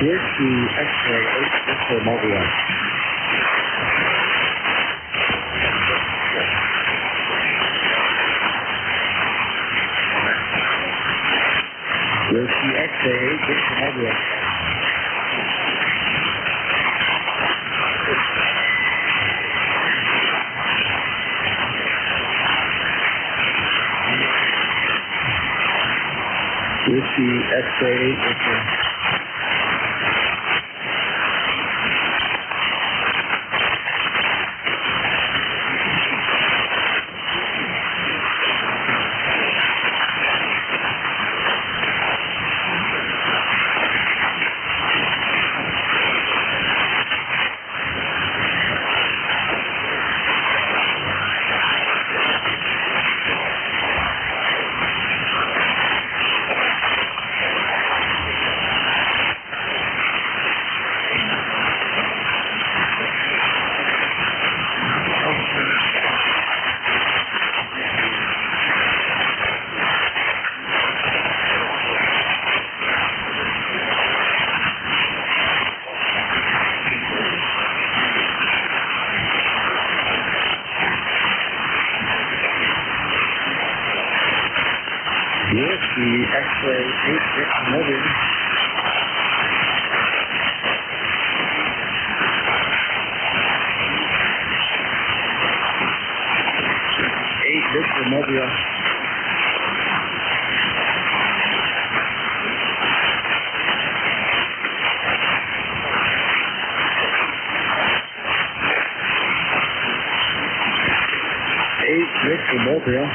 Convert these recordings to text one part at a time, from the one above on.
Whiskey X-ray 8 Victor Mobile. Whiskey X-ray 8 Victor Mobile. Whiskey X-ray 8 Victor. Whiskey X-ray 8 Victor Mobile. Victor Mobile. Victor Mobile.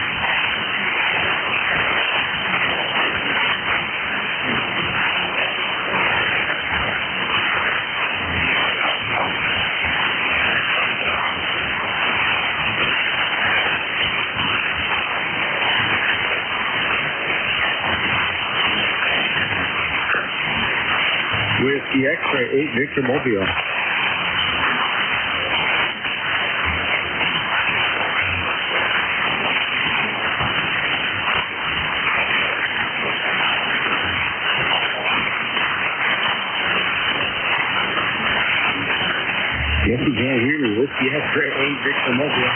With the X-ray 8 Victor Mobile. Yes, you can't hear me. With the X-ray 8 Victor Mobile.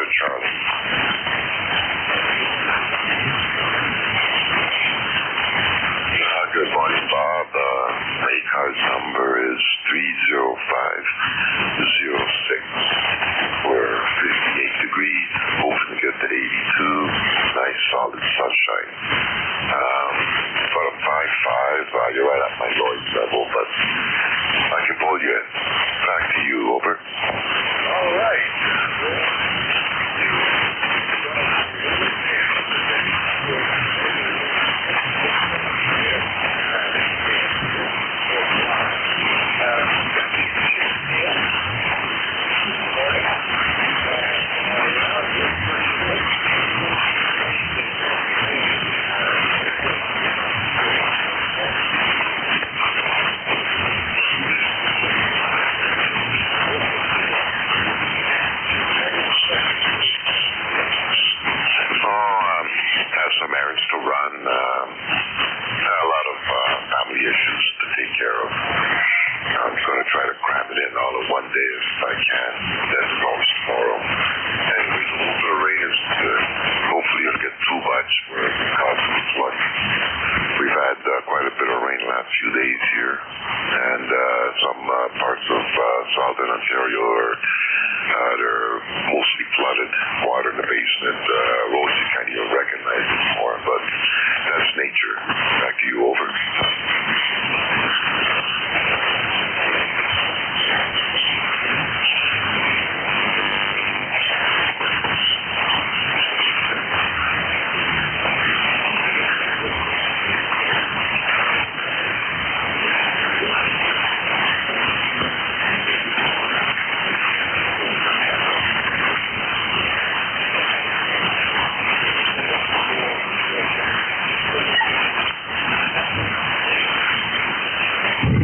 Charlie. Good morning, Bob. My ECARS number is 30506. We're 58 degrees, hoping to get to 82. Nice, solid sunshine. But I'm 5'5". You're right at my noise level, but I can pull you in. Back to you, over. All right. Some errands to run, a lot of family issues to take care of. I'm going to try to cram it in all in one day if I can. Then storms tomorrow. Anyways, a little bit of rain is good. Hopefully it'll get too much where it causes a flood. We've had quite a bit of rain the last few days here, and some parts of southern Ontario they're mostly flooded, water in the basement, roads you can't even recognize anymore, but that's nature. Back to you, over.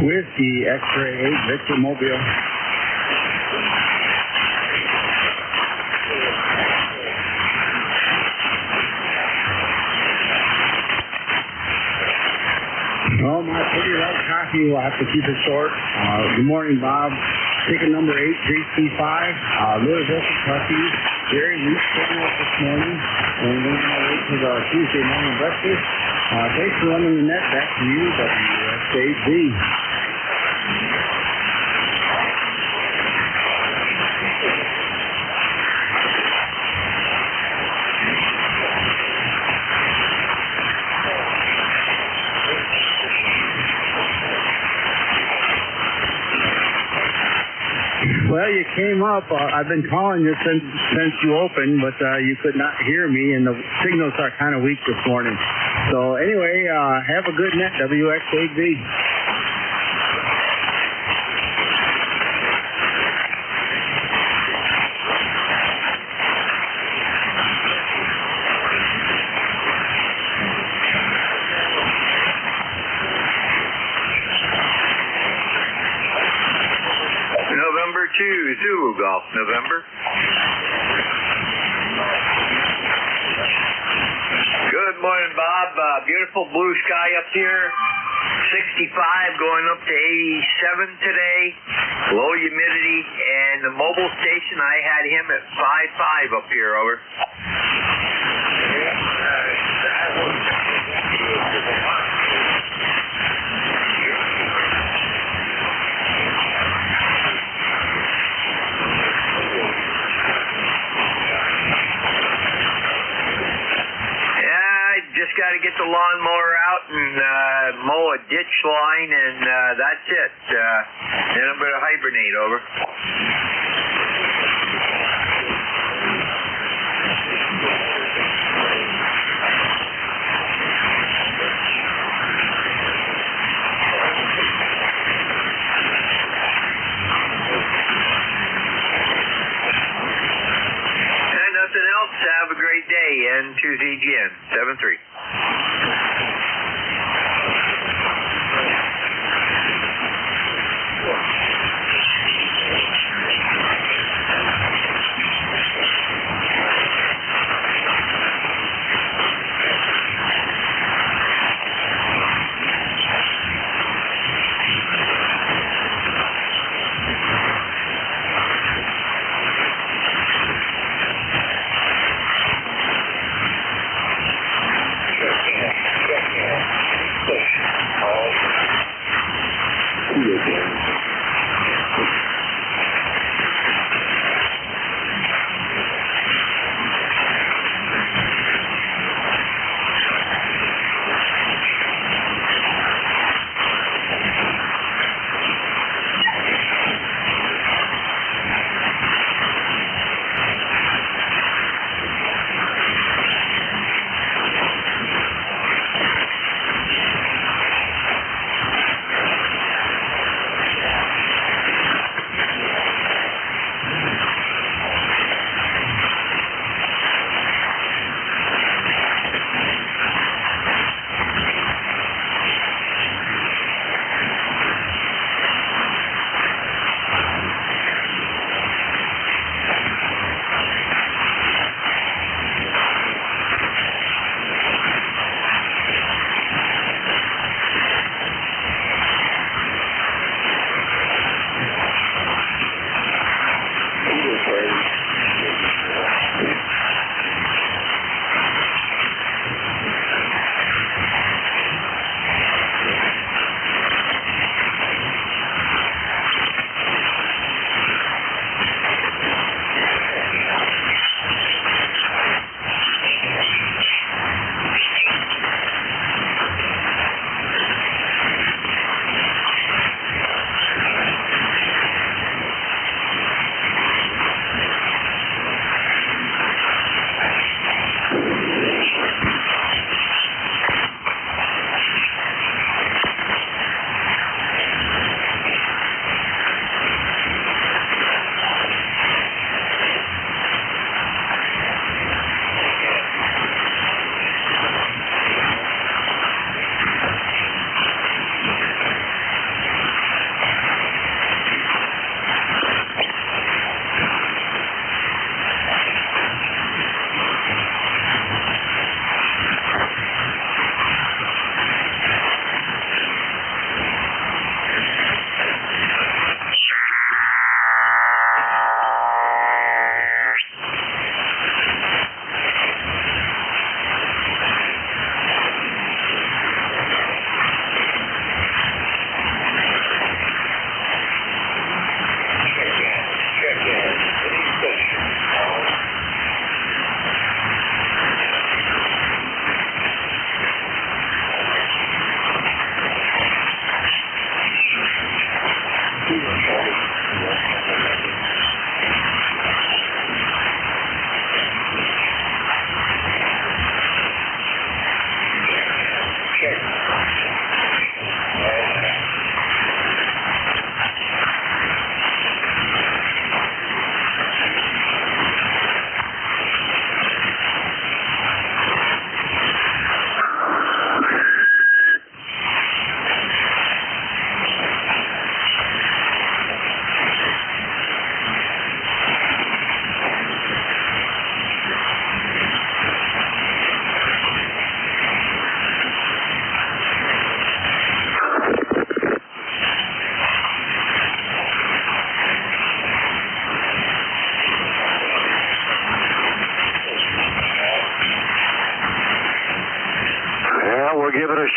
Whiskey X-ray 8 Victor Mobile. Well, my pretty light coffee will have to keep it short. Good morning, Bob. Ticket number 8325, Louisville, Kentucky. Very loose signal this morning. And we're going to wait for the Tuesday morning breakfast. Thanks for running the net. Back to you, WSAZ. Well, you came up. I've been calling you since you opened, but you could not hear me, and the signals are kind of weak this morning. So anyway, have a good net, WXAZ. November 2, Zulu Golf, November. Good morning, Bob. Beautiful blue sky up here. 65 going up to 87 today. Low humidity. And the mobile station, I had him at 5.5 up here, over. Just got to get the lawnmower out and mow a ditch line, and that's it. Then I'm going to hibernate, over. And nothing else. Have a great day. N2ZGN 73.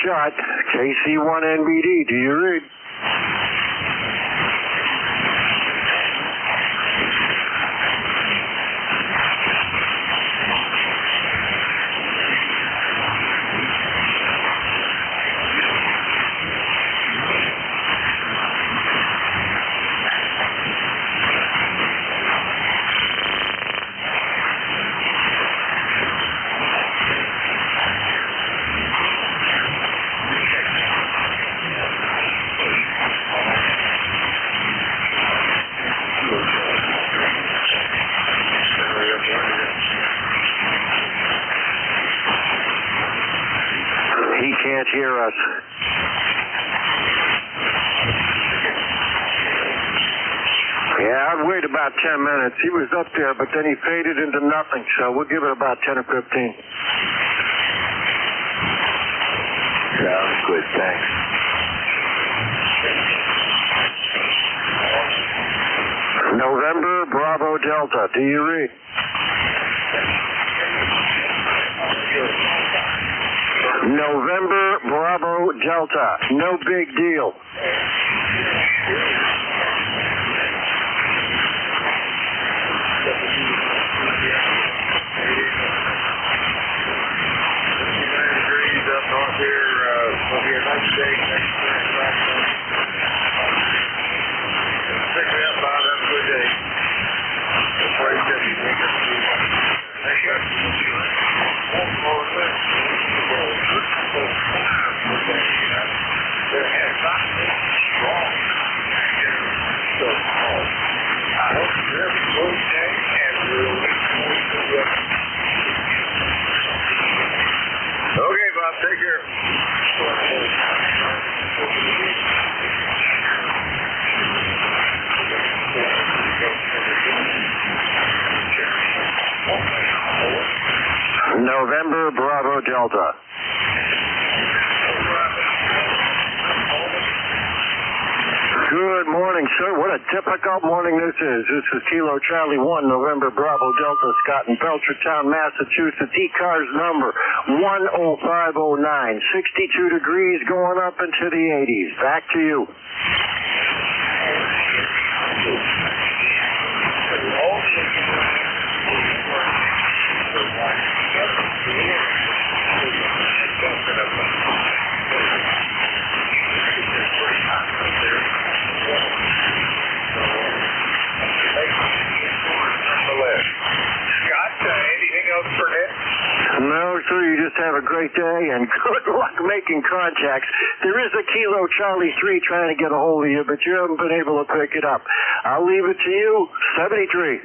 shot. KC1NBD, do you read? He can't hear us. Yeah, I'd wait about 10 minutes. He was up there, but then he faded into nothing, so we'll give it about 10 or 15. Sounds good, thanks. November, Bravo, Delta, do you read? November, Bravo, Delta, no big deal. Okay, Bob, take care. November, Bravo, Delta. Good morning, sir. What a typical morning this is. This is Kilo Charlie 1, November, Bravo, Delta, Scott in Belchertown, Massachusetts. ECARS number 10509. 62 degrees going up into the 80s. Back to you. No, sir, you just have a great day and good luck making contacts. There is a Kilo Charlie 3 trying to get a hold of you, but you haven't been able to pick it up. I'll leave it to you. 73.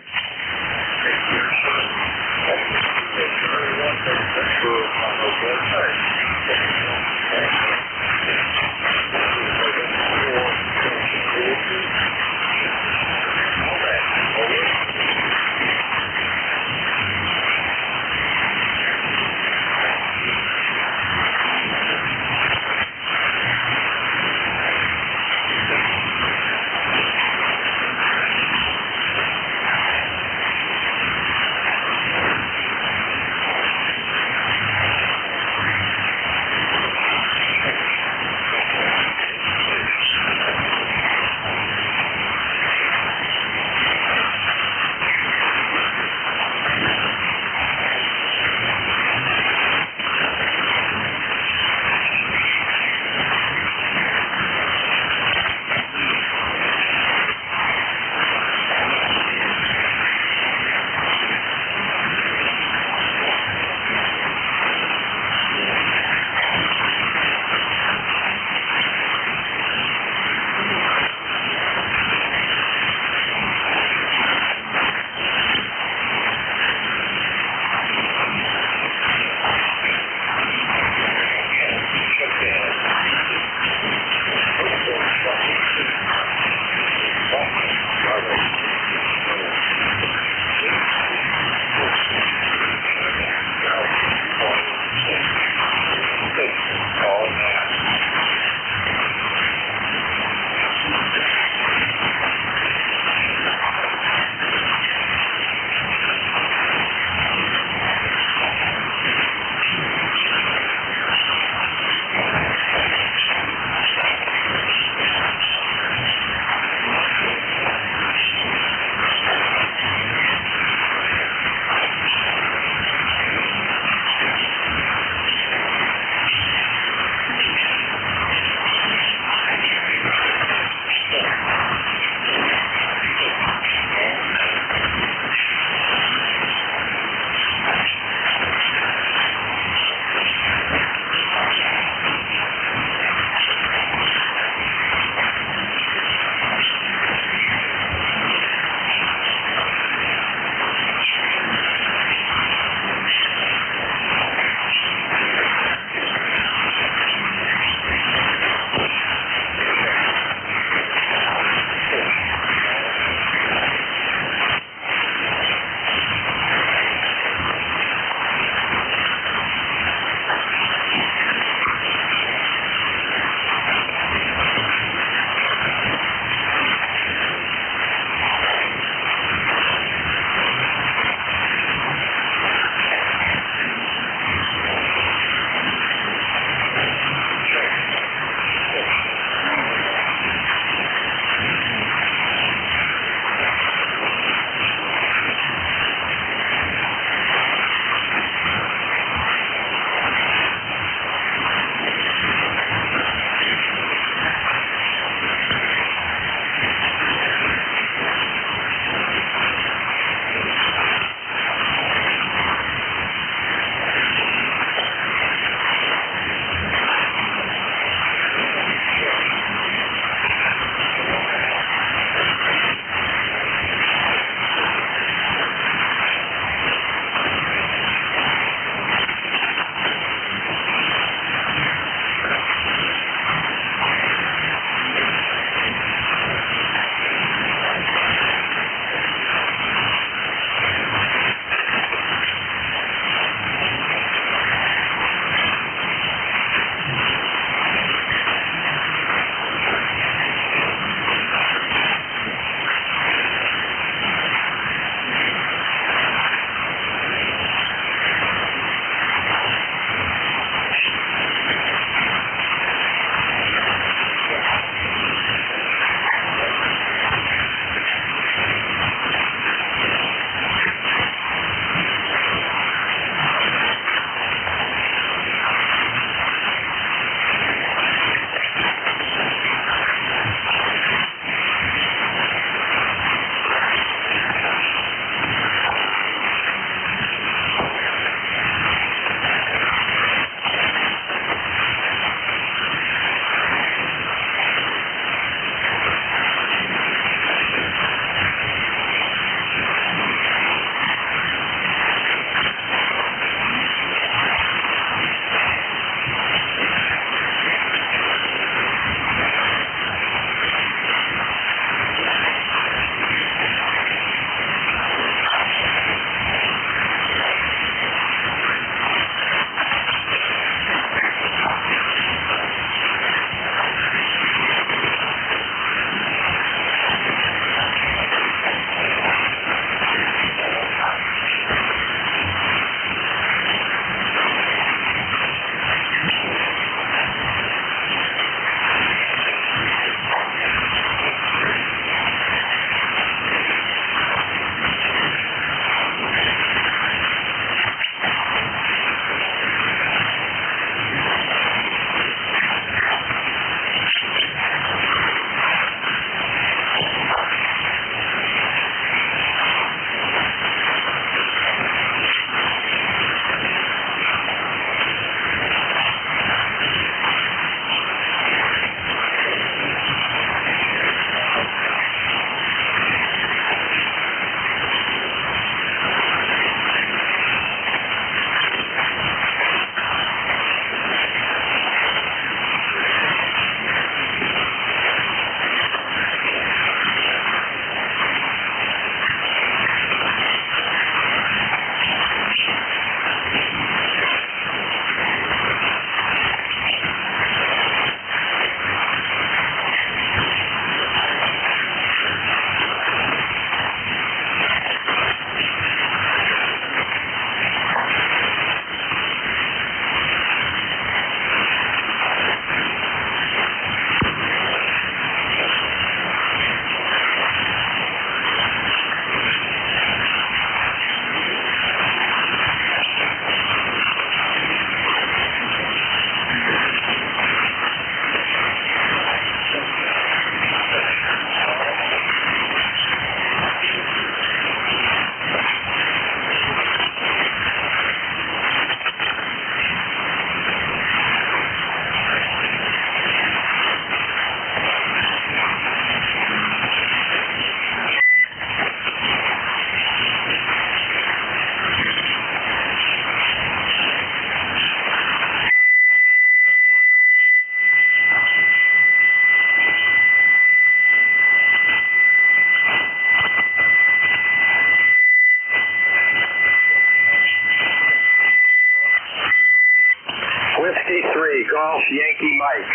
Yankee Mike.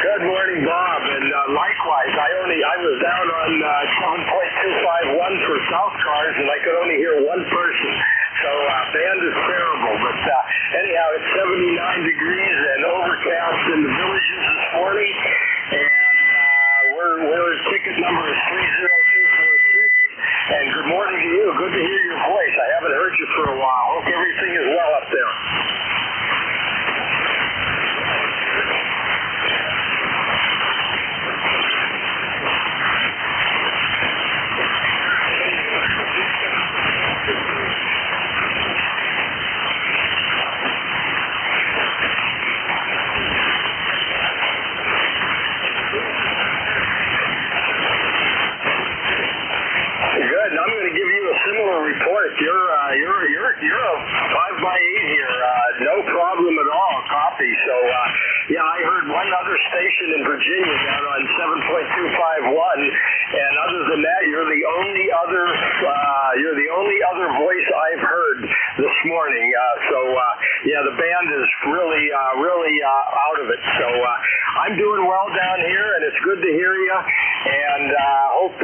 Good morning, Bob, and likewise, I was down on 7.251 for South Cars, and I could only hear one person. So band is terrible, but anyhow, it's 79 degrees and overcast in the villages this morning, and we're ticket number is 30246. And good morning to you. Good to hear your voice. I haven't heard you for a while. Hope everything is well up there. You're a 5x8 here, no problem at all, copy. So, yeah, I heard one other station in Virginia down on 7.251, and other than that, you're the only other voice I've heard this morning. Yeah, the band is really out of it. So, I'm doing well down here, and it's good to hear you, and hope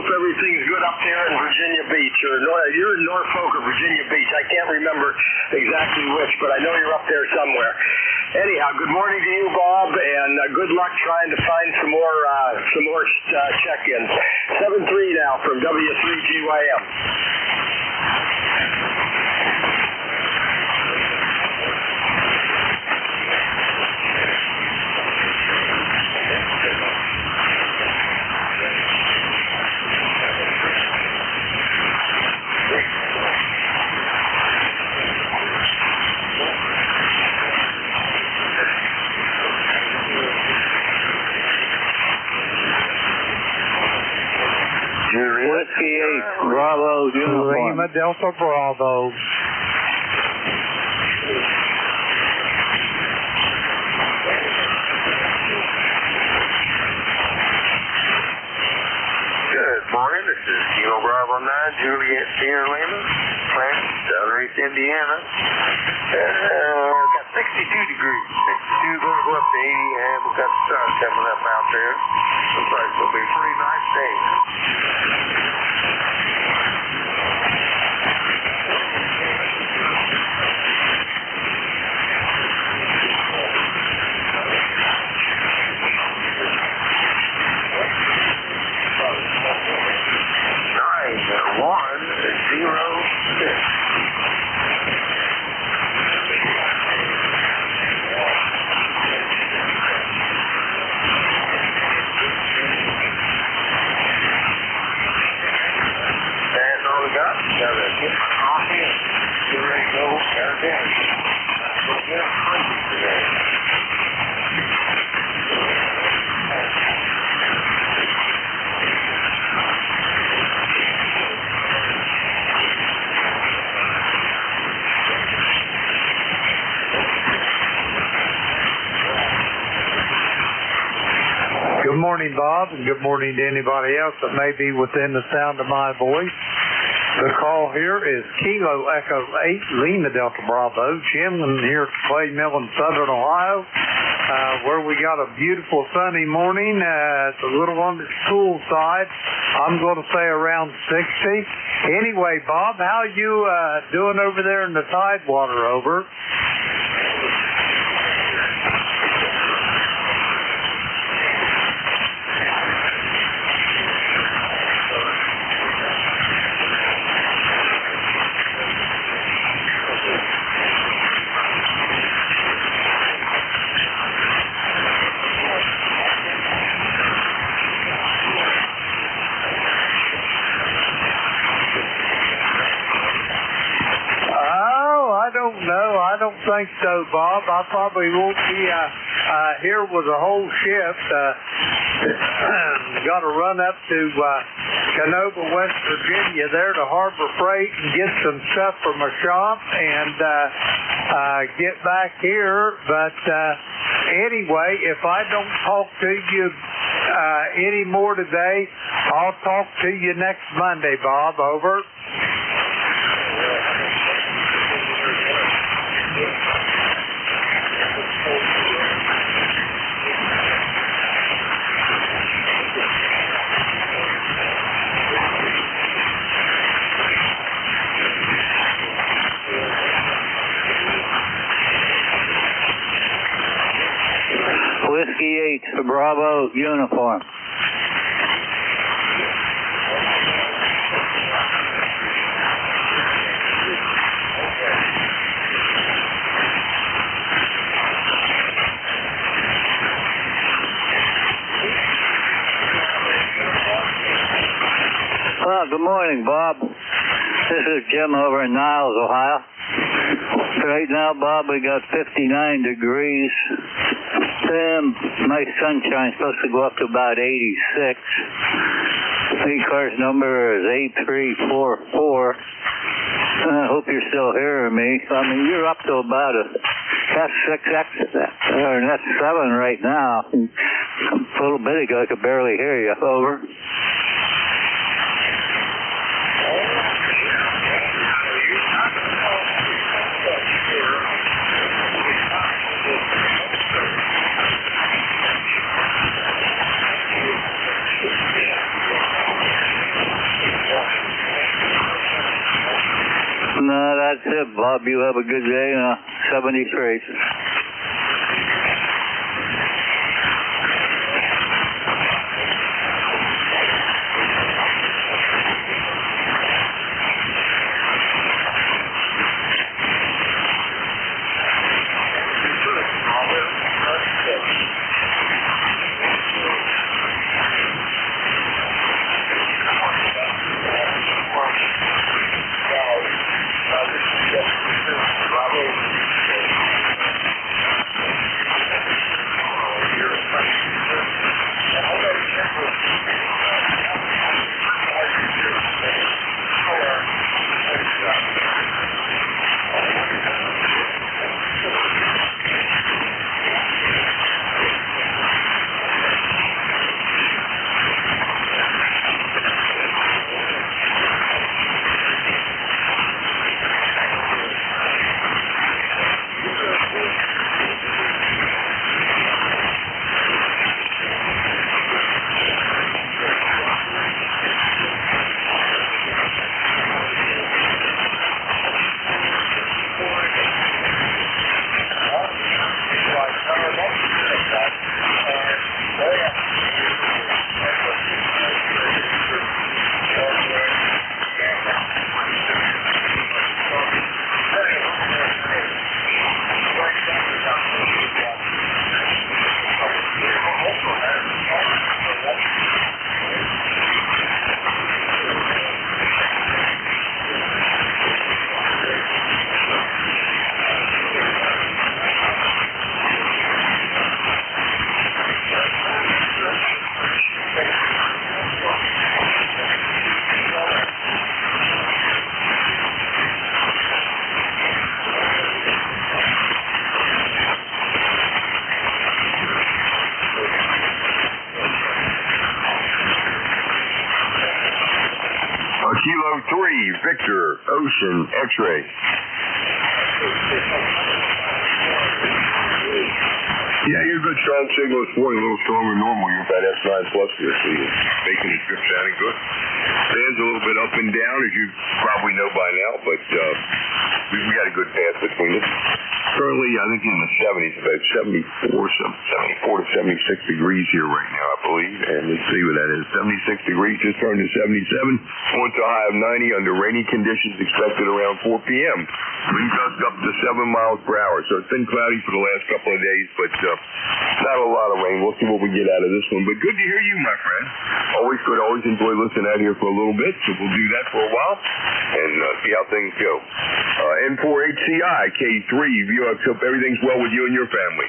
everything's good up there in Virginia Beach, or you're in Norfolk or Virginia Beach. I can't remember exactly which, but I know you're up there somewhere. Anyhow, good morning to you, Bob, and good luck trying to find some more check-ins. 7-3 now from W3GYM. Whiskey 8, Bravo, Lima Delta Bravo. Good morning, this is Kilo Bravo 9, Juliet Sierra Lima, Plant, Southeast Indiana. Got 62 degrees, 62 going to go up to 80, and we've got the sun coming up out there. Looks like it'll be a pretty nice day. Good morning, Bob, and good morning to anybody else that may be within the sound of my voice. The call here is Kilo Echo 8, Lima Delta Bravo. Jim here at Clay Mill in Southern Ohio, where we got a beautiful sunny morning. It's a little on the cool side. I'm going to say around 60. Anyway, Bob, how you doing over there in the Tidewater over? I don't think so, Bob. I probably won't be here with a whole shift. Got to run up to Canova, West Virginia, there to Harbor Freight and get some stuff from a shop and get back here. But Anyway, if I don't talk to you any more today, I'll talk to you next Monday, Bob. Over. Whiskey 8 for Bravo uniform. Well, good morning, Bob. This is Jim over in Niles, Ohio. Right now, Bob, we got 59 degrees. Nice sunshine, supposed to go up to about 86. ECARS number is 8344. I hope you're still hearing me. I mean, you're up to about a F6X or an F7 right now. A little bit ago, I could barely hear you. Over. No, that's it, Bob. You have a good day. 73. Kilo 3, Victor, Ocean, X-ray. Yeah, you're a good strong signal this morning, a little stronger than normal. You're about S9 plus here, so you're making the trip sounding good. Band's a little bit up and down, as you probably know by now, but we got a good path between us. Currently, I think in the 70s, about 74 to 76 degrees here right now, I believe. And let's see what that is. 76 degrees, just turned to 77. Going to a high of 90 under rainy conditions expected around 4 p.m. Wind gust up to 7 miles per hour. So it's been cloudy for the last couple of days, but not a lot of rain. We'll see what we get out of this one. But good to hear you, my friend. Always good. Always enjoy listening out here for a little bit. So we'll do that for a while and see how things go. N4HCI, K3, view. I hope everything's well with you and your family.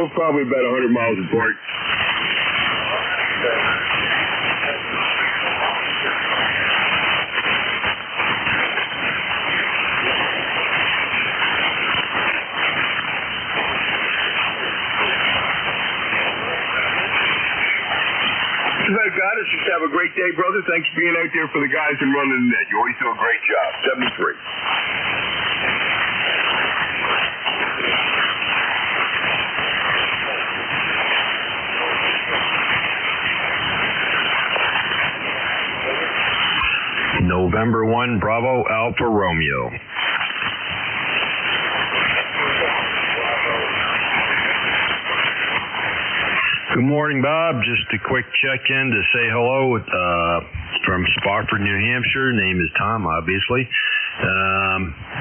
we're probably about 100 miles apart. Got us. Just have a great day, brother. Thanks for being out there for the guys and running the net. You always do a great job. 73. November 1, Bravo Alpha Romeo. Good morning, Bob. Just a quick check-in to say hello from Spofford, New Hampshire. Name is Tom, obviously.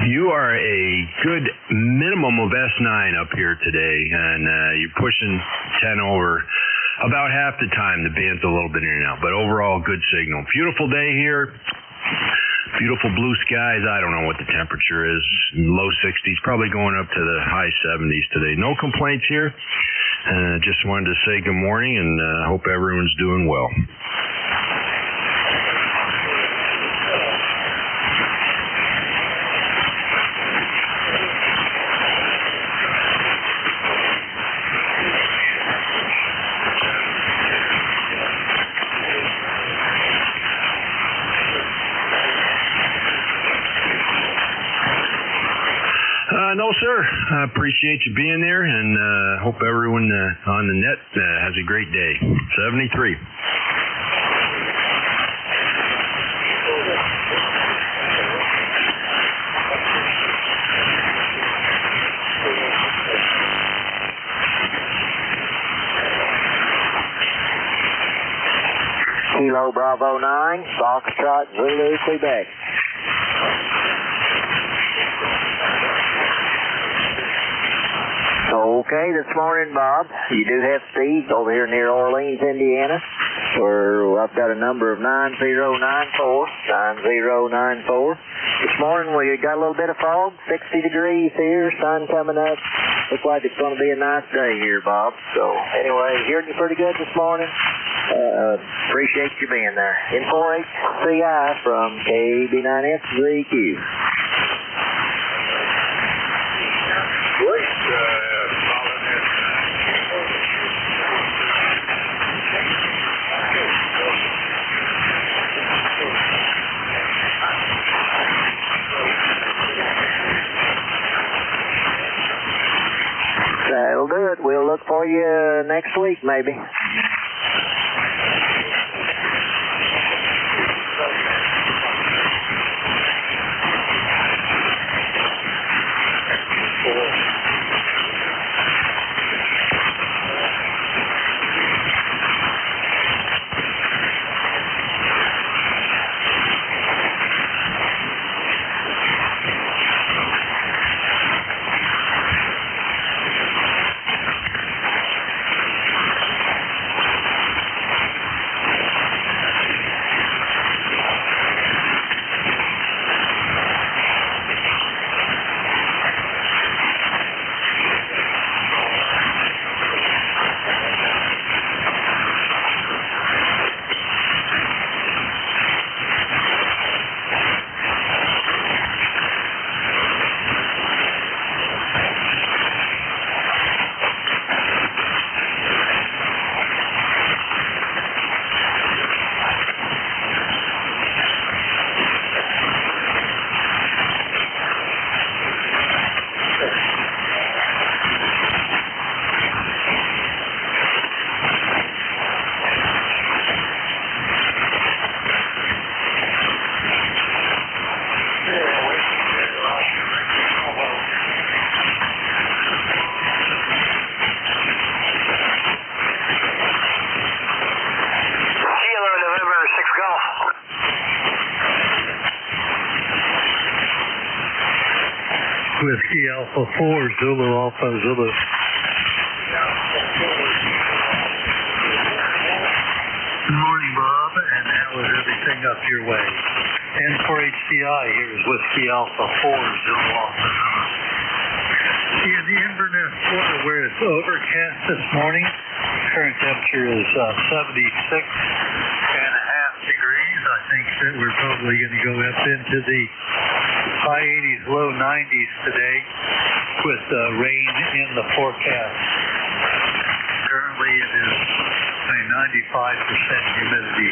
You are a good minimum of S9 up here today, and you're pushing 10 over about half the time. The band's a little bit in and out, but overall, good signal. Beautiful day here. Beautiful blue skies. I don't know what the temperature is. Low 60s, probably going up to the high 70s today. No complaints here. Just wanted to say good morning and hope everyone's doing well. No, sir. I appreciate you being there, and hope everyone on the net has a great day. 73. Kilo Bravo 9, Foxtrot Zulu, Quebec. Okay, this morning, Bob, you do have speeds over here near Orleans, Indiana, where I've got a number of 9094. This morning we got a little bit of fog, 60 degrees here, sun coming up. Looks like it's going to be a nice day here, Bob. So, anyway, hearing you pretty good this morning. Appreciate you being there. In 4HCI from KB9SZQ. Great. That'll do it. We'll look for you next week, maybe. Whiskey Alpha 4, Zulu Alpha Zulu. Good morning, Bob, and how is everything up your way? N4HCI, here is Whiskey Alpha 4, Zulu Alpha Zulu. In the Inverness, Florida, where it's It's overcast this morning. Current temperature is 76.5 degrees. I think that we're probably going to go up into the high 80s, low 90s today with rain in the forecast. Currently it is a 95% humidity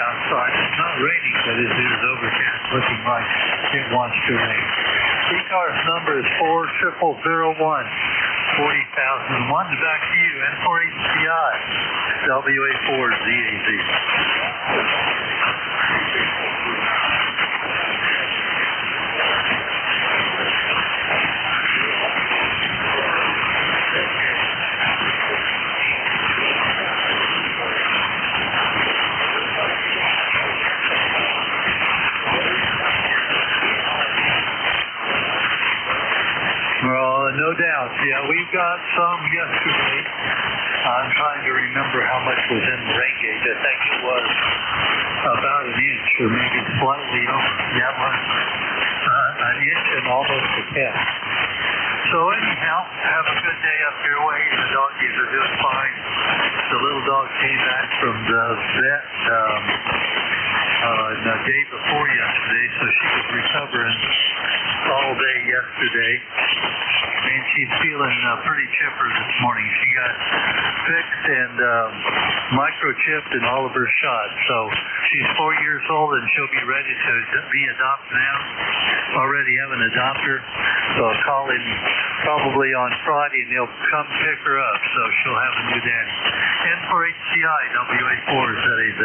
outside. It's not raining, but it is overcast, looking like it wants to rain. ECARS number is 40001. 40,001. Back to you, N4HCI, WA4ZAZ. No doubt. Yeah, we got some yesterday. I'm trying to remember how much was in the rain gauge. I think it was about an inch or maybe slightly over. Yeah, it was an inch and almost a tenth. So anyhow, have a good day up your way. The doggies are doing fine. The little dog came back from the vet the day before yesterday, so she was recovering all day yesterday. And she's feeling pretty chipper this morning. She got fixed and microchipped in all of her shots. So she's 4 years old and she'll be ready to be adopted now. Already have an adopter. So I'll call him probably on Friday and he'll come pick her up. So she'll have a new daddy. N4HCI, WA4ZAZ.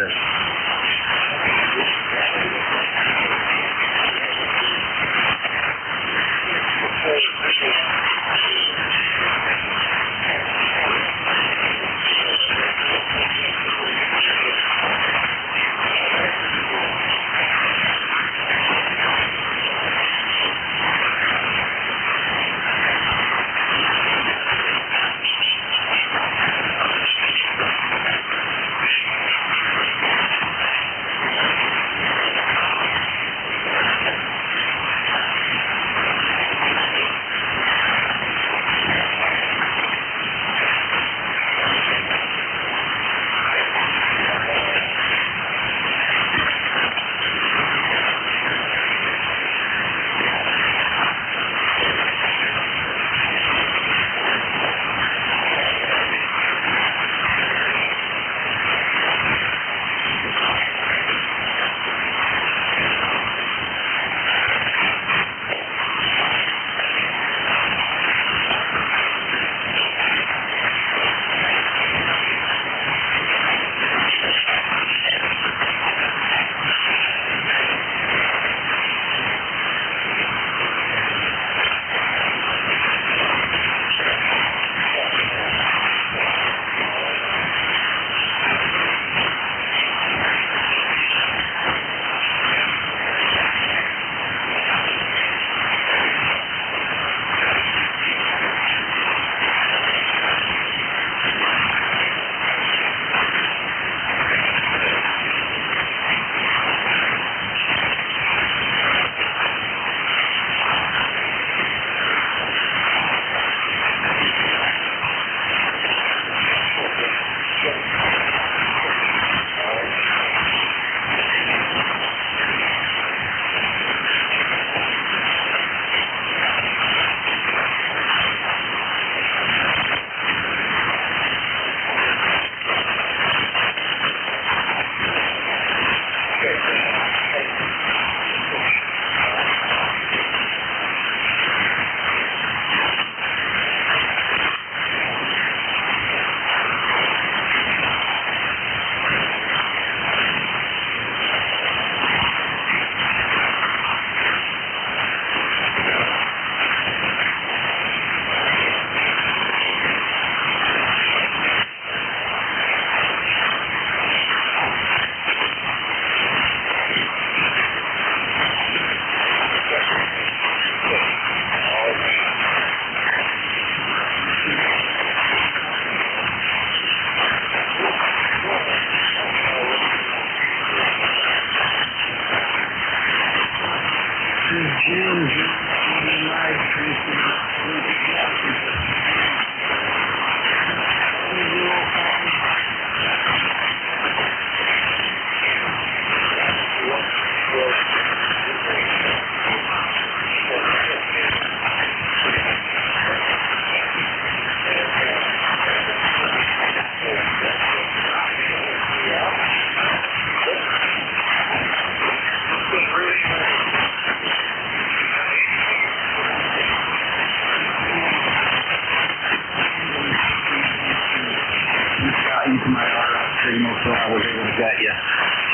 into my RF signal, so I was able to get you.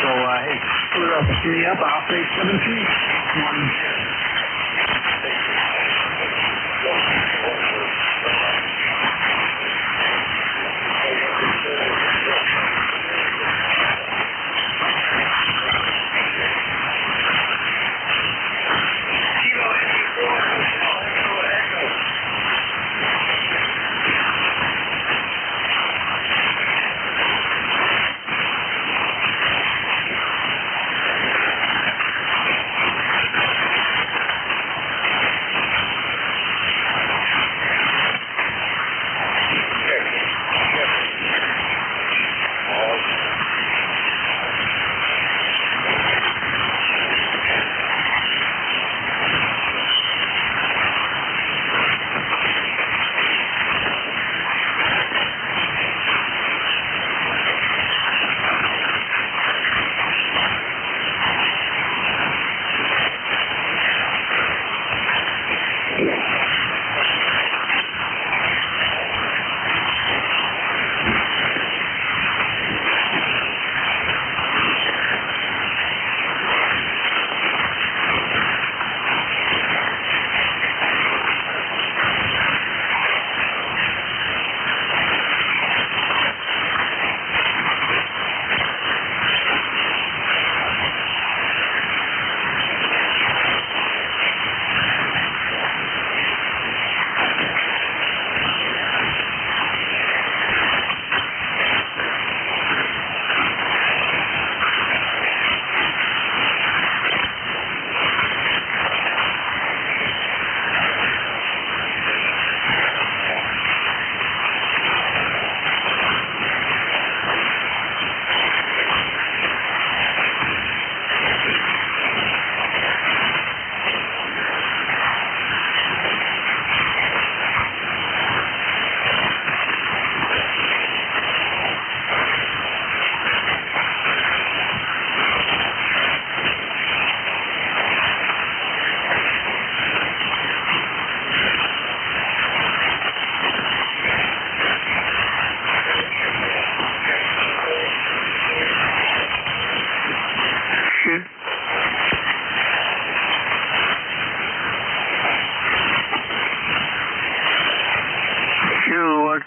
So, hey, put it up, give me up, I'll say 17. Come on.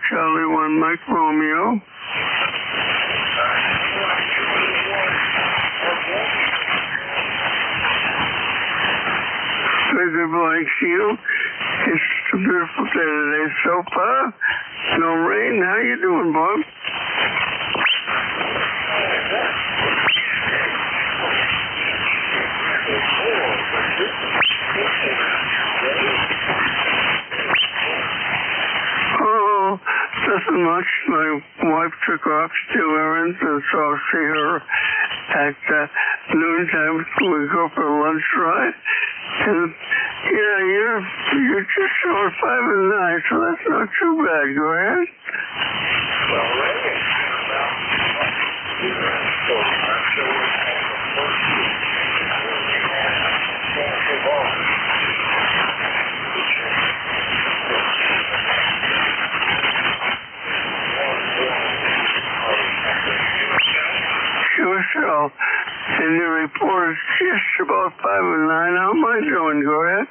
Charlie 1 Mike Romeo. Very good morning to you. It's a beautiful day today so far. No rain. How you doing, Bob? Oh, nothing much. My wife took off to do errands, and so I'll see her at noontime. We go for a lunch ride. And yeah, you're just short 5 and 9, so that's not too bad. Go ahead. Sure, so. And the report is just about 5 and 9. How am I doing? Go ahead.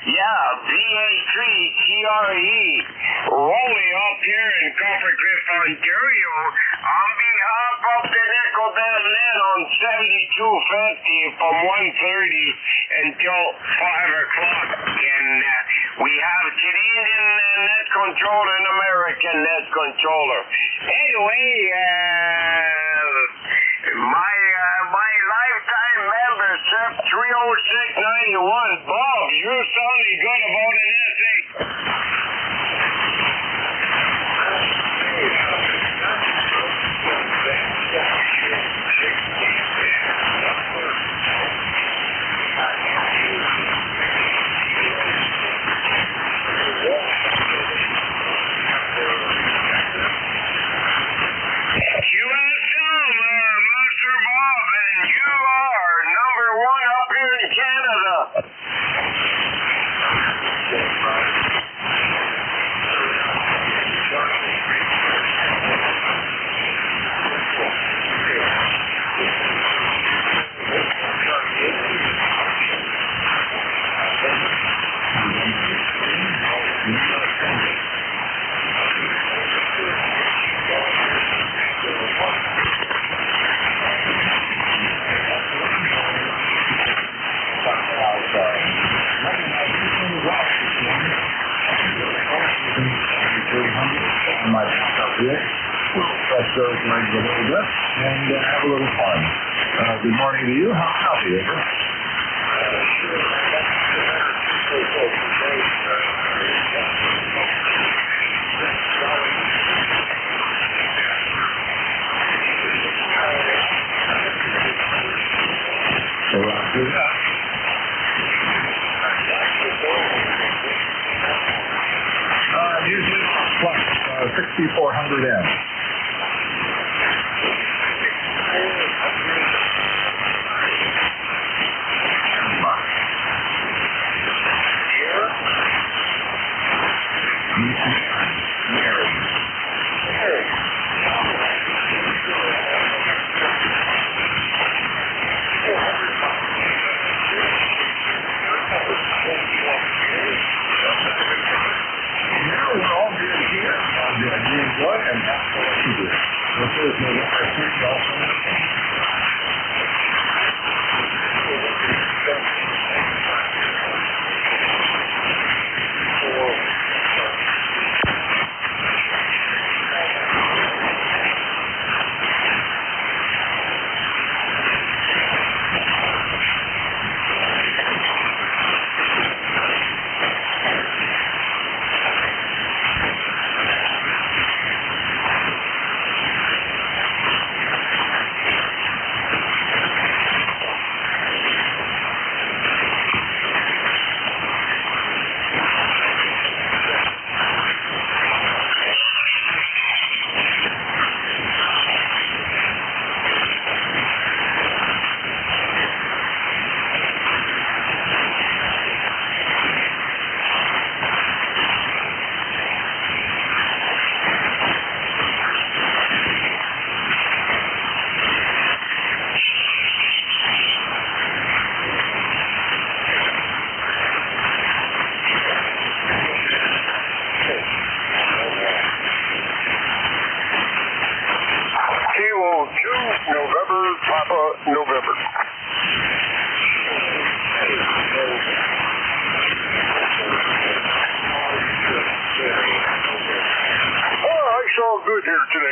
Yeah, VA3TRE, rolling up here in Copper Cliff, Ontario, on behalf of the Nickel.net on 7250 from 1:30 until 5 o'clock. And we have Canadian net controller and American net controller. Anyway, my lifetime membership, 30691. Bob, you sounding good about an essay. Press those legs a little bit and have a little fun. Good morning to you. How can I help you? Usually plus 6400 M.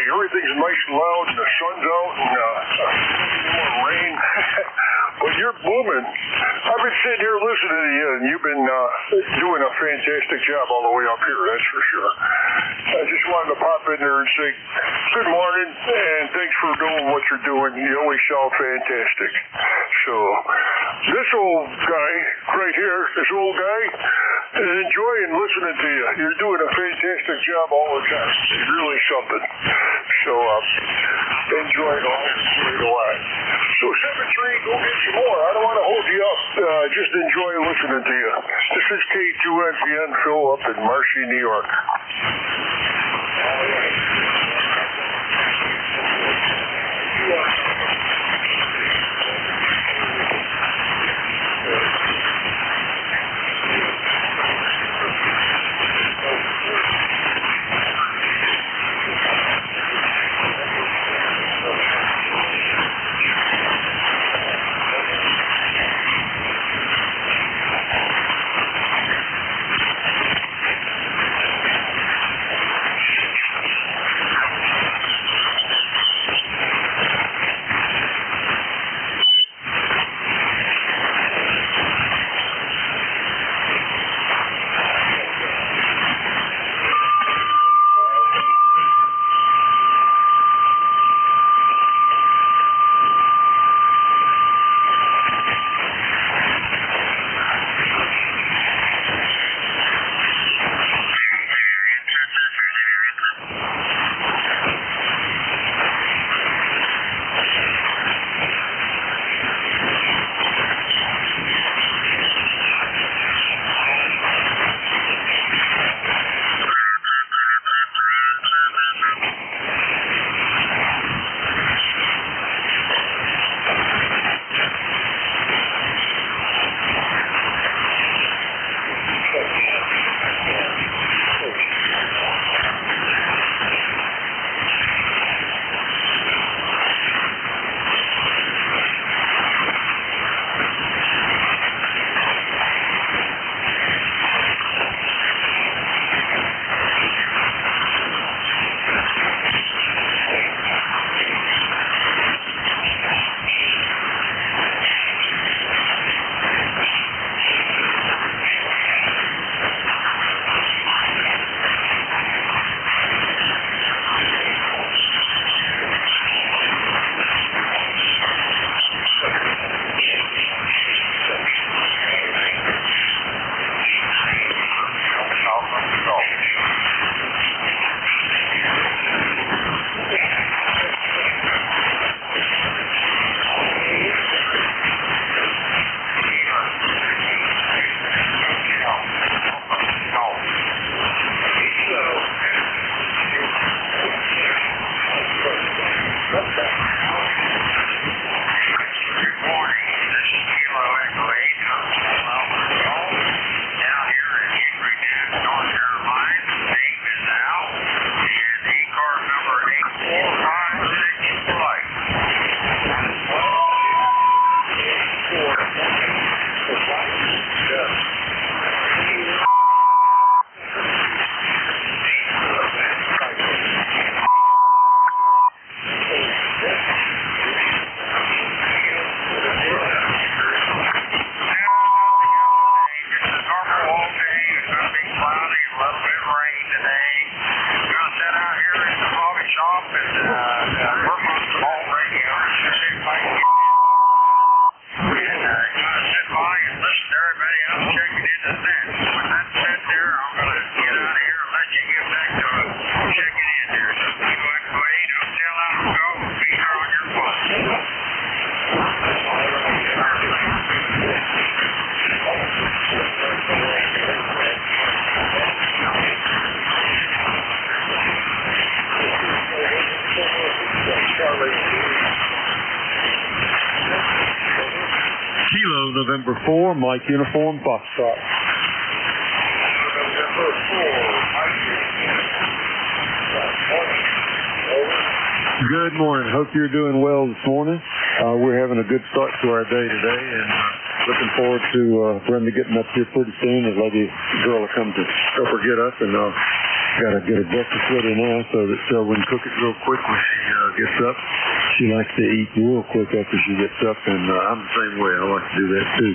Everything's nice and loud and the sun's out and more rain. But you're booming. I've been sitting here listening to you, and you've been doing a fantastic job all the way up here, that's for sure. I just wanted to pop in there and say good morning, and thanks for doing what you're doing. You always sound fantastic. So, this old guy right here, this old guy, is enjoying listening to you. You're doing a fantastic job all the time. It's really something. So, enjoy it all. Enjoy it a lot. So, 7-3, go get some more. I don't want to hold you up. Just enjoy listening to you. This is K2NPN Phil up in Marcy, New York. November 4, Mike Uniform, Foxtrot. November 4, Good morning. Hope you're doing well this morning. We're having a good start to our day today, and looking forward to Brenda getting up here pretty soon. The lady girl will come to help her get up, and got to get her breakfast ready now so that we can cook it real quick when she gets up. She likes to eat real quick after she gets up, and I'm the same way. I like to do that too.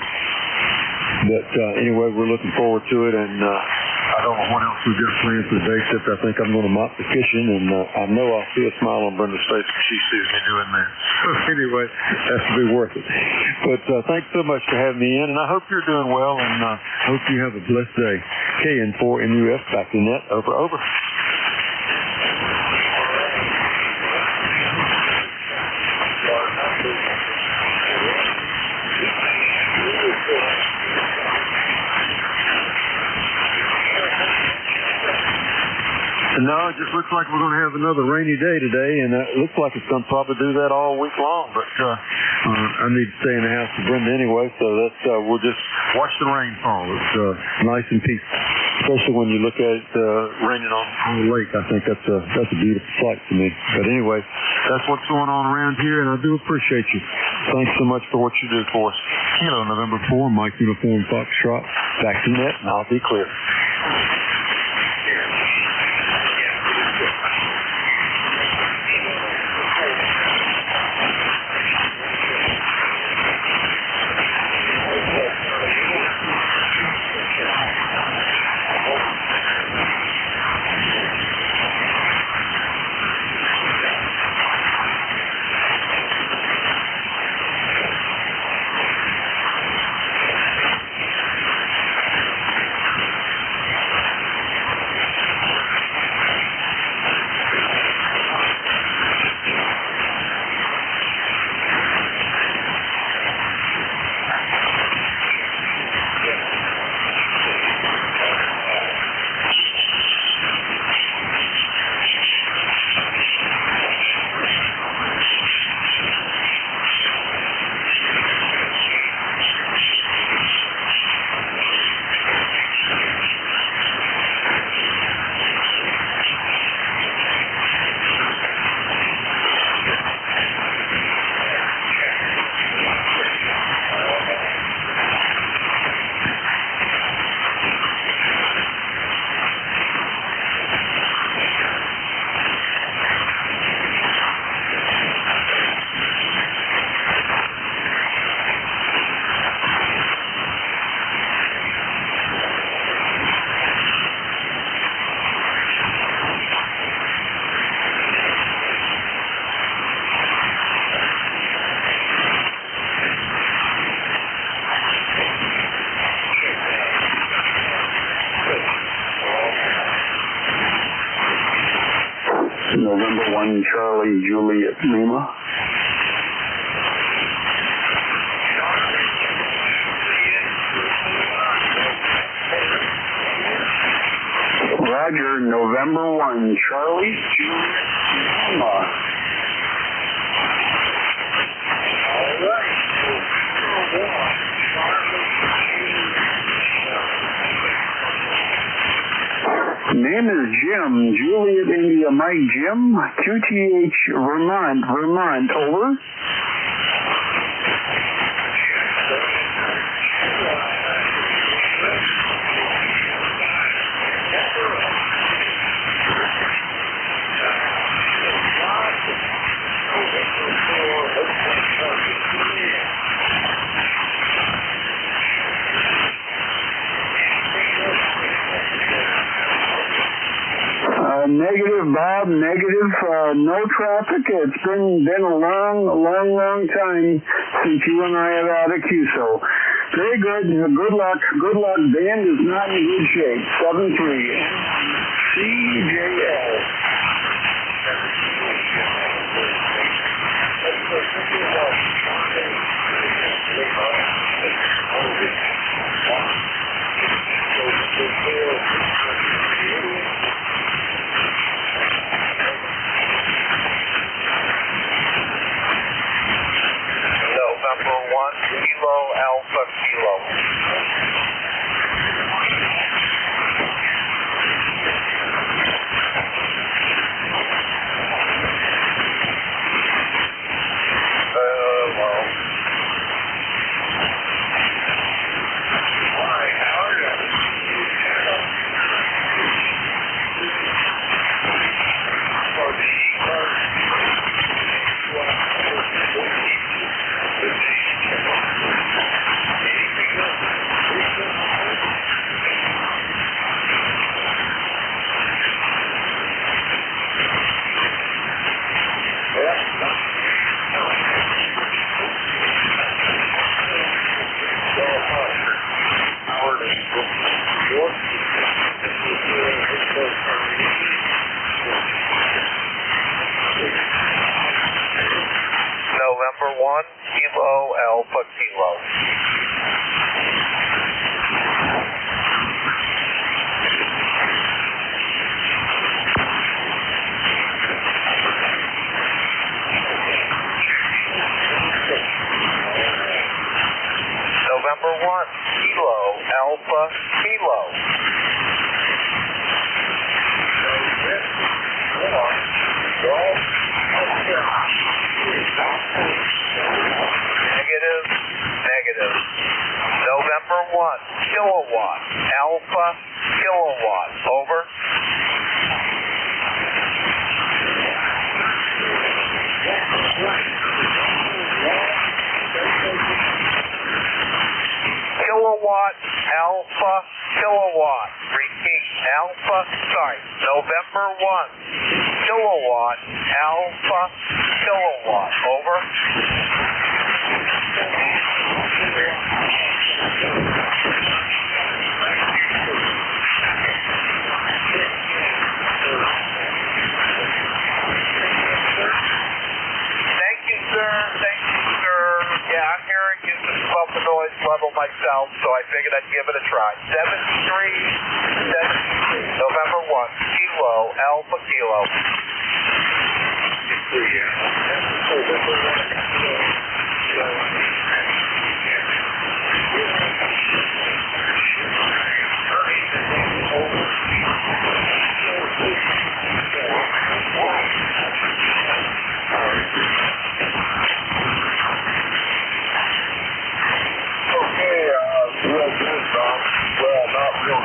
But anyway, we're looking forward to it, and I don't know what else we've got planned for today, except I think I'm going to mop the kitchen, and I know I'll see a smile on Brenda's face when she sees me doing that. So anyway, that will be worth it. But thanks so much for having me in, and I hope you're doing well, and I hope you have a blessed day. KN4NUS, back to net. Over, over. No, it just looks like we're going to have another rainy day today, and it looks like it's going to probably do that all week long. But I need to stay in the house with Brenda anyway, so that's we'll just watch the rain fall. It's nice and peaceful, especially when you look at it raining on the lake. I think that's a beautiful sight to me. But anyway, that's what's going on around here, and I do appreciate you. Thanks so much for what you do for us. Kilo November 4, Mike Uniform Foxtrot, back to net, and I'll be clear. November 1, Charlie, Juliet, Lima. Roger, November 1, Charlie, Juliet, Lima. All right. Name is Jim, Juliet India Mike Jim, QTH Vermont, over. Negative, Bob, negative, no traffic. It's been a long time since you and I have had a QSO. Very good. Good luck. Band is not in good shape. 7-3. CJL. November 1, Kilo Alpha Kilo. November 1, Kilo Alpha Kilo. November 1, Kilo Alpha Kilo. Negative. November 1, kilowatt, Alpha kilowatt, over. Kilowatt, Alpha kilowatt, repeat, November 1, kilowatt, Alpha kilowatt, over. Thank you, sir. Yeah, I'm hearing you just above the noise level myself, so I figured I'd give it a try. 73, November 1, Kilo, Alpha Kilo.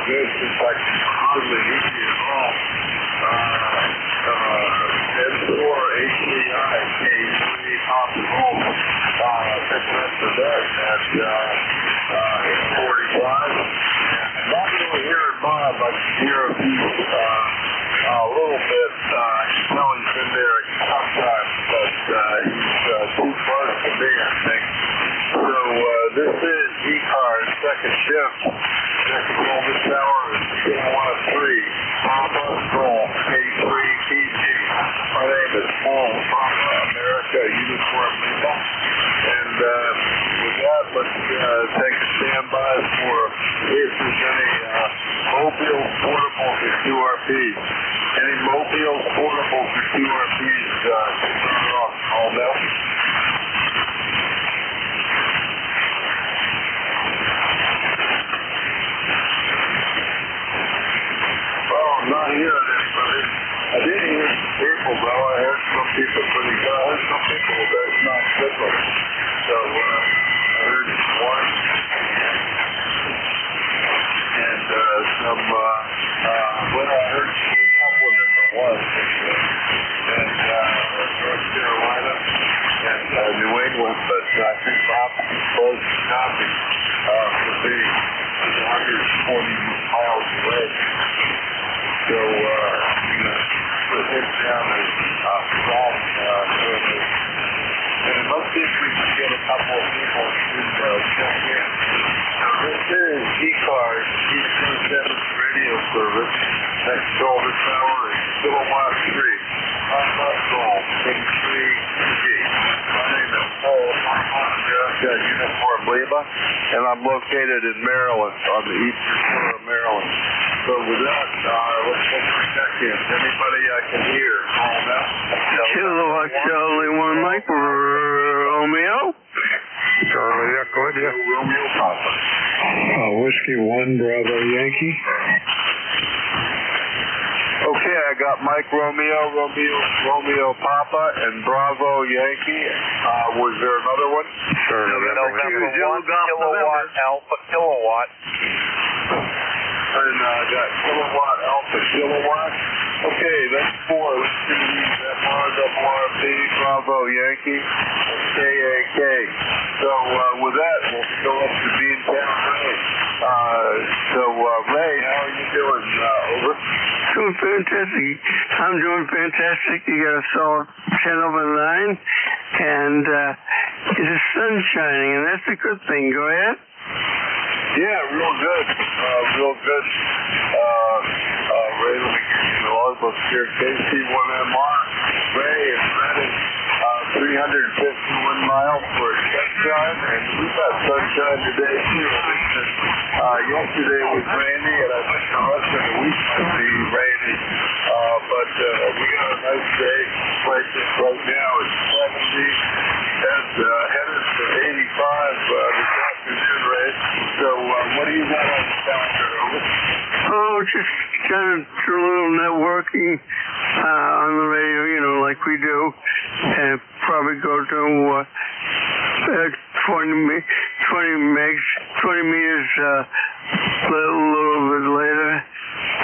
Good, since I can hardly hear you at all. N4 AZI came off the home, picking up the deck at 8:45. And not really hearing Bob, I can hear him a little bit. I can tell he's been there sometimes, but he's too far to be, I think. So this is ECARS second shift. Technical this hour is 103, Papa Golf, K3TG. My name is Paul, Papa America Uniform Lima. And with that, let's take a standby for if there's any mobile portables or QRPs. Any mobile portables or QRPs turn off. All now. Not hearing anybody. I did hear some people, though. I heard some people pretty good. I heard some people that's not signal. So I heard one. And some, well, I heard a couple of different ones. And North Carolina and New England. But I think Bob closed the copy for me 120 miles away. So, put him down as strong, and let's see if we can get a couple of people to check in. Now, this is ECARS, East Coast Radio Service. Next call this hour is Kilowatt 3, Papa Golf, K3TG. My name is Paul, America Uniform Lima, and I'm located in Maryland, on the eastern shore of Maryland. So with that, let's check in. Anybody I can hear? Kilowatt Charlie 1 Mike, Romeo. Charlie Echo you. Romeo Papa. Whiskey 1, Bravo Yankee. Okay, I got Mike Romeo Papa, and Bravo Yankee. Was there another one? Sure. November 1, kilowatt, alpha, kilowatt. And I got kilowatt, alpha, kilowatt. Okay, that's 4. Let's see these MRWRP, Bravo Yankee, KAK. So with that, we'll go up to Beantown Ray. Ray, how are you doing? Over. Doing fantastic. I'm doing fantastic. You got a solid 10 over 9, and the sun's shining, and that's a good thing. Go ahead. Yeah, real good. Real good. Ray, let me give you the logbook here. KC1MR. Ray is ready. 351 miles for a test drive, and we've got sunshine today too. Yesterday was rainy, and I think the rest of the week will be rainy. But we got a nice day. Right now it's 70, and headed for 85 this afternoon, Ray. So what do you got on the calendar? Over? Oh, just kind of a little networking on the radio, you know, like we do, and probably go to 20 meters a little bit later,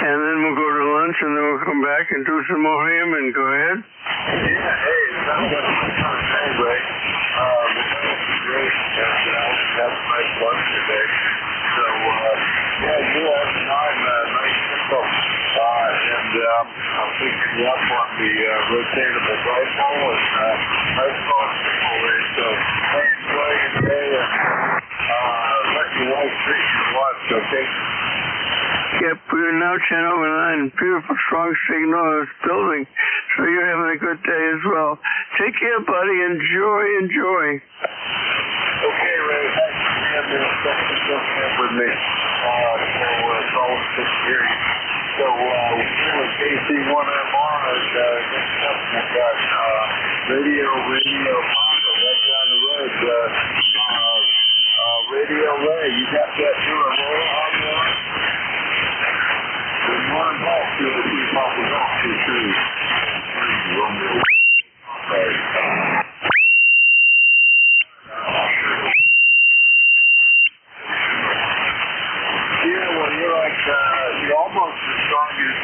and then we'll go to lunch, and then we'll come back and do some more ham. Go ahead. Yeah, hey, it sounds like a fun day, Ray. Great, and have a nice lunch today. So, yeah, you have nice simple. And I'm picking you up on the rotatable dipole and nice long simple Ray. So, hey, enjoy your day and let your wife treat you lunch, okay? Yep, we're now 10 over 9. Beautiful, strong signal in this building. So you're having a good day as well. Take care, buddy. Enjoy. Okay, Ray. Thanks for being there. Thanks for jumping in with me. It's always good to hear you. So, we're here with KC1MR, and next up we've got Radio Papa right down the road. Radio Ray, you got that new Aurora on the line? Good morning, Paul. KC Papa Golf, K3. Romeo. Yeah, well, you're like, you're almost as strong as,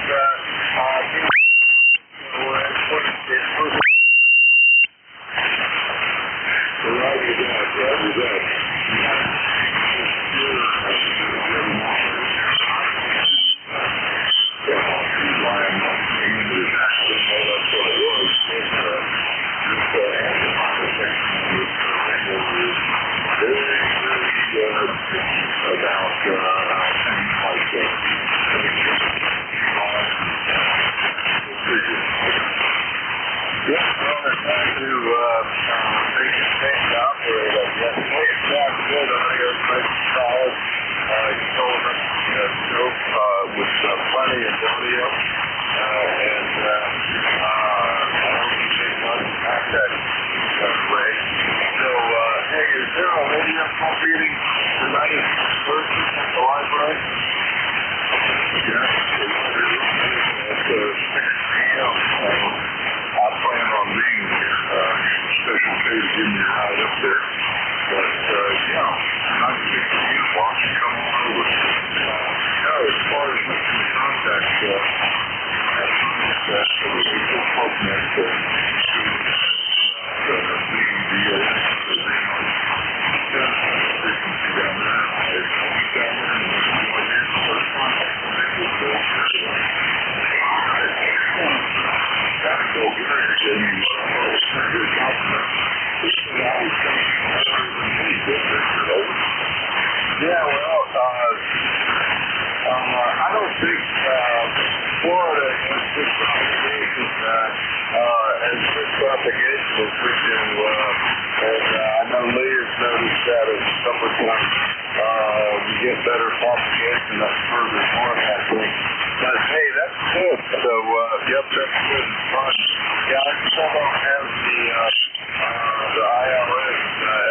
the IRS,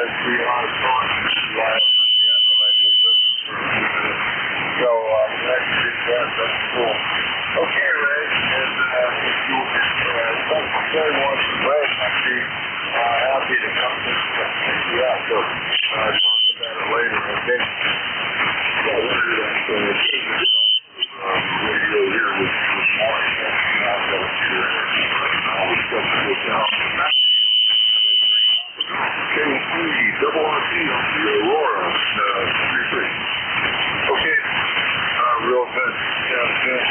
SBR, double RP on the Aurora, 33. Okay, real good. Sounds good.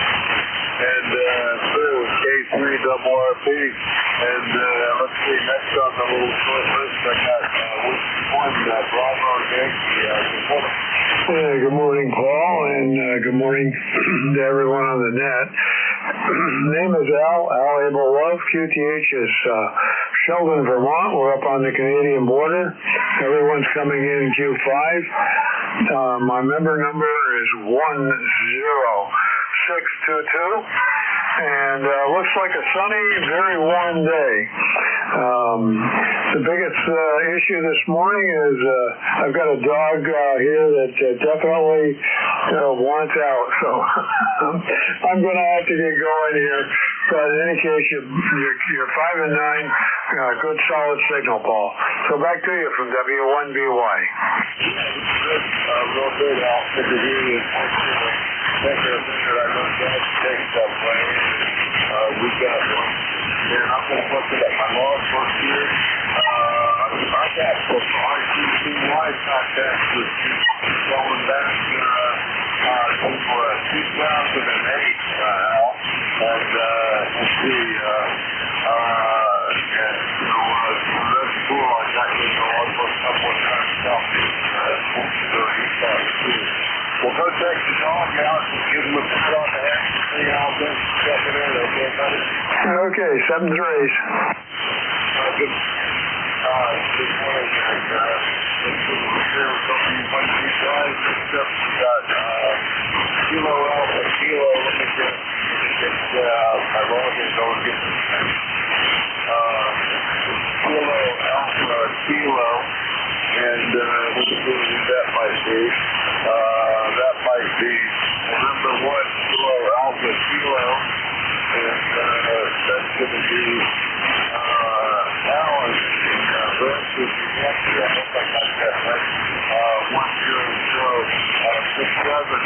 And K3 double RP. And let's see, next on the little short list, I got one Bravo Yankee. Good morning. Good morning, Paul, and good morning to everyone on the net. Name is Al Abel Love. QTH is Sheldon, Vermont. We're up on the Canadian border. Everyone's coming in Q5. My member number is 10622. And looks like a sunny, very warm day. The biggest issue this morning is I've got a dog here that definitely wants out, so I'm going to have to get going here. But in any case, you're 5 and 9, good solid signal, Paul. So back to you from W1BY. Real good, Al. Good to hear you. Thank you. I know that takes up playing. We got one. And I'm going to look at my log book here. I got some RCCY contacts with you going back to 2008, Al. And let's see, that's cool. I got you in the log book a couple of times. Well, go take the dog out and give him a pat on the head and see how things are stepping in, okay, buddy? Okay, 7 threes. Good morning, and here with some of you Monday guys. Next up, we got Kilo Alpha Kilo. Let me get my login going. Kilo Alpha Kilo. And let's see who that might be. That might be number 1 Kilo Alpha Kilo. And that's going to be Alan in Branches, New Hampshire. I hope I got that right. 10067.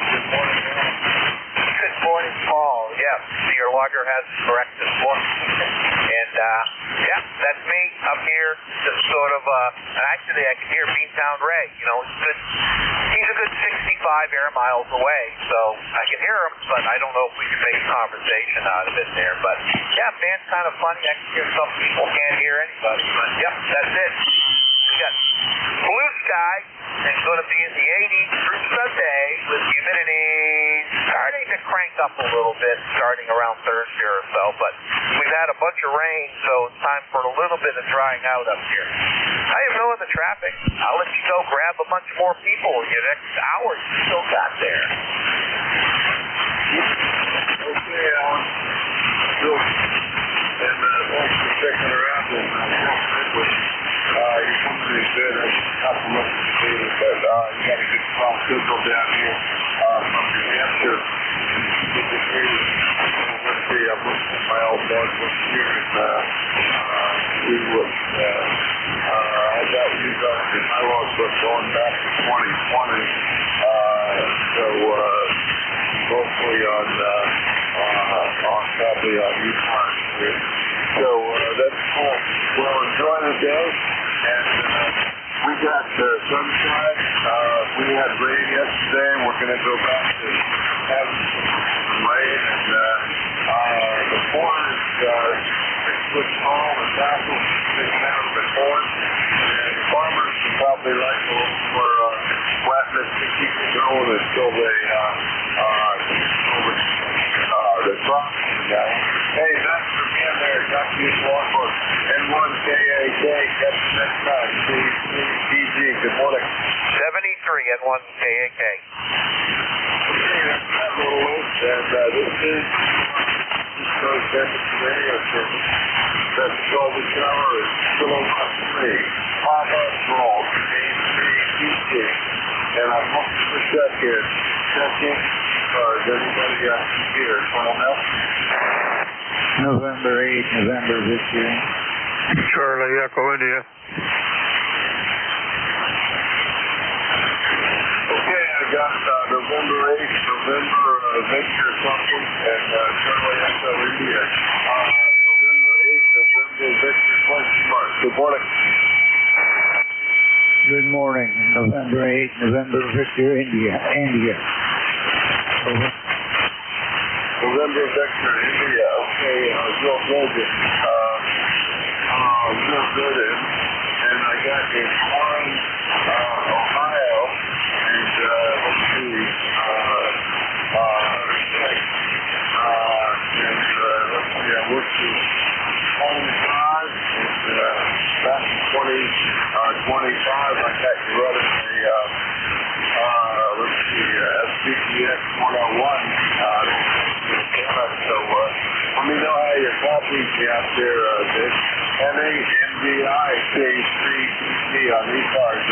Good morning, Alan. Good morning, Paul. Yeah, so your logger has it correct this morning. And, yeah, that's me up here, just sort of, actually I can hear Beantown Ray. He's a good 65 air miles away, so I can hear him, but I don't know if we can make a conversation out of it there. But, yeah, man's kind of funny. I can hear some people can't hear anybody. But, yep, that's it. We got blue sky. It's going to be in the 80s through Sunday with humidity starting to crank up a little bit starting around Thursday or so. But we've had a bunch of rain, so it's time for a little bit of drying out up here. I have no other traffic. I'll let you go grab a bunch more people in your next hour you still got there. Okay, Alan. Good. And thanks for checking her out. And your company is good. I compliment you, but you got a good strong schedule down here from New Hampshire. Good to hear you. Let's see, I'm looking at my old dog book here and see what I got you guys in my log book going back to 2020. So mostly on probably on ECARS here. So that's cool. Well, enjoy the day. And we got sunshine. We had rain yesterday, and we're going to go back to having some rain. And the corn is 6 foot tall. The tassels have never been born. And farmers would probably like a little more flatness to keep it going until they the crop. Hey, that's for me in there. Got you a logbook. N1KAK. Catch you next time. CPG. Good morning. 73 N1KAK. Okay, that's that little list. And this is East Coast Radio Service. That's Golden Shower is Kilowatt 3. Papa Roll. A3PT. And I'm looking for check-in. Check-in. Anybody here? Someone else? November 8th, November this year. Charlie, Echo India. Okay, I got November 8th, November Venture something, and Charlie Echo India. November 8th, November Venture question mark. Good morning. Good morning. November 8, November Victor, India. Over. November Vector, India. Okay, real good. Real good. And I got in Orange, Ohio, and let's see, I worked to 25, and back in 2025, I got you running let's see, SPTX 101. So let me know how your copies out there, Dick. NANDI Stage 3 on ECARS.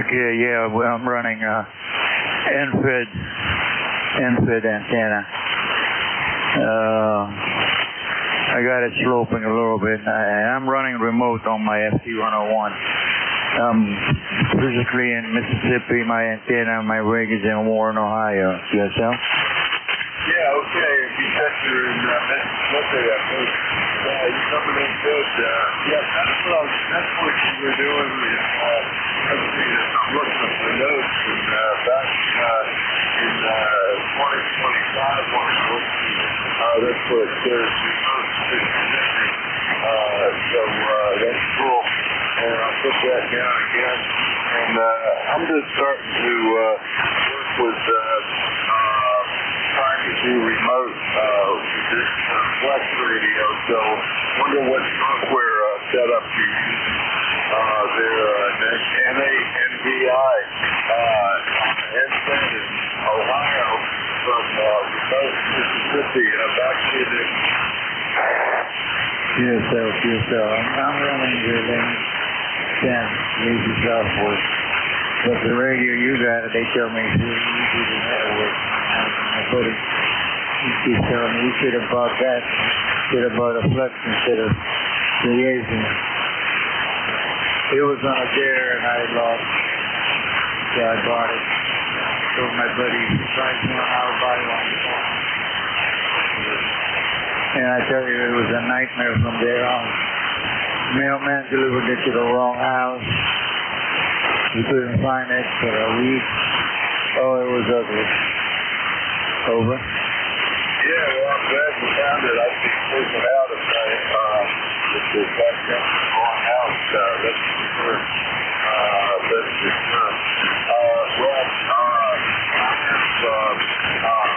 Okay, yeah, well, I'm running NFID antenna. I got it sloping a little bit. I'm running remote on my FT101. Physically in Mississippi, my antenna, my rig is in Warren, Ohio. Yourself? Yeah, okay. If you said you're in Mississippi, I think you're coming in good. Yeah, that's what you were doing. Let's see, I'm looking at the notes, and back in 2025, that's what it says. So that's cool. And I'll put that down again. And I'm just starting to work with trying to do remote this flex radio. So wonder what software setup you use there. NANDI NSET in Ohio from remote Mississippi. Back to you. QSL. I'm running the lane 10, Easy Software. But the radio you got, they tell me it's really easy to network. My buddy, he keeps telling me you should have bought that. Should have bought a Flex instead of the AZI. It was on a dare and I lost. So I bought it. Told my buddy, surprised me on how to buy one. And I tell you, it was a nightmare from there on. Mailman delivered it to the wrong house. We couldn't find it for a week. Oh, it was ugly. Over. Yeah, well, I'm glad you found it. I've been pushing out of this back down to the wrong house. That's for sure.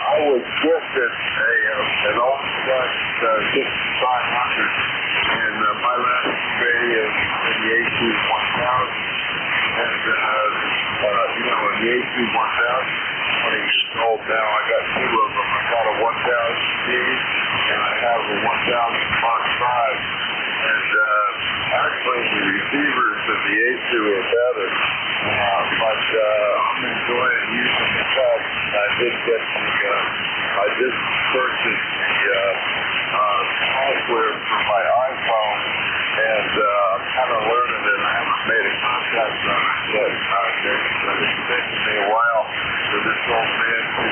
I was gifted an old Flex 6500, and my last eBay is in the AZ-1000, and in the AZ-1000, 20 years old now. I got two of them. I got a 1000D, and I have a 1000 Mark V, and actually the receivers of the A2 are better, but I'm enjoying using the Flex. I just purchased the software for my iPhone, and I'm kind of learning it. I haven't made a contact on it yet. It's taken me a while for this old man to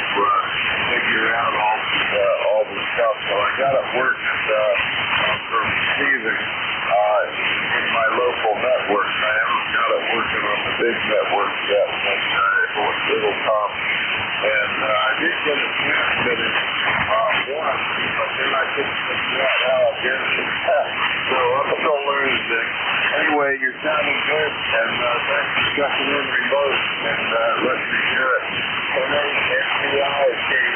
figure out all the stuff. So I got it working for receiving in my local network. I haven't got it working on the big network yet. It'll come. And I did get it transmitted once, but then I couldn't figure out how I did it. So I'm still learning this. Anyway, you're sounding good, and thanks for discussing in remote and letting me hear it. NANDI Stage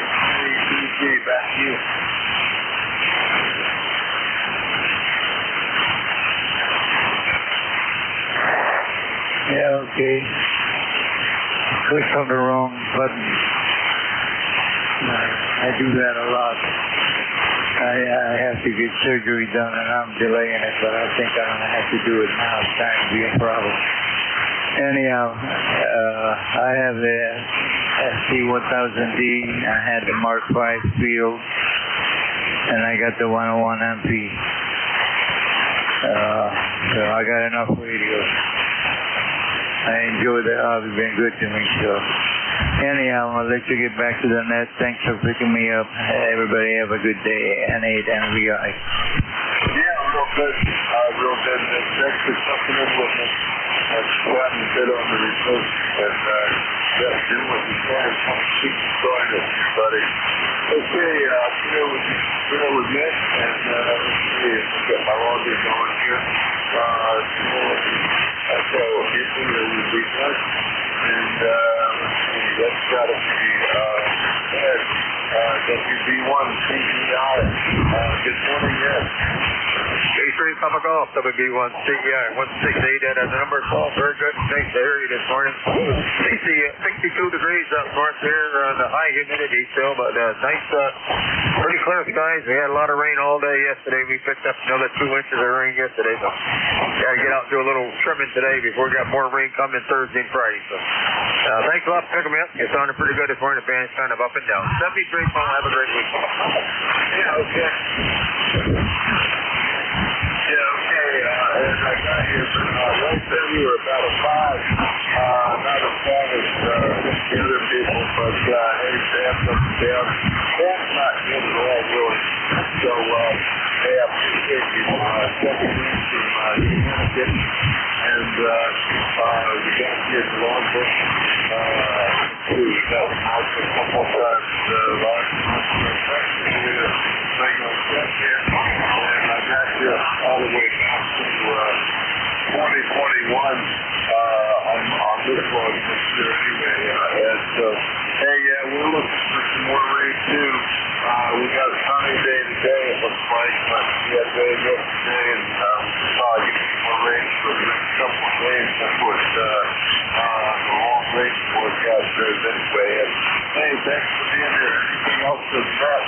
3 back to you. Yeah, okay. Clicked on the wrong button. I do that a lot. I have to get surgery done and I'm delaying it, but I think I'm going to have to do it now. It's time to be a problem. Anyhow, I have the ST1000D. I had the Mark V field, and I got the 101 MP. So I got enough radios. I enjoy the hobby, been good to me, so. Anyhow, I'll let you get back to the net. Thanks for picking me up. Everybody have a good day. N8 NVI. Yeah, real good. Real good. Thanks for gotten a bit on the remote, and just do what you can. Keep going it, buddy. Okay, bear with me, and let's see if I get my login going here. So here's the reset, and let's see, that's got to be WB1 CEI. Good morning, yes. A3 Papa Golf, WB1 CEI 168 at the number call. Very good. Nice to hear you this morning. 62 degrees up north here on the high humidity still, but nice, pretty clear skies. We had a lot of rain all day yesterday. We picked up another 2 inches of rain yesterday, so got to get out and do a little trimming today before we got more rain coming Thursday and Friday. So thanks a lot for picking me up. You're sounding pretty good this morning. The band's kind of up and down. 73 phone. Have a great week. Yeah, okay. As I got here, right there we were about a 5. Not as bad as the other people, but hey, Sam's up and down. Sam's not good at all, really. So, hey, I appreciate you stepping in from Connecticut, and we got here to Longbush to help out a couple of times last month. Regular step here, and I got here all the way back to 2021 on this one here anyway. And so, hey, we're looking for some more rain too. We got a sunny day today, it looks like, but we had rain yesterday, and probably get some more rain for the next couple of days. That's what the long rain forecast says anyway. And hey, thanks for being here. Anything else to that?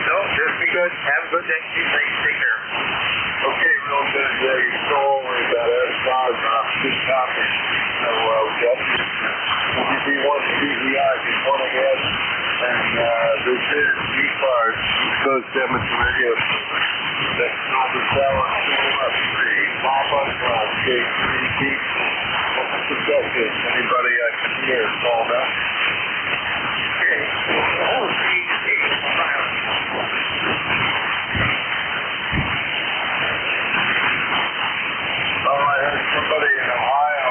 No, just be good. Have a good day. Take care. Okay, real good. You're so worried about AZI-Loop. Good copy. So, we got WB1 CEI before the head. And this is ECARS, East Coast Amateur Radio Service. That's Silver Tower, 203, Papa, K3, What's the subject? Anybody I can hear, call that. Okay. I heard somebody in Ohio,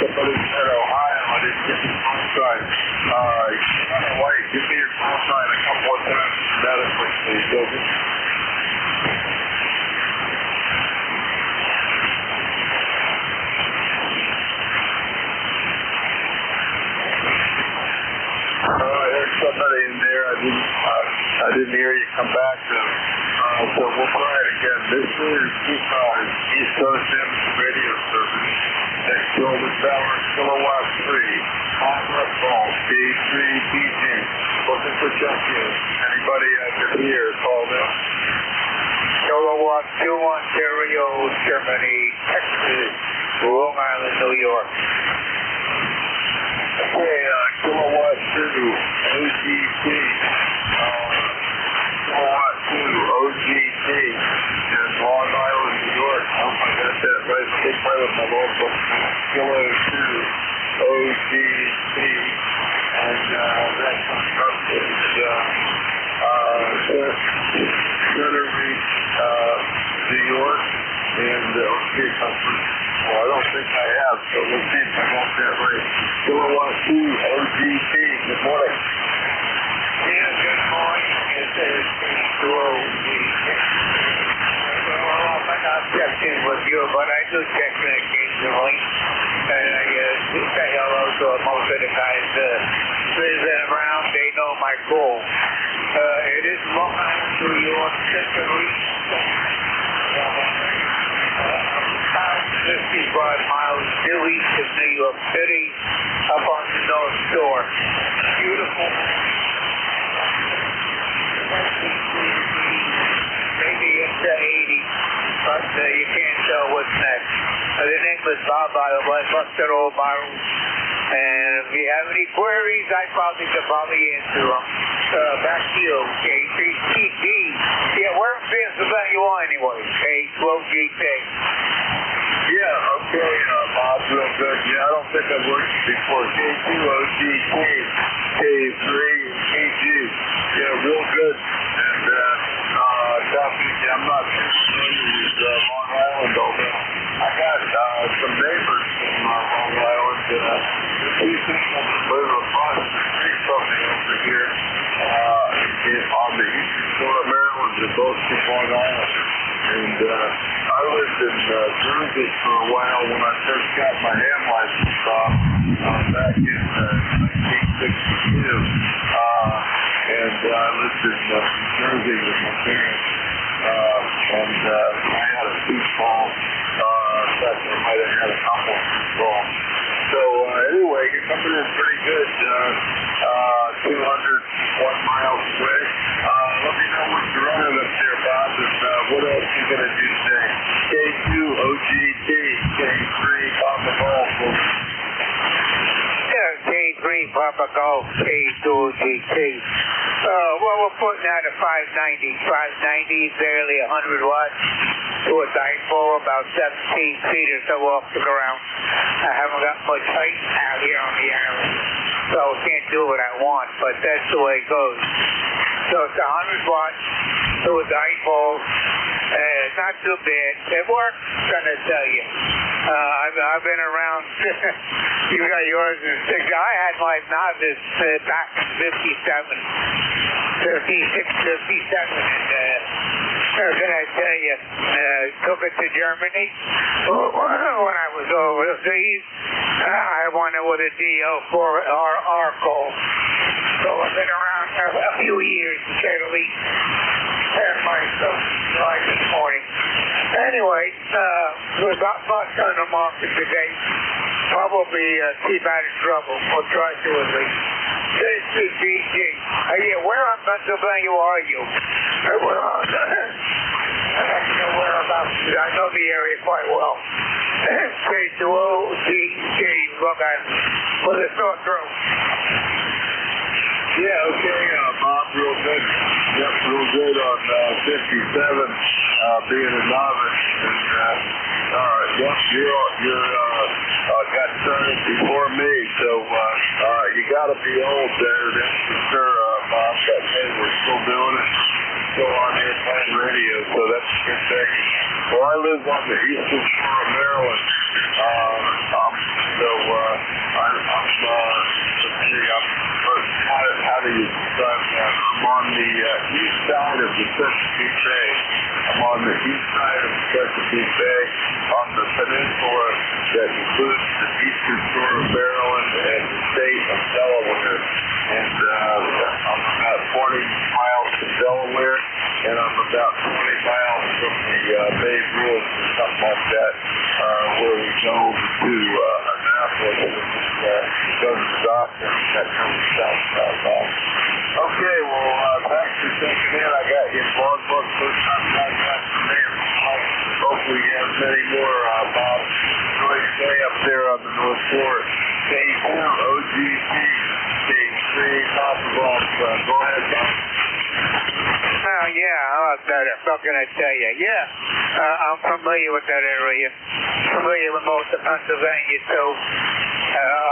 somebody said Ohio, I didn't get the phone sign. Wait, give me your phone sign a couple of times phonetically, please, Dogan. I heard somebody in there, I didn't hear you come back to so we'll try it again. This is ECARS, East Coast Amateur Radio Service. Next Silver Tower, Kilowatt 3, Contra Falls, K3 DJ. Looking for check-in. Anybody I can hear, call them. Kilowatt 2 Ontario, Germany, Texas, Long Island, New York. Okay, Kilowatt 2, OGT. Kilowatt 2, OGT, in Long Island, New York. I hope I got that right. Take right with my logbook. Kilo 2, OGT, and that comes up is Center Reach, New York, and okay, well, I don't think I have, so let's see if I got that right. Kilowatt 2, OGT, good morning. Yeah, good morning. It is OGT. Well, I might not check in with you, but I do check in occasionally. And I do say hello to most of the guys visiting around. They know my goal. It is Long Island, New York, Center Reach. About 55 miles due east of New York City, up on the North Shore. Beautiful. Maybe into 80, but you can't tell what's next. The name is Bob, by the way, Buster O'Barrow. And if you have any queries, I probably could answer them. Back to you, K3TG. Yeah, where in Pennsylvania anyway? K12GT. Yeah, okay, Bob, real good. Yeah, I don't think I've worked before. K2OGT, K3EG. Yeah, real good. And, I'm not too familiar with Long Island, although I got some neighbors from Long We think there's a positive street something over here on the eastern shore of Maryland and both Cape Island. And I lived in Jersey for a while when I first got my ham license back in 1962. And I lived in Jersey with my parents. And I had a food fall. In fact, I might have had a couple of food falls. So anyway, you're coming in pretty good. 201 miles away. Let me know what you're running up there, Bob, and what else you going to do today. K2 OGT, K3 Papa Golf. Yeah, K3 Papa Golf, K2 OGT. Well, we're putting out a 590. 590, barely 100 watts. To a dipole, about 17 feet or so off the ground. I haven't got much height out here on the island, so I can't do what I want, but that's the way it goes. So it's 100 watts to a dipole. It's not too bad. It works, gonna tell you. I've been around. You got yours in 6. I had my novice back in 57, 57, and how can I tell you? Took it to Germany. When I was overseas, I won it with a DO4RR call. So I've been around a few years, to say the least. Had my stuff right this morning. Anyway, we're about on the market today. Probably keep out of trouble. We'll try to at least. This is BG. Where in Pennsylvania are you? We're on. I don't know whereabouts. I know the area quite well. K2OGT, Long Island. With a sore throat. Yeah, okay, Bob, real good. Yep, real good on 57, being a novice. And, yep, you're got started before me, so you got to be old there, that's for sure, Bob. But hey, we're still doing it. Still on here playing radio, so that's a good thing. Well, I live on the eastern shore of Maryland, how do you describe that? I'm on the east side of the Chesapeake Bay. I'm on the east side of the Chesapeake Bay on the peninsula that includes the eastern shore of Maryland and the state of Delaware. And I'm about 40 miles from Delaware, and I'm about 20 miles from the Bay Bridge or something like that, where we go to Annapolis and go to the doctor that comes south. Okay, well, thanks for checking in. I got your blog book, first time contact from me. Hopefully you have many more, Bob. Enjoy your day up there on the North Shore. K2 OGT, K3 Papa Golf. Go ahead, Bob. Oh, yeah, how about that? What can I tell you? Yeah, I'm familiar with that area. Familiar with most of Pennsylvania, too.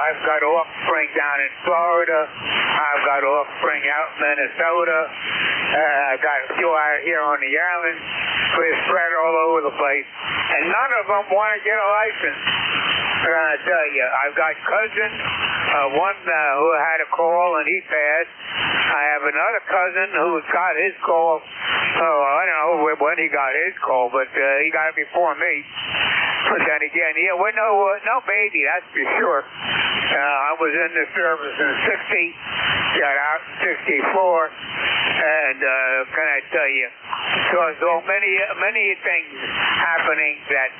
I've got offspring down in Florida. I've got offspring out in Minnesota. I've got a few out here on the island. We're spread all over the place. And none of them want to get a license. I'm going to tell you, I've got cousins. One who had a call and he passed. I have another cousin who's got his call. Oh, I don't know when he got his call, but he got it before me. But then again, yeah, we're no baby, that's for sure. I was in the service in 60, got out in 64, and can I tell you, so many things happening that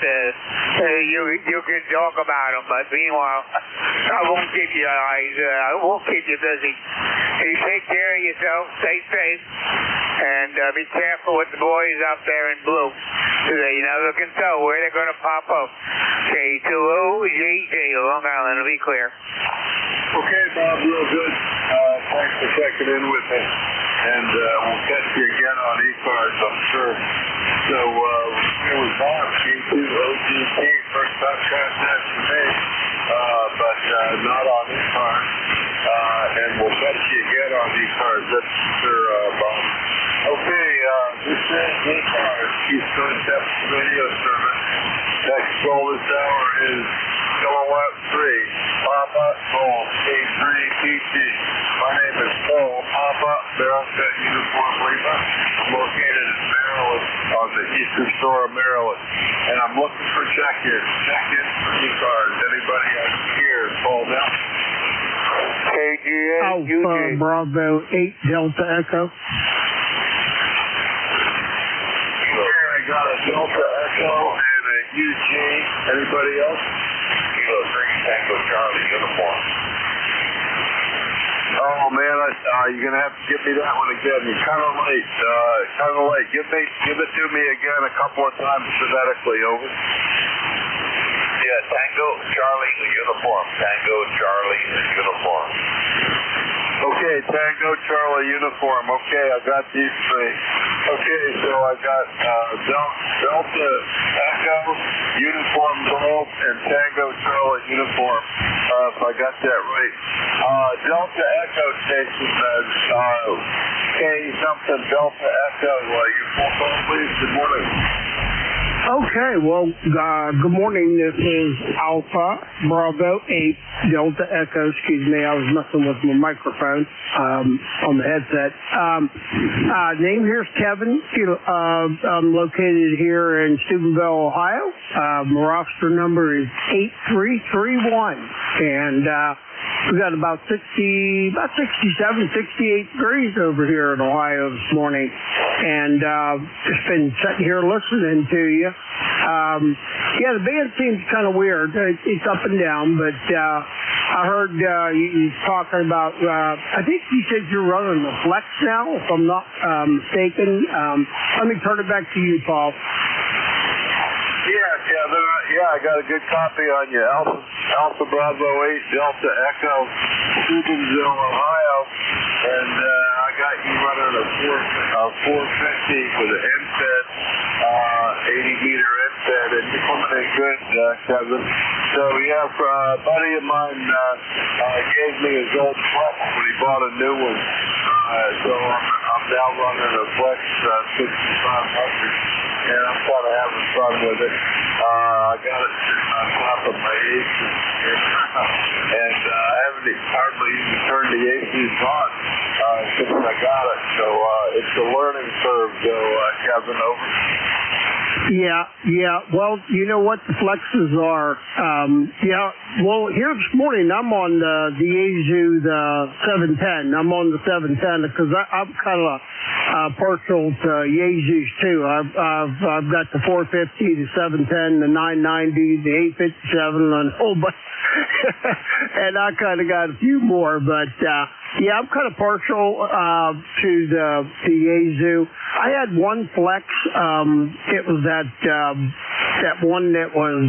you can talk about them, but meanwhile, I won't keep you I won't keep you busy. You take care of yourself, stay safe, and be careful with the boys out there in blue. You never can tell where they're going to pop up. K2OGT, Long Island, to be clear. Okay, Bob, real good. Thanks for checking in with me. And we'll catch you again on ECARS, I'm sure. So, here was Bob, K2OGT, first time contact for me, but not on ECARS. And we'll catch you again on ECARS, that's for sure, Bob. Okay, this is ECARS, East Coast Depth Radio Service. Next goal this hour is Kilowatt 3, Papa Golf. America, Uniform Lima. I'm located in Maryland, on the eastern shore of Maryland, and I'm looking for check-ins for ECARS. Anybody I can hear, call now. KGA, Alpha Bravo 8 Delta Echo. I got a Delta Echo and a UG. Anybody else? Kilo 3 Tango Charlie uniform. Oh man, you're gonna have to give me that one again. You're kind of late. Give it to me again a couple of times phonetically. Over. Yeah, Tango Charlie uniform. Tango Charlie uniform. Okay, Tango Charlie uniform. Okay, I got these three. Okay, so I got Delta Echo uniform Golf and Tango Charlie uniform. If I got that right. Delta Echo station says K something Delta Echo. Your full call, please. Good morning. Okay, well, good morning. This is Alpha Bravo 8 Delta Echo. Excuse me, I was messing with my microphone on the headset. Name here's Kevin. I'm located here in Steubenville, Ohio. My roster number is 8331, and we got about 67, 68 degrees over here in Ohio this morning, and just been sitting here listening to you. Yeah, the band seems kind of weird. It's up and down, but I heard you talking about, I think you said you're running the Flex now, if I'm not mistaken. Let me turn it back to you, Paul. Yeah, I got a good copy on you. Alpha Bravo 8 Delta Echo, Steubenville, Ohio, and I got you running a 450 with an NFED, 80-meter NFED, and you're coming in good, Kevin. So yeah, a buddy of mine gave me his old Flex when he bought a new one. So I'm now running a Flex 6500, and I'm kind of having fun with it. I got it sitting on top of my ACs, and I haven't hardly even turned the ACs on since I got it. So it's a learning curve, though, Kevin. Over. Yeah. Well, you know what the Flexes are. Well, here this morning I'm on the AZI-Loop, the 710. I'm on the 710 because I'm kind of partial to AZI-Loops too. I've got the 450, the 710, the 990, the 857, and a whole bunch. And I kind of got a few more, but yeah, I'm kind of partial to the AZI-Loop. I had one Flex. It was that one that was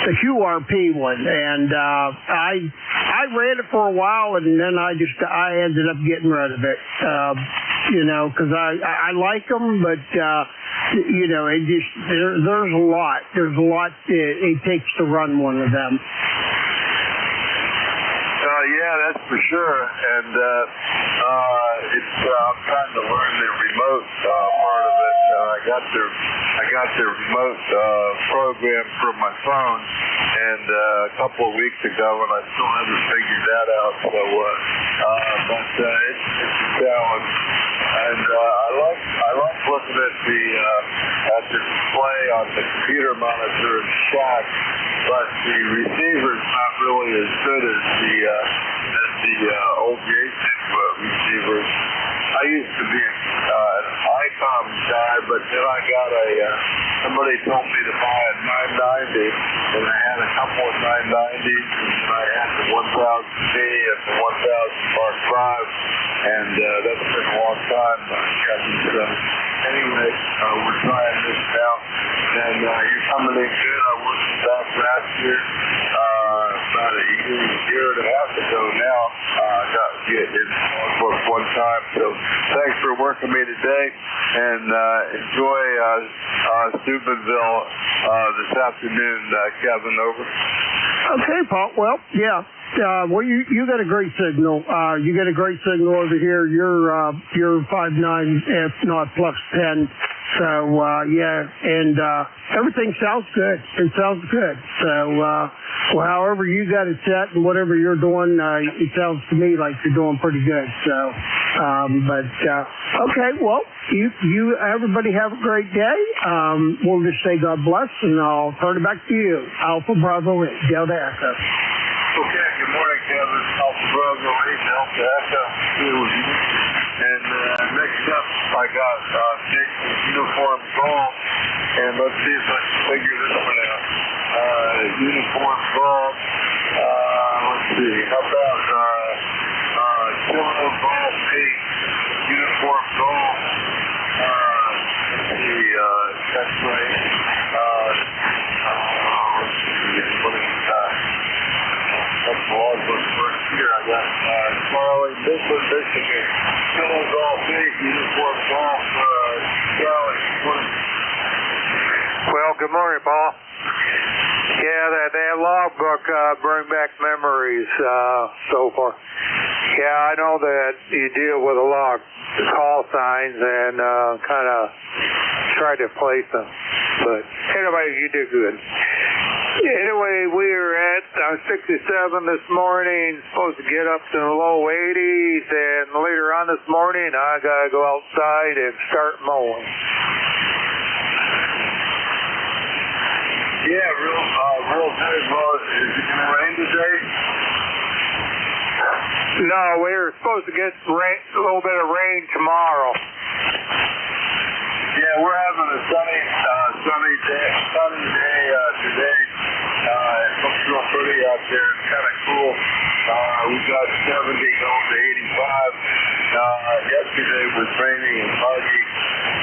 the QRP one, and I ran it for a while, and then I ended up getting rid of it. Because I like them, but it just there's a lot it takes to run one of them. Yeah, that's for sure, and I'm trying to learn the remote part of it. I got the remote program for my phone, and a couple of weeks ago, and I still haven't figured that out. So, but it's a challenge, and I like looking at the display on the computer monitor and shack, but the receiver's not really as good as the old Jason receivers. I used to be an ICOM guy, but then I got somebody told me to buy a 990, and I had a couple of 990s, and I had the 1000D and the 1000 Mark V, and that's been a long time, Kevin. So anyway, we're trying this now, and you're coming in good. I worked back last year, about a year and a half ago now. I got get in one time, so thanks for working me today, and enjoy Steubenville this afternoon, Kevin. Over. Okay, Paul. Well, yeah. Well, you got a great signal. You got a great signal over here. You're 5.9, if not plus 10. So, yeah, and everything sounds good. It sounds good. So, well, however you got it set and whatever you're doing, it sounds to me like you're doing pretty good. So, okay, well, you everybody have a great day. We'll just say God bless, and I'll turn it back to you. Alpha Bravo 8, Delta Echo. Okay, good morning, Kevin. Alpha Bravo 8, Delta Echo. Here with you. And next up, I got Jason's uniform golf. And let's see if I can figure this one out. Uniform golf. Let's see. How about Kilo Golf 8? Uniform golf. Let's see. That's right. Let's see. What is that? That's the logbook first here. I got Charlie, Midland, Michigan. Kilo Golf 8, uniform golf. Charlie, Well, good morning, Paul. Yeah, that logbook bring back memories so far. Yeah, I know that you deal with a lot of call signs and kind of try to place them. But anyway, you did good. Anyway, we were at 67 this morning, supposed to get up to the low 80s, and later on this morning, I got to go outside and start mowing. Yeah, real good. Well, is it going to rain today? No, we were supposed to get a little bit of rain tomorrow. Yeah, we're having a sunny day today. It looks real pretty out there. It's kind of cool. We got 70 going to 85. Yesterday was rainy and muggy,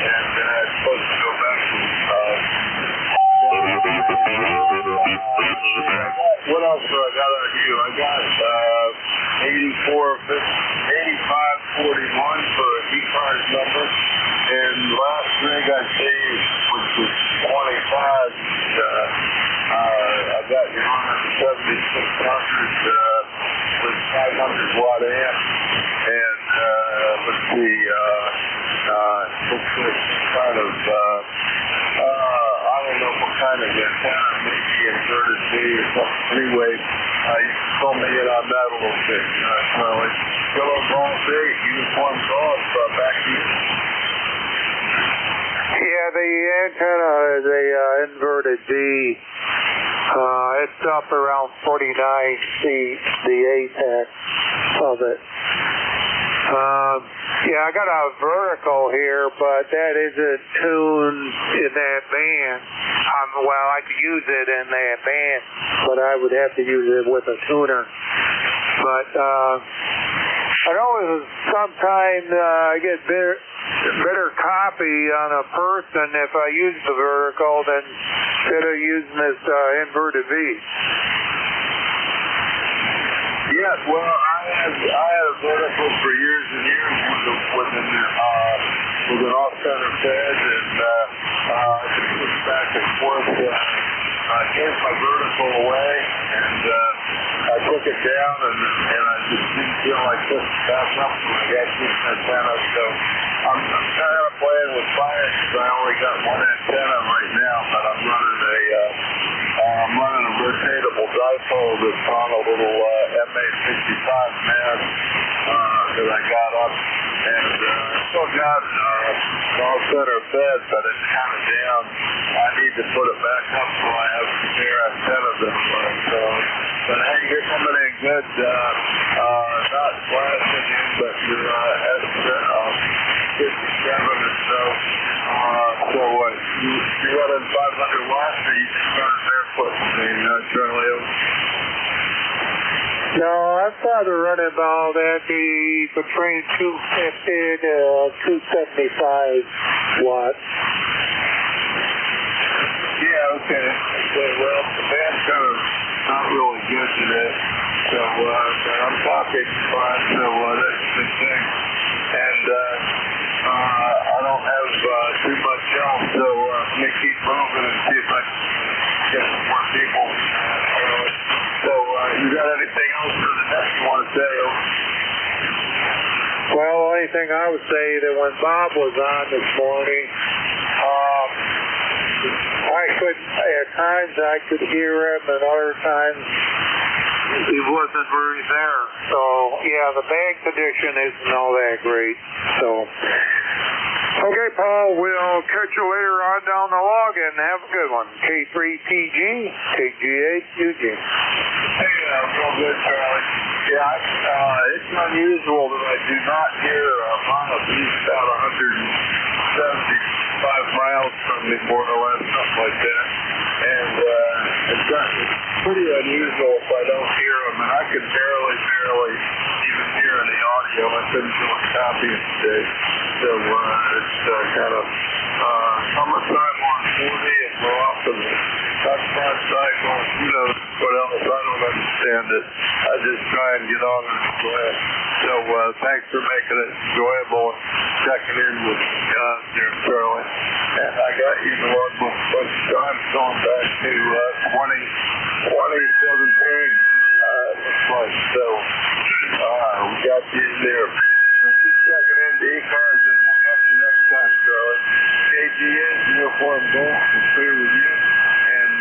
and it's supposed to go back to what else do I got on you? I got 8541 for ECARS number, and last rig I saved, which was 25. I got your 17600 with 500 watt amp, and let's see, looks like some kind of I don't know what kind of antenna, maybe inverted V or something. Anyway, you can fill me in on that a little bit. Charlie. Kilo Golf 8, uniform golf, back to you. Yeah, the antenna is a inverted V. It's up around 49 feet, the apex of it. Yeah, I got a vertical here, but that isn't tuned in that band. Well, I could use it in that band, but I would have to use it with a tuner. But I know sometimes I get better copy on a person if I use the vertical than instead of using this inverted V. Yes, well, I had a vertical for years and years with an off-center fed, and I just switched back and forth. I gave my vertical away, and I took it down, and I just didn't feel like this back up when I got this antenna. So I'm kind of playing with fire because I only got one antenna right now, but I'm running a rotatable dipole that's on a little MA65 mast that I got up, and still got all center fed, but it's kind of down. I need to put it back up so I have some clear antennas in front. So, but hey, you're coming in good. Not blasting in, but you're at 57 or so. So what? You running 500 watts, or you just running barefoot? Charlie? No, I'm probably running about between 250 to 275 watts. Yeah, okay. Well, the band's kind of not really good today. So, I'm talking fine, so that's the thing. And I don't have too much else, so let me keep moving and see if I can get some more people. So, you got anything else for the next you want to say? Well, the only thing I would say that when Bob was on this morning, At times I could hear him, and other times he wasn't really there. So, yeah, the band condition isn't all that great. So, okay, Paul, we'll catch you later on down the log, and have a good one. K3TG, KGH, Eugene. Hey, real good, Charlie. Yeah, it's unusual that I do not hear miles. He's about 175 miles from me, more or less, something like that. And it's pretty unusual if I don't hear him, and I could barely even hear any audio. I couldn't do a copy today. So it's kind of summertime on 40, and we're off to the touchdown cycle. Who knows what else? I don't understand it. I just try and get on and enjoy it. So thanks for making it enjoyable and checking in with dear Charlie. And I got you the logbook a bunch of times going back to 2017. Looks like so. We got you in there. Checking in the ECARS, and we'll catch you next time, Charlie. KGN, uniform goal, and clear with you. And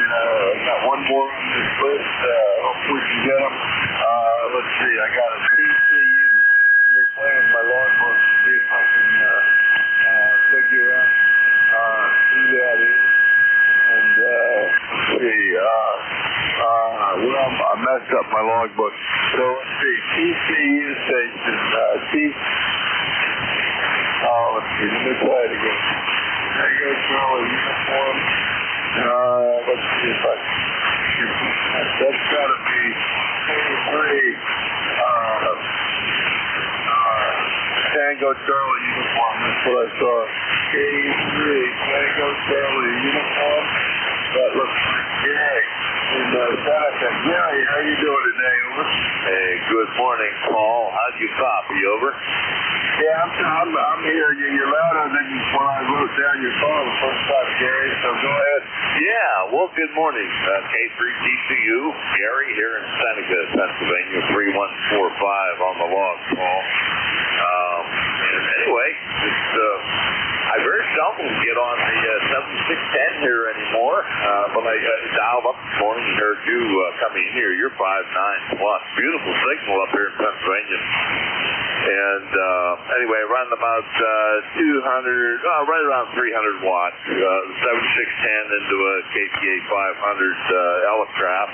got one more on this list. Hopefully we can get them. Let's see, I got a TCU. They're playing my logbook to see if I can figure out who that is. And let's see, well, I messed up my logbook. So let's see, TCU station, let's see, let me try it again. There you go, Charlie, uniform. Let's see if I can, that's gotta be K3, Tango Charlie uniform, that's what I saw. K3, Tango Charlie uniform. That looks like Gary in Seneca. Gary, how you doing today? Over. Hey, good morning, Paul. How'd you copy? Over. Yeah, I'm here. You're louder than when I wrote down your phone the first time, Gary. So go ahead. Yeah. Well, good morning, K3TCU. Gary here in Seneca, Pennsylvania, 3145 on the log, Paul. And anyway, I very seldom get on the 7610 here anymore, but I dialed up this morning and heard you coming in here. You're 5.9 plus. Beautiful signal up here in Pennsylvania. And anyway, run about 200, right around 300 watts, 7610 into a KPA 500 Electrap.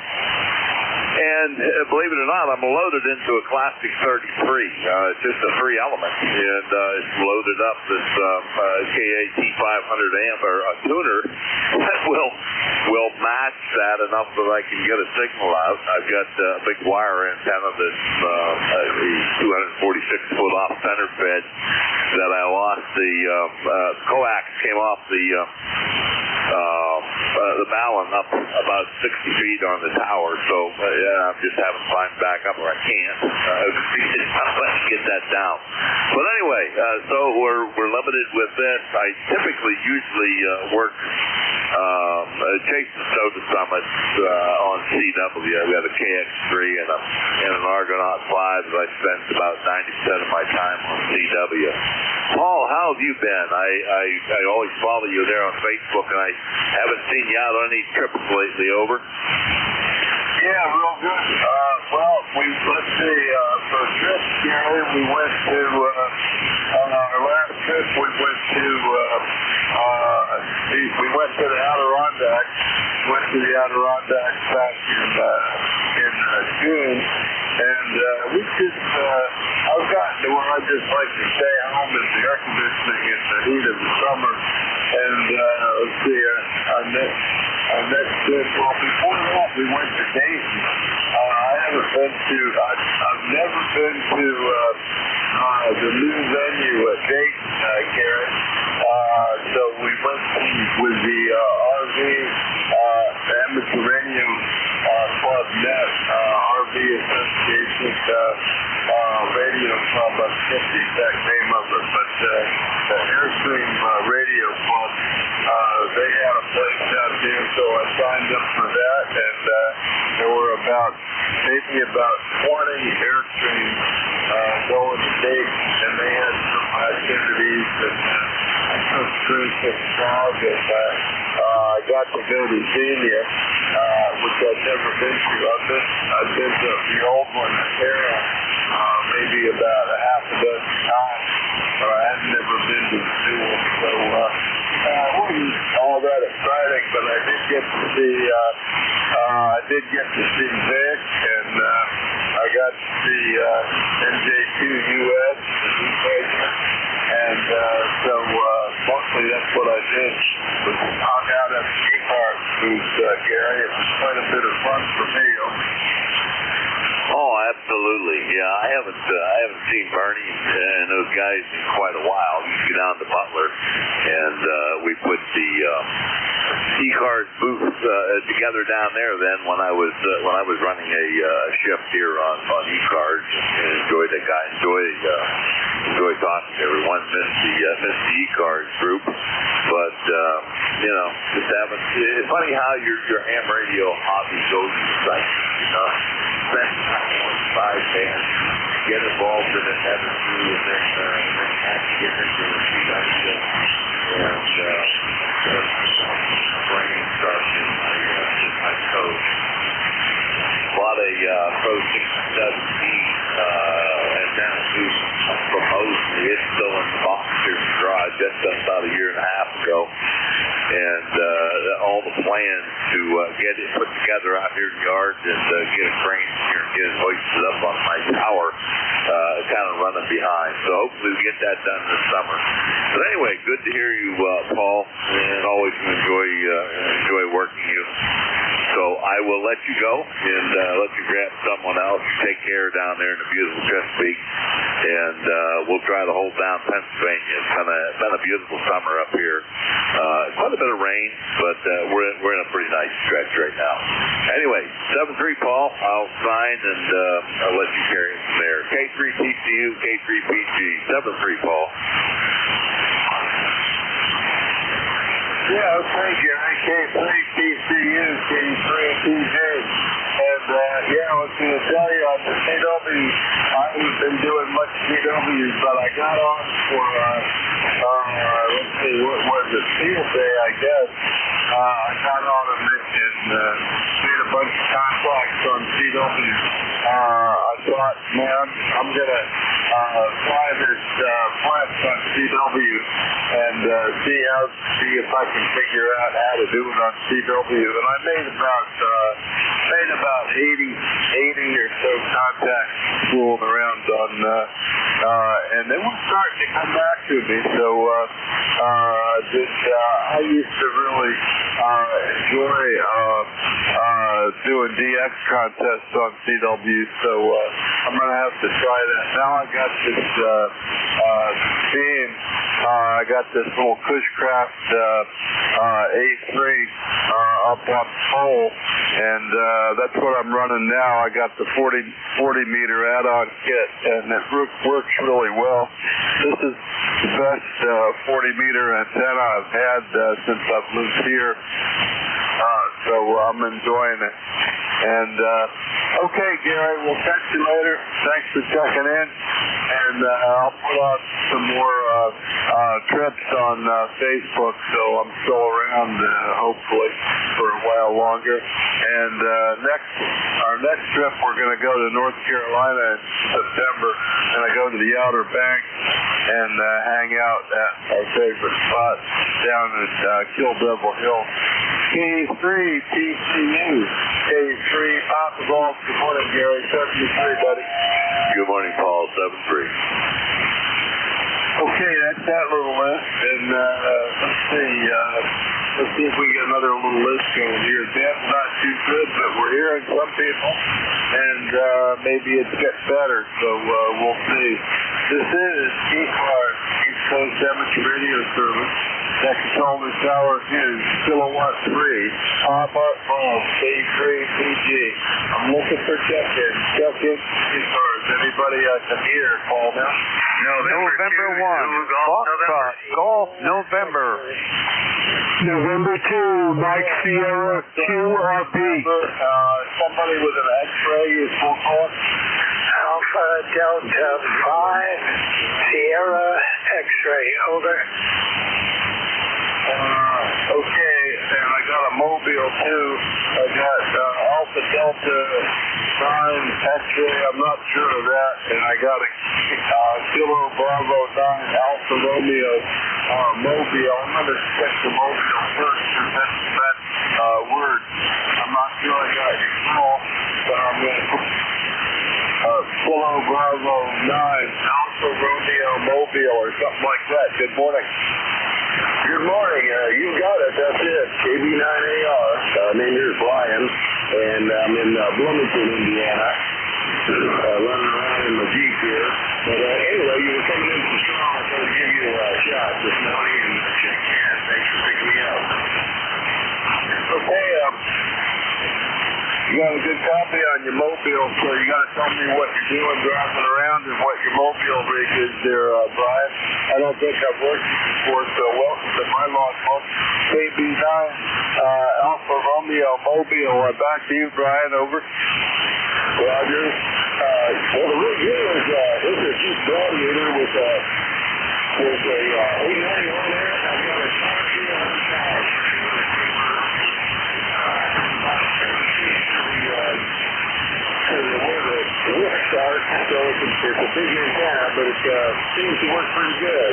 And believe it or not, I'm loaded into a Classic 33. It's just a 3-element, and it's loaded up this KAT 500 amp or a tuner that will match that enough that I can get a signal out. I've got a big wire antenna that's a 246-foot off center fed that I lost. The coax came off the ballon up about 60 feet on the tower, so I'm just having to climb back up, or I can't. Let's get that down. But anyway, so we're limited with this. I typically usually work chasing Soda Summits on CW. We have a KX3 and an Argonaut 5 that I spend about 90% of my time on CW. Paul, how have you been? I always follow you there on Facebook, and I haven't seen you out on any trips lately. Over. Yeah, real good. Well, let's see, for a trip, Gary, we went to, on our last trip, we went to the Adirondacks. Went to the Adirondacks back in June, and we just, I've gotten to where I just like to stay home in the air conditioning in the heat of the summer. And let's see, our next trip, well, before that, we went to Dayton. I've never been to the new venue at Dayton, Garrett. So we went with the RV Amateuranium Club Net, RV Association Radio Club. I forget the exact name of it, but the Airstream Radio Club. They had a place out there, so I signed up for that, and there were maybe about 20 Airstreams going to Dayton, and they had some activities, and I took Chris and Frog, and I got got to go to Xenia, which I've never been to. I've been to the old one, Era, maybe about a half a dozen times, but I have never been to the new one. So it wasn't all that exciting, but I did get to see Vic, and I got to see NJ2US, and so mostly that's what I did. Was hung out at the ECARS booth, Gary. It was quite a bit of fun for me. Oh, absolutely. Yeah, I haven't seen Bernie and those guys in quite a while. You get down to Butler, and we put the ECARS booth together down there. Then when I was running a shift here on ECARS, and enjoyed talking to everyone. Missed the ECARS group, but just haven't. It's funny how your ham radio hobby goes like spend time on 5 bands, get involved in it, have it through, and then get into the production, and brain starts in my code. A lot of Pro 670 antenna boost from Mosley. It's still in the box here in the garage. That's done about a year and a half ago. And all the plans to get it put together out here in the yard and get a crane here and get it hoisted up on my tower, kind of running behind. So hopefully we get that done this summer. But anyway, good to hear you, Paul, and always enjoy working you. So I will let you go and let you grab someone else. Take care down there in the beautiful Chesapeake, and we'll try to hold down Pennsylvania. It's been a beautiful summer up here. Quite a bit of rain, but we're in a pretty nice stretch right now. Anyway, 7-3 Paul, I'll sign and I'll let you carry it from there. K3TCU, K3PG, 7-3 Paul. Yeah, okay, Gary. K3TCU, K3PG. And, I was going to tell you, on the CW, I haven't been doing much CWs, but I got on for, let's see, what was it, field day, I guess. I got on and made a bunch of contacts on CW. I thought, man, I'm going to fly this Flex on CW and see if I can figure out how to do it on CW. And I made about 80 or so contacts fooling around on, and they were starting to come back to me. So I used to really enjoy doing DX contests on CW. So I'm going to have to try that. Now I got this team. I got this little Cushcraft A3 up on pole, and that's what I'm running now. I got the 40 meter add-on kit, and it works really well. This is the best 40 meter antenna I've had since I've lived here, so I'm enjoying it. And okay, Gary, we'll catch you later. Thanks for checking in, and I'll put on some more trips on Facebook, so I'm still around hopefully for a while longer. And our next trip, we're going to go to North Carolina in September. We're going to go to the Outer Banks and hang out at our favorite spot down at Kill Devil Hill. K3TCU, K3 Papa Golf. Good morning, Gary. 73, buddy. Good morning, Paul. 7-3. Okay, that's that little list, and let's see if we get another little list going here. That's not too good, but we're hearing some people, and maybe it's getting better, so we'll see. This is ECARS, East Coast Amateur Radio Service. Texoma Tower is Kilowatt 3, Papa Golf, K3PG. I'm looking for check-in. Check-in, ECARS. Anybody I can hear, call now. November 1, Foxtrot, Golf, November. November 2, Mike Sierra, QRP. Somebody with an X-ray is full call. Alpha Delta 5, Sierra X-ray, over. Okay, and I got a Mobile too. I got Alpha Delta 9 X-ray, I'm not sure of that, and I got a Kilo Bravo 9 Alpha Romeo Mobile. I'm going to stick the Mobile first because that's that word. I'm not sure I got your call, but I'm going to put Kilo Bravo 9 Alpha Romeo Mobile or something like that. Good morning. Good morning. You got it. That's it. KB9AR. Name here is Brian, and I'm in Bloomington, Indiana. Running around in my Jeep here. But anyway, you were coming in from strong. I thought I'd give you a shot this morning and shake hands. Thanks for picking me up. Okay, you got a good copy on your Mobile, so you got to tell me what you're doing driving around and what your Mobile rig is there, Brian. I don't think I've worked before, so welcome to my logbook. KB9 Alpha Romeo Mobile. Back to you, Brian. Over. Roger. Well, the rig here is a Jeep Gladiator with a 890 on there. I've got a car here on the side. The whip start, so it's a big antenna, but it seems to work pretty good.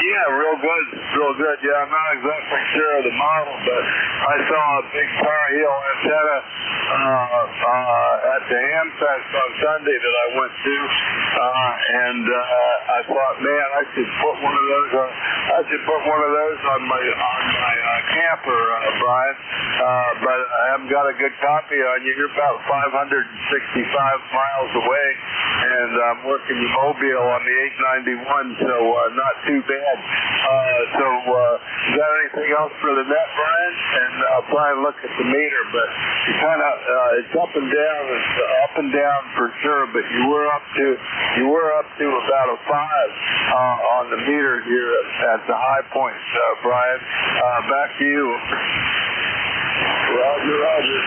Yeah, real good, real good. Yeah, I'm not exactly sure of the model, but I saw a big Tar Heel antenna at the Ham Fest on Sunday that I went to, and I thought, man, I should put one of those on. I should put one of those on my camper, Brian. But I haven't got a good copy on you. You're about 565 miles away, and I'm working your Mobile on the 891, so not too bad. So, you got anything else for the net, Brian? And I'll try and look at the meter, but you kind of it's up and down. It's up and down for sure. But you were up to about a 5 on the meter here at the high point, Brian. Back to you. Roger.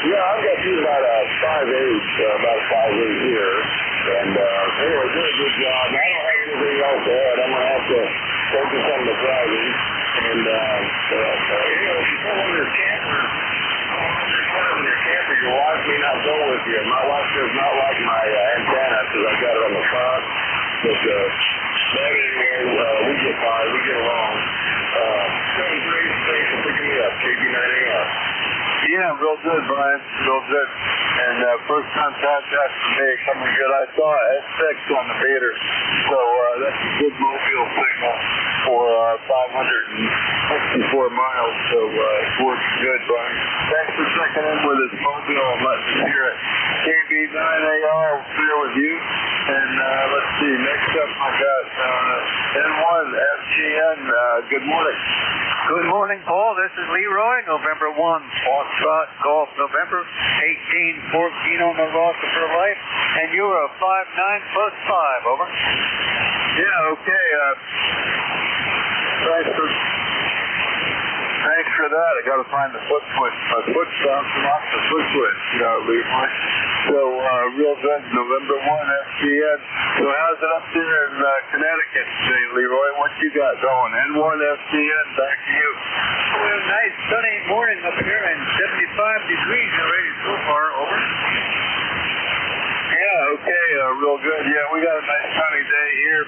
Yeah, I've got you about a 5'8", here. And anyway, doing a good job. I don't have anything else to add. I'm going to have to focus on the driving. And anyway, if you come on your camper, your wife may not go with you. My wife does not like my antenna because I got it on the front. But anyway, we get by. We get along. Thanks for picking me up, KB9AR. Yeah, real good, Brian. Real good. And first time contact for me coming good. I saw S6 on the meter, so that's a good Mobile signal for 564 miles. So it's working good, Brian. Thanks for checking in with us, Mobile, and letting us hear it. KB9AR will be here with you. And let's see, next up I got N1 FGN. Good morning. Good morning, Paul. This is Leroy, November 1, Foxtrot Golf, November 1814 on the roster for life, and you're a 5'9" plus 5, over. Yeah, okay. Thanks for that. I got to find the foot switch. My foot's bouncing off the foot switch, Leroy. So, real good, November 1, FGN. So how's it up there in Connecticut today, Leroy? What you got going? N1 FGN, back to you. Well, nice sunny morning up here and 75 degrees already so far, over. Yeah, okay, real good. Yeah, we got a nice sunny day here.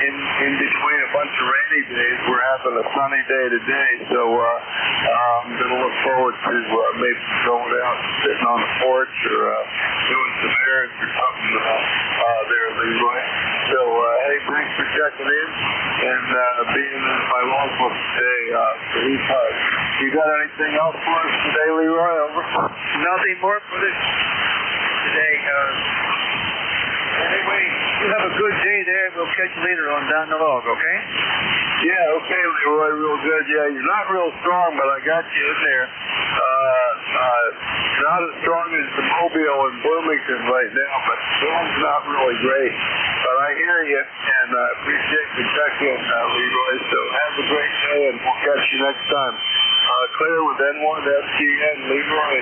In between a bunch of rainy days, we're having a sunny day today. So I'm going to look forward to maybe going out and sitting on the porch or doing some errands or something there, Leroy. So, hey, thanks for checking in and being in my logbook today for ECARS. You got anything else for us today, Leroy? Over. Nothing more for this today. Anyway, you have a good day there. We'll catch you later on down the log, okay? Yeah, okay, Leroy, real good. Yeah, you're not real strong, but I got you in there. Not as strong as the Mobile in Bloomington right now, but storm's not really great. But I hear you, and I appreciate the check-in, Leroy. So have a great day, and we'll catch you next time. Clear with N1 FGN, Leroy.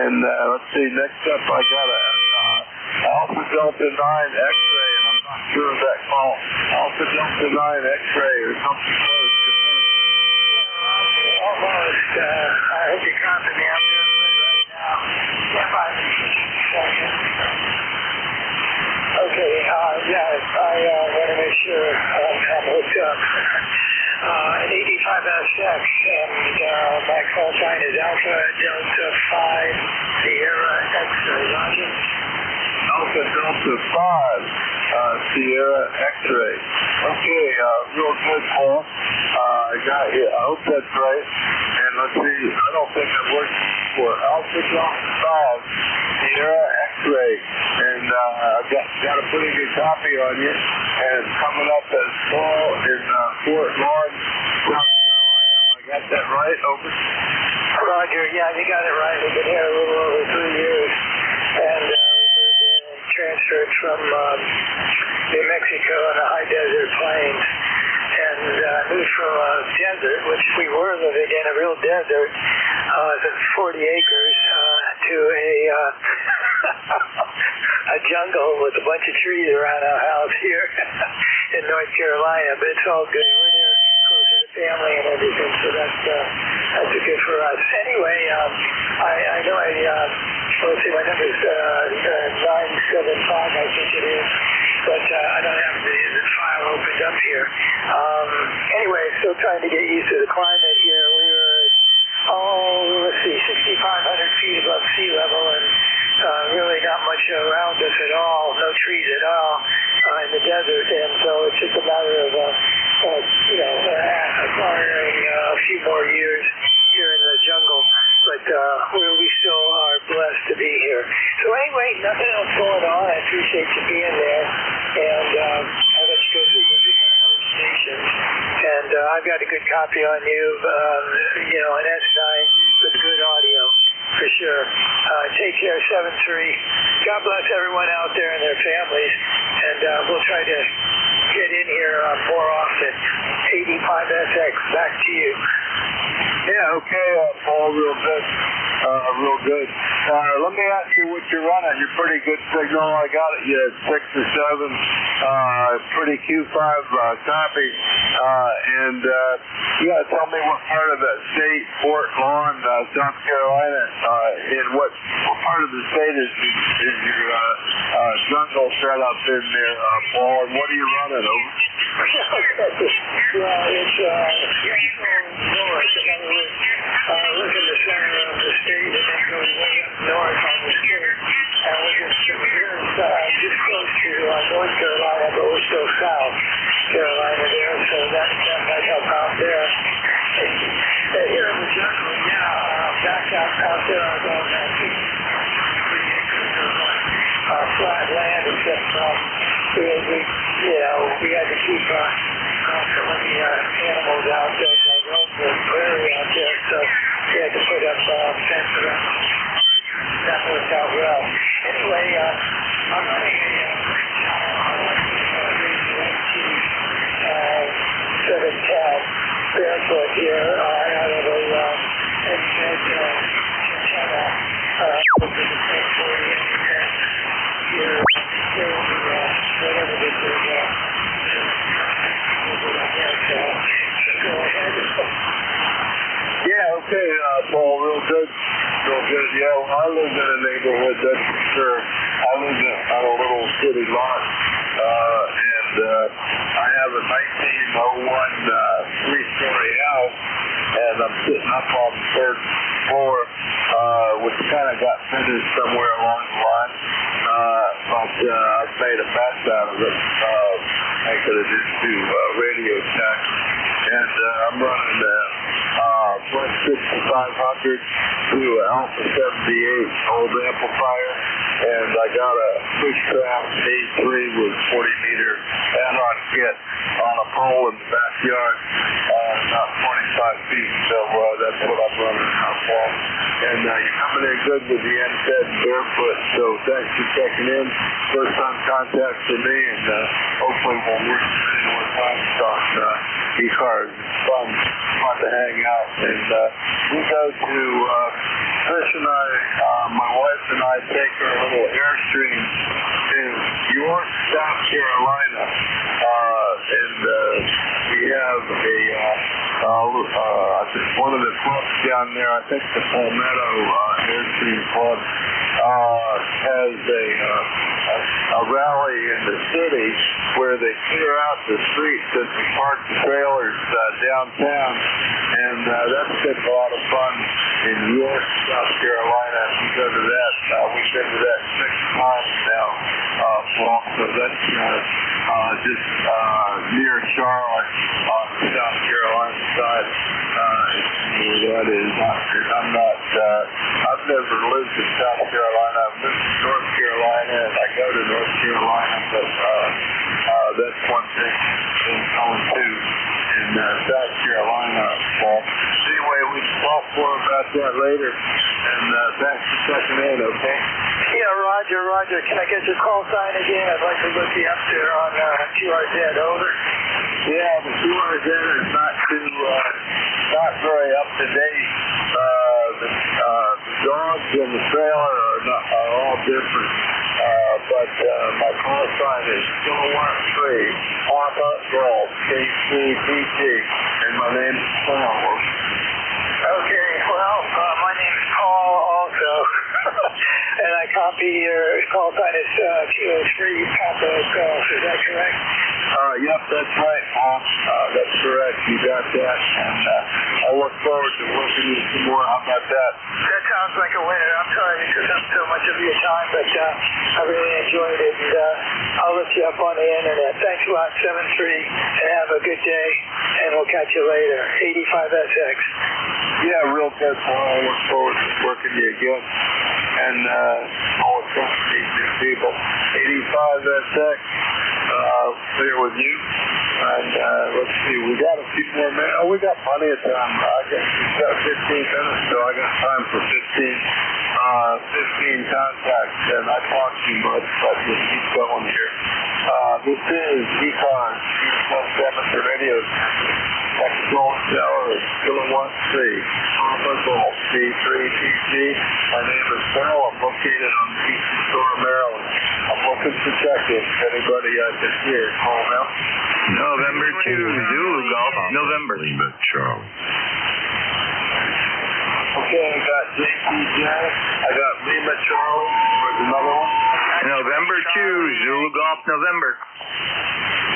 And let's see, next up I got a Alpha Delta 9 X-ray, and I'm not sure of that call. Alpha Delta 9 X-ray or something close. Good morning. almost. I hope you copy me. I'm doing good right now. Stand by me for just a second. Okay, I want to make sure I'm hooked up. An 85SX, and my call sign is Alpha Delta 5 Sierra X-ray. Roger. Alpha Delta 5 Sierra X-ray. Okay, real good, Paul. I got you. I hope that's right. And let's see, I don't think I've worked for Alpha Delta 5 Sierra X-ray. And I've got a pretty good copy on you. And coming up as Paul in Fort Lawn, South Carolina. Have I got that right? Over. Roger, yeah, you got it right. We've been here a little over 3 years. And transferred from New Mexico on the high desert plains, and moved from a desert, which we were living in, a real desert, 40 acres, to a jungle with a bunch of trees around our house here in North Carolina. But it's all good. We're near closer to family and everything, so that's good for us. Anyway, I know let's see, my number is 975, I think it is, but I don't have the file opened up here. Anyway, still trying to get used to the climate here. We were, let's see, 6,500 feet above sea level, and really not much around us at all, no trees at all in the desert, and so it's just a matter of, acquiring a few more years here in the jungle, but we still are blessed to be here. So anyway, nothing else going on. I appreciate you being there, and I'll let you go through your stations. And I've got a good copy on you, an S9 with good audio, for sure. Take care, 7-3. God bless everyone out there and their families, and we'll try to get in here more often. 85SX, back to you. Yeah, okay, Paul, real good. Real good. Let me ask you what you're running. You're pretty good signal. I got it. You had 6 or 7. Pretty Q5 copy. And you got to tell me what part of that state, Fort Lawn, South Carolina, in what part of the state is your jungle set up in there, Paul? And what are you running over? Well, it's north. In other words, look in the center of the state and then go way up north on the state. And we're just close to North Carolina, but we're still South Carolina there, so that might help out there. And here in the jungle, back out there on about 3 acres of flat land, except we had to keep so many animals out there, the prairie out there, so we had to put up fence around. That worked out well. Anyway, I'm running a 7-tab barefoot here out of a NJ2US channel, which is the same 40 here, whatever this is. Yeah, okay, Paul, real good. Real good. Yeah, well, I live in a neighborhood, that's for sure. I live on a little city lot, and I have a 1901 3-story house, and I'm sitting up on the 3rd floor, which kind of got finished somewhere along the line, but I've made a mess out of it, making it into radio tech, and I'm running Plus 6500 to Alpha 78 old amplifier, and I got a pushcraft A3 with 40-meter add-on kit on a pole in the backyard, about 25 feet, so that's what I'm running now, Paul. And you're coming in good with the NZ barefoot, so thanks for checking in. First time contact for me, and hopefully we'll work many more times on ECARS. It's fun to hang out. And we go to Trish and I, my wife and I take our little Airstream to York, South Carolina, and we have a one of the clubs down there, I think the Palmetto Airstream Club, has a rally in the city where they clear out the streets and park the trailers downtown, and that's been a lot of fun in York, South Carolina. We go to that. We've been to that 6 times now. So that's just near Charlotte on the South Carolina side. That is, I've never lived in South Carolina. I've lived in North Carolina, and I go to North Carolina, but that's one thing in going to in South Carolina. Anyway, we can talk more about that later. And thanks for checking in, okay? Yeah, Roger. Can I get your call sign again? I'd like to look you up there on QRZ. Over. Yeah, the QRZ is not very up to date. The dogs in the trailer are all different. But my call sign is 413 Papa Golf KCPT, and my name is Paul. Okay, well, my name is Paul also, and I copy your call sign is Kilo 3 Papa Golf. Is that correct? Yep, that's right, Paul. That's correct. You got that, and I look forward to working with you some more. How about that? That sounds like a winner. I'm sorry to took up so much of your time, but I really enjoyed it, and I'll look you up on the internet. Thanks a lot, 7-3, and have a good day, and we'll catch you later. 85SX. Yeah, real good, Paul. I look forward to working with you again, and always fun to meet new people. 85SX. Clear with you, and let's see, we got a few more minutes. Oh, we got plenty of time. I guess we've got 15 minutes, so I got time for 15 contacts, and I talked too much, but we'll keep going here. This is ECARS, Amateur Radio. Next phone tower is Kilo 1C, Papa Golf, C3TG. My name is Phil. I'm located on the Eastern Shore of Maryland. I'm looking for check-in. Anybody I can hear, call now. November 2, Zulu Golf, November. Lima, Charlie. Okay, I got JPJ. I got Lima, Charlie. There's another one. November 2, Zulu Golf, November.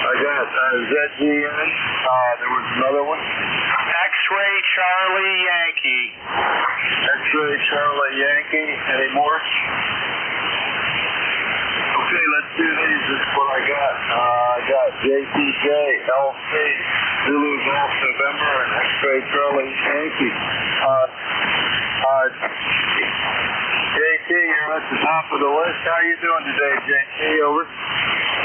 I got ZGN. There was another one. X-Ray Charlie Yankee. X-Ray Charlie Yankee. Any more? Okay, let's do these. This is what I got. I got JPJ, LC, Zulu Golf November, and X-Ray Charlie Yankee. JT, you're at the top of the list. How you doing today, JT? Over.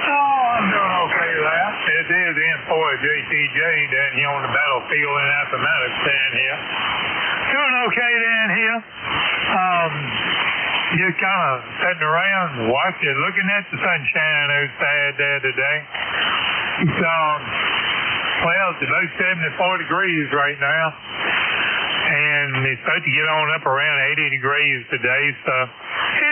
Oh, I'm doing okay there. It is in-for JTJ down here on the battlefield in Appomattox down here. Doing okay down here. Just kind of sitting around, watching, looking at the sunshine outside there today. Well, it's about 74 degrees right now. And it's supposed to get on up around 80 degrees today, so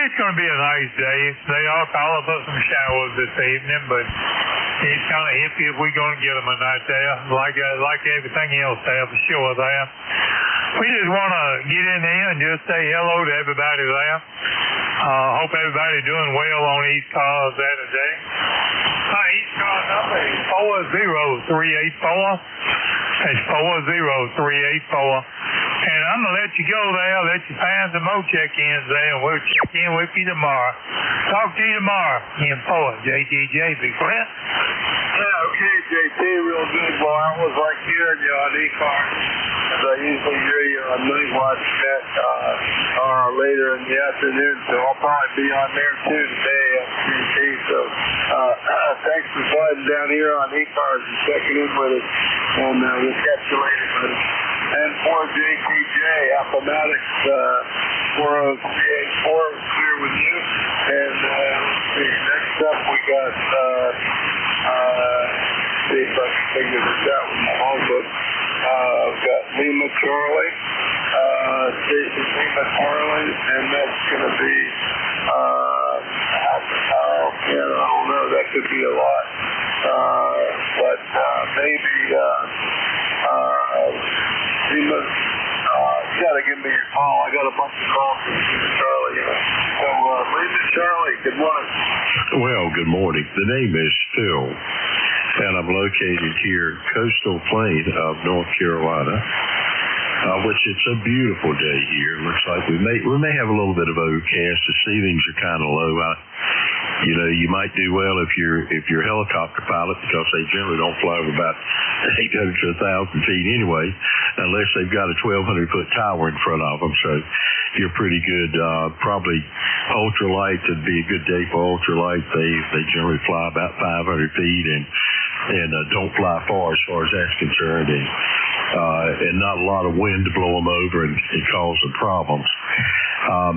it's going to be a nice day. They are calling for some showers this evening, but it's kind of iffy if we're going to get them or not there, like everything else there for sure there. We just want to get in there and just say hello to everybody there. Hope everybody's doing well on ECARS there today. ECARS number is 40384. That's 40384. And I'm going to let you go there, let you find some more check-ins there, and we'll check in with you tomorrow. Talk to you tomorrow. In-for JTJ, big friend. Yeah, okay, JT, real good. Well, I was like hearing you on ECARS, as I usually hear you on Night Watch Net later in the afternoon, so I'll probably be on there too today at JT. So thanks for sliding down here on ECARS and checking in with us, and we'll catch you later, buddy. And for JTJ, Appomattox 40384 was clear with you. And next up we got, see if I can figure this out with my phone book. We've got Lima Charlie, Station Lima Charlie, and that's going to be, I don't know, that could be a lot. But maybe, You gotta give me your call. I got a bunch of calls from Charlie. So, Lisa, Charlie, good morning. Well, good morning. The name is Phil, and I'm located here, coastal plain of North Carolina, which it's a beautiful day here. It looks like we may have a little bit of overcast. The ceilings are kind of low. You might do well if you're a helicopter pilot, because they generally don't fly over about 800 to 1,000 feet anyway, unless they've got a 1,200-foot tower in front of them. So you're pretty good. Probably ultralight would be a good day for ultralight. They generally fly about 500 feet and don't fly far as that's concerned, and not a lot of wind to blow them over and cause them problems.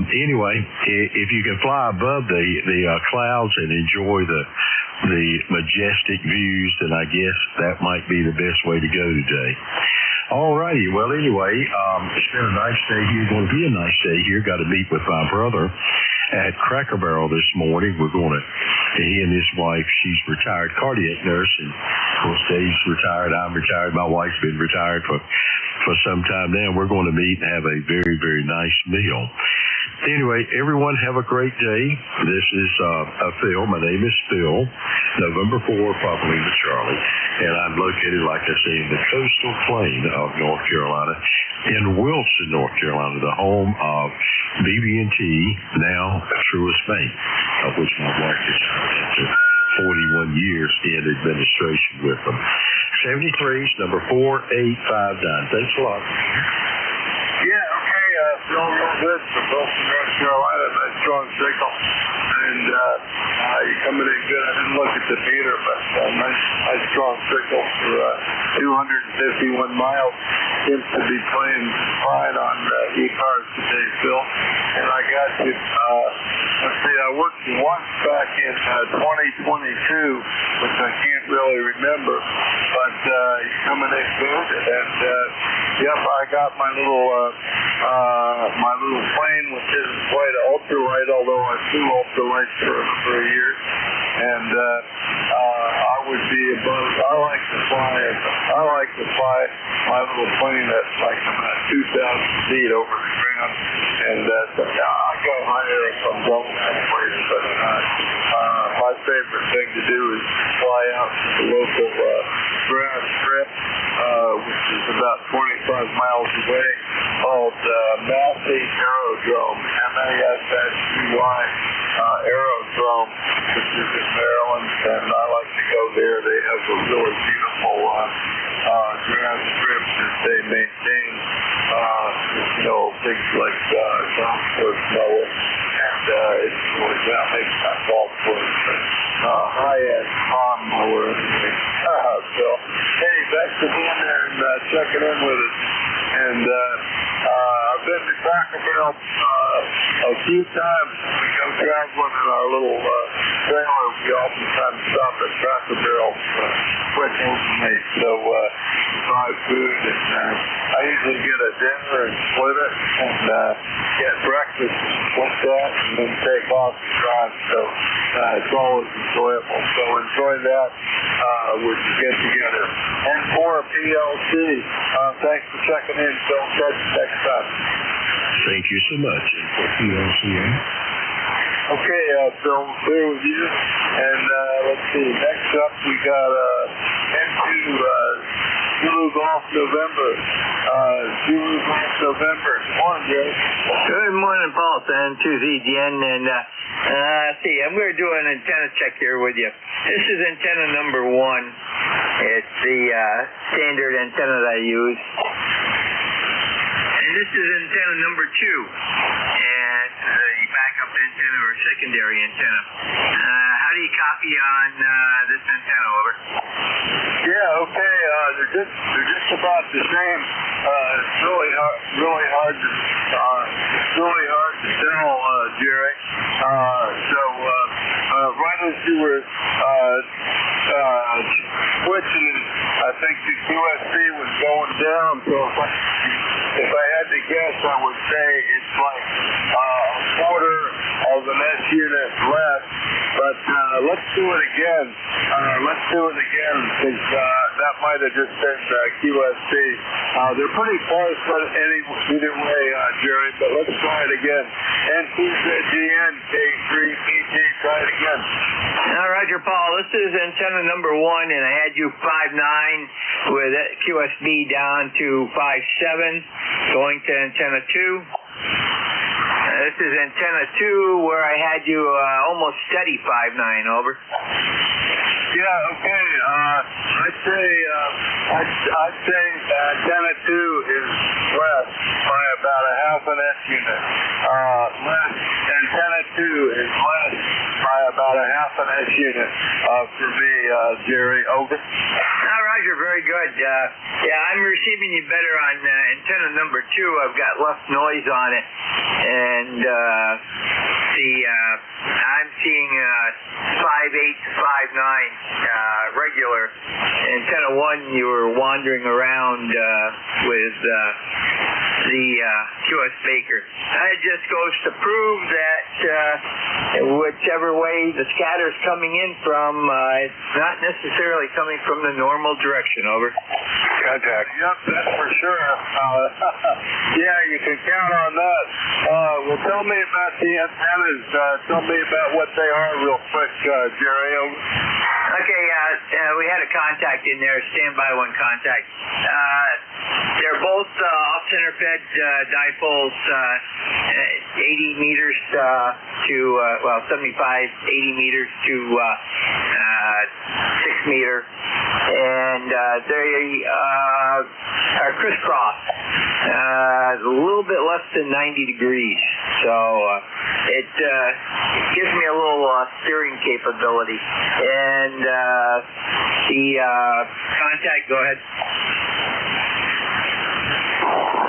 Anyway, if you can fly above the clouds and enjoy the majestic views, then I guess that might be the best way to go today. All righty. Well, anyway, it's been a nice day here. Going to be a nice day here. Got to meet with my brother at Cracker Barrel this morning. We're going to, he and his wife, she's retired cardiac nurse, and of course Dave's retired, I'm retired, my wife's been retired for some time now. We're going to meet and have a very, very nice meal. Anyway, everyone have a great day. This is Phil. My name is Phil, November 4, Papa Lima Charlie, and I'm located, like I say, in the coastal plain of North Carolina, in Wilson, North Carolina, the home of BB&T, now Truist Bank, of which my wife is after 41 years in administration with them. 73 is number 4859. Thanks a lot. Yeah, okay, Phil, real good from Wilson, North Carolina. Nice strong signal. And you're coming in good. I didn't look at the meter, but nice strong signal for 251 miles. Seems to be playing fine on ECARS today, Phil. And I got you. Let's see, I worked once back in 2022, which I can't really remember, but you're coming in good. And yep, I got my little plane, which isn't quite an ultralight, although I flew ultralights for a number of years. And I would be above. I like to fly my little plane that's like about 2,000 feet over the ground, and I go higher if I'm going someplace. But my favorite thing to do is fly out to the local ground strip, which is about 25 miles away, called Massey Aerodrome, M-A-S-S-E-Y Aerodrome, which is in Maryland, and I like to go there. They have a really beautiful ground strip that they maintain, things like golf course mowing, and it's really makes that golf course high-end pond mower. So, hey, thanks for being there and checking in with us. And I've been to Cracker Barrel a few times. We go traveling in our little trailer. We oftentimes stop at Cracker Barrel quick overnight. So buy food, and I usually get a dinner and split it, and get breakfast and split that, and then take off and drive. So it's always enjoyable. So enjoy that with the get together. N4 PLC. Thanks for checking in. Don't catch you next time. Thank you so much. N4 PLC. Okay, Phil, clear with you. And let's see. Next up, we got Zulu Golf November. Zulu Golf November. Good morning, Jerry. Good morning, Paul. N2Z again. And I'm going to do an antenna check here with you. This is antenna number 1. It's the standard antenna that I use. And this is antenna number 2. And backup antenna or secondary antenna. How do you copy on this antenna, over? Yeah, okay. They're just about the same. It's really hard to tell, Jerry. Right as you were switching, I think the QSC was going down. So if I had to guess, I would say it's like a quarter of an S unit less. But let's do it again. Because that might have just been QSC. They're pretty close, but either way, Jerry. But let's try it again. NTZGN K3PT. Try it again. Roger, Paul. This is antenna number 1, and I had you 5.9 with QSB down to 5.7, going to antenna 2. This is antenna 2 where I had you almost steady 5.9, over. Yeah, okay. I'd say antenna 2 is less by about a half an inch unit. Antenna 2 is less by about a half an inch unit for me, Jerry. Over. Roger, very good. Yeah, I'm receiving you better on antenna number 2. I've got less noise on it, and I'm seeing 5.8 to 5.9 regular. Antenna 1, you were wandering around with the QS Baker. It just goes to prove that whichever way the scatter's coming in from, it's not necessarily coming from the normal direction, over. Contact. Yep, that's for sure. Yeah, you can count on that. Well, tell me about the antennas. Tell me about what they are real quick, Jerry. Over. Okay, we had a contact in there, standby 1 contact. They're both off-center fed dipoles, 80 meters to, 75, 80 meters to 6 meter. And they are crisscross, a little bit less than 90 degrees. So it gives me a little steering capability. And the contact, go ahead.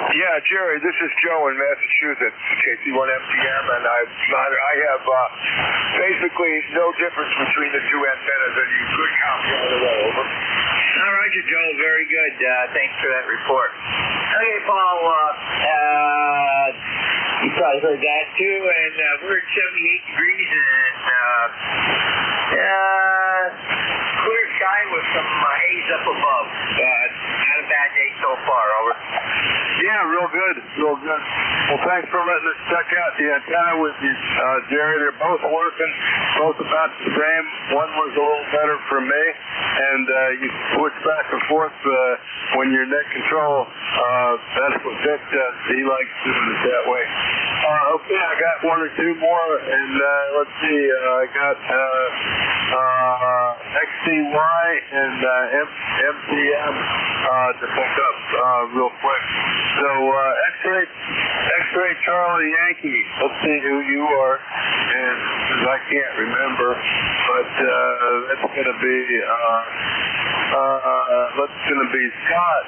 Yeah, Jerry, this is Joe in Massachusetts, KC1MTM, and I have basically no difference between the 2 antennas, and you could count me all the way, over. Roger, Joe, very good. Thanks for that report. Okay, Paul, you probably heard that too, and we're at 78 degrees, and clear sky with some haze up above. Not a bad day so far, over. Yeah, real good, real good. Well, thanks for letting us check out the antenna with you, Jerry. They're both working, both about the same. One was a little better for me, and you switch back and forth when you're net control. That's what Vic does. He likes doing it that way. Okay, I got 1 or 2 more, and let's see. I got XCY and MTM to pick up real quick. So X-ray Charlie Yankee. Let's see who you are, and I can't remember, but that's going to be Scott.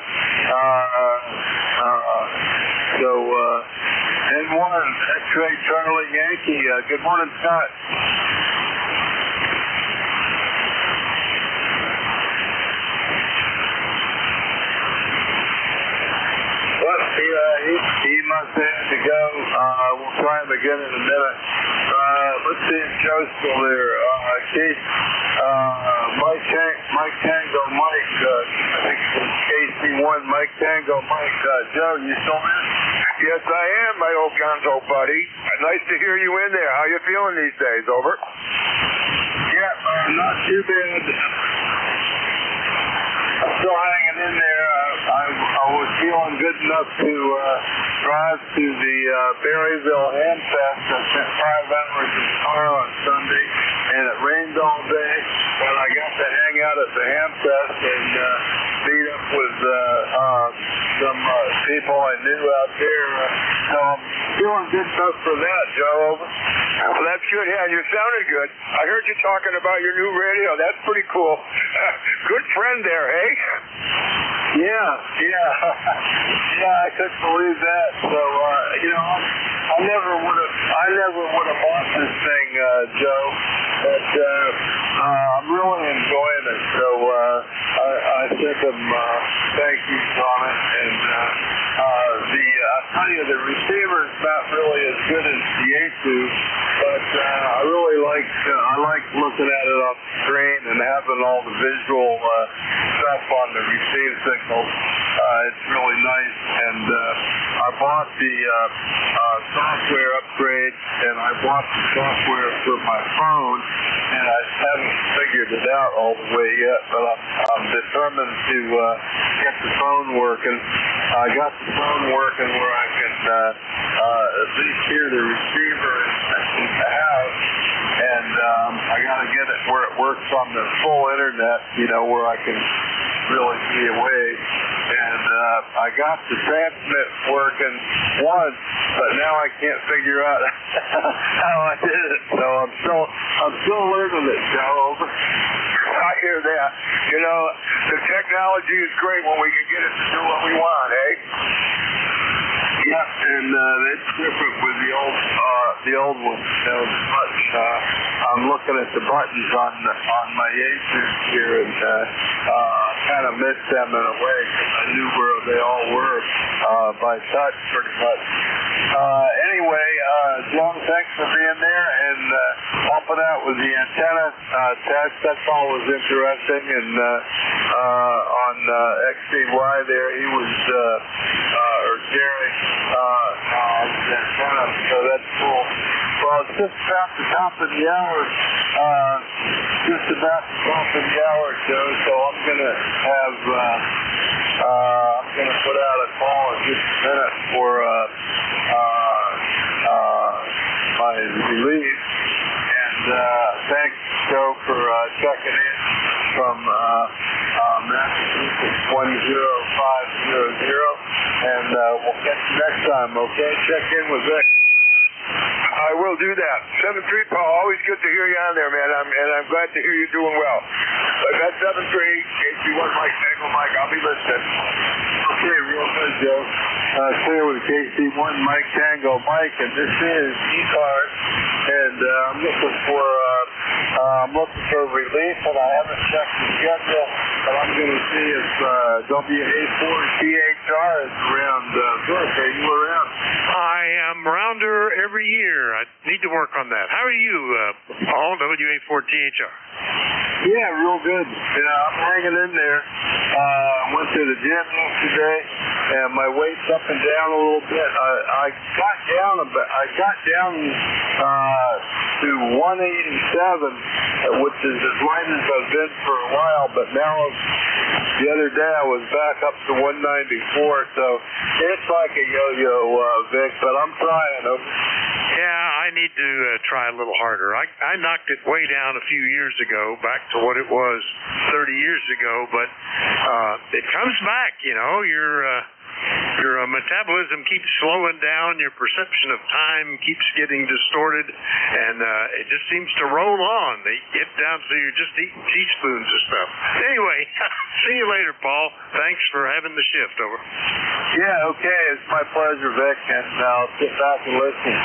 N1 X-ray Charlie Yankee. Good morning, Scott. He must have to go. We'll try him again in a minute. Let's see if Joe's still there. Keith, Mike Tango Mike, I think it's KC1, Mike Tango Mike. Joe, you still there? Yes, I am, my old gonzo buddy. Nice to hear you in there. How you feeling these days, over? Yeah, not too bad. I'm still hanging in there. I was feeling good enough to drive to the Berryville Hamfest. I spent 5 hours in the car on Sunday, and it rained all day. But I got to hang out at the Hamfest and meet up with some people I knew out there. So I'm feeling good enough for that, Joe. Over. Well, that's good. Yeah, you sounded good. I heard you talking about your new radio. That's pretty cool. Good friend there, hey? Yeah, I couldn't believe that. So, I never would have bought this thing, Joe. But I'm really enjoying it. So I sent them thank yous on it, and I'll tell you, the receiver's not really as good as the A2, but I really like looking at it on the screen and having all the visual stuff up on the receive signals. It's really nice, and I bought the software upgrade, and I bought the software for my phone, and I haven't figured it out all the way yet, but I'm determined to get the phone working. I got the phone working where I can at least hear the receiver in the house, and I got to get it where it works on the full internet, where I can really be away. And I got the transmit working once, but now I can't figure out how I did it. So I'm still learning it, Joe. I hear that. The technology is great when we can get it to do what we want, eh? Yep, and it's different with the old one. I'm looking at the buttons on my AZI-Loop here, and I kind of missed them in a way because I knew where they all were by touch, pretty much. Anyway, John, thanks for being there and helping out with the antenna test. That's always interesting. And on XCY there, he was or Jerry on the antenna, so that's cool. Well, it's just about the top of the hour. Joe. So I'm gonna have I'm gonna put out a call in just a minute for my release. And thanks, Joe, for checking in from Massachusetts 10500. And we'll catch you next time. Okay, check in with Vic. I will do that. 7-3, Paul. Always good to hear you on there, man. I'm glad to hear you doing well. But that's 7-3, KC1 Mike Tango Mike. I'll be listening. Okay, real good, Joe. Clear with KC1 Mike Tango Mike, and this is ECARS, and I'm looking for relief, and I haven't checked the schedule, but I'm going to see if WA4THR is around. Vic, are you around? I am rounder every year. I need to work on that. How are you, Paul, WA4THR? Yeah, real good. I'm hanging in there. Went to the gym yesterday, and my weight's up and down a little bit. I got down to 187, which is as light as I've been for a while. But now, the other day I was back up to 194. So it's like a yo-yo, Vic. But I'm trying. Yeah, I need to try a little harder. I knocked it way down a few years ago, back to what it was 30 years ago, but it comes back, your metabolism keeps slowing down, your perception of time keeps getting distorted, and it just seems to roll on. They get down to you're just eating teaspoons of stuff. Anyway, see you later, Paul. Thanks for having the shift. Over. Yeah, okay. It's my pleasure, Vic, and I'll sit back and listen.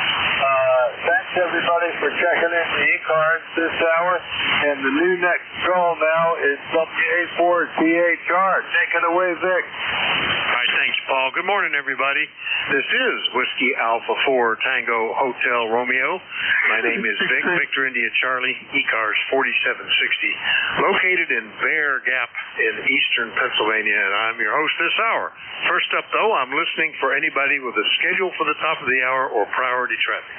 Thanks, everybody, for checking in the ECARS this hour, and the new next call now is WA4THR. Take it away, Vic. All right, thank you, Paul. Good morning, everybody. This is Whiskey Alpha 4 Tango Hotel Romeo. My name is Vic, Victor India Charlie, ECARS 4760, located in Bear Gap in eastern Pennsylvania, and I'm your host this hour. First up, though, I'm listening for anybody with a schedule for the top of the hour or priority traffic.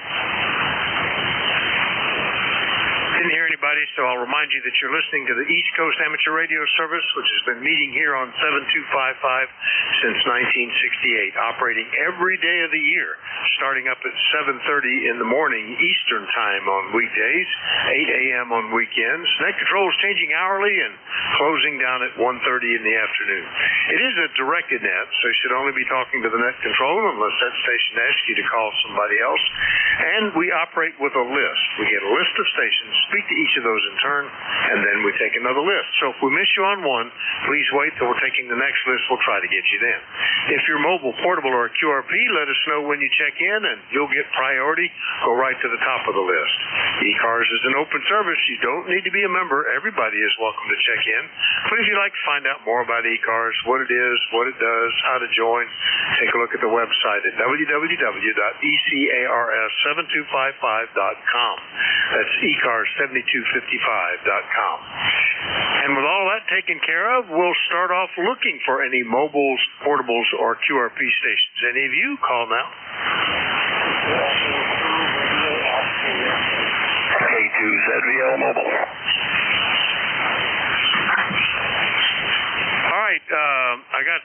Didn't hear anybody, so I'll remind you that you're listening to the East Coast Amateur Radio Service, which has been meeting here on 7255 since 1968, operating every day of the year, starting up at 7:30 in the morning Eastern Time on weekdays, 8 a.m. on weekends. Net control is changing hourly and closing down at 1:30 in the afternoon. It is a directed net, so you should only be talking to the net controller unless that station asks you to call somebody else. And we operate with a list. We get a list of stations, speak to each of those in turn, and then we take another list. So if we miss you on one, please wait till we're taking the next list. We'll try to get you then. If you're mobile, portable, or a QRP, let us know when you check in, and you'll get priority. Go right to the top of the list. ECARS is an open service. You don't need to be a member. Everybody is welcome to check in. But if you'd like to find out more about ECARS, what it is, what it does, how to join, take a look at the website at www.ECARS7255.com. That's ECARS7255.com. And with all that taken care of, we'll start off looking for any mobiles, portables, or QRP stations. Any of you, call now. K2ZVL Mobile. All right, I got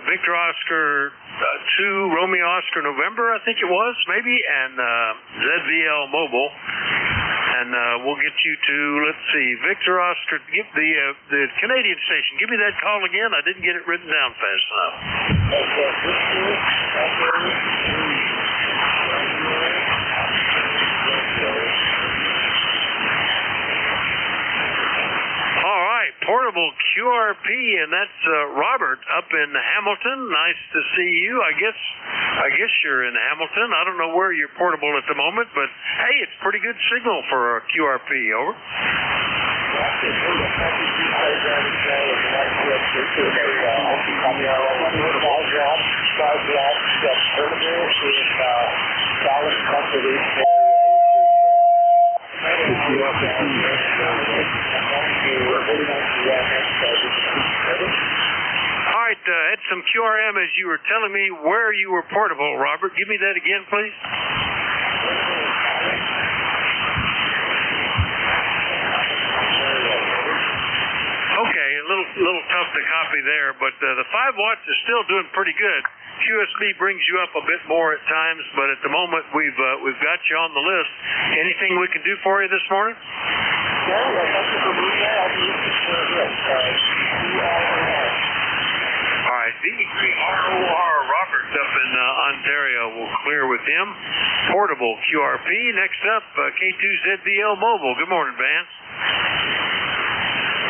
Victor Oscar 2, Romeo Oscar November, I think it was, maybe, and ZVL Mobile. And we'll get you to, let's see, Victor Oscar, give the Canadian station. Give me that call again. I didn't get it written down fast enough. All right, portable QRP, and that's Robert up in Hamilton. Nice to see you. I guess you're in Hamilton. I don't know where you're portable at the moment, but hey, it's pretty good signal for a QRP. Over. All right, had some QRM as you were telling me where you were portable, Robert. Give me that again, please. Okay, a little tough to copy there, but the 5 watts is still doing pretty good. QSB brings you up a bit more at times, but at the moment we've got you on the list. Anything we can do for you this morning? All right, ROR Roberts up in Ontario. We'll clear with him. Portable QRP. Next up, K2ZVL Mobile. Good morning, Vance.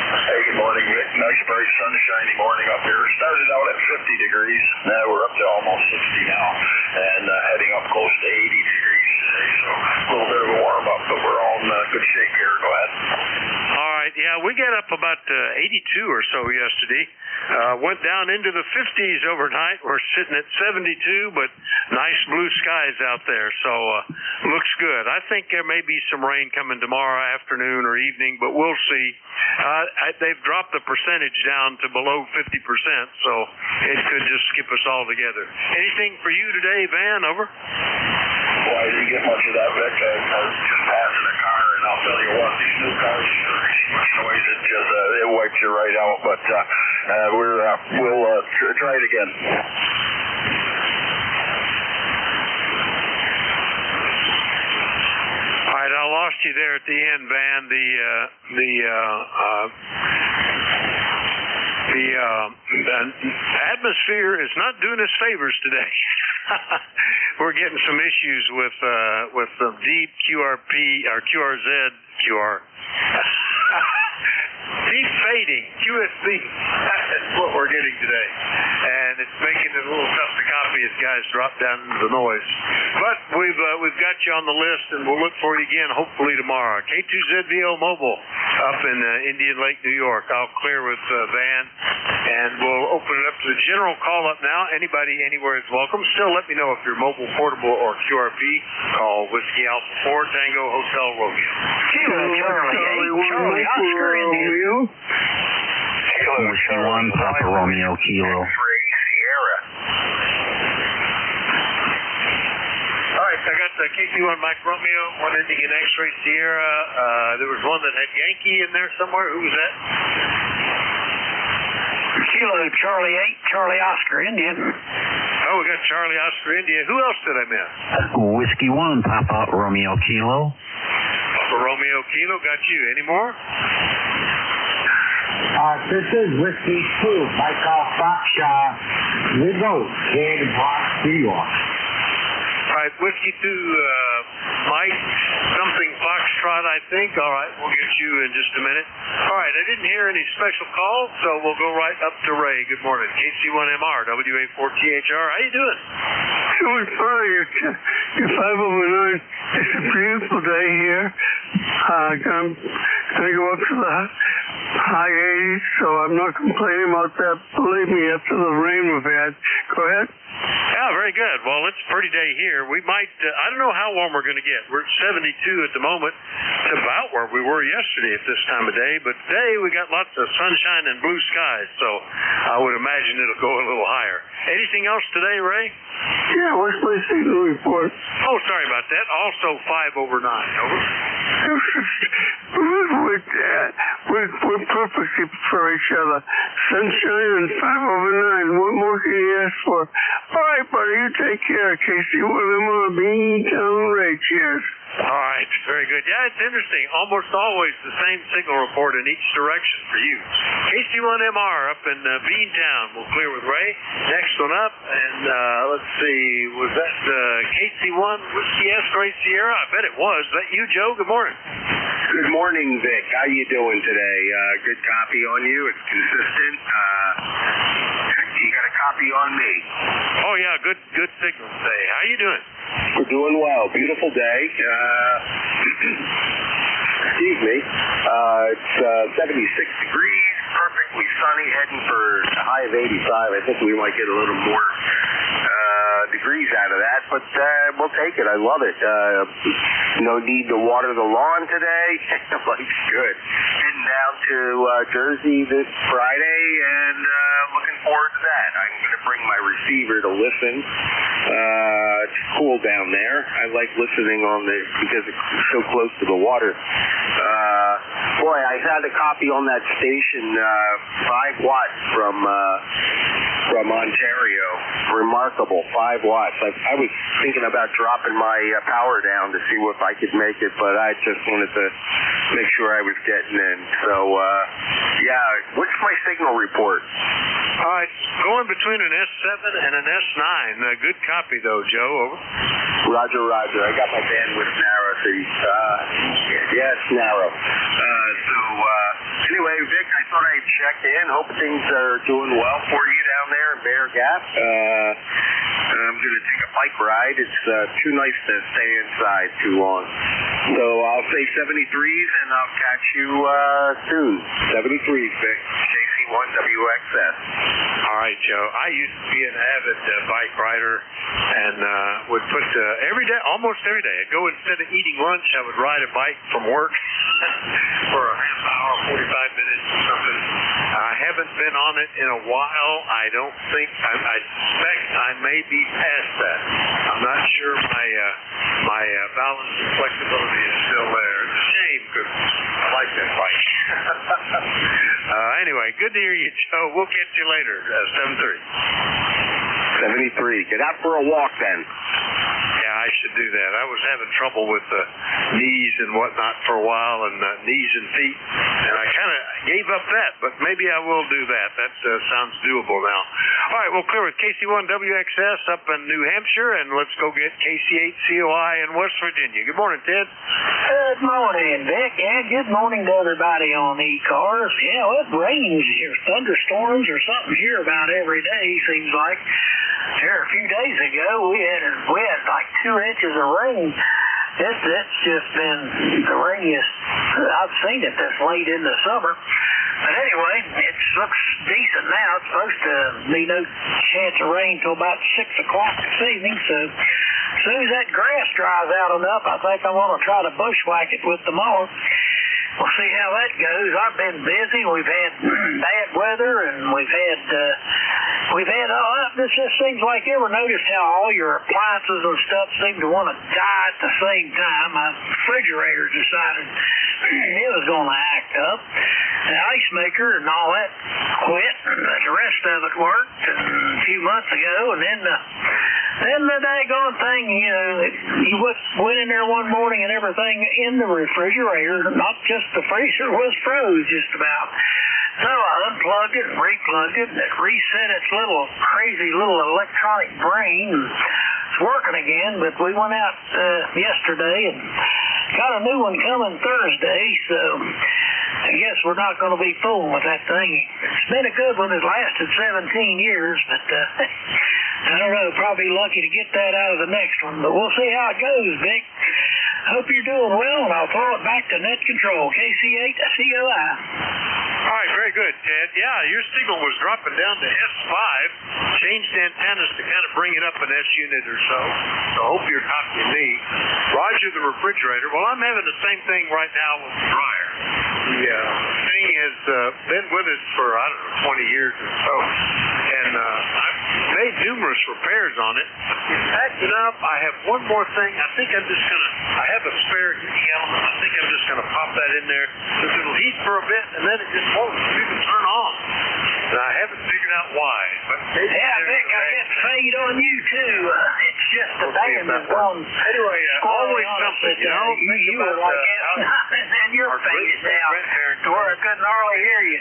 Hey, good morning, Rick. Nice, bright, sunshiny morning up here. Started out at 50 degrees. Now we're up to almost 60 now, and heading up close to 80 degrees today. So a little bit of a warm up, but we're all in good shape here. Go ahead. All right, yeah, we got up about 82 or so yesterday. Went down into the 50s overnight. We're sitting at 72, but nice blue skies out there, so looks good. I think there may be some rain coming tomorrow afternoon or evening, but we'll see. They've dropped the percentage down to below 50%, so it could just skip us all together. Anything for you today, Van? Over. Well, I didn't get much of that, Rick. I was just passing a car, and I'll tell you what, these new cars sure make so much noise, it wipes you right out, but we'll try it again. All right, I lost you there at the end, Van. The atmosphere is not doing us favors today. We're getting some issues with the deep QRP or QRZ deep fading QSB. That's what we're getting today, and it's making it a little tough to copy as guys drop down into the noise. But we've got you on the list, and we'll look for you again hopefully tomorrow. K2ZVL Mobile up in Indian Lake, New York. I'll clear with Van, and we'll open it up to the general call-up now. Anybody anywhere is welcome. Still, let me know if you're mobile, portable, or QRP. Call Whiskey Alpha 4 Tango Hotel Romeo. Kilo Charlie Oscar India. Whiskey 1 Papa Romeo Kilo. All right, I got the KC1 Mike Romeo, 1 Indian X-Ray Sierra. There was one that had Yankee in there somewhere. Who was that? Kilo Charlie 8 Charlie Oscar Indian. Oh, we got Charlie Oscar India. Who else did I miss? Whiskey 1 Papa Romeo Kilo. Papa Romeo Kilo, got you. Any more? This is Whiskey 2, Mike Foxtrot, Widow, Kid, Box, New York. All right, Whiskey 2, Mike, something Foxtrot, I think. All right, we'll get you in just a minute. All right, I didn't hear any special calls, so we'll go right up to Ray. Good morning. KC1MR, WA4THR. How you doing? Doing fine. You're 509. It's a beautiful day here. I'm going to go up to the high 80s, so I'm not complaining about that. Believe me, after the rain we've had. Go ahead. Yeah, very good. Well, it's a pretty day here. We might, I don't know how warm we're going to get. We're at 72 at the moment. It's about where we were yesterday at this time of day. But today we got lots of sunshine and blue skies, so I would imagine it'll go a little higher. Anything else today, Ray? Yeah, what's my signal report? Oh, sorry about that. Also 5 over 9. Over. We're perfectly for each other. Sunshine and 5 over 9. What more can you ask for? All right, buddy, you take care, Casey. One of them on a Beantown Ray. Cheers. All right, very good. Yeah, it's interesting. Almost always the same signal report in each direction for you. KC1MR up in Beantown. We'll clear with Ray. Next one up, and let's see, was that KC1 Whiskey S Gray Sierra? I bet it was. Is that you, Joe? Good morning. Good morning, Vic. How you doing today? Good copy on you. It's consistent. You got a copy on me. Oh yeah, good signal today. How you doing? We're doing well. Beautiful day. Excuse me. It's 76 degrees, perfectly sunny, heading for a high of 85. I think we might get a little more degrees out of that, but we'll take it. I love it. No need to water the lawn today. Life's good. Heading down to Jersey this Friday, and looking forward to that. I'm going to bring my receiver to listen. It's cool down there. I like listening on because it's so close to the water. Boy, I had a copy on that station, 5 watts from Ontario. Remarkable, 5 watts. I was thinking about dropping my power down to see if I could make it, but I just wanted to make sure I was getting in. So, yeah, what's my signal report? It's going between an S7 and an S9. Good copy, though, Joe. Over. Roger. I got my bandwidth narrow, so yeah, it's narrow. Anyway, Vic, I thought I'd check in. Hope things are doing well for you down there in Bear Gap. I'm going to take a bike ride. It's too nice to stay inside too long. So I'll say 73s, and I'll catch you soon. 73s, Vic. KC1WXS. All right, Joe. I used to be an avid bike rider, and would put almost every day. I'd go instead of eating lunch, I would ride a bike from work for a half hour, 45 minutes or something. I haven't been on it in a while. I don't think, I suspect I may be past that. I'm not sure my balance and flexibility is still there. It's a shame because I like that bike. Anyway, good to hear you, Joe. We'll catch you later, 7:30. 73. Get out for a walk then. Yeah, I should do that. I was having trouble with knees and whatnot for a while, and knees and feet, and I kind of gave up that, but maybe I will do that. That sounds doable now. All right, we'll clear with KC1WXS up in New Hampshire, and let's go get KC8COI in West Virginia. Good morning, Ted. Good morning, Vic, and good morning to everybody on ECARS. Yeah, well, it rains here, thunderstorms or something here about every day, seems like. Here a few days ago, we had like 2 inches of rain. It's just been the rainiest I've seen it this late in the summer. But anyway, it looks decent now. It's supposed to be no chance of rain till about 6 o'clock this evening. So as soon as that grass dries out enough, I think I want to try to bushwhack it with the mower. We'll see how that goes. I've been busy. We've had bad weather, and we've had this just seems like, you ever noticed how all your appliances and stuff seem to want to die at the same time? My refrigerator decided it was going to act up. The ice maker and all that quit, and the rest of it worked a few months ago, and then the daggone thing, you went in there one morning and everything in the refrigerator, not just the freezer, was froze just about. So I unplugged it and replugged it, and it reset its crazy little electronic brain. It's working again, but we went out yesterday and got a new one coming Thursday, so I guess we're not going to be fooling with that thing. It's been a good one. It lasted 17 years, but I don't know, probably lucky to get that out of the next one, but we'll see how it goes, Vic. Hope you're doing well, and I'll throw it back to net control, KC8COI. All Very good, Ted. Yeah, your signal was dropping down to S5. Changed antennas to kind of bring it up an S unit or so. So I hope you're copying me. Roger the refrigerator. Well, I'm having the same thing right now with the dryer. The thing has been with us for, 20 years or so. And I've made numerous repairs on it. It's acting up. I have one more thing. I think I'm just going to, I have a spare heating element. I think I'm just going to pop that in there because it'll heat for a bit and then it just won't even turn on. And I haven't figured out why. But yeah, Vic, I get fade on you too. It's just the band is gone. Anyway, always something, you know. You were like and then your fade is down to where I couldn't hardly hear you.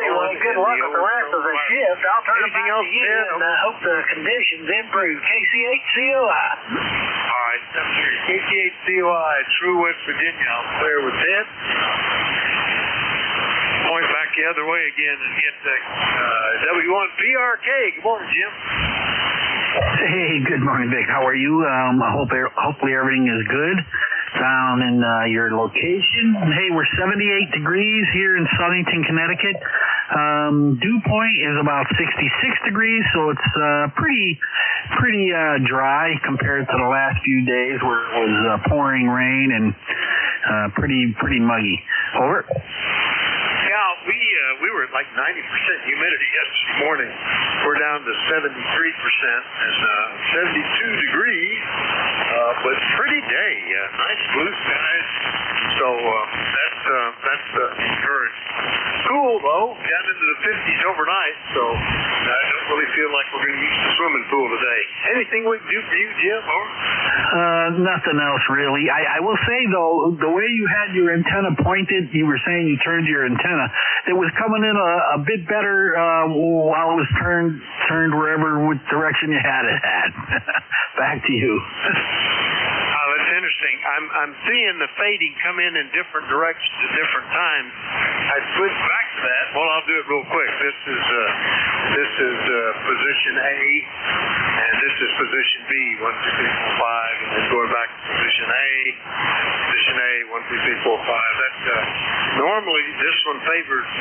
Anyway, good luck with the rest of the shift. I'll turn it back to you and hope the conditions improve. KC8COI. All right, KC8COI, True West Virginia. I'm clear with Ted. Point back the other way again and hit W1PRK. Good morning, Jim. Hey, good morning, Vic. How are you? Hopefully everything is good down in your location. Hey, we're 78 degrees here in Southington, Connecticut. Dew point is about 66 degrees, so it's pretty dry compared to the last few days where it was pouring rain and pretty muggy. Over. We were at like 90% humidity yesterday morning. We're down to 73% and 72 degrees, but pretty day. Nice blue skies. So that's encouraging. Cool though, down into the 50s overnight. So I don't really feel like we're going to use the swimming pool today. Anything we can do for you, Jim? Nothing else really. I will say though, the way you had your antenna pointed, you were saying you turned your antenna. It was coming in a bit better while it was turned which direction you had it at. Back to you. That's interesting. I'm seeing the fading come in different directions at different times. I switched back to that. Well, I'll do it real quick. This is position A, and this is position B. 1, 2, 3, 4, 5, and then going back to position A. Position A, 1, 2, 3, 4, 5. That's normally this one favors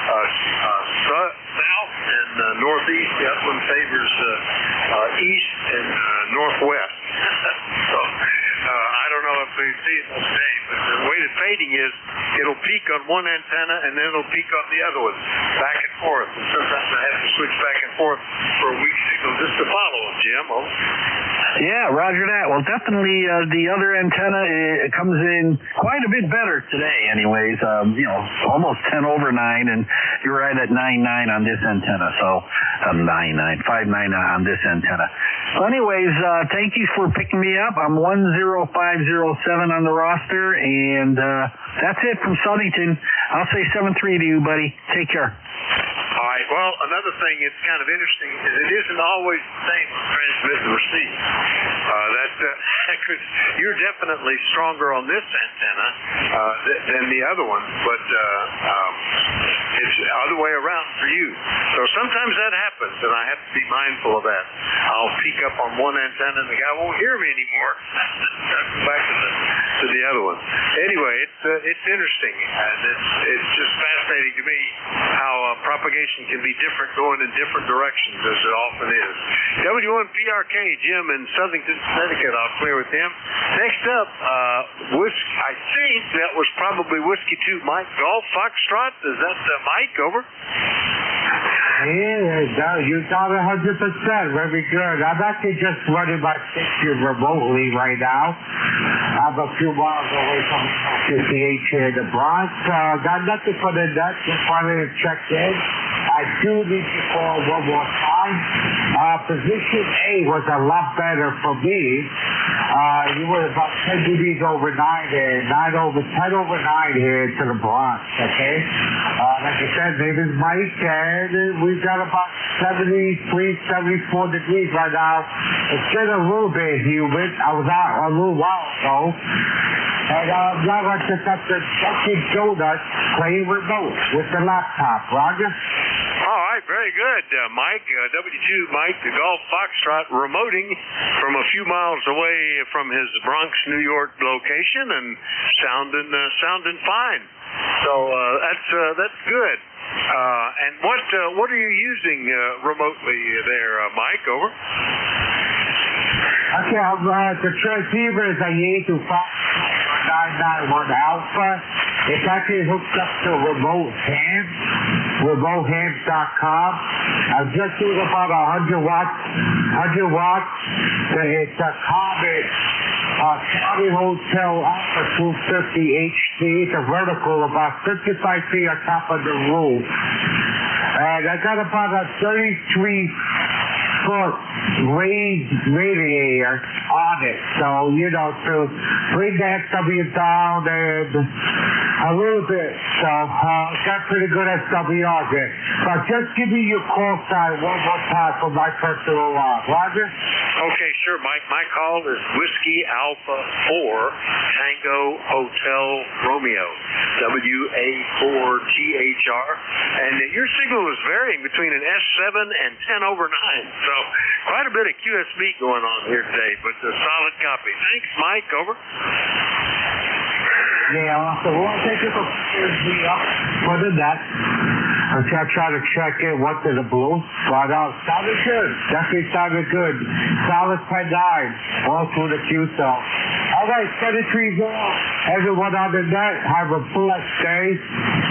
south and northeast. The other one favors east and northwest. So I don't know if they see it today, but the way the fading is, it'll peak on one antenna and then it'll peak on the other one, back and forth. And sometimes I have to switch back and forth for a weak signal just to follow them, Jim. Yeah, roger that. Well, definitely the other antenna comes in quite a bit better today anyways. Almost 10 over 9, and you're right at 9.9 on this antenna. So 5.9 on this antenna. So anyways, thank you for picking me up. I'm 10507 on the roster, and that's it from Southington. I'll say 7-3 to you, buddy. Take care. All right. Well, another thing that's kind of interesting is it isn't always the same with transmit and receive. Because you're definitely stronger on this antenna than the other one, but it's the other way around for you. So sometimes that happens, and I have to be mindful of that. I'll peak up on one antenna, and the guy won't hear me anymore. Back to the other one. Anyway, it's interesting, and it's just fascinating to me how propagation can be different going in different directions, as it often is. W1PRK, Jim in Southington, Connecticut. I'll clear with him. Next up, I think that was probably Whiskey 2 Mike Golf Foxtrot. Is that Mike? Over. Yeah, you got 100%. Very good. I'm actually just running my station remotely right now. I'm a few miles away from 58 here in the Bronx. Got nothing for the net. Just wanted to check in. I do need to call one more time. Position A was a lot better for me. You were about 10 degrees over 9 here, 10 over 9 here to the Bronx, okay? Like I said, name is Mike, and we've got about 73, 74 degrees right now. It's been a little bit humid. I was out a little while ago. And now I just got the Dunkin' Donuts playing remote with the laptop. Roger? All right, very good, Mike. W2 Mike, the Golf Foxtrot, remoting from a few miles away from his Bronx, New York location, and sounding fine. So that's good. And what are you using remotely there, Mike? Over. Okay, the transceiver is a ECARS 991 Alpha. It's actually hooked up to remotehamps.com. I'm just doing about 100 watts. It's a Comet Hotel Alpha 250 HD. It's a vertical, about 55 feet on top of the roof. And I got about a 33-foot raised radiator on it. So, to bring the SW down and a little bit. So, got pretty good SWR there. But just give me your call sign one more time for my personal log. Roger? Okay, sure, Mike. My call is Whiskey Alpha 4 Tango Hotel Romeo. WA4THR. And your signal is varying between an S7 and 10 over 9. So quite a bit of QSB going on here today, but a solid copy. Thanks, Mike. Over. Yeah, so we'll take it for the net. I'll try to check it, what's in the blue. But sounded good. Definitely sounded good. Solid 10-9 all through the Q cell. All right, 73 off. Everyone on the net, have a blessed day.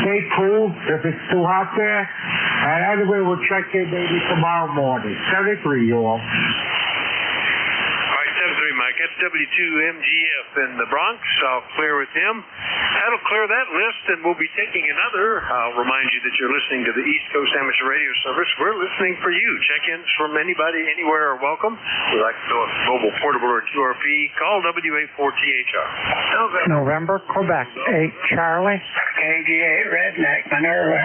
Stay cool if it's too hot there. And anyway, we'll check in maybe tomorrow morning. 73, you all. Mike, that's W2MGF in the Bronx. I'll clear with him. That'll clear that list, and we'll be taking another. I'll remind you that you're listening to the East Coast Amateur Radio Service. We're listening for you. Check-ins from anybody, anywhere are welcome. We'd like to know if it's mobile, portable, or QRP. Call WA4THR. November, Quebec, 8 Charlie. KG8 Redneck, Minerva.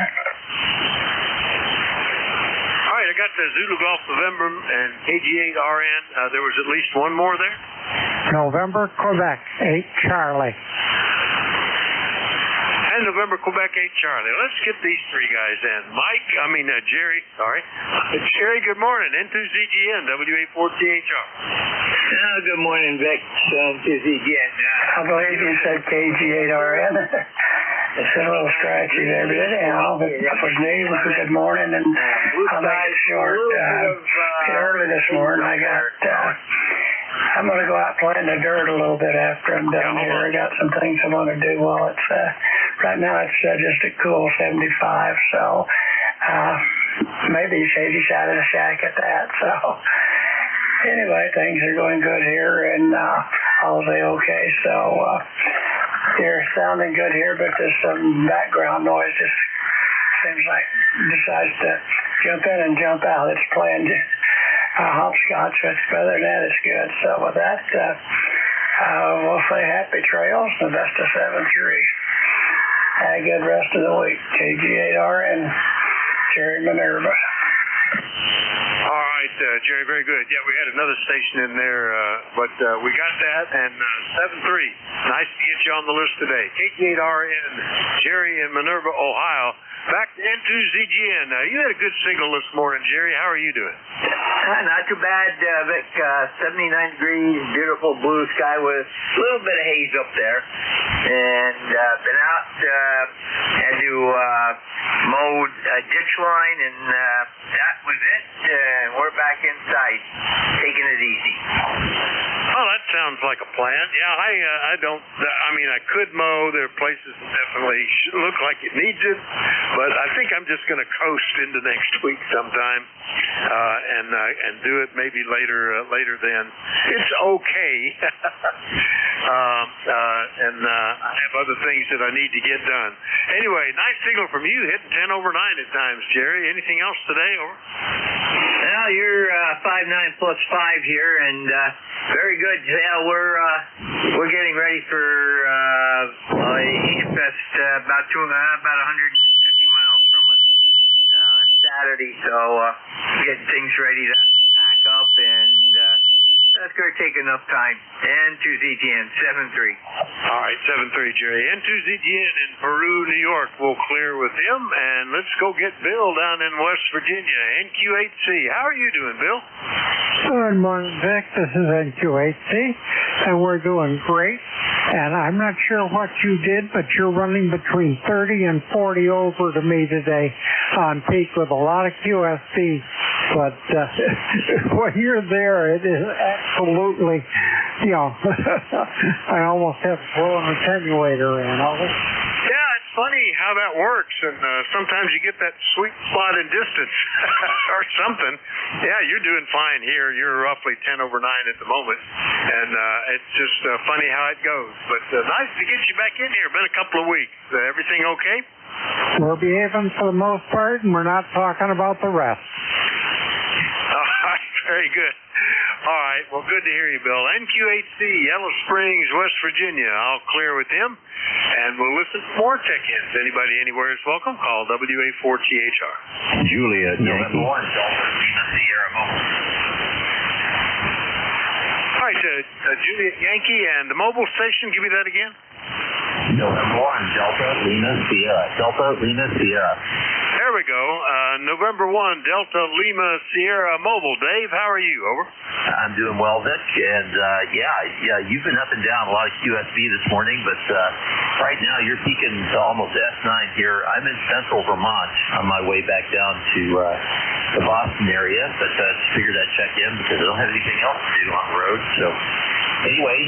All right, I got the Zulu Golf November and KG8RN. There was at least one more there. November, Quebec, 8 Charlie. And November, Quebec, 8 Charlie. Let's get these three guys in. Jerry, sorry. Jerry, good morning. N2ZGN, WA4THR. Good morning, Vic. N2ZGN. I believe you said KG8RN. It's a little scratchy there, but anyhow, it was me. Good morning, and I'll make it short. Early this morning, I'm going to go out and play in the dirt a little bit after I'm done here. I got some things I want to do while it's, right now it's just a cool 75, so maybe shady side of the shack at that. So anyway, things are going good here, and all's okay. So you're sounding good here, but there's some background noise. Just seems like decides to jump in and jump out. It's playing hopscotch, but other than that, it's good. So with that, we'll say happy trails, the best of 7-3. Have a good rest of the week. KG8R and Jerry Minerva. All right, Jerry, very good. Yeah, we had another station in there, but we got that, and 7-3. Nice to get you on the list today. KG8RN, Jerry in Minerva, Ohio. Back to N2ZGN. You had a good signal this morning, Jerry. How are you doing? Not too bad, Vic. 79 degrees, beautiful blue sky with a little bit of haze up there. And been out, had to mow a ditch line, and that was it. We're back inside, taking it easy. Oh, that sounds like a plan. Yeah, I could mow. There are places that definitely look like it needs it, but I think I'm just going to coast into next week sometime, and do it maybe later then. It's okay. And I have other things that I need to get done. Anyway, nice signal from you, hitting 10 over 9 at times, Jerry. Anything else today, over? Well, you're 5-9 plus 5 here, and very good. Yeah, we're getting ready for Fest about 150 miles from us on Saturday, so getting things ready to pack up, and that's going to take enough time. N2ZGN, 7-3. All right, 7-3, Jerry. N2ZGN in Peru, New York. We'll clear with him, and let's go get Bill down in West Virginia. NQ8C. How are you doing, Bill? Good morning, Vic. This is NQ8C, and we're doing great. And I'm not sure what you did, but you're running between 30 and 40 over to me today on peak with a lot of QSP. But when you're there, it is absolutely, I almost have to throw an attenuator in. Yeah, it's funny how that works, and sometimes you get that sweet spot in distance or something. Yeah, you're doing fine here. You're roughly 10 over 9 at the moment, and it's just funny how it goes. But nice to get you back in here. Been a couple of weeks. Everything okay? We're behaving for the most part, and we're not talking about the rest. All right, very good. All right, well, good to hear you, Bill. NQ8C, Yellow Springs, West Virginia. I'll clear with him, and we'll listen to more check-ins. Anybody anywhere is welcome. Call WA4THR. Juliet, Yankee. All right, Juliet Yankee and the mobile station. Give me that again. November 1, Delta Lima Sierra. Delta Lima Sierra. There we go. November 1, Delta Lima Sierra Mobile. Dave, how are you? Over. I'm doing well, Vic. And you've been up and down a lot of QSB this morning, but right now you're peaking to almost S9 here. I'm in central Vermont on my way back down to the Boston area, but figured I'd check in because I don't have anything else to do on the road. So anyway,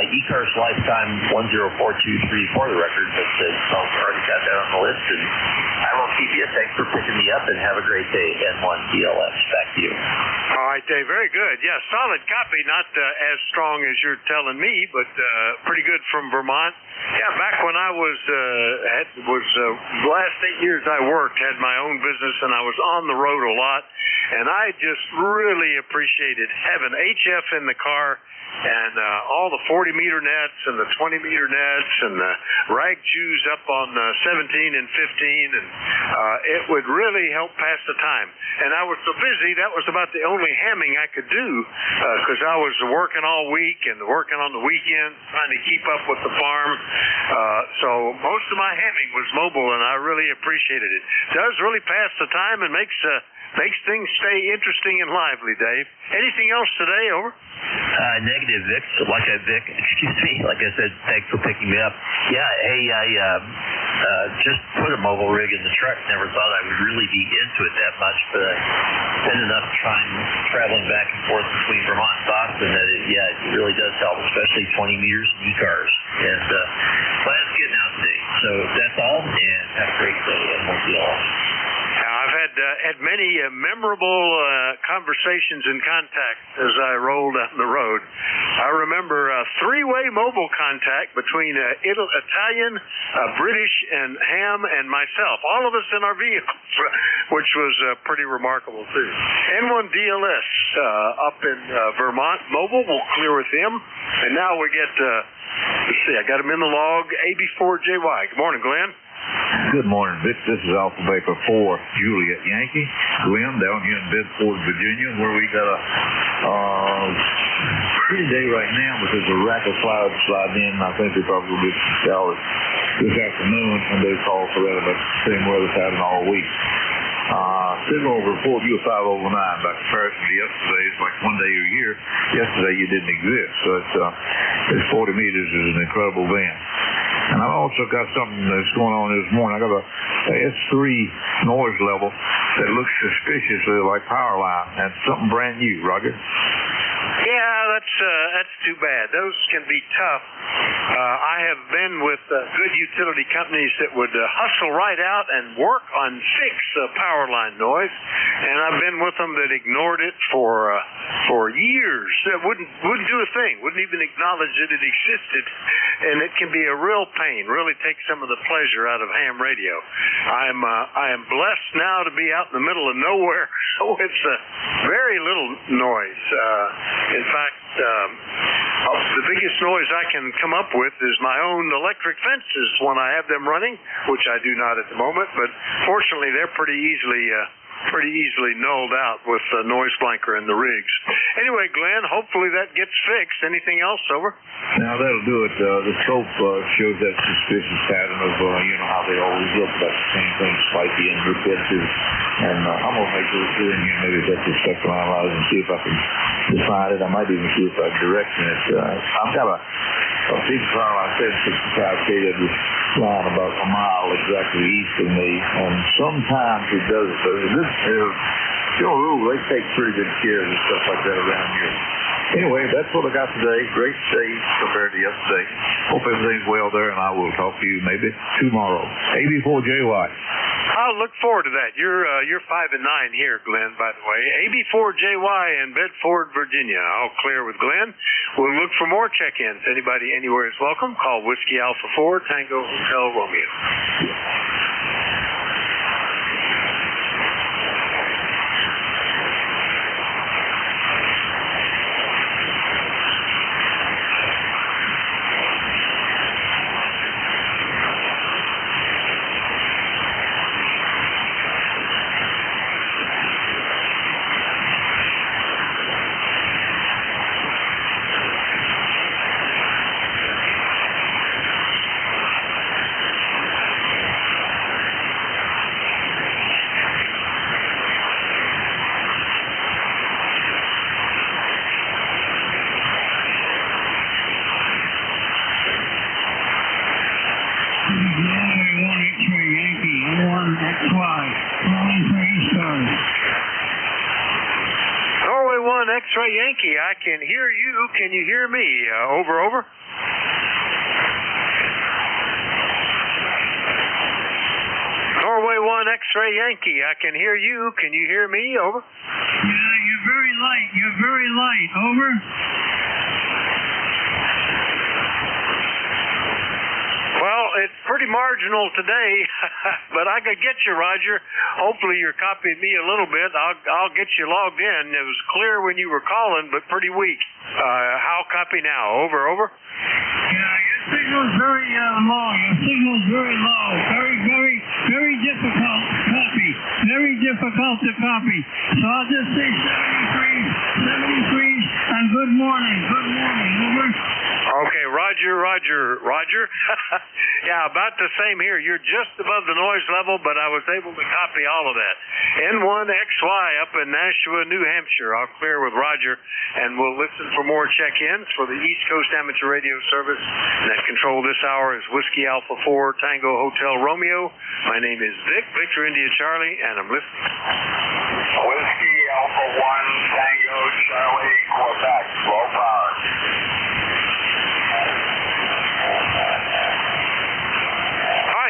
ECARS lifetime 104234 for the record, but I've already got that on the list, and I will keep you. Thanks for picking me up, and have a great day. N1DLS. Back to you. All right, Dave. Very good. Yeah, solid copy. Not as strong as you're telling me, but pretty good from Vermont. Yeah, back when I was the last 8 years I worked, had my own business, and I was on the road a lot, and I just really appreciated having HF in the car. And all the 40-meter nets and the 20-meter nets and the rag chews up on 17 and 15, and it would really help pass the time. And I was so busy, that was about the only hamming I could do because I was working all week and working on the weekends, trying to keep up with the farm. So most of my hamming was mobile, and I really appreciated it. It does really pass the time and makes things stay interesting and lively, Dave. Anything else today? Over. Negative, Vic. Like I said, thanks for picking me up. Yeah, hey, I just put a mobile rig in the truck. Never thought I would really be into it that much, but it's been enough traveling back and forth between Vermont and Boston that it really does help, especially 20 meters and ECARS. And glad it's getting out today. So that's all, and have a great day. And we'll see you all. I've had many memorable conversations and contacts as I rolled down the road. I remember a three-way mobile contact between Italian, British, and Ham and myself, all of us in our vehicles, which was pretty remarkable too. N1DLS up in Vermont mobile. We'll clear with him, and now we get. Let's see, I got him in the log. AB4JY. Good morning, Glenn. Good morning, Vic. This is Alpha Baker 4, Juliet Yankee. Glenn down here in Bedford, Virginia, where we got a pretty day right now because the rack of clouds sliding in. I think they probably will get showers this afternoon, and they call for that about the same weather pattern all week. Signal report, you were 5 over 9 by comparison to yesterday. It's like one day a year. Yesterday you didn't exist. So it's 40 meters is an incredible band. And I also got something that's going on this morning. I got a S3 noise level that looks suspiciously like power line, and something brand new, Roger. Yeah, that's too bad. Those can be tough. I have been with good utility companies that would hustle right out and work on fix power line noise, and I've been with them that ignored it for years. Wouldn't do a thing. Wouldn't even acknowledge that it existed, and it can be a real pain. Really take some of the pleasure out of ham radio. I am blessed now to be out in the middle of nowhere, so it's very little noise. In fact, the biggest noise I can come up with is my own electric fences when I have them running, which I do not at the moment, but fortunately they're pretty easily nulled out with the noise blanker and the rigs. Anyway, Glenn, hopefully that gets fixed. Anything else? Over? Now that'll do it. The scope shows that suspicious pattern of, how they always look, about the same thing, spiky and repetitive. And I'm going to make this here and maybe that's the spectrum analyzer and see if I can define it. I might even see if I can direction it. I've got a Peak Farm, I said 65 kW line about a mile exactly east of me, and sometimes it does it. But this is, Joe Rule, they take pretty good care of stuff like that around here. Anyway, that's what I got today. Great day compared to yesterday. Hope everything's well there, and I will talk to you maybe tomorrow. AB4JY. I'll look forward to that. You're 5 and 9 here, Glenn, by the way. AB4JY in Bedford, Virginia. All clear with Glenn. We'll look for more check-ins. Anybody anywhere is welcome. Call Whiskey Alpha 4 Tango Hotel Romeo. X-Ray Yankee, I can hear you. Can you hear me? Over, over. Norway 1 X-Ray Yankee, I can hear you. Can you hear me? Over. Yeah, you're very light. You're very light. Over. Well, it's pretty marginal today, but I could get you, Roger. Hopefully you're copying me a little bit. I'll get you logged in. It was clear when you were calling, but pretty weak. How copy now? Over, over. Yeah, your signal's very low. Your signal's very low. Very difficult to copy. Very difficult to copy. So I'll just say 73, and good morning. Good morning. Over. Okay, Roger. Yeah, about the same here. You're just above the noise level, but I was able to copy all of that. N1XY up in Nashua, New Hampshire. I'll clear with Roger, and we'll listen for more check-ins for the East Coast Amateur Radio Service. And that control this hour is Whiskey Alpha 4 Tango Hotel Romeo. My name is Vic, Victor India Charlie, and I'm listening. Whiskey Alpha 1 Tango Charlie, Quebec, low power.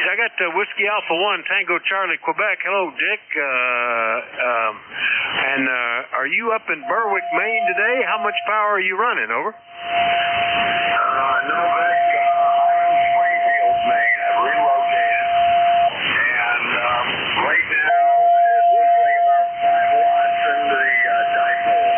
I got Whiskey Alpha 1 Tango Charlie, Quebec. Hello, Dick. And are you up in Berwick, Maine today? How much power are you running? Over. No, Vic. I'm in Springfield, Maine. I've relocated. And right now, it looks like about 5 watts into the dipole.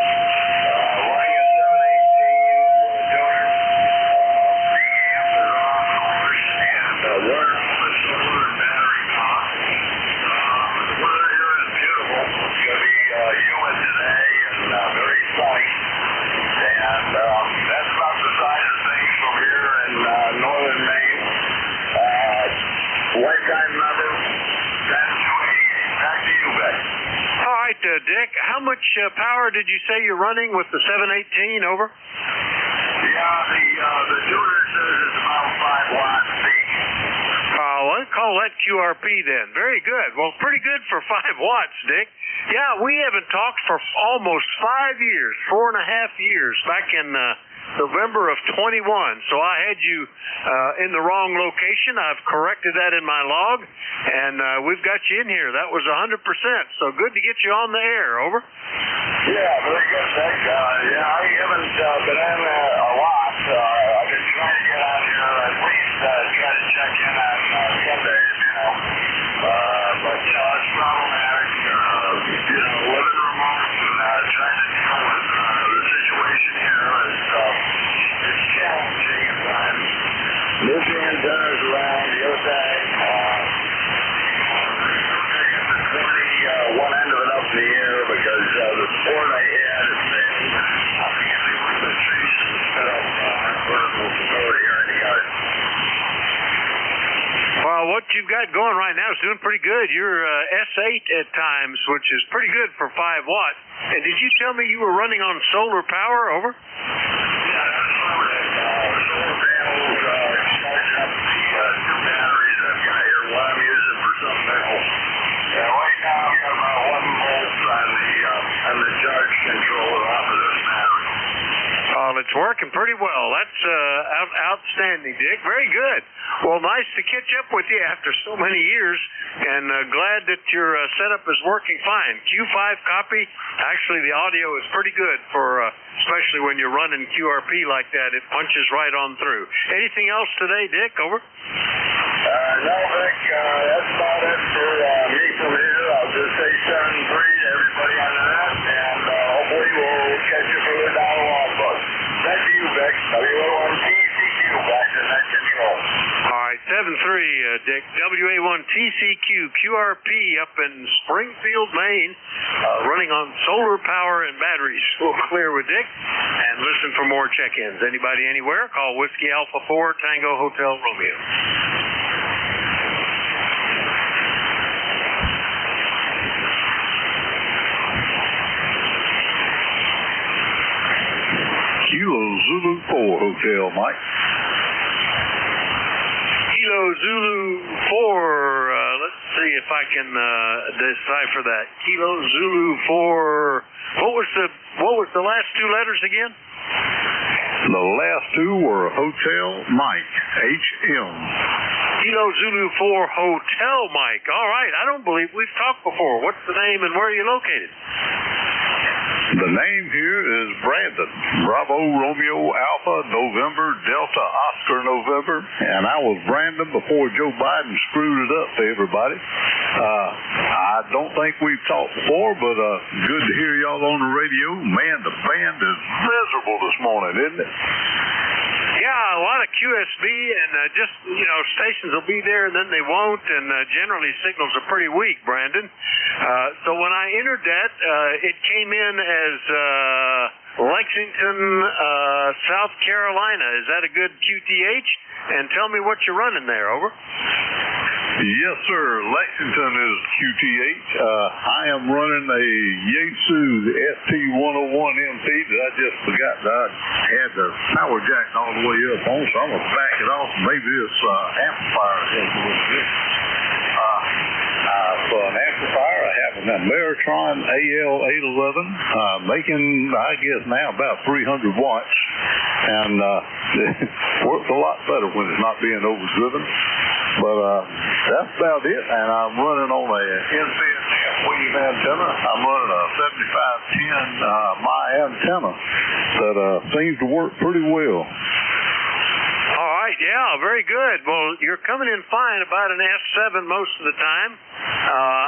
Running at 718 with a tuner. The amp is off, of course. And we're solar battery cost. The weather here is beautiful. It's going to be humid today and very sunny. And that's about the size of things from here in northern Maine. Lifetime number 10288. Back to you, Vic. All right, Dick. How much power did you say you're running with the 718? Over. Yeah, the tuner says it's about 5 watts peak. Let's call that QRP then. Very good. Well, pretty good for 5 watts, Dick. Yeah, we haven't talked for almost 5 years, 4.5 years, back in November of 21. So I had you in the wrong location. I've corrected that in my log, and we've got you in here. That was 100%. So good to get you on the air. Over. Yeah, very good, Vic. Yeah, I haven't been in a lot. I've been trying to get on here at least try to check in on Sundays, but, it's problematic. Living remote and trying to deal with the situation here is challenging at times. Move the antennas around the other side. Taking the 20, one end of it up in the air because the support I had is failing. I'm beginning with the trees instead of vertical support here in the yard. Well, what you've got going right now is doing pretty good. You're S8 at times, which is pretty good for 5 watts. And did you tell me you were running on solar power? Over. Yeah, that's solar panel pretty well. That's outstanding, Dick. Very good. Well, nice to catch up with you after so many years, and glad that your setup is working fine. Q5 copy. Actually, the audio is pretty good for, especially when you're running QRP like that. It punches right on through. Anything else today, Dick? Over. No, Vic, that's about it for me from here. I'll just say 7-3 to everybody on that, and hopefully we'll catch you further down the long bus. Back to you, Vic. WA1TCQ, back to net control. All right, 7-3, Dick. WA1TCQ, QRP up in Springfield, Maine, running on solar power and batteries. We'll clear with Dick and listen for more check-ins. Anybody anywhere, call Whiskey Alpha 4, Tango Hotel Romeo. Kilo Zulu 4 Hotel, Mike. Kilo Zulu 4. Let's see if I can decipher that. Kilo Zulu 4. What was the last two letters again? The last two were Hotel Mike, HM. Kilo Zulu 4 Hotel Mike. All right. I don't believe we've talked before. What's the name and where are you located? The name here is Brandon. Bravo, Romeo, Alpha, November, Delta, Oscar, November. And I was Brandon before Joe Biden screwed it up for everybody. I don't think we've talked before, but good to hear y'all on the radio. Man, the band is miserable this morning, isn't it? Yeah, a lot of QSB and just, stations will be there and then they won't, and generally signals are pretty weak, Brandon. So when I entered that, it came in as Lexington, South Carolina. Is that a good QTH? And tell me what you're running there, over. Yes, sir. Lexington is QTH. I am running a Yaesu ST101MP that I just forgot that I had the power jack all the way up on, so I'm going to back it off. Maybe this amplifier has a little bit. For an amplifier, I have an Ameritron AL811, making, I guess now, about 300 watts. And it works a lot better when it's not being overdriven. But that's about it. And I'm running on a NCS wave antenna. I'm running a 7510 my antenna that seems to work pretty well. All right, yeah, very good. Well, you're coming in fine, about an S7 most of the time.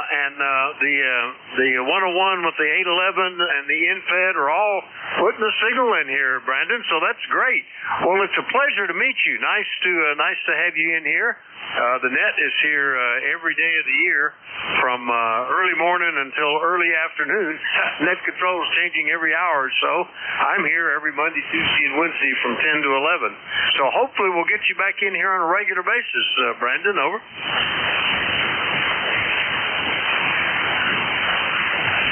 And the 101 with the 811 and the InFed are all putting the signal in here, Brandon, so that's great. Well, it's a pleasure to meet you. Nice to have you in here. The net is here every day of the year from early morning until early afternoon. Net control is changing every hour or so. I'm here every Monday, Tuesday, and Wednesday from 10 to 11. So hopefully we'll get you back in here on a regular basis, Brandon, over.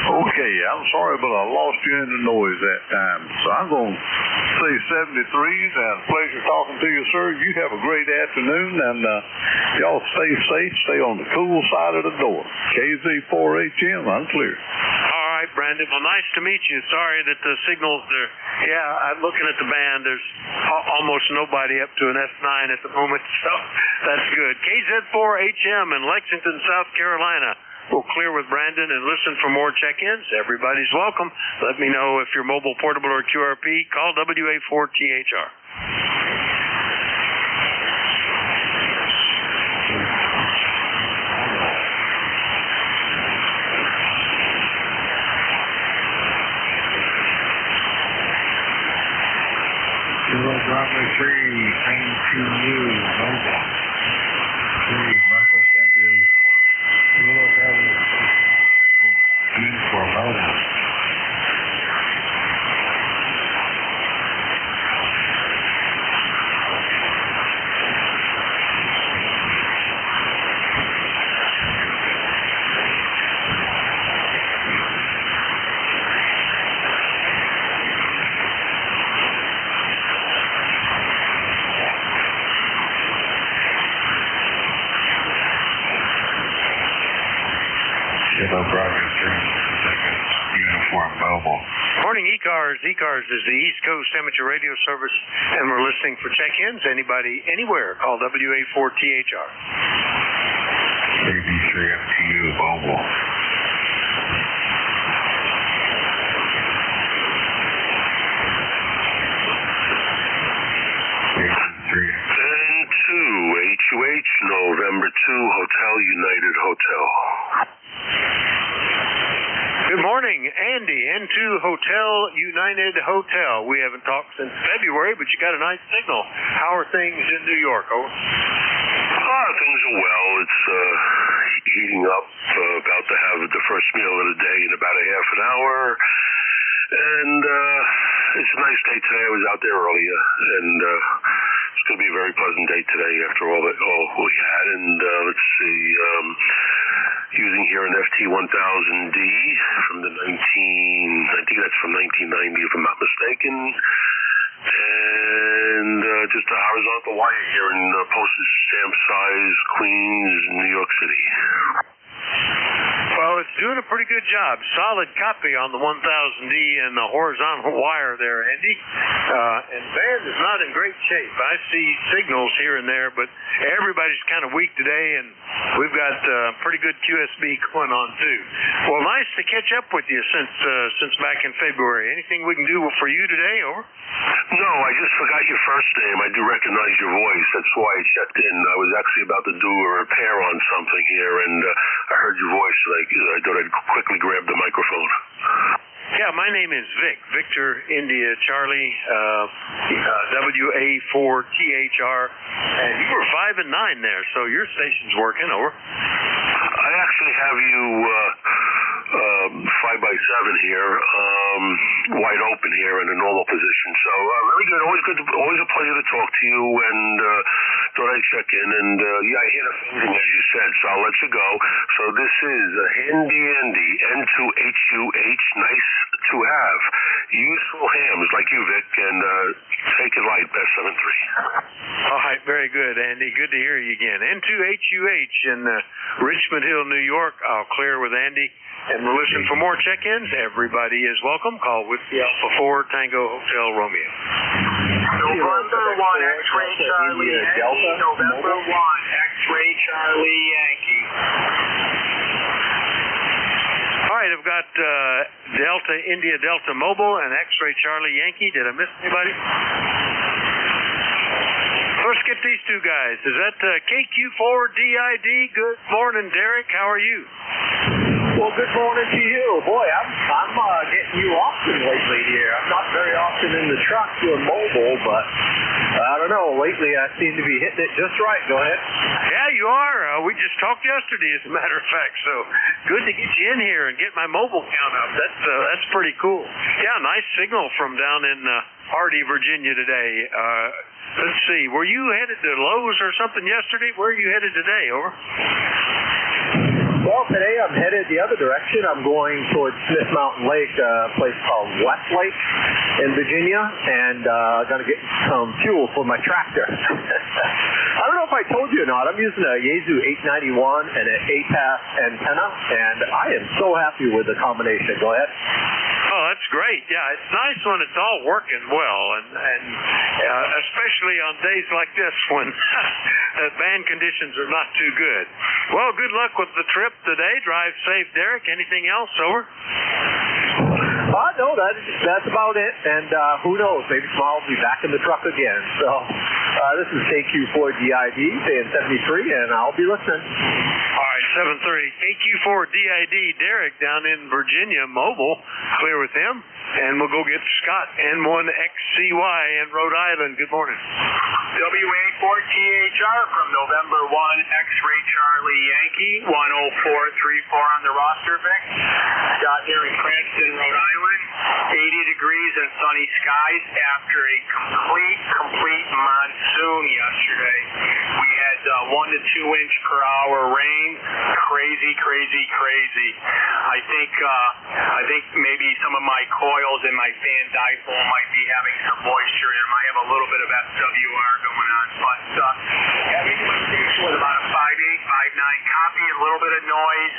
Okay, I'm sorry, but I lost you in the noise that time. So I'm going to say 73s, and pleasure talking to you, sir. You have a great afternoon, and y'all stay safe. Stay on the cool side of the door. KZ4HM, I'm clear. All right, Brandon. Well, nice to meet you. Sorry that the signals are, I'm looking at the band. There's almost nobody up to an S9 at the moment, so that's good. KZ4HM in Lexington, South Carolina. We'll clear with Brandon and listen for more check-ins. Everybody's welcome. Let me know if you're mobile, portable, or QRP. Call WA4THR. Kilo Bravo 3, train to you, mobile. 3, Marco Sanders. Kilo Bravo 3, for mobile. ECARS. ECARS is the East Coast Amateur Radio Service, and we're listening for check-ins. Anybody, anywhere, call WA4THR. ABC3FTU mobile. N2HUH, November 2, Hotel United Hotel. Good morning, Andy, N2 Hotel United Hotel. We haven't talked since February, but you got a nice signal. How are things in New York? Over. Things are well. It's heating up. About to have the first meal of the day in about a half an hour. And it's a nice day today. I was out there earlier, and it's going to be a very pleasant day today after all we had. And let's see, using here an FT1000D from the I think that's from 1990 if I'm not mistaken. And just a horizontal wire here in postage stamp size, Queens, New York City. Well, it's doing a pretty good job. Solid copy on the 1000D and the horizontal wire there, Andy. And band is not in great shape. I see signals here and there, but everybody's kind of weak today, and we've got pretty good QSB going on too. Well, nice to catch up with you since back in February. Anything we can do for you today? Over. No, I just forgot your first name. I do recognize your voice. That's why I checked in. I was actually about to do a repair on something here, and I heard your voice. I thought I'd quickly grab the microphone. Yeah, my name is Vic. Victor India Charlie, WA4THR, and you were 5 and 9 there, so your station's working. Over. I actually have you 5x7 here, wide open here in a normal position. So very good. Always a pleasure to talk to you. And thought I'd check in. And yeah, I hear the phasing as you said, so I'll let you go. So this is a handy Andy N2HUH, nice to have. Useful hams like you, Vic, and take it light. Best 7-3. All right, very good, Andy. Good to hear you again. N2HUH in Richmond Hill, New York. I'll clear with Andy. And we're listening for more check-ins. Everybody is welcome. Call with the Alpha 4 Tango Hotel Romeo. November 1 X-Ray Charlie Yankee. November 1 X-Ray Charlie Yankee. All right, I've got Delta India Delta Mobile and X-Ray Charlie Yankee. Did I miss anybody? Let's get these two guys. Is that KQ4DID? Good morning, Derek. How are you? Well, good morning to you. Boy, I'm getting you often lately here. I'm not very often in the truck doing mobile, but I don't know. Lately, I seem to be hitting it just right. Go ahead. Yeah, you are. We just talked yesterday, as a matter of fact. So good to get you in here and get my mobile count up. That's pretty cool. Yeah, nice signal from down in Hardy, Virginia today. Let's see. Were you headed to Lowe's or something yesterday? Where are you headed today? Over. Well, today I'm headed the other direction. I'm going towards Smith Mountain Lake, a place called Westlake in Virginia, and going to get some fuel for my tractor. I don't know if I told you or not. I'm using a Yaesu 891 and an 8-pass antenna, and I am so happy with the combination. Go ahead. Oh, that's great. Yeah, it's nice when it's all working well, and especially on days like this when band conditions are not too good. Well, good luck with the trip today. Drive safe, Derek. Anything else? Over. No, that's about it. And who knows? Maybe tomorrow I'll be back in the truck again. So this is KQ4DID saying 73, and I'll be listening. All right, 7-3. KQ4DID, Derek down in Virginia, mobile. Clear with him. And we'll go get Scott, N1XCY in Rhode Island. Good morning. WA4THR from November 1 X-Ray Charlie Yankee, 10434 on the roster, Vic. Got here in Cranston, Rhode Island. 80 degrees and sunny skies after a complete monsoon yesterday. We had 1 to 2 inch per hour rain. Crazy. I think maybe some of my coils in my fan dipole might be having some moisture in. It might have a little bit of FWR going on, but having a station with about a 5.8, 5.9 copy, a little bit of noise.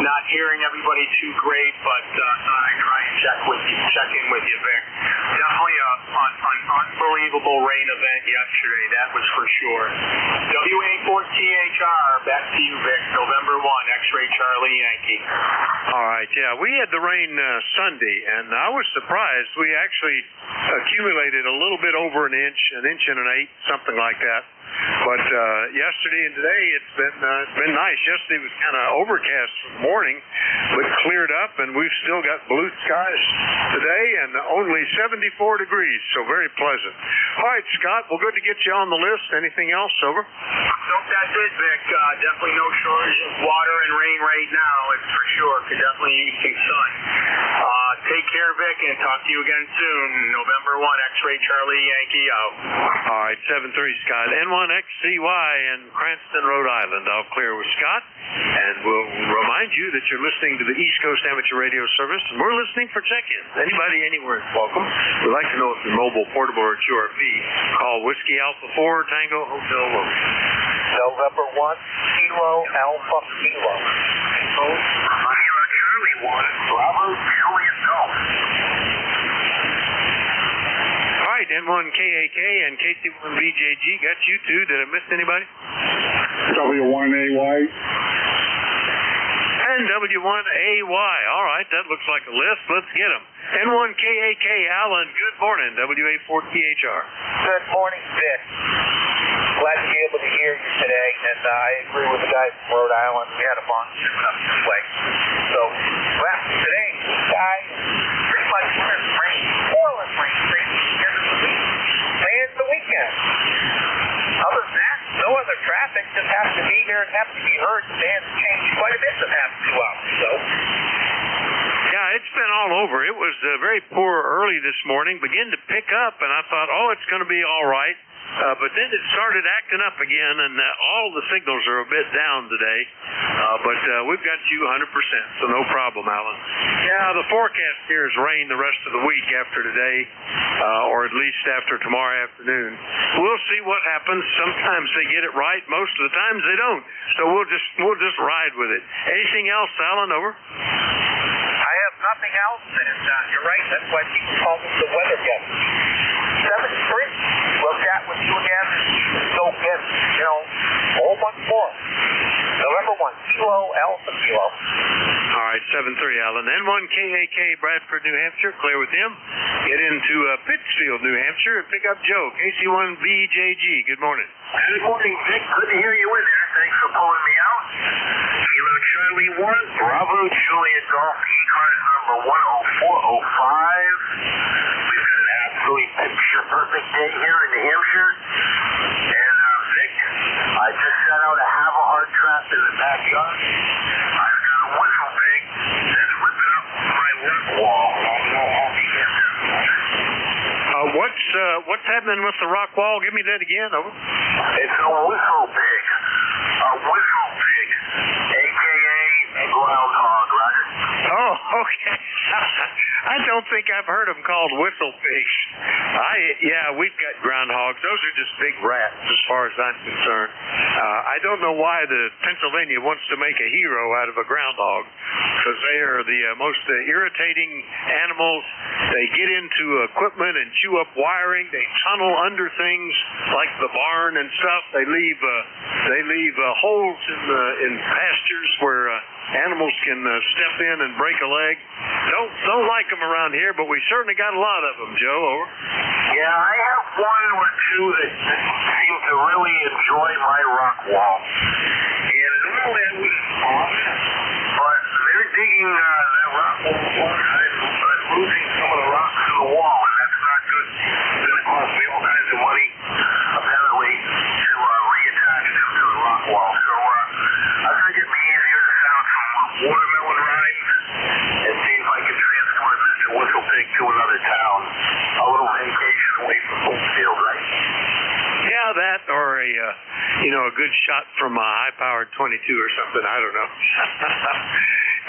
not hearing everybody too great, but thought I'd try and check in with you, Vic. Definitely an unbelievable rain event yesterday, that was for sure. WA4THR, back to you, Vic. November 1, X-Ray Charlie Yankee. All right, yeah, we had the rain Sunday, and I was surprised. We actually accumulated a little bit over an inch and an eighth, something like that. But yesterday and today, it's been nice. Yesterday was kind of overcast from morning, but cleared up, and we've still got blue skies today and only 74 degrees, so very pleasant. All right, Scott, well, good to get you on the list. Anything else? Over. Nope, that's it, Vic. Definitely no shortage of water and rain right now, it's for sure. Could definitely use some sun. Take care, Vic, and talk to you again soon. November 1, X-Ray Charlie Yankee out. All right, 7-3, Scott. N1XCY in Cranston, Rhode Island. I'll clear with Scott, and we'll remind you that you're listening to the East Coast Amateur Radio Service, and we're listening for check-ins. Anybody anywhere is welcome. We'd like to know if you're mobile, portable, or QRP. Call Whiskey Alpha 4 Tango Hotel Local. November 1, Kilo Alpha Kilo. Kilo Charlie 1, Bravo Juliet Golf. All right, N1KAK and KC1BJG got you two. Did I miss anybody? W1AY. And W1AY. All right, that looks like a list. Let's get them. N1KAK, Alan, good morning. WA4THR. Good morning, Vic. Glad to be able to hear you today, and I agree with the guys from Rhode Island. We had a monster up this way. So, well, today, guys, pretty much rain, pouring rain, end of the week, and the weekend. Other than that, no other traffic, just have to be here and have to be heard. The band's changed quite a bit in the past 2 hours, so. Yeah, it's been all over. It was very poor early this morning, began to pick up, and I thought, oh, it's going to be all right. But then it started acting up again, and all the signals are a bit down today. But we've got you 100%, so no problem, Alan. Yeah, the forecast here is rain the rest of the week after today, or at least after tomorrow afternoon. We'll see what happens. Sometimes they get it right. Most of the times they don't. So we'll just ride with it. Anything else, Alan? Over. I have nothing else, and you're right. That's why people call me the weather guy. 7-3. We'll chat with you again. Go get, whole bunch more. November 1, Kilo Alpha Kilo. All right, 7-3, Alan. N1KAK, Bradford, New Hampshire. Clear with him. Get into Pittsfield, New Hampshire, and pick up Joe. KC1BJG. Good morning. Good morning, Vic. Good to hear you in there. Thanks for pulling me out. Kilo Charlie 1, Bravo Juliet Golf, ECARS number 10405. We've got an absolutely picture-perfect day here in New Hampshire. And, Vic, I just set out a have-a-heart trap in the backyard. I've got a whistle pig that's whipping up my rock wall. What's happening with the rock wall? Give me that again. Over. It's a whistle pig. A whistle pig, a.k.a. a groundhog, Roger. Oh, okay. I don't think I've heard them called whistle pigs. We've got groundhogs. Those are just big rats as far as I'm concerned. I don't know why the Pennsylvania wants to make a hero out of a groundhog, because they are the most irritating animals. They get into equipment and chew up wiring. They tunnel under things like the barn and stuff. They leave holes in pastures where animals can step in and break a leg. Don't like them around here, but we certainly got a lot of them, Joe. Over. Yeah, I have one or two that seem to really enjoy my rock wall. And normally I wouldn't talk, but they're digging that rock wall. I'm losing some of the rocks in the wall, and that's not good. It's going to cost me all kinds of money, apparently, to reattach them to the rock wall. So I think it'd be easier to sound some watermelon rhymes and see if I can transport Mr. Whistle Pig to another town. A little vacation away from Pittsfield, right? Yeah, that or a good shot from a high-powered 22 or something. I don't know.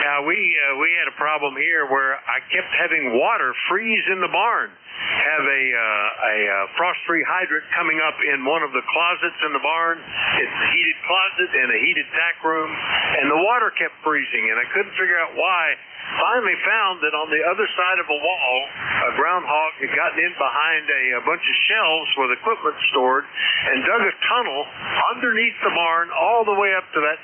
Yeah, we had a problem here where I kept having water freeze in the barn. have a frost-free hydrant coming up in one of the closets in the barn. It's a heated closet and a heated tack room, and the water kept freezing, and I couldn't figure out why. Finally found that on the other side of a wall, a groundhog had gotten in behind a bunch of shelves with equipment stored and dug a tunnel underneath the barn all the way up to that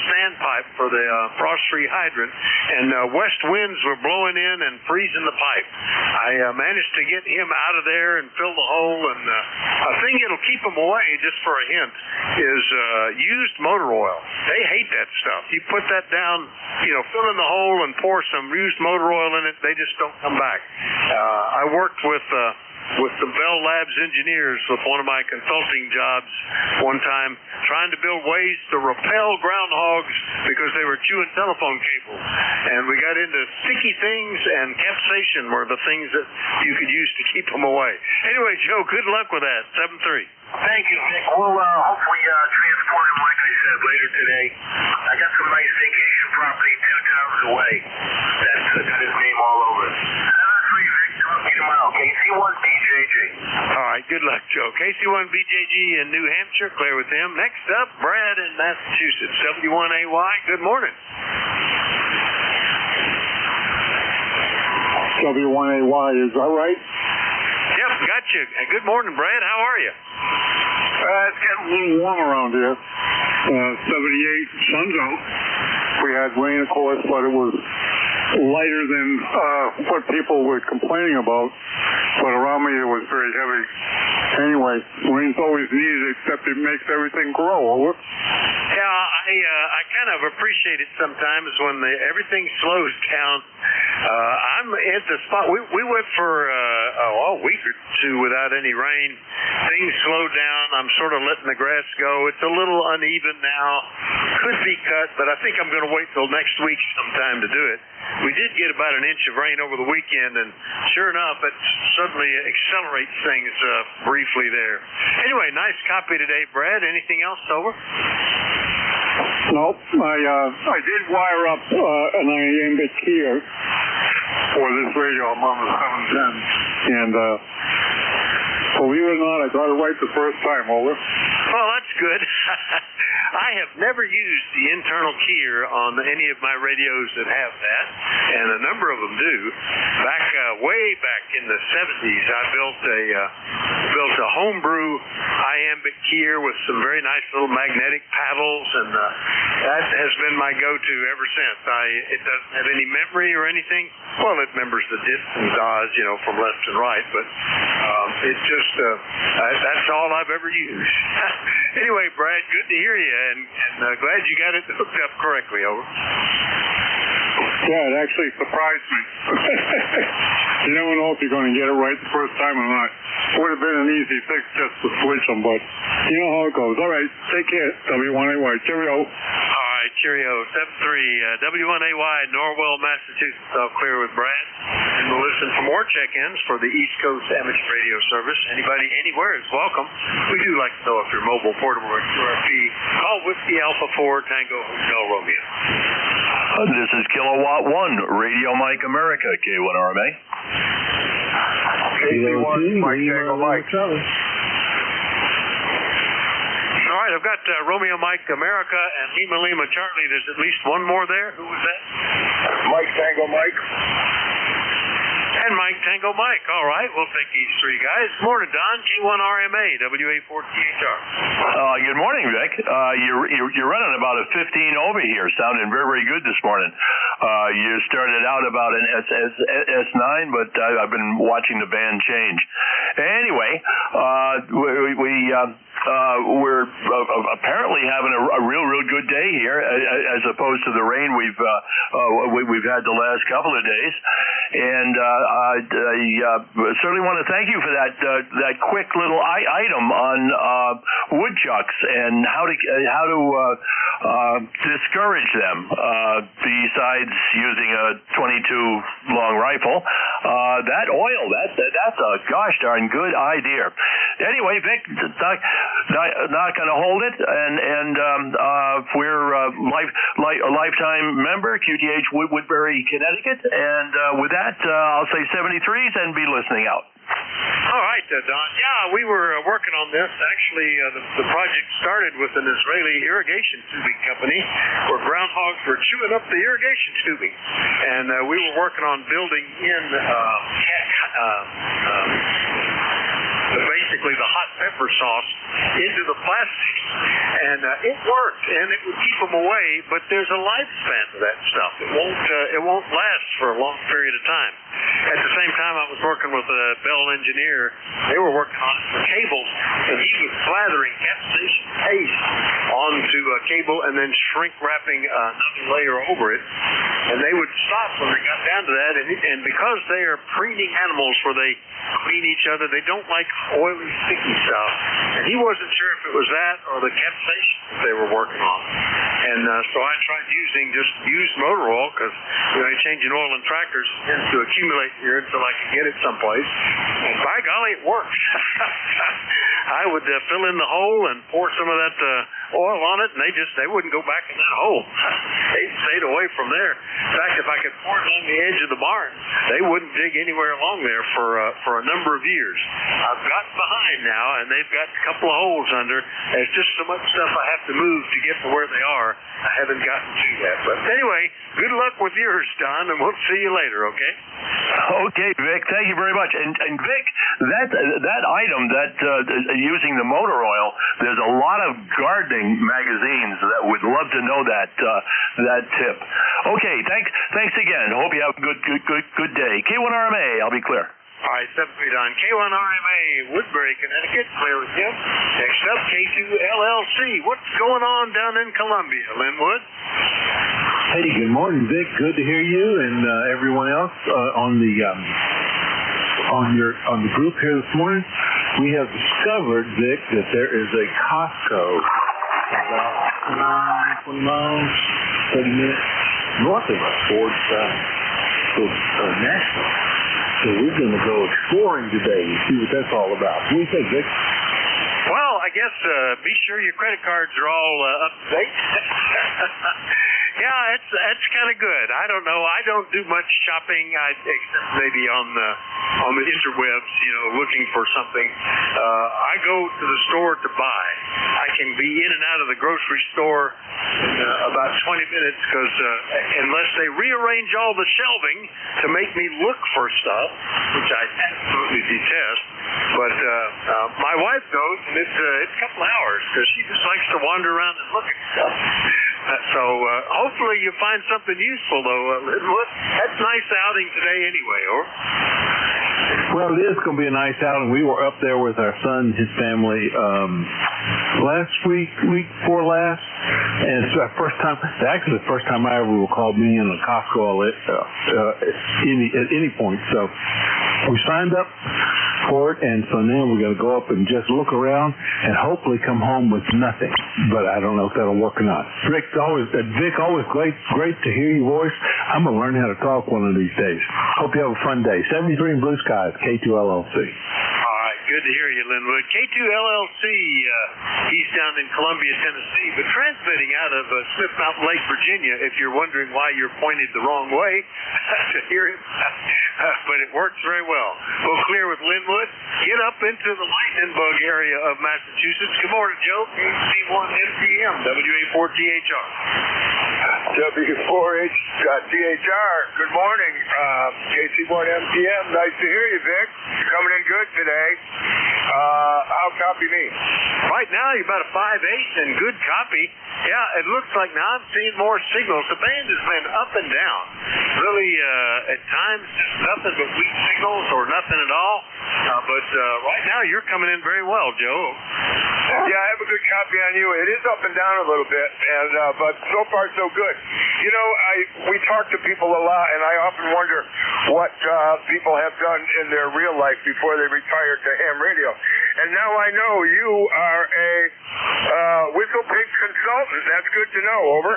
standpipe for the frost-free hydrant, and west winds were blowing in and freezing the pipe. I managed to get him out of there and fill the hole, and a thing that'll keep him away, just for a hint, is used motor oil. They hate that stuff. You put that down, fill in the hole and pour some used motor oil in it, they just don't come back. I worked with the Bell Labs engineers with one of my consulting jobs one time, trying to build ways to repel groundhogs because they were chewing telephone cables. And we got into sticky things, and capsaicin were the things that you could use to keep them away. Anyway, Joe, good luck with that. 7-3. Thank you, Nick. We'll hopefully transport him, like I said, later today. I got some nice vacation property 2 towns away that's got his name all over it. 7-3, Vic. Talk to you tomorrow. KC1BJJ. All right, good luck, Joe. KC1BJG in New Hampshire, clear with him. Next up, Brad in Massachusetts. W1AY, good morning. W1AY, is that right? Yep, got you. Good morning, Brad. How are you? It's getting a little warm around here. 78, sun's out. We had rain, of course, but it was lighter than what people were complaining about. But around me, it was very heavy. Anyway, rain's always needed, except it makes everything grow. Over. Yeah, I kind of appreciate it sometimes when everything slows down. I'm at the spot. We went for a week or two without any rain. Things slowed down. I'm sort of letting the grass go. It's a little uneven now. Could be cut, but I think I'm going to wait till next week sometime to do it. We did get about an inch of rain over the weekend, and sure enough, it suddenly accelerates things briefly there. Anyway, nice copy today, Brad. Anything else, over? Nope. I did wire up an iambic here for this radio. I'm on the 710, and believe it or not, I got it right the first time. Over. Well, that's good. I have never used the internal keyer on any of my radios that have that, and a number of them do. Way back in the 70s, I built a homebrew iambic keyer with some very nice little magnetic paddles, and that has been my go-to ever since. It doesn't have any memory or anything. Well, it remembers the dits and das, from left and right, but it's just that's all I've ever used. Anyway, Brad, good to hear you, and glad you got it hooked up correctly. Over. Yeah, it actually surprised me. You never know if you're going to get it right the first time or not. It would have been an easy fix just to switch them, but you know how it goes. All right, take care. W1AY. Cheerio. All right, cheerio. 7-3. W1AY, Norwell, Massachusetts. All clear with Brad. And we'll listen for more check-ins for the East Coast Amateur Radio Service. Anybody anywhere is welcome. We do like to know if you're mobile, portable, or QRP. Call Whiskey Alpha 4 Tango Hotel Romeo. This is Kilowatt 1, Radio Mike America, K1RMA. KC1, Mike Tango Mike. All right, I've got Romeo Mike America and Lima Lima Charlie. There's at least one more there. Who was that? Mike Tango Mike. And Mike Tango Mike. All right, we'll take these three guys. Morning, Don. K1RMA, WA4THR. Good morning, Vic. You're running about a 15 over here, sounding very, very good this morning. You started out about an S9, but I've been watching the band change. Anyway, we're apparently having a real good day here, as opposed to the rain we've had the last couple of days. And I certainly want to thank you for that quick little item on woodchucks and how to discourage them. Besides using a 22 long rifle, that oil that's a gosh darn good idea. Anyway, Vic, not going to hold it, and we're a lifetime member, QTH Woodbury, Connecticut, and with that, I'll say 73s and be listening out. All right, Don. Yeah, we were working on this. Actually, the project started with an Israeli irrigation tubing company where groundhogs were chewing up the irrigation tubing. And we were working on building in basically the hot pepper sauce into the plastic. And it worked, and it would keep them away, but there's a lifespan to that stuff. It won't last for a long period of time. At the same time, I was working with a Bell engineer. They were working on cables, and he was slathering capsaicin paste onto a cable and then shrink wrapping another layer over it. And they would stop when they got down to that, and because they are preening animals where they clean each other, they don't like oily, sticky stuff. And he wasn't sure if it was that or the capsaicin that they were working on. And so I tried using just used motor oil because changing oil in tractors tends to accumulate here until I can get it someplace. And by golly, it worked. I would fill in the hole and pour some of that oil on it, and they wouldn't go back in that hole. They stayed away from there. In fact, if I could pour it on the edge of the barn, they wouldn't dig anywhere along there for a number of years. I've gotten behind now, and they've got a couple of holes under. There's just so much stuff I have to move to get to where they are. I haven't gotten to that. But anyway, good luck with yours, Don, and we'll see you later, okay? Okay, Vic. Thank you very much. And Vic, that item, that using the motor oil, there's a lot of gardening magazines that would love to know that tip. Okay, thanks again. Hope you have a good day. K1RMA, I'll be clear. All right, 7 feet on K1RMA, Woodbury, Connecticut. Clear with him. Next up, K2LLC. What's going on down in Columbia, Linwood? Hey, good morning, Vic. Good to hear you and everyone else on the group here this morning. We have discovered, Vic, that there is a Costco about 20 miles, 30 minutes north of us towards Nashville. So we're going to go exploring today and see what that's all about. What do you think, Vic? Well, I guess be sure your credit cards are all up to date. Yeah, that's kind of good. I don't know. I don't do much shopping, except maybe on the interwebs, looking for something. I go to the store to buy. I can be in and out of the grocery store in about 20 minutes because unless they rearrange all the shelving to make me look for stuff, which I absolutely detest. But my wife goes, and it's a couple hours because she just likes to wander around and look at stuff. So hopefully you find something useful, though. That's nice outing today anyway, or? Well, it is going to be a nice outing. We were up there with our son and his family last week before last, and it's our first time. Actually, the first time I ever recall being in a Costco at any point. So we signed up for it, and so now we're going to go up and just look around and hopefully come home with nothing. But I don't know if that'll work or not. Vic, always great to hear your voice. I'm going to learn how to talk one of these days. Hope you have a fun day. 73 in Blue Skies, K2LLC. All right, good to hear you, Linwood. K2LLC, he's down in Columbia, Tennessee, but transmitting out of Smith Mountain Lake, Virginia, if you're wondering why you're pointed the wrong way to hear him. But it works very well. We'll clear with Linwood. Get up into the lightning bug area of Massachusetts. Good morning, Joe. KC1 MPM, WA4THR. W4THR. Good morning. KC1 MPM. Nice to hear you, Vic. You're coming in good today. How copy me? Right now, you're about a 5.8 and good copy. Yeah, it looks like now I'm seeing more signals. The band has been up and down. Really, at times, just nothing but weak signals or nothing at all. But right now, you're coming in very well, Joe. Yeah, I have a good copy on you. It is up and down a little bit, but so far so good. We talk to people a lot, and I often wonder what people have done in their real life before they retired to ham radio. And now I know you are a whistle pig consultant. That's good to know. Over.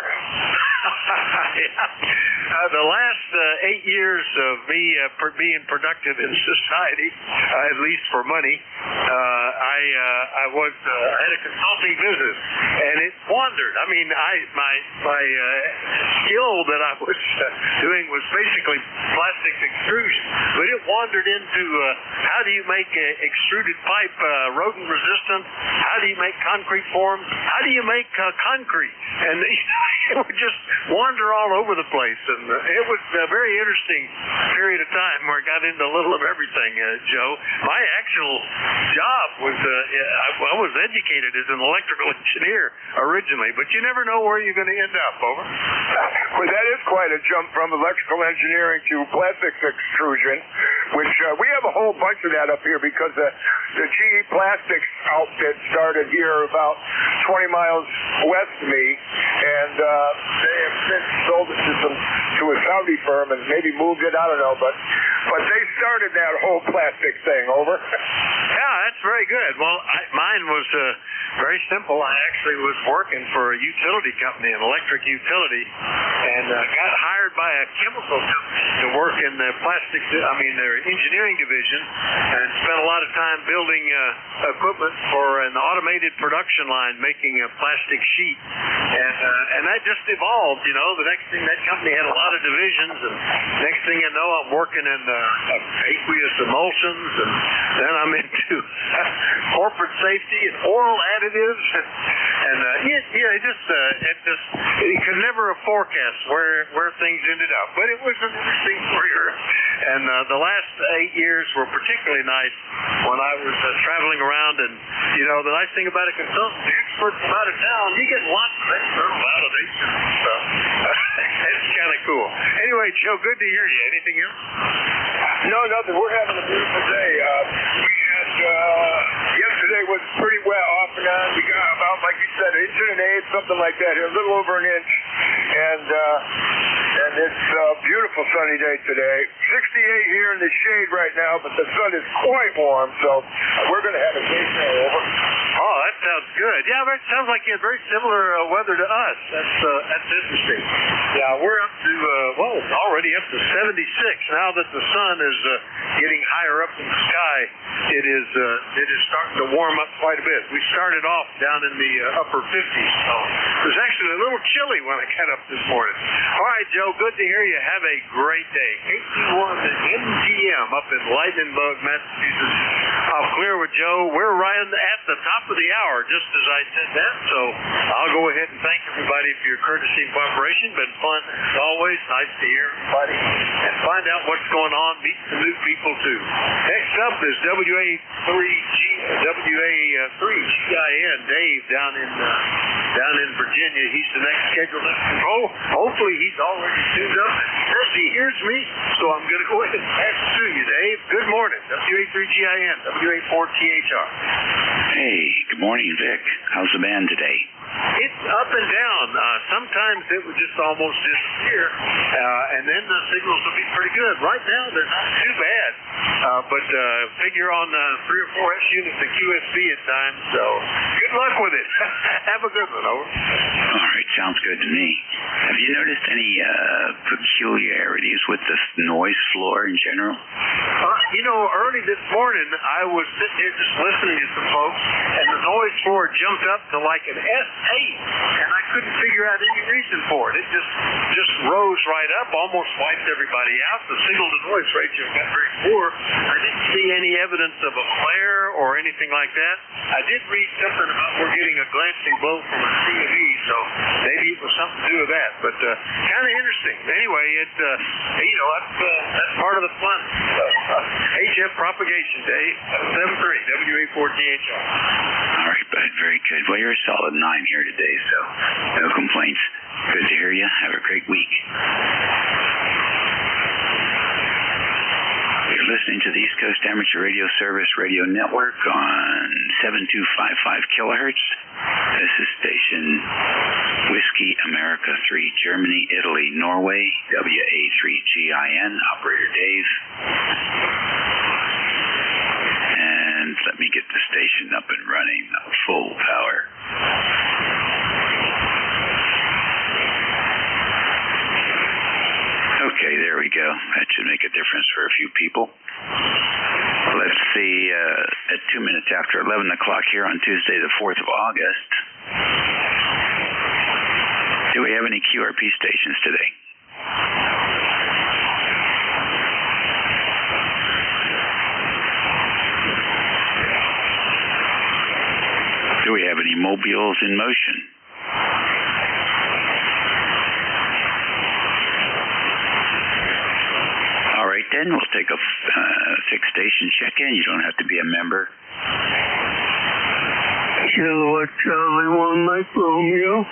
The last 8 years of me being productive in society, at least for money, I had a consulting business, and it wandered. I mean, my skill that I was doing was basically plastics extrusion, but it wandered into how do you make extruded pipe rodent resistant? How do you make concrete forms? How do you make concrete? And it would just wander all over the place, and it was a very interesting period of time where I got into a little of everything, Joe. My actual job was, I was educated as an electrical engineer originally, but you never know where you're going to end up, over. Well, that is quite a jump from electrical engineering to plastics extrusion, which we have a whole bunch of that up here because the GE Plastics outfit started here about 20 miles west of me, and they have since sold it to a Saudi firm and maybe moved it, I don't know, but they started that whole plastic thing, over. Yeah, that's very good. Well, mine was very simple. I actually was working for a utility company, an electric utility, and got hired by a chemical company to work in their their engineering division, and spent a lot of time building equipment for an automated production line making a plastic sheet. And that just evolved, you know. The next thing, that company had a lot of divisions, and next thing you know, I'm working in aqueous emulsions, and then I'm into corporate safety and oral additives, and you could never have forecast where things ended up. But it was an interesting career, and the last 8 years were particularly nice when I was traveling around. And you know, the nice thing about a consultant, the expert from out of town, you get lots of external validation and stuff. It's kind of cool. Anyway, Joe, good to hear you. Anything else? No, nothing. We're having a beautiful day. We had yesterday was pretty wet off and on. We got about, like you said, an inch and an eighth, something like that. A little over an inch, and it's a beautiful sunny day today. 68 here in the shade right now, but the sun is quite warm, so we're going to have a great day, over. Oh, that sounds good. Yeah, that sounds like you had very similar weather to us. That's interesting. Yeah, we're up to it's already up to 76 now that the sun is getting higher up in the sky. It is starting to warm up quite a bit. We started off down in the upper 50s, so it was actually a little chilly when I got up this morning. All right, Joe, good to hear you. Have a great day. KT1 NGM up in Lightningbug, Massachusetts. I'll clear with Joe. We're right at the top of the hour, just as I said that, so I'll go ahead and thank everybody for your courtesy and cooperation. Been fun as always. Nice to hear everybody and find out what's going on, meet some new people too. Next up is WA3GIN Dave down in Virginia. He's the next scheduled control. Hopefully he's already tuned up. First he hears me, so I'm going to go ahead and pass it to you, Dave. Good morning. WA3GIN, WA4THR. Hey, good morning, Vic. How's the band today? It's up and down. Sometimes it would just almost disappear, and then the signals will be pretty good. Right now, they're not too bad, but figure on 3 or 4 S units of QSB at times, so good luck with it. Have a good one, over. All right, sounds good to me. Have you noticed any peculiarities with the noise floor in general? You know, early this morning, I was sitting here just listening to some folks, and the noise floor jumped up to like an S8, and I couldn't figure out any reason for it. It just rose right up, almost wiped everybody out. The signal-to-noise ratio got very poor. I didn't see any evidence of a flare or anything like that. I did read something about we're getting a glancing blow from a CME, so maybe it was something to do with that. But kind of interesting. Anyway, that's part of the fun. HF propagation day, 7-3, WA4THR. All right, bud. Very good. Well, you're a solid 9 here today, so no complaints. Good to hear you. Have a great week. You're listening to the East Coast Amateur Radio Service Radio Network on 7255 kilohertz. This is station Whiskey America 3, Germany, Italy, Norway, WA3GIN, operator Dave. And let me get the station up and running full power. That should make a difference for a few people. Let's see, at 2 minutes after 11 o'clock here on Tuesday, the 4th of August. Do we have any QRP stations today? Do we have any mobiles in motion? All right, then we'll take a fixed station check-in. You don't have to be a member. Kilowatt Charlie 1 Mike Romeo.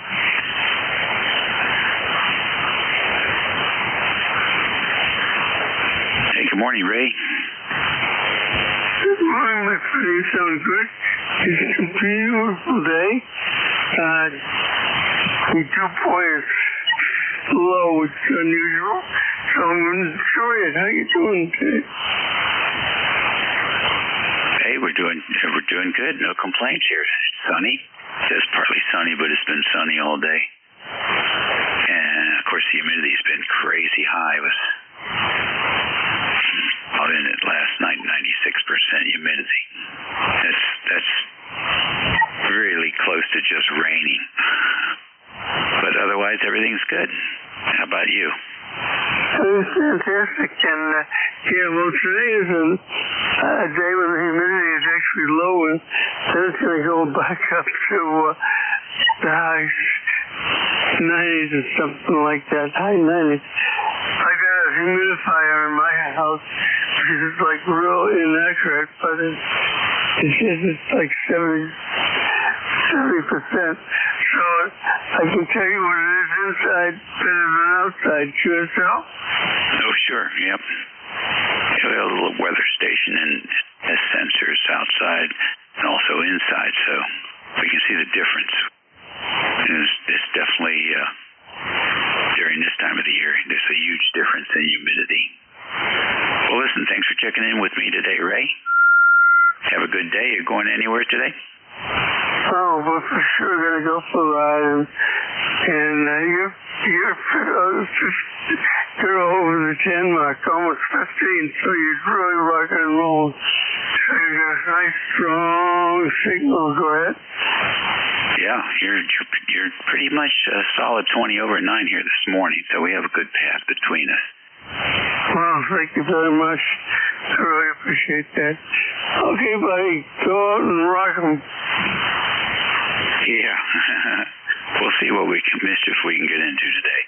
Hey, good morning, Ray. Good morning, my friend. You sound good. It's a beautiful day. The 2 points low, it's unusual. So I'm going to enjoy it. How you doing today? Hey, we're doing good. No complaints here. It's sunny. It's partly sunny, but it's been sunny all day. And of course, the humidity's been crazy high. It was out in it last night, 96% humidity. That's really close to just raining. But otherwise, everything's good. How about you? It's fantastic. And well, today is a day when the humidity is actually low, and then it's going to go back up to the high 90s or something like that. High 90s. I got a humidifier in my house, which is like real inaccurate, but it says it's like 70%. So I can tell you what it is inside better than outside. QSL? Oh, sure. Yep. We have a little weather station and has sensors outside and also inside, so we can see the difference. It's definitely, during this time of the year, there's a huge difference in humidity. Well, listen, thanks for checking in with me today, Ray. Have a good day. You going anywhere today? Oh, we're for sure going to go for a ride. And you're just over the 10 mark, almost 15, so you're really rock and roll. So you got a nice, strong signal. Go ahead. Yeah, you're pretty much a solid 20 over 9 here this morning, so we have a good path between us. Well, thank you very much. I really appreciate that. Okay, buddy, go out and rock 'em. Yeah. We'll see what mischief we can get into today.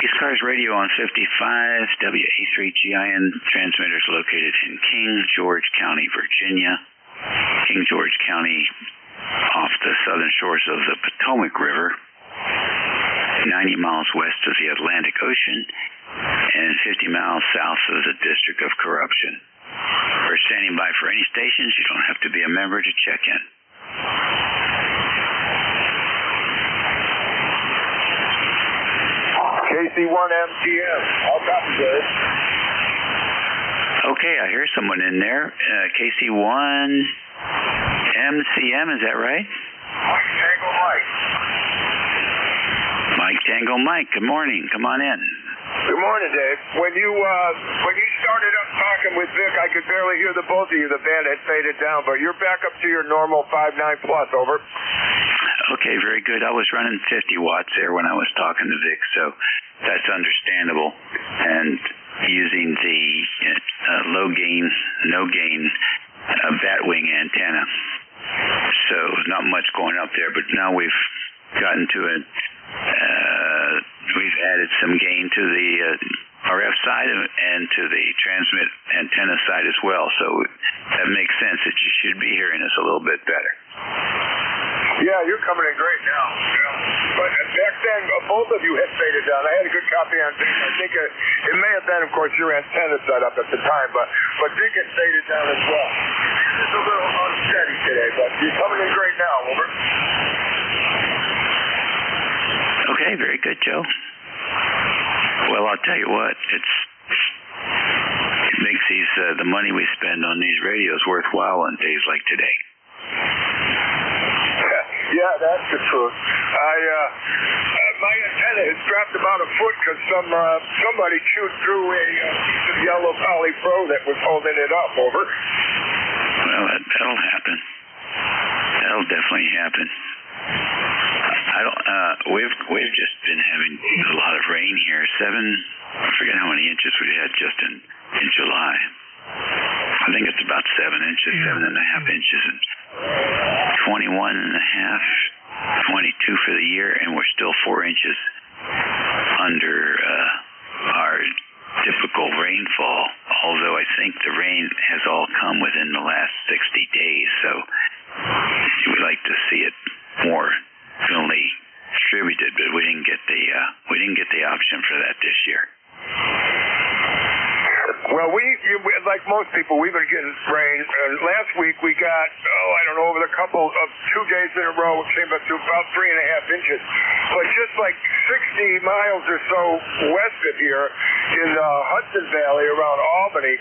ECARS radio on 55, WA3GIN transmitters located in King George County, Virginia. King George County off the southern shores of the Potomac River, 90 miles west of the Atlantic Ocean, and 50 miles south of the District of Corruption. We're standing by for any stations. You don't have to be a member to check in. KC1MTM. All copy, guys. Okay, I hear someone in there. KC1MCM, is that right? Mike Tango Mike. Mike Tango Mike, good morning. Come on in. Good morning, Dave. When you started up talking with Vic, I could barely hear the both of you. The band had faded down, but you're back up to your normal 5.9 plus. Over. Okay, very good. I was running 50 watts there when I was talking to Vic, so that's understandable. And using the low gain, no gain batwing antenna. So not much going up there, but now we've gotten to it. We've added some gain to the RF side and to the transmit antenna side as well. So that makes sense that you should be hearing us a little bit better. Yeah, you're coming in great now. But back then, both of you had faded down. I had a good copy on Dick. I think it may have been, of course, your antenna set up at the time, but Dick had faded down as well. It's a little unsteady today, but you're coming in great now, over. Okay, very good, Joe. Well, I'll tell you what, it makes the money we spend on these radios worthwhile on days like today. Yeah, that's the truth. My antenna has dropped about a foot because somebody chewed through a piece of yellow polypro that was holding it up. Over. Well, that'll happen. That'll definitely happen. We've just been having a lot of rain here. I forget how many inches we had just in July. I think it's about 7 inches, 7.5 inches, and 21.5, 22 for the year, and we're still 4 inches under our typical rainfall, although I think the rain has all come within the last 60 days, so we'd like to see it more evenly distributed, but we didn't get the option for that this year. Well, we like most people, we've been getting rain. Last week we got, over the couple of 2 days in a row, it came up to about 3.5 inches. But just like 60 miles or so west of here, in the Hudson Valley around Albany,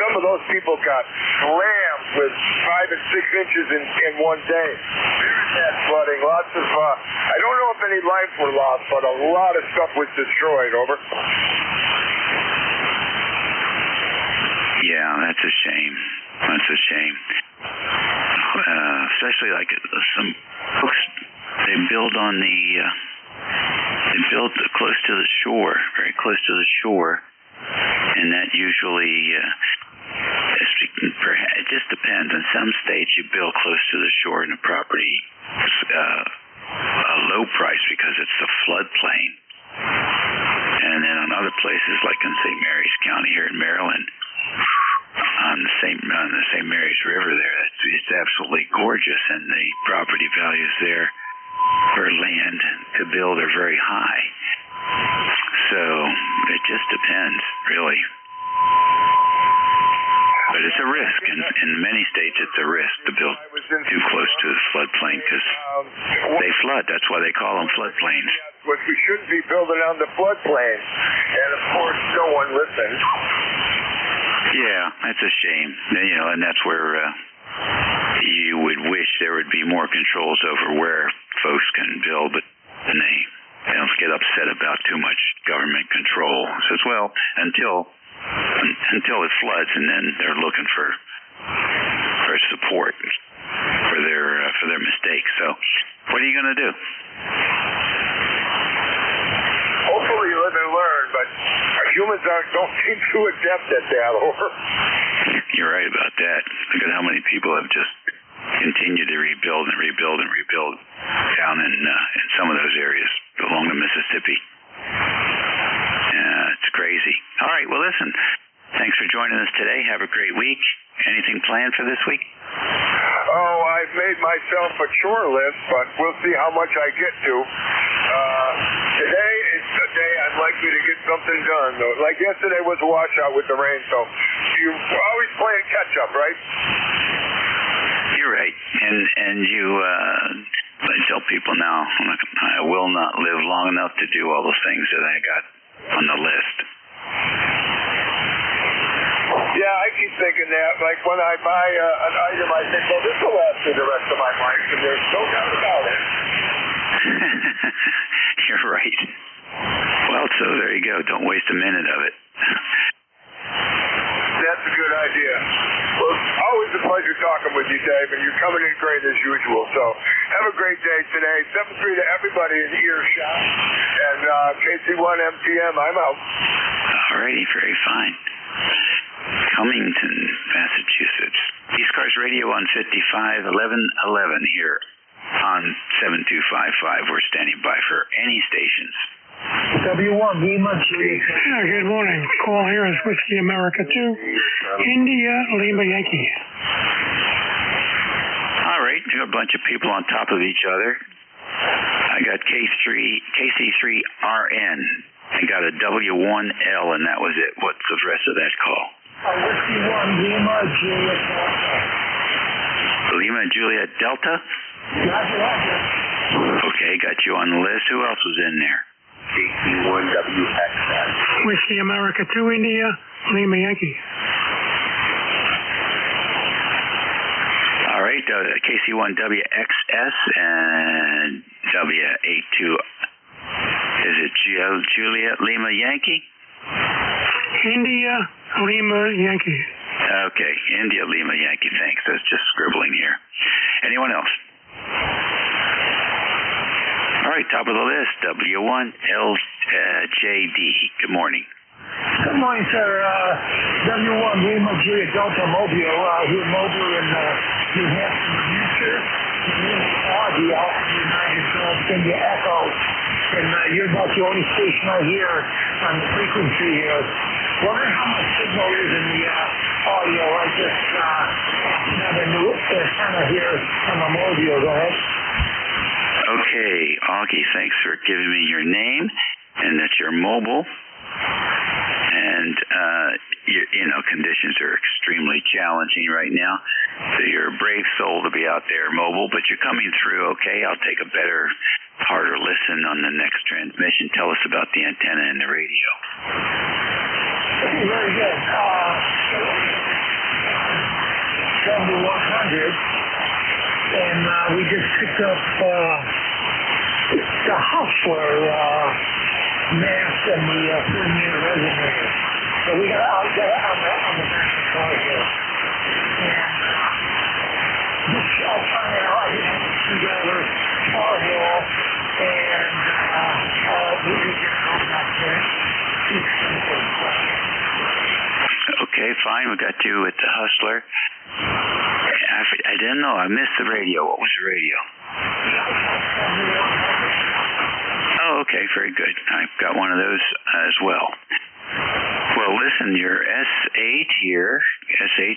some of those people got slammed with 5 and 6 inches in one day. Very bad flooding, lots of, I don't know if any lives were lost, but a lot of stuff was destroyed. Over. Yeah, that's a shame. That's a shame. Especially like some folks, they build close to the shore, very close to the shore, and that usually, it just depends. In some states, you build close to the shore and the property is a low price because it's a floodplain. And then on other places, like in St. Mary's County here in Maryland, on the St. Mary's River there, it's absolutely gorgeous, and the property values there for land to build are very high. So it just depends, really. But it's a risk. In many states, it's a risk to build too close to the floodplain because they flood. That's why they call them floodplains. But we shouldn't be building on the floodplain. And, of course, no one listens. Yeah, that's a shame. And that's where you would wish there would be more controls over where folks can build, but then they don't get upset about too much government control. So as well, until it floods, and then they're looking for support for their mistakes. So what are you going to do? Hopefully you live and learn, but humans don't seem too adept at that. Over. You're right about that. Look at how many people have just continued to rebuild and rebuild and rebuild down in some of those areas along the Mississippi. It's crazy. All right, well, listen, thanks for joining us today. Have a great week. Anything planned for this week? Oh, I've made myself a chore list, but we'll see how much I get to. Today is the day I'm likely to get something done, though. Like yesterday was a washout with the rain, so you're always playing catch-up, right? You're right. And you, I tell people now, I will not live long enough to do all the things that I got on the list. Yeah, I keep thinking that. Like when I buy an item, I think, well, this will last me the rest of my life, and there's no doubt about it. You're right. Well, so there you go. Don't waste a minute of it. That's a good idea. Well, always a pleasure talking with you, Dave, and you're coming in great as usual. So have a great day today. 7-3 to everybody in earshot. And KC1MTM, I'm out. All righty, very fine. Cummington, Massachusetts. ECARS Radio on 55, 1111 here on 7255. We're standing by for any stations. W1, Lima, good morning. Call here is Whiskey America 2, India, Lima, Yankee. All right, we got a bunch of people on top of each other. I got KC3RN. I got a W1L, and that was it. What's the rest of that call? Whiskey 1, Lima, Juliet, Delta. Lima, Juliet, Delta? Okay, got you on the list. Who else was in there? KC1WXS. Whiskey America 2, India, Lima, Yankee. All right, KC1WXS and W82 Is it Juliet Lima Yankee? India Lima Yankee. Okay, India Lima Yankee, thanks. I was just scribbling here. Anyone else? All right, top of the list, W1LJD. Good morning. Good morning, sir. W1 Lima Julia Delta Mobile, here Mobile in New Hampshire, New Hampshire. This is Augie out of the United India Echo. And you're about the only station I hear on the frequency here. Wondering how much signal is in the audio. I just have a new antenna here on the mobile. Go ahead. Okay, Augie, thanks for giving me your name and that you're mobile. And, conditions are extremely challenging right now. So you're a brave soul to be out there mobile, but you're coming through okay. I'll take a better, harder listen on the next transmission. Tell us about the antenna and the radio. Very good. 7100. And we just picked up the Hustler mast and the 30-meter resonator. So we got on the back of the car here. And this alternator, I didn't have a screwdriver, power hill, and we can get home back there. Okay, fine. We got you at the Hustler. I didn't know. I missed the radio. What was the radio? Oh, okay. Very good. I've got one of those as well. Well, listen, your S8 here, S8,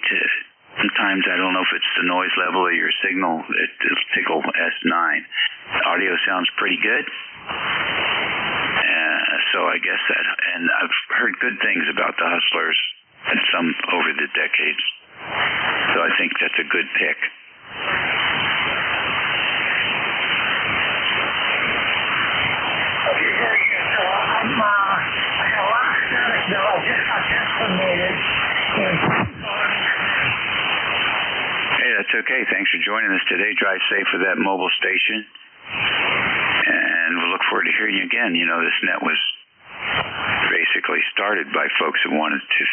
sometimes I don't know if it's the noise level of your signal. It'll tickle S9. Audio sounds pretty good. So I guess that, and I've heard good things about the Hustlers and some over the decades. So I think that's a good pick. Okay, very good. So I got a lot of static now. I just got estimated. Hey, that's okay. Thanks for joining us today. Drive safe with that mobile station. And we'll look forward to hearing you again. You know, this net was basically started by folks who wanted to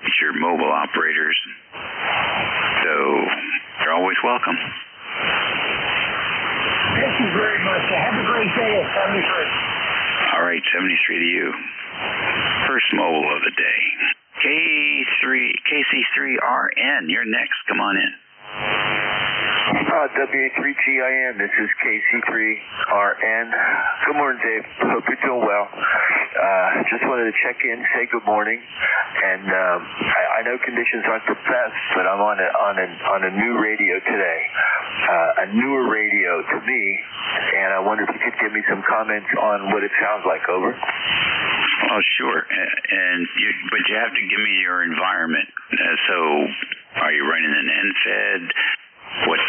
feature mobile operators. So you're always welcome. Thank you very much. Have a great day at 73. All right, 73 to you. First mobile of the day. KC3RN, you're next. Come on in. W3GIN, this is KC3RN. Good morning, Dave. Hope you're doing well. Just wanted to check in, say good morning. And I know conditions aren't the best, but I'm on a new radio today, a newer radio to me, and I wonder if you could give me some comments on what it sounds like. Over. Oh, sure. But you have to give me your environment. So, are you running an NFED? What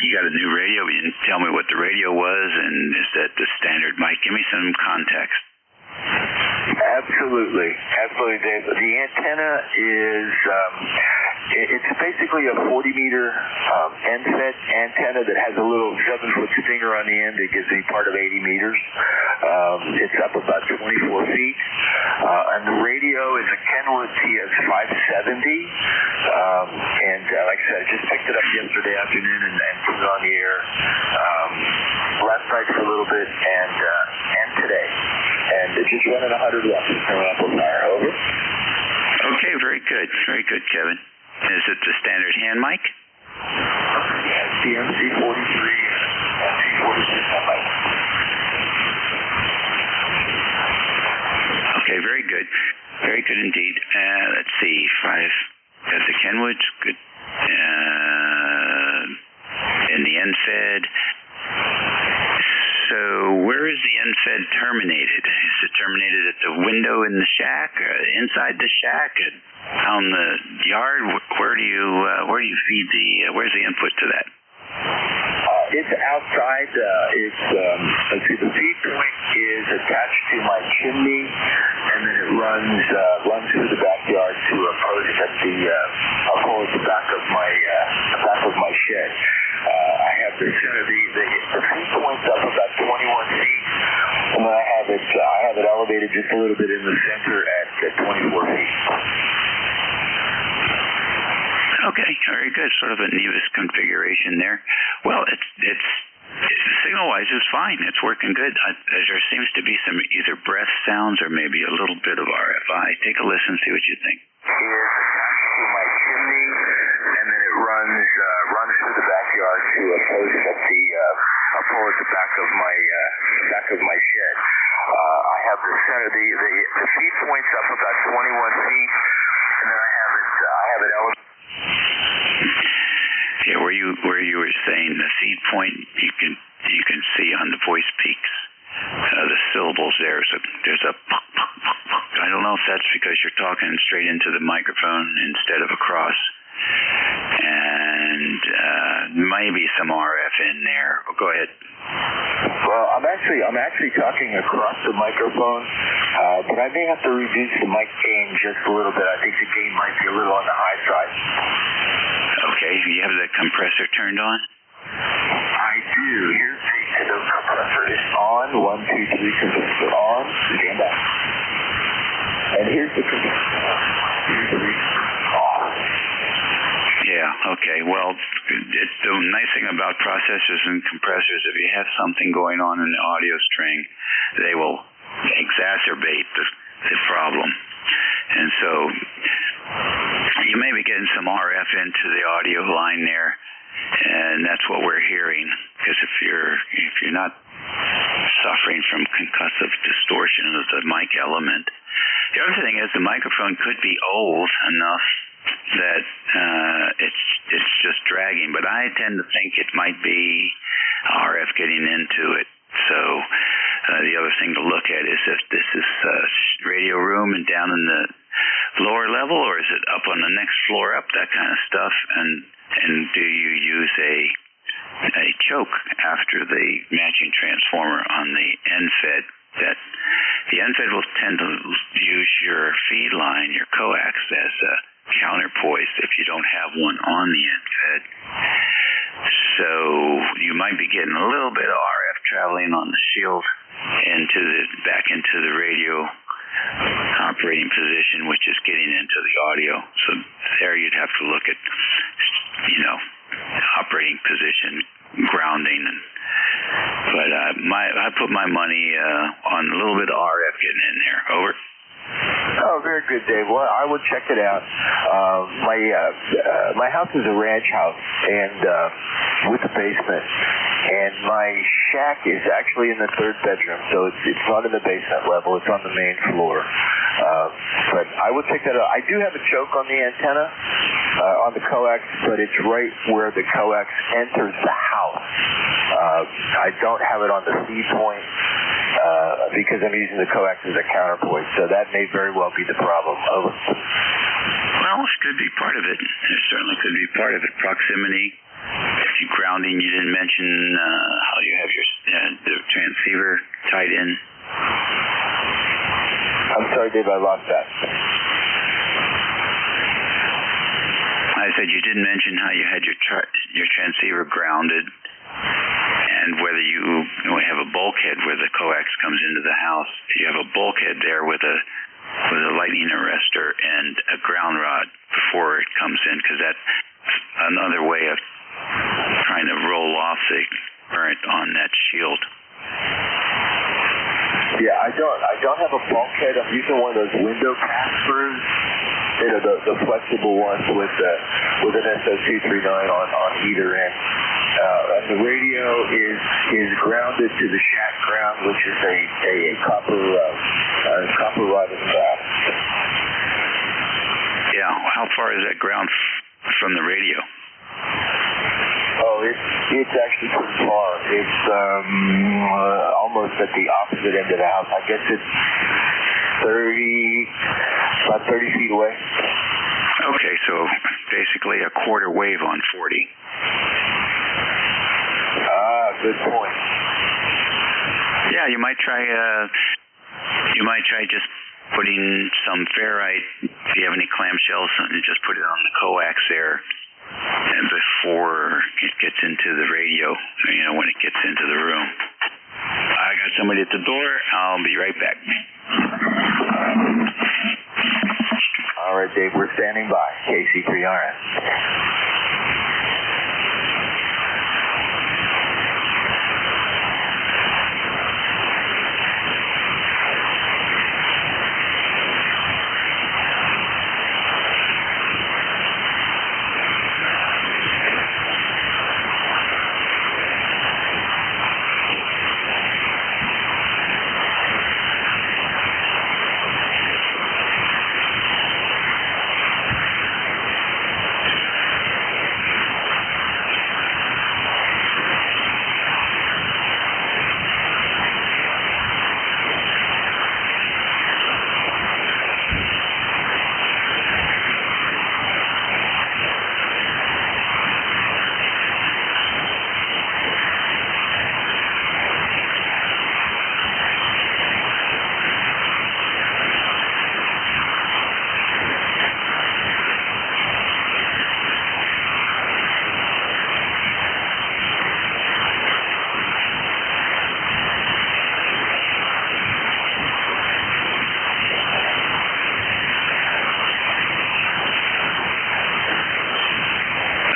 you got a new radio? You didn't tell me what the radio was, and is that the standard mic? Give me some context. Absolutely, Dave. The antenna is it's basically a 40-meter NFED antenna that has a little 7-foot stinger on the end that gives me part of 80 meters. It's up about 24 feet. And the radio is a Kenwood TS570. And like I said, I just picked it up yesterday afternoon and put it on the air last night for a little bit and today. And it's just running 100 watts. Over. Okay, very good. Very good, Kevin. Is it the standard hand mic? Yeah, it's the MC43 and MC46 hand mic. Okay, very good. Very good indeed. Let's see. 5. Got the Kenwoods. Good. And the NFED. So where is the NFED terminated? Is it terminated at the window in the shack, inside the shack, on the yard? Where do you feed where's the input to that? It's outside. Let's see, the feed point is attached to my chimney, and then it runs through the backyard to a post at I'll call it the back of my shed. I have the feed point's up about 21 feet I have it elevated just a little bit in the center at 24 feet. Okay, very good. Sort of a Nevis configuration there. Well, it's signal-wise, it's fine. It's working good. There seems to be some either breath sounds or maybe a little bit of RFI. Take a listen, see what you think. Here's attached to my chimney, and then it runs through the backyard to a post at a pole at the back of my shed. I have the center, the feed point's up about 21 feet, and then I have it elevated. Yeah, where you were saying the feed point, you can see on the voice peaks the syllables there. So there's a puck, puck, puck, puck. I don't know if that's because you're talking straight into the microphone instead of across, and maybe some RF in there. Oh, go ahead. Well, I'm actually talking across the microphone, but I may have to reduce the mic gain just a little bit. I think the gain might be a little on the high side. Okay, you have the compressor turned on? I do. Here's the compressor is on. 1, 2, 3, compressor on. Stand by. And here's the compressor. 1, 2, 3, off. Yeah, okay. Well, the nice thing about processors and compressors, if you have something going on in the audio string, they will exacerbate the problem. And so you may be getting some RF into the audio line there, and that's what we're hearing. Because if you're not suffering from concussive distortion of the mic element, the other thing is the microphone could be old enough that it's just dragging. But I tend to think it might be RF getting into it. So the other thing to look at is if this is radio room and down in the lower level, or is it up on the next floor up, that kind of stuff, and do you use a choke after the matching transformer on the end-fed? That the end-fed will tend to use your feed line, your coax, as a counterpoise if you don't have one on the end-fed. So you might be getting a little bit of RF traveling on the shield back into the radio operating position, which is getting into the audio. So there you'd have to look at, operating position, grounding, but I put my money on a little bit of RF getting in there. Over. Oh, very good, Dave. Well, I will check it out. My house is a ranch house, and with a basement, and my shack is actually in the third bedroom, so it's not in the basement level. It's on the main floor. But I will check that out. I do have a choke on the antenna on the coax, but it's right where the coax enters the house. I don't have it on the feed point because I'm using the coax as a counterpoint, so that may very well be the problem. Over. Well, it could be part of it. It certainly could be part of it. Proximity. If you grounding, you didn't mention how you have your the transceiver tied in. I'm sorry, Dave, I lost that. I said you didn't mention how you had your transceiver grounded, and whether you have a bulkhead where the coax comes into the house. You have a bulkhead there with a lightning arrestor and a ground rod before it comes in, because that's another way of trying to roll off the current on that shield. Yeah, I don't have a bulkhead. I'm using one of those window pass-throughs. The flexible ones with an SO239 on either end. And the radio is grounded to the shack ground, which is a copper rod in the back. Yeah, how far is that ground from the radio? Oh, it's actually pretty far. It's almost at the opposite end of the house. I guess it's about 30 feet away. Okay, so basically a quarter wave on 40. Good point. Yeah, you might try just putting some ferrite, if you have any clamshells, and just put it on the coax there, and before it gets into the radio, when it gets into the room. I got somebody at the door. I'll be right back. All right, Dave, we're standing by. KC3RS.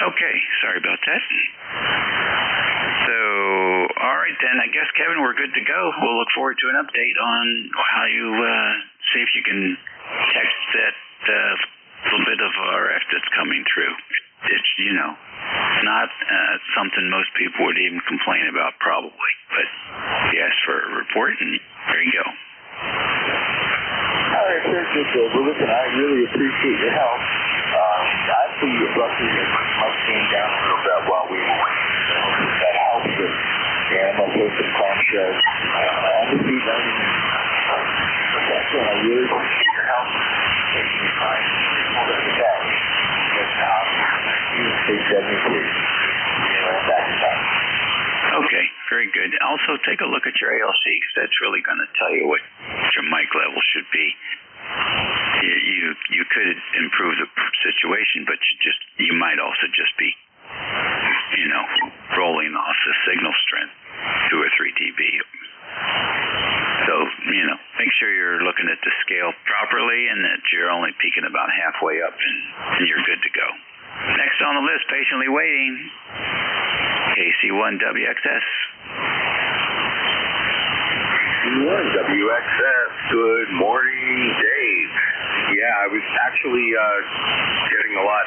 Okay, sorry about that. So, all right then, I guess, Kevin, we're good to go. We'll look forward to an update on how you see if you can text that little bit of RF that's coming through. It's, not something most people would even complain about probably, but you asked for a report, and there you go. All right, sir. Well, listen, I really appreciate your help. Actually, roughly, it came down a little bit while we were waiting. So that helps with the animal post and clamshells. On the feet, protection. I really appreciate your help. Taking your time to pull that back. Stay 73. Okay, very good. Also, take a look at your ALC, because that's really going to tell you what your mic level should be. You could improve the situation, but you might also just be, rolling off the signal strength 2 or 3 dB. So, make sure you're looking at the scale properly and that you're only peaking about halfway up, and you're good to go. Next on the list, patiently waiting, KC1WXS. WXS, good morning, Dave. Yeah, I was actually getting a lot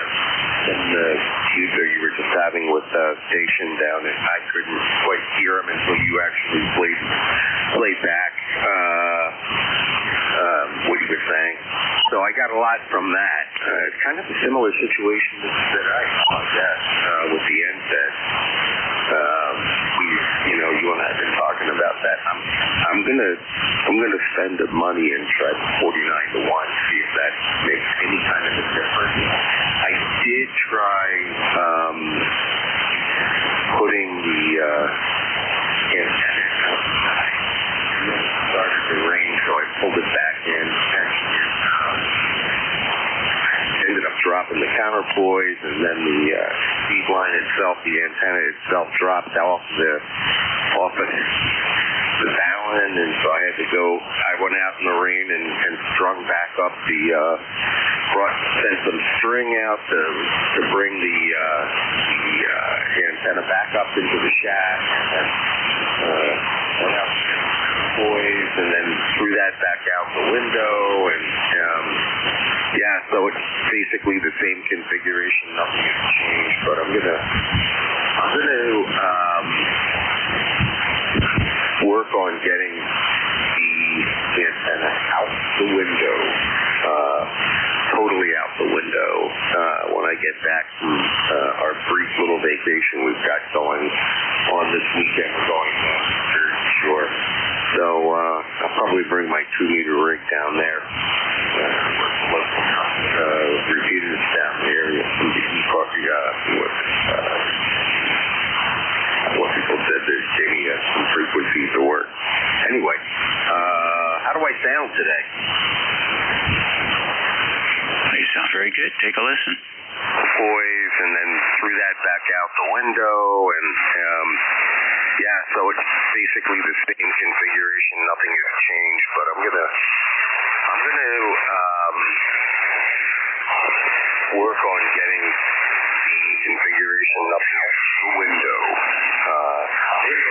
in the future you were just having with the station down, and I couldn't quite hear him until you actually played back what he was saying. So I got a lot from that. Kind of a similar situation that I saw, with the NSET. You and I have been talking about that. I'm gonna spend the money and try 49 to 1, see if that makes any kind of a difference. I did try putting the antenna outside, and then it started to rain, so I pulled it back in, and ended up dropping the counterpoise, and then the feed line itself, the antenna itself, dropped off the balun, and so I had to go. I went out in the rain and strung back up sent some string out to bring the antenna back up into the shaft, and went out poise, and then threw that back out the window, and so it's basically the same configuration, nothing has changed, but I'm gonna work on getting the antenna out the window, totally out the window, when I get back from our brief little vacation we've got going on this weekend. We're going to Jersey Shore. So I'll probably bring my 2-meter rig down there. Repeaters down there. What people said there's Jamie has some frequencies to work. Anyway, how do I sound today? You sound very good. Take a listen. Poise, and then threw that back out the window, and Yeah, so it's basically the same configuration. Nothing has changed, but I'm gonna work on getting the configuration up the window,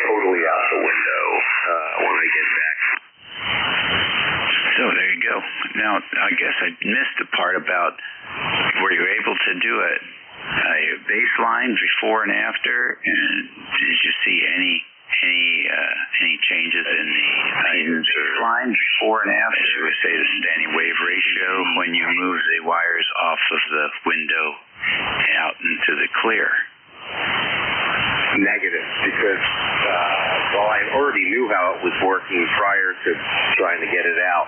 totally out the window when I get back. So there you go. Now, I guess I missed the part about were you able to do a baseline before and after, and did you see any changes in the baseline before and after? As you would say, the standing wave ratio when you move the wires off of the window out into the clear. Negative, because I already knew how it was working prior to trying to get it out.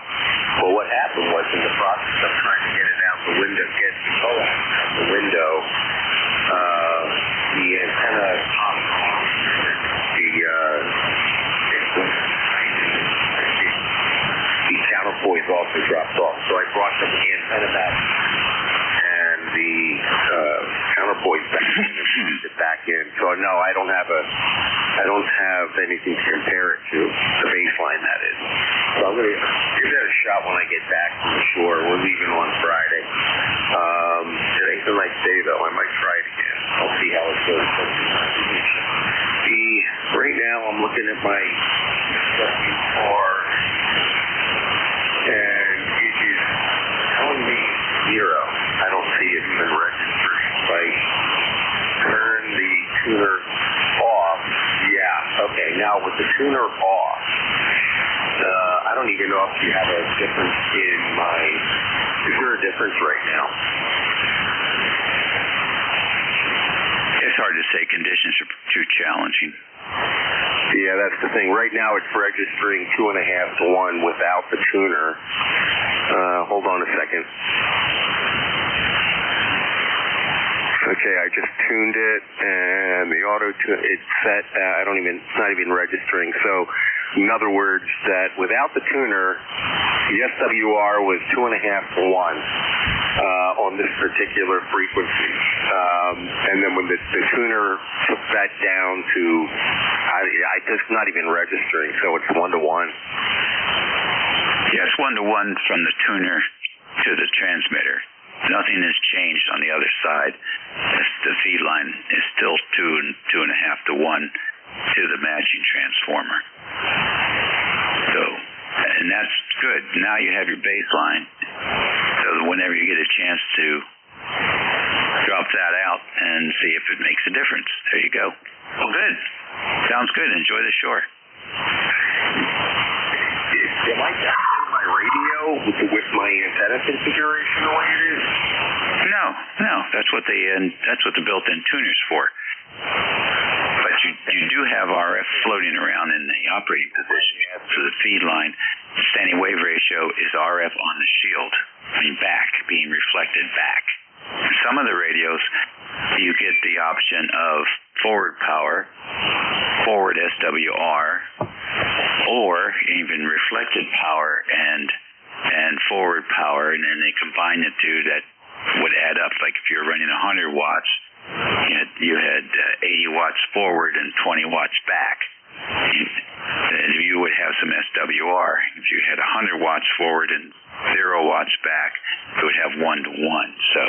But what happened was, in the process of trying to get it out the window, get the coax out the window, the antenna popped off. The counterpoise also dropped off. So I brought the antenna back and the counterpoise back in and pushed it back in. So no, I don't have anything to compare it to, the baseline that is. So I'm gonna give that a shot when I get back from the shore. We're leaving on Friday. Today's a nice day though. I might try it again. I'll see how it goes. Right now I'm looking at my car and it is telling me 0. I don't see it even registered. If I turn the tuner off, yeah, okay, now with the tuner off, I don't even know if you have a difference in is there a difference right now? It's hard to say. Conditions are too challenging. Yeah, that's the thing. Right now it's registering 2.5 to 1 without the tuner. Hold on a second. Okay, I just tuned it, and the auto tune it's set. It's not even registering. So, in other words, that without the tuner, the SWR was 2.5 to 1 on this particular frequency, and then when the tuner took that down to, it's not even registering. So it's 1 to 1. Yeah, it's 1 to 1 from the tuner to the transmitter. Nothing has changed on the other side. The feed line is still 2.5 to 1 to the matching transformer. So, and that's good. Now you have your baseline. So whenever you get a chance to drop that out and see if it makes a difference. There you go. Well, good. Sounds good. Enjoy the shore. Am I down my radio with my antenna configuration the way it is? No. That's what the built-in tuner's for. But you do have RF floating around in the operating position for the feed line. The standing wave ratio is RF on the shield, being reflected back. Some of the radios, you get the option of forward power, forward SWR, or even reflected power and forward power, and then they combine the two. That would add up. Like if you're running 100 watts, you had 80 watts forward and 20 watts back. And you would have some SWR. If you had 100 watts forward and 0 watts back, it would have 1 to 1. So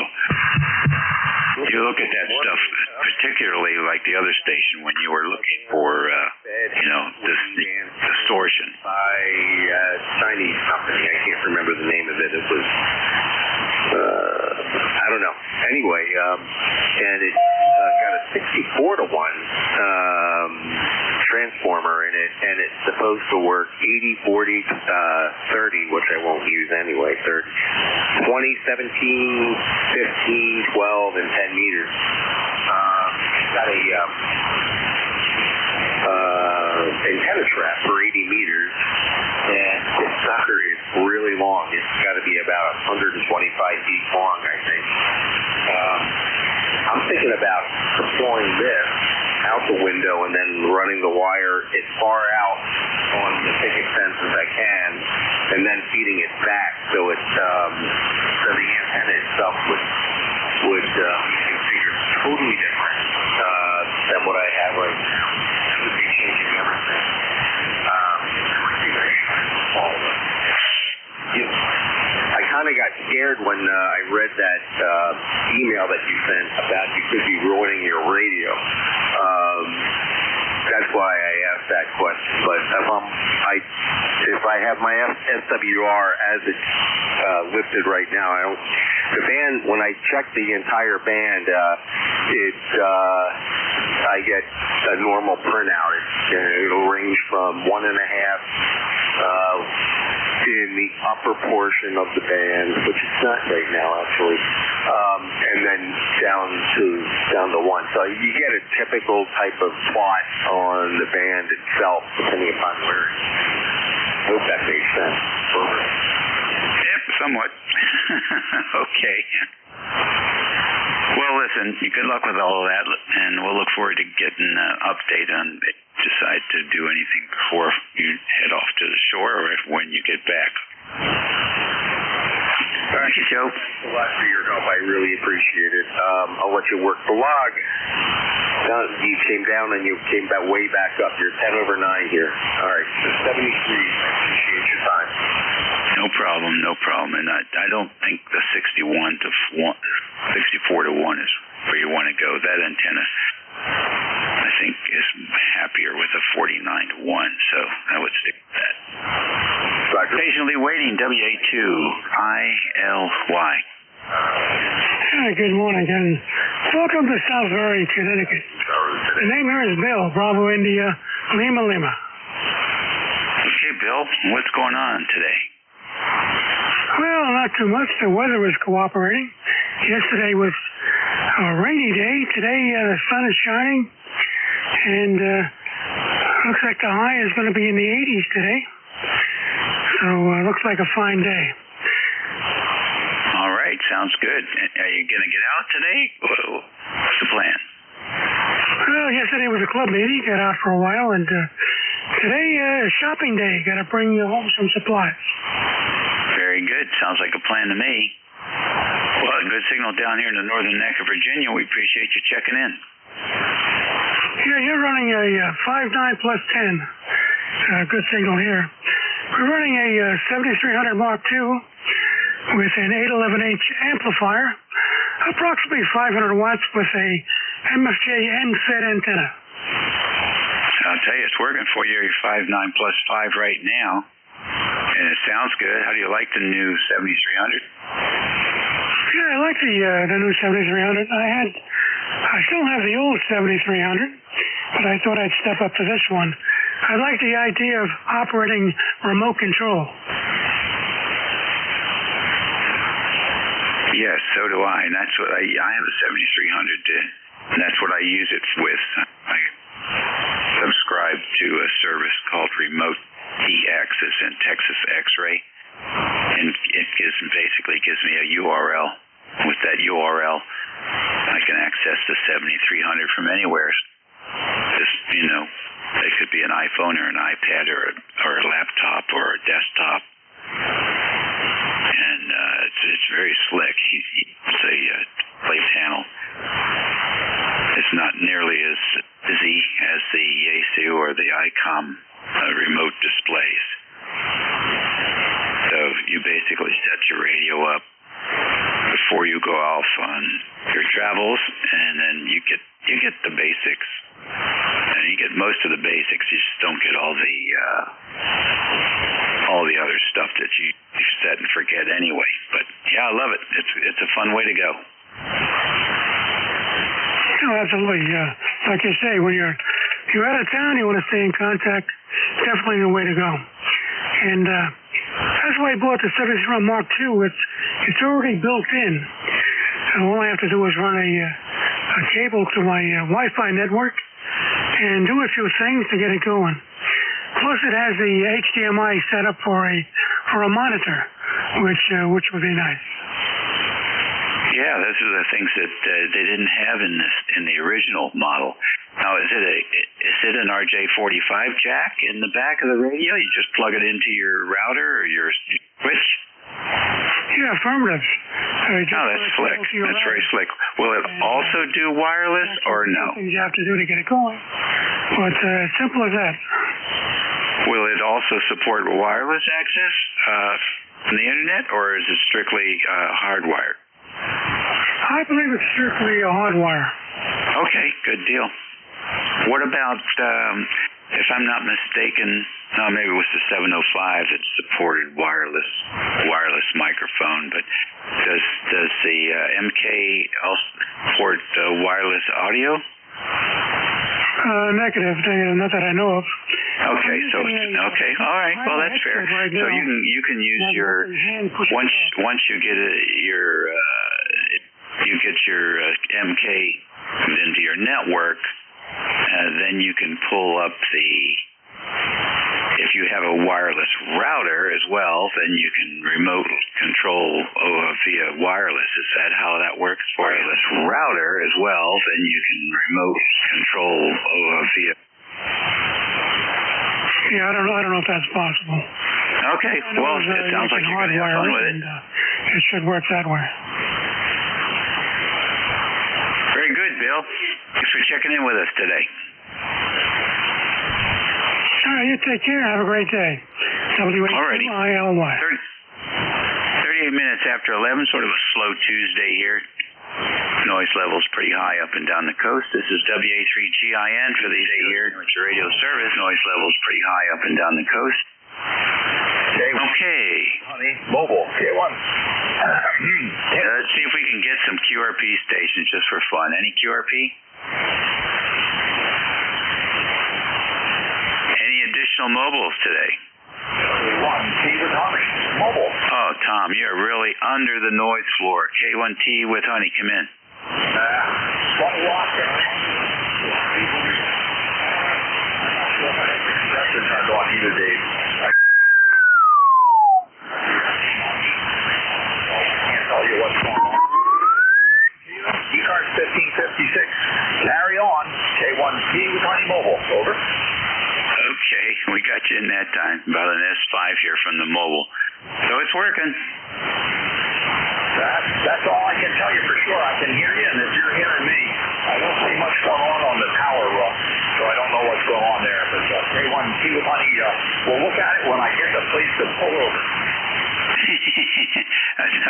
you look at that stuff, particularly like the other station when you were looking for, this distortion. By a Chinese company, I can't remember the name of it. It was, I don't know. Anyway, and it got a 64 to 1 transformer in it, and it's supposed to work 80, 40, 30, which I won't use anyway, 30, 20, 17, 15, 12, and 10 meters. It's got a antenna trap for 80 meters, and this sucker is really long. It's got to be about 125 feet long, I think. I'm thinking about deploying this out the window and then running the wire as far out on the picket fence as I can, and then feeding it back so it's so the antenna itself would be configured totally different than what I have right now. It would be changing I read that email that you sent about you could be ruining your radio. That's why I asked that question. But if I have my SWR as it's listed right now, the band, when I check the entire band, I get a normal printout. It'll range from 1.5 in the upper portion of the band, which it's not right now actually, and then down to 1. So you get a typical type of plot on the band itself, depending upon where. I hope that makes sense. Yep, somewhat. Okay. Well, listen, good luck with all of that, and we'll look forward to getting an update on it. Decide to do anything before you head off to the shore or when you get back. Thank you, Joe. Thanks a lot for your help. I really appreciate it. I'll let you work the log. You came down and you came way back up. You're 10 over 9 here. All right, 73. I appreciate your time. No problem. And I don't think the 64 to 1 is where you want to go. That antenna, I think, is happier with a 49 to 1, so I would stick with that. Patiently waiting, WA2ILY. Hi, good morning, and welcome to Southbury, Connecticut. The name here is Bill, Bravo India, Lima. Okay, Bill, what's going on today? Well, not too much. The weather was cooperating. Yesterday was a rainy day. Today, the sun is shining, and looks like the high is going to be in the 80s today. So, looks like a fine day. All right, sounds good. Are you going to get out today? What's the plan? Well, yesterday was a club meeting. Got out for a while, and today, shopping day. Got to bring home some supplies. Very good. Sounds like a plan to me. Well, good signal down here in the northern neck of Virginia. We appreciate you checking in. Yeah, you're running a 5.9 plus 10. Good signal here. We're running a 7300 Mark II with an 811H amplifier, approximately 500 watts with a MFJ N-FET antenna. I'll tell you, it's working for you. You're 5.9 plus 5 right now, and it sounds good. How do you like the new 7300? Yeah, I like the new 7300. I still have the old 7300, but I thought I'd step up to this one. I like the idea of operating remote control. Yes, so do I, and that's what I have a 7300, and that's what I use it with. I subscribe to a service called Remote TX, it's in Texas X-ray, and it basically gives me a URL. With that URL, I can access the 7300 from anywhere. Just, it could be an iPhone or an iPad or a laptop or a desktop. And it's very slick. It's a plate panel. It's not nearly as busy as the AZI or the ICOM remote displays. So you basically set your radio up before you go off on your travels, and then you get the basics. And you get most of the basics. You just don't get all the other stuff that you set and forget anyway. But yeah, I love it. It's a fun way to go. Oh, absolutely. Like you say, when you're out of town, you want to stay in contact. Definitely the way to go. And that's why I bought the 7300 Mark II. It's already built in. So all I have to do is run a cable to my Wi-Fi network and do a few things to get it going. Plus, it has the HDMI set up for a monitor, which would be nice. Yeah, those are the things that they didn't have in the original model. Now, is it an RJ45 jack in the back of the radio? You just plug it into your router or your switch? Yeah, affirmative. That's slick. That's very slick. Will it also do wireless or no? Things you have to do to get it going. But simple as that. Will it also support wireless access? from the internet, or is it strictly hardwire? I believe it's strictly a hardwire. Okay, good deal. What about, if I'm not mistaken, maybe it was the 705 that supported wireless microphone, but does the MK also support wireless audio? Negative, not that I know of. Okay, so okay, all right. Well, that's fair. Right so you can use your once you get your MK into your network, then you can pull up if you have a wireless router as well, then you can remote control via wireless. Is that how that works? Wireless router as well, then you can remote control via. Yeah, I don't know if that's possible. Okay, well, it sounds like you're going to have fun with it. It should work that way. Very good, Bill. Thanks for checking in with us today. All right, you take care. Have a great day. W-A-T-I-L-Y. 38 minutes after 11, sort of a slow Tuesday here. Noise level's pretty high up and down the coast. This is WA3GIN for the here. It's your radio service. Noise level's pretty high up and down the coast. Okay. Honey, mobile, K1. Let's see if we can get some QRP stations just for fun. Any QRP? Any additional mobiles today? K1T with honey, mobile. Oh, Tom, you're really under the noise floor. K1T with honey, come in. 20 watts. Compressor turned on either day. Can't tell you what's going on. ECARS 1556. Carry on. K1T with honey, mobile. Over. Okay, we got you in that time. About an S5 here from the mobile. So it's working. That's all I can tell you for sure. I can hear you, and if you're hearing me, I don't see much going on the tower, so I don't know what's going on there. But K1T with honey, we'll look at it when I get the place to pull over.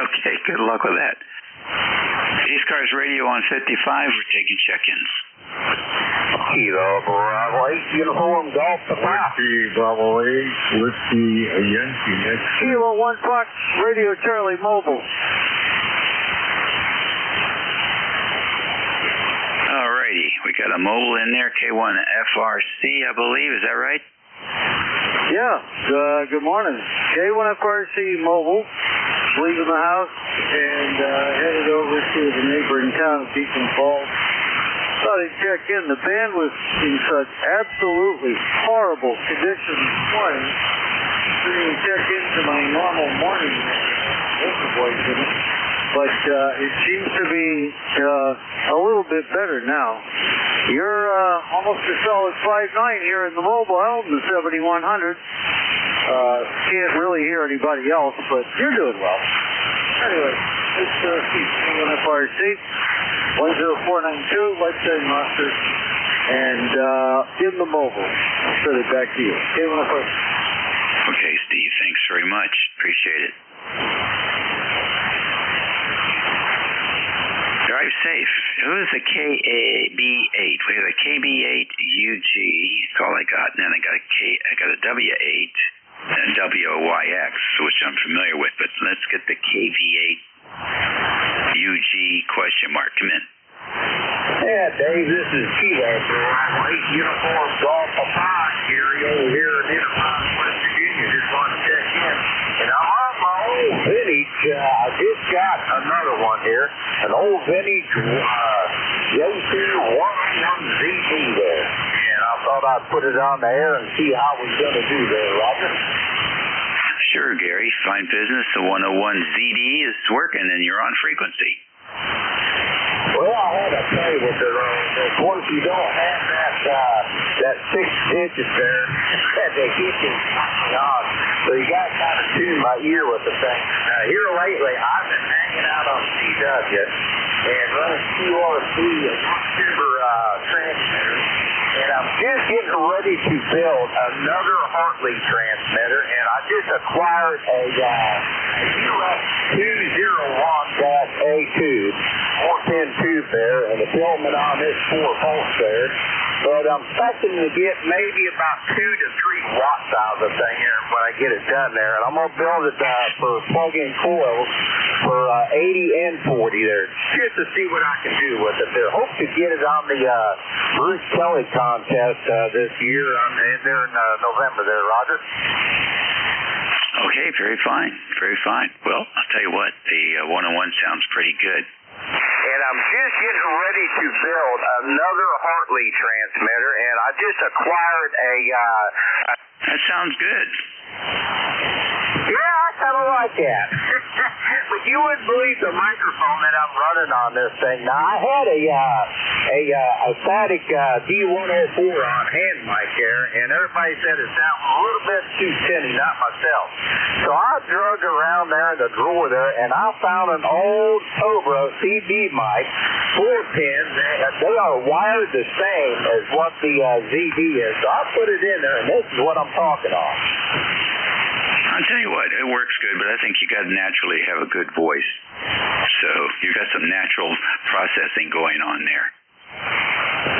Okay, good luck with that. ECARS Radio on 55, we're taking check-ins. Kilo Bravo 8, uniform Golf Papa. Bravo 8, Whiskey Yankee next. Kilo 1 Fox, Radio Charlie Mobile. Alrighty, we got a mobile in there, K1FRC, I believe, is that right? Yeah, good morning. K1FRC Mobile, leaving the house and headed over to the neighboring town of Beacon Falls. Thought I'd check in. The band was in such absolutely horrible condition this morning. Didn't check into my normal morning voice in it. But it seems to be a little bit better now. You're almost a solid 5.9 here in the mobile out in the 7100. Can't really hear anybody else, but you're doing well. Anyway, it's K1FRC 10492, lifetime roster, and in the mobile. I'll send it back to you. K1FRC. Okay, Steve, thanks very much. Appreciate it. Drive safe. Who is the KB8? We have a KB8 UG. That's all I got. And then I got a W8 and a WYX, which I'm familiar with. But let's get the KB8 UG question mark. Come in. Yeah, Dave, this is Kilo Bravo 8, uniform Golf Papa. Gary over here in Enterprise, West Virginia. Just wanted to check in. And I'm on my old vintage. I just got another one here. An old vintage JT111ZD there. And I thought I'd put it on the air and see how we're going to do there, Roger. Sure, Gary. Fine business. The 101ZD is working and you're on frequency. Well, I had to say with of course you don't have that 6 digits there that they keep you on. So you got to kind of tune my ear with the thing. Here lately, I've been hanging out on CW and running QRP and super transmitters. And I'm just getting ready to build another Hartley transmitter, and I just acquired a US 201-A2 4-pin tube there, and the filament on this 4 volts there. But I'm expecting to get maybe about 2 to 3 watts out of the thing here when I get it done there. And I'm going to build it for plug-in coils for 80 and 40 there, just to see what I can do with it there. Hope to get it on the Bruce Kelly contest this year there in November there, Roger. Okay, very fine, very fine. Well, I'll tell you what, the 101 sounds pretty good. And I'm just getting ready to build another Hartley transmitter, and I just acquired a... That sounds good. Yeah, I kind of like that. But you wouldn't believe the microphone that I'm running on this thing. Now, I had a static D104 on hand mic there, and everybody said it sounded a little bit too tinny, not myself. So I drug around there in the drawer there, and I found an old Cobra CB mic, 4-pin. They are wired the same as what the ZB is. So I put it in there, and this is what I'm talking on. I'll tell you what, it works good, but I think you got to naturally have a good voice. So you've got some natural processing going on there.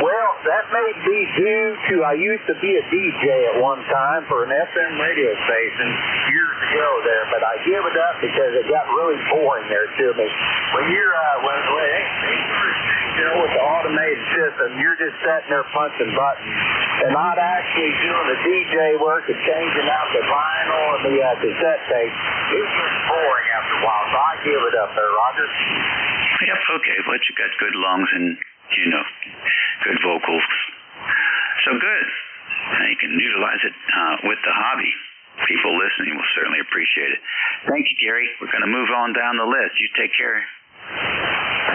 Well, that may be due to, I used to be a DJ at one time for an FM radio station years ago there, but I gave it up because it got really boring there to me. When you're, with the automated system, you're just sitting there punching buttons and not actually doing the DJ work and changing out the vinyl and the cassette tape. It gets boring after a while, so I give it up there, Roger. Yep, okay, but you got good lungs and, you know, good vocals. So good. Now you can utilize it with the hobby. People listening will certainly appreciate it. Thank you, Gary. We're going to move on down the list. You take care.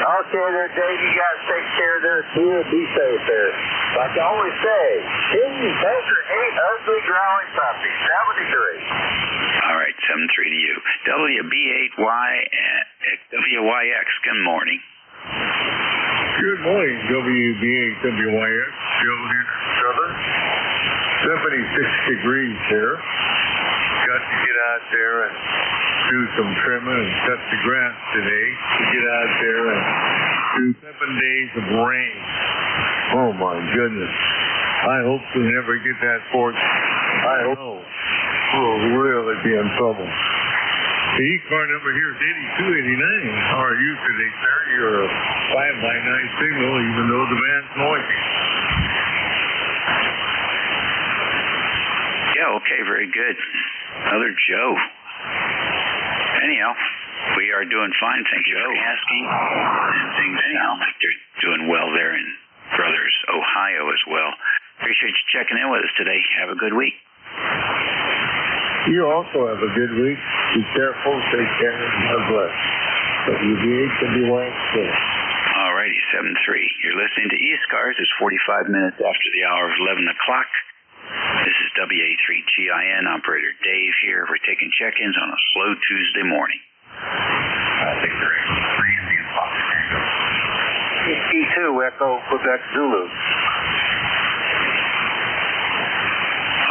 Okay there, Dave. You guys take care there too. Be safe there. Like I always say, hidden better ain't ugly growling puppy. 73. All right, 73 to you. WB8YX. Good morning. Good morning, WB8WYX. Joe here, Southern. 76 degrees here. Got to get out there and do some trimming and cut the grass today. To get out there and do 7 days of rain. Oh my goodness. I hope we never get that fortune. I hope we'll really be in trouble. The ECAR number here is 8289. How are you today, sir? You're a 5x9 signal, even though the band's noisy. Yeah, okay, very good. Another Joe. Anyhow, we are doing fine, thank you for asking. And things sound like they're doing well there in Brothers, Ohio as well. Appreciate you checking in with us today. Have a good week. You also have a good week. Be careful, take care, and God bless. WB8WYX. All righty, 7-3. You're listening to ECARS. It's 45 minutes after the hour of 11 o'clock. This is WA3GIN operator Dave here. We're taking check-ins on a slow Tuesday morning. I think they're freezing in Los Angeles. E2 Echo Quebec Zulu.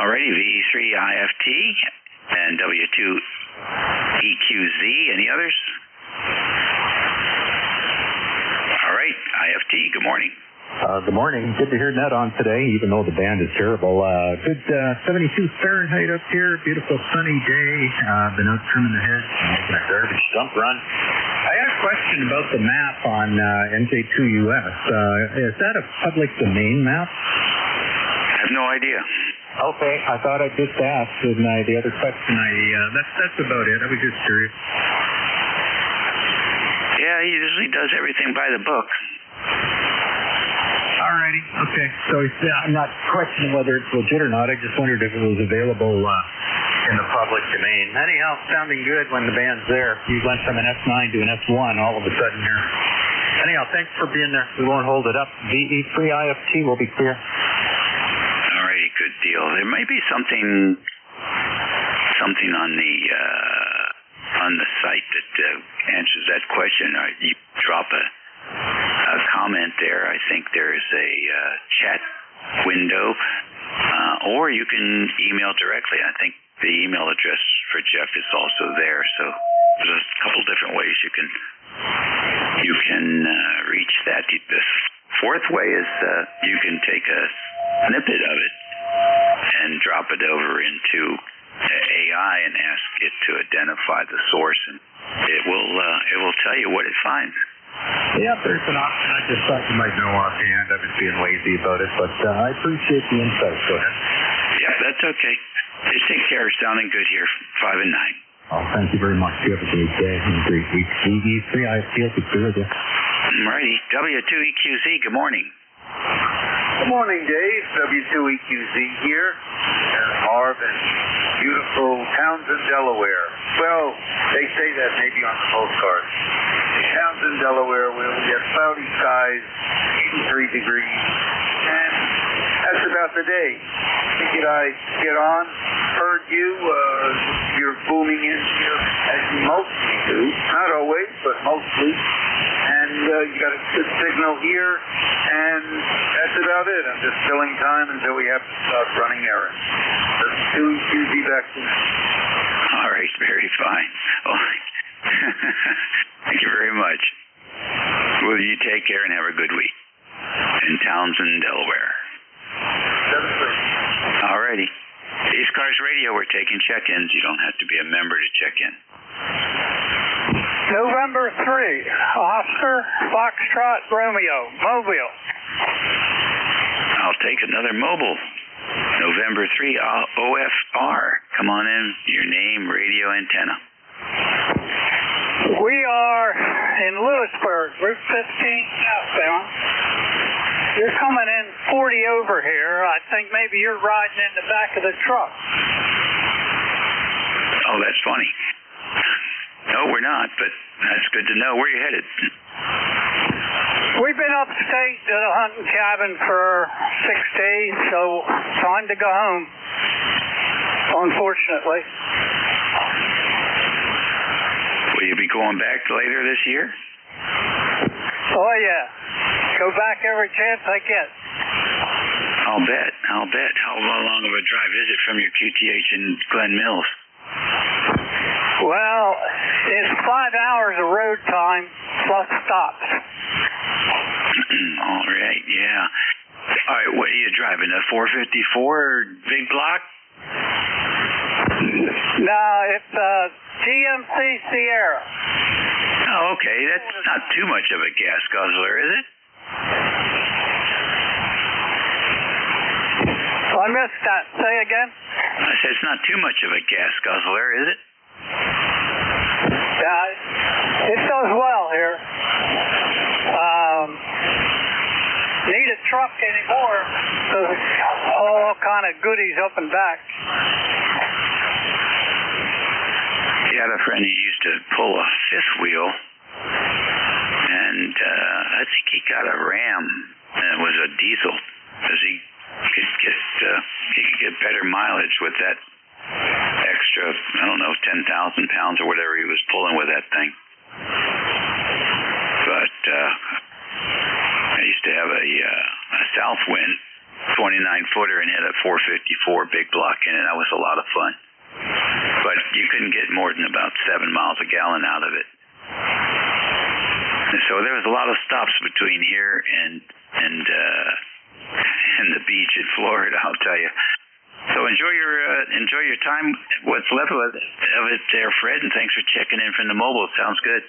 Alrighty, VE3IFT and W2EQZ. Any others? All right, IFT, good morning. Good morning. Good to hear Ned on today, even though the band is terrible. Good 72 Fahrenheit up here. Beautiful sunny day. Been out trimming the hedge and making a garbage dump run. I had a question about the map on NJ2US. Is that a public domain map? I have no idea. Okay, I thought I'd just ask. And the other question, that's about it. I was just curious. Yeah, he usually does everything by the book. Alrighty, okay. So I'm not questioning whether it's legit or not. I just wondered if it was available in the public domain. Anyhow, sounding good when the band's there. You went from an S9 to an S1 all of a sudden here. Anyhow, thanks for being there. We won't hold it up. VE3IFT will be clear. Alrighty, good deal. There may be something on the site that answers that question. You drop a comment there. I think there is a chat window or you can email directly. I think the email address for Jeff is also there. So there's a couple different ways you can reach that. The fourth way is you can take a snippet of it and drop it over into AI and ask it to identify the source, and it will tell you what it finds. Yeah, there's an option. I just thought you might know offhand. I've been being lazy about it, but I appreciate the insight. Go ahead. Yeah, that's okay. They take care. It's sounding good here, 5 and 9. Oh, thank you very much. You have a great day and a great week. EE3, I feel to be with you. Righty. W2EQZ, good morning. Good morning, Dave. W2EQZ here. Harv in beautiful Townsend, Delaware. Well, they say that maybe on the postcard. Townsend, Delaware, where we have cloudy skies, 83 degrees, and that's about the day. Figured I'd get on. Heard you're booming in here as you mostly do. Not always, but mostly. And you got a good signal here, and that's about it. I'm just filling time until we have to start running errands. W2EQZ back to you. All right, very fine. Well, thank you very much. Well, you take care and have a good week in Townsend, Delaware. All righty. ECARS Radio, we're taking check-ins. You don't have to be a member to check in. November 3, Oscar, Foxtrot, Romeo, Mobile. I'll take another mobile. November 3, OFR. Come on in, your name, radio antenna. We are in Lewisburg, Route 15 southbound. You're coming in 40 over here. I think maybe you're riding in the back of the truck. Oh, that's funny. No, we're not, but that's good to know. Where are you headed? We've been upstate at a hunting cabin for 6 days, so time to go home, unfortunately. Will you be going back later this year? Oh, yeah. Go back every chance I get. I'll bet. How long of a drive is it from your QTH in Glen Mills? Well, it's 5 hours of road time plus stops. All right, yeah. All right, what are you driving, a 454 big block? No, it's a GMC Sierra. Oh, okay. That's not too much of a gas guzzler, is it? I missed that. Say again? I said it's not too much of a gas guzzler, is it? Yeah, it does well here. Need a truck anymore, so all kind of goodies up and back. He had a friend who used to pull a fifth wheel, and I think he got a Ram, and it was a diesel, because he could get better mileage with that extra, I don't know, 10,000 pounds or whatever he was pulling with that thing. But I used to have a Southwind 29-footer and had a 454 big block in it. That was a lot of fun. But you couldn't get more than about 7 miles a gallon out of it. And so there was a lot of stops between here and the beach in Florida, I'll tell you. So enjoy your time, what's left of it there, Fred, and thanks for checking in from the mobile. It sounds good.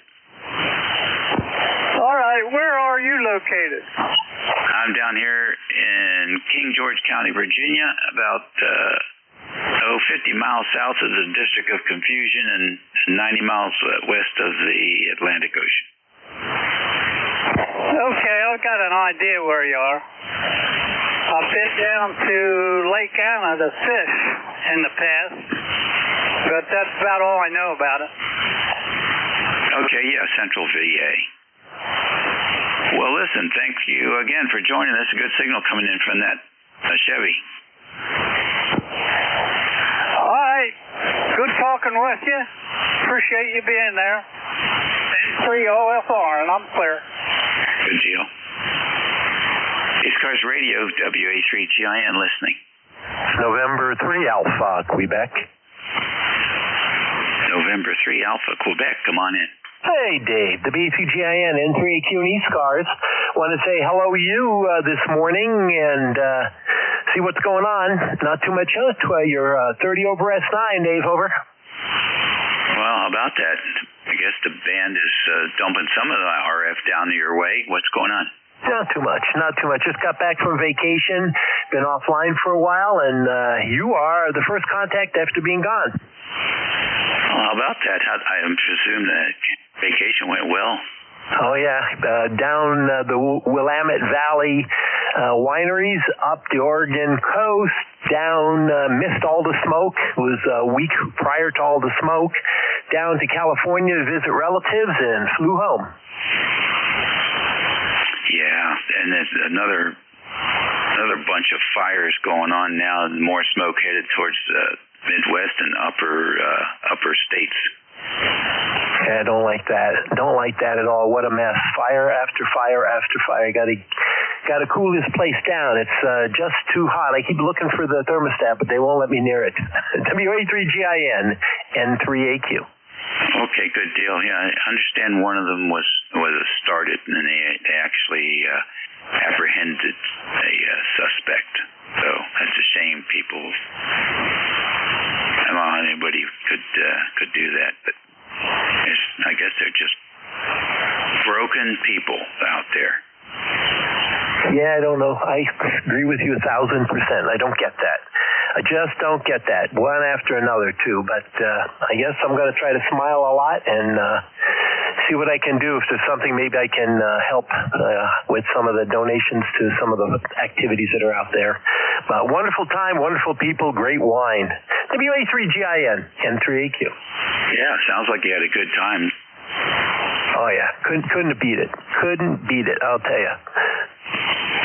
All right, where are you located? I'm down here in King George County, Virginia, about 50 miles south of the District of Confusion and 90 miles west of the Atlantic Ocean. Okay, I've got an idea where you are. I've been down to Lake Anna to fish in the past, but that's about all I know about it. Okay, yeah, Central VA. Well, listen, thank you again for joining us. A good signal coming in from that Chevy. All right, good talking with you. Appreciate you being there. 3 OFR, and I'm clear. Good deal. ECARS Radio, WA3GIN listening. November 3 Alpha, Quebec. November 3 Alpha, Quebec. Come on in. Hey, Dave, the BCGIN N3AQ and ECARS. Want to say hello to you this morning and see what's going on. Not too much up. You're 30 over S9, Dave, over. Well, how about that? I guess the band is dumping some of the RF down your way. What's going on? Not too much. Just got back from vacation, been offline for a while, and you are the first contact after being gone. Well, how about that? I presume that vacation went well. Oh, yeah. Down the Willamette Valley wineries, up the Oregon coast, down, missed all the smoke. It was a week prior to all the smoke. Down to California to visit relatives and flew home. Yeah, and there's another bunch of fires going on now, more smoke headed towards the Midwest and upper states. Yeah, I don't like that. Don't like that at all. What a mess. Fire after fire after fire. Gotta cool this place down. It's just too hot. I keep looking for the thermostat, but they won't let me near it. WA3GIN N3AQ. Okay, good deal. Yeah, I understand one of them was started, and then they actually apprehended a suspect. So that's a shame. People, I don't know how anybody could do that, but I guess they're just broken people out there. Yeah, I don't know. I agree with you 1,000%. I don't get that. I just don't get that. One after another, too. But I guess I'm going to try to smile a lot and see what I can do. If there's something, maybe I can help with some of the donations to some of the activities that are out there. But wonderful time, wonderful people, great wine. WA3GIN, N3AQ. Yeah, sounds like you had a good time. Oh, yeah. Couldn't beat it. Couldn't beat it, I'll tell you.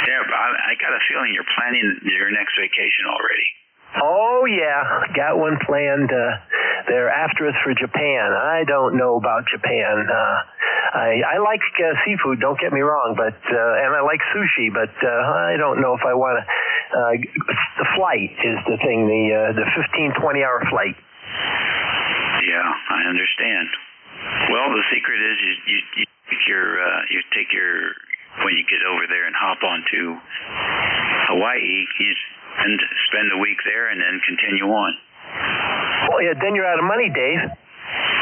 Yeah, I got a feeling you're planning your next vacation already. Oh, yeah. Got one planned. They're after us for Japan. I don't know about Japan. I like seafood, don't get me wrong, but and I like sushi, but I don't know if I want to. The flight is the thing, the 15, 20-hour flight. Yeah, I understand. Well, the secret is you take your when you get over there and hop onto Hawaii, you spend a week there and then continue on. Well, yeah, then you're out of money, Dave.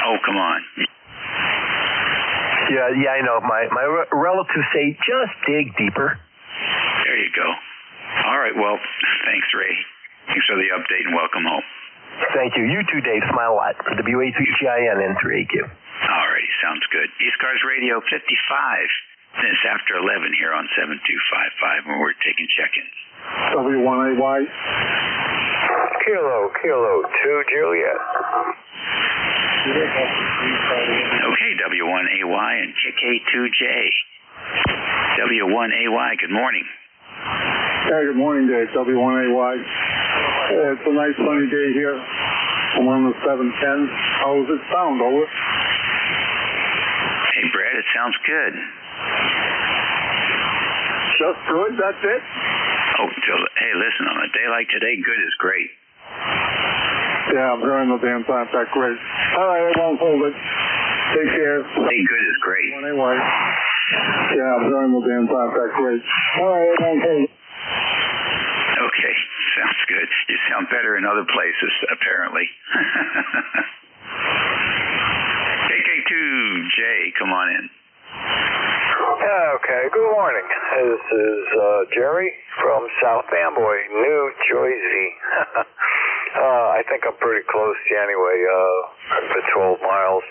Oh, come on. Yeah, I know. My relatives say just dig deeper. There you go. All right, well, thanks, Ray. Thanks for the update and welcome home. Thank you. You too, Dave. Smile a lot. WA3GIN N3AQ. All righty, sounds good. ECARS Radio 55 minutes after 11 here on 7255 when we're taking check-ins. W1AY. Kilo 2 Juliet. Okay, W1AY and KK2J. W1AY, good morning. Hey, good morning, Dave. W1AY. It's a nice sunny day here. I'm on the 710. How does it sound, over? Hey, Brad, it sounds good. Just good, that's it? Oh, hey, listen, on a day like today, good is great. Yeah, I'm hearing the damn time. That's great. All right, I won't hold it. Take care. Hey, good is great. Anyway. Yeah, I'm hearing the damn time. That's great. All right, I won't hold it. Okay, sounds good. You sound better in other places, apparently. KK2J, come on in. Okay, good morning. This is Jerry from South Amboy, New Jersey. I think I'm pretty close to you anyway, for 12 miles.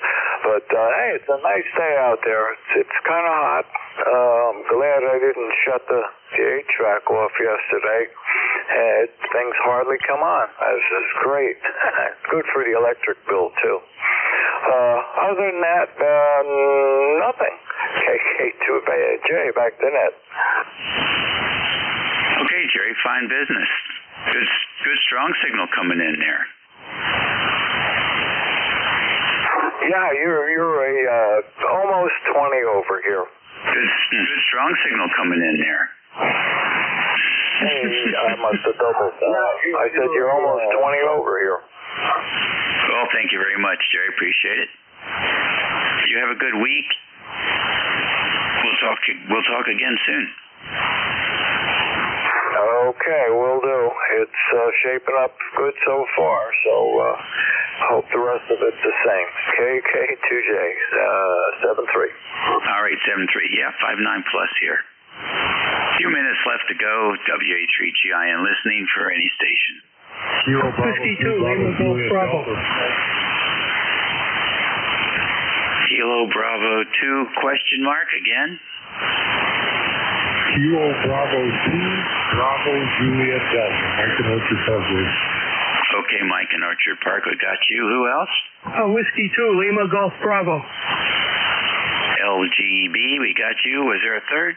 But, hey, it's a nice day out there. It's kind of hot. I'm glad I didn't shut the 8-track off yesterday. Things hardly come on. This is great. Good for the electric bill, too. Other than that, nothing. KK2J, back to net. Okay, Jerry, fine business. Good strong signal coming in there. Yeah, you're a almost 20 over here. Good strong signal coming in there. Hey, I must have doubled. I said you're almost 20 over here. Well, thank you very much, Jerry. Appreciate it. You have a good week. We'll talk again soon. Okay, will do. It's shaping up good so far, so hope the rest of it's the same. KK2J, 73. All right, 73. Yeah, 59 plus here. Few minutes left to go. WA3GIN listening for any station. 52, Lima Golf Bravo. Kilo Bravo 2, question mark again? Kilo Bravo 2, Bravo Juliet Delta. Mike and Orchard Park. Okay, Mike and Orchard Park, we got you. Who else? Whiskey 2, Lima Golf Bravo. LGB, we got you. Was there a third?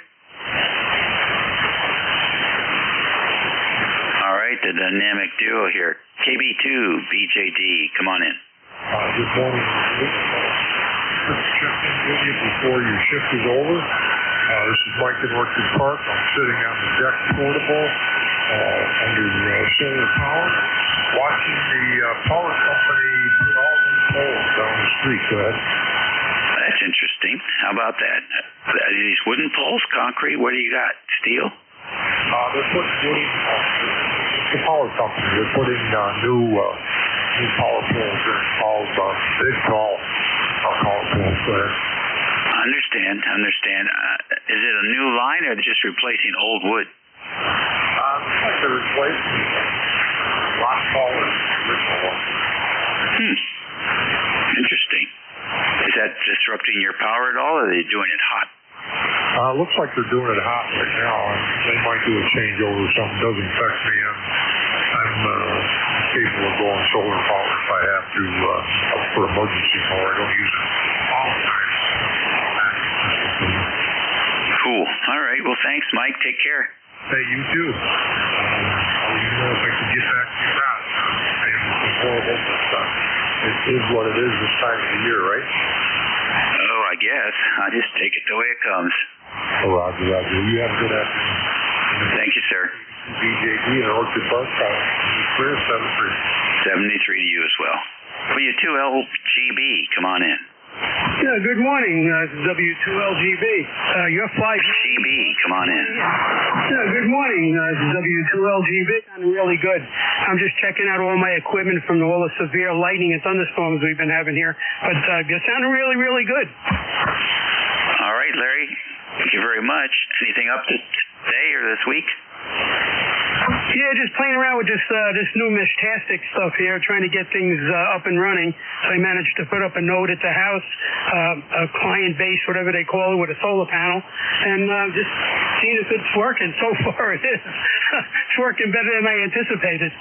All right, the dynamic duo here. KB2, BJD, come on in. Good morning. Check in with you before your shift is over. This is Mike in Orchard Park. I'm sitting on the deck portable under solar power, watching the power company put all these poles down the street. Go ahead. That's interesting. How about that? Are these wooden poles, concrete? What do you got? Steel? They're putting the power company. They're putting new power poles in called big tall power poles. Go ahead. Understand. Is it a new line or just replacing old wood? Looks like they're replacing a lot taller than the original one. Interesting. Is that disrupting your power at all, or are they doing it hot? Looks like they're doing it hot right now, and they might do a changeover or something. Doesn't affect me. I'm capable of going solar power if I have to for emergency power. I don't use it all the time. Cool. All right. Well, thanks, Mike. Take care. Hey, you too. I'll let you know if I can get back to your house. It's been horrible, but it is what it is this time of the year, right? Oh, I guess. I just take it the way it comes. Oh, Roger. You have a good afternoon. Thank you, sir. BJD and Orchard Park, clear 73. 73 to you as well. For you too, LGB, come on in. Yeah, good morning, W2LGB. You're 5... GB, come on in. Yeah, good morning, W2LGB. I'm really good. I'm just checking out all my equipment from all the severe lightning and thunderstorms we've been having here. But you're sounding really, really good. All right, Larry. Thank you very much. Anything up to today or this week? Yeah, just playing around with this new Mishtastic stuff here, trying to get things up and running. So I managed to put up a node at the house, a client base, whatever they call it, with a solar panel, and just seeing if it's working. So far it is. It's working better than I anticipated.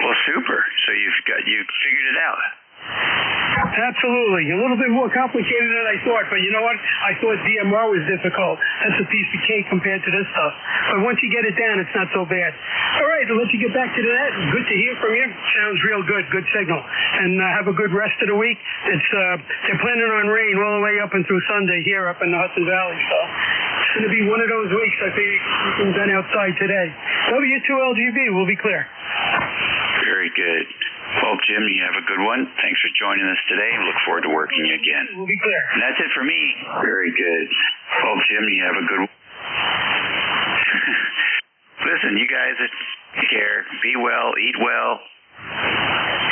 Well, super. So you figured it out. Absolutely. A little bit more complicated than I thought, but you know what? I thought DMR was difficult. That's a piece of cake compared to this stuff. But once you get it down, it's not so bad. All right, I'll let you get back to that. Good to hear from you. Sounds real good. Good signal. And have a good rest of the week. They're planning on rain all the way up and through Sunday here up in the Hudson Valley. So it's going to be one of those weeks. I think we've been outside today. W2LGB will be clear. Very good. Well, Jim, you have a good one. Thanks for joining us today. Look forward to working you again. We'll be clear. And that's it for me. Very good. Well, Jim, you have a good one. Listen, you guys take care. Be well. Eat well.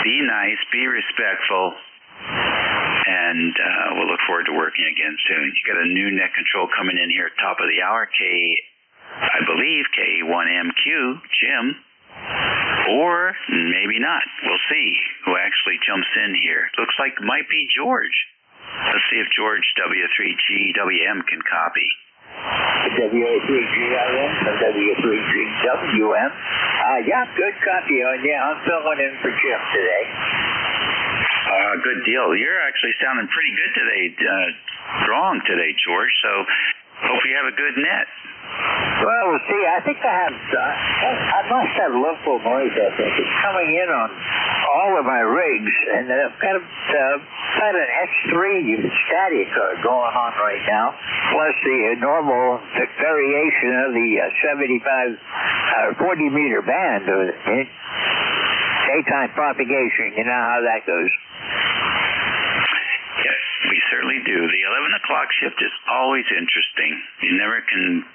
Be nice. Be respectful. And we'll look forward to working again soon. You got a new net control coming in here at top of the hour. I believe K1MQ, Jim. Or maybe not. We'll see who actually jumps in here. Looks like it might be George. Let's see if George W3GWM can copy. W3GIM and W3GWM. Yeah, good copy on you. I'm filling in for Jim today. Good deal. You're actually sounding pretty good today. Strong today, George. So hope you have a good net. Well, we'll see. I think I must have local noise, I think. It's coming in on all of my rigs, and I've got about an S3 static going on right now, plus the normal variation of the 40-meter band of daytime propagation. You know how that goes. Yes, we certainly do. The 11 o'clock shift is always interesting. You never can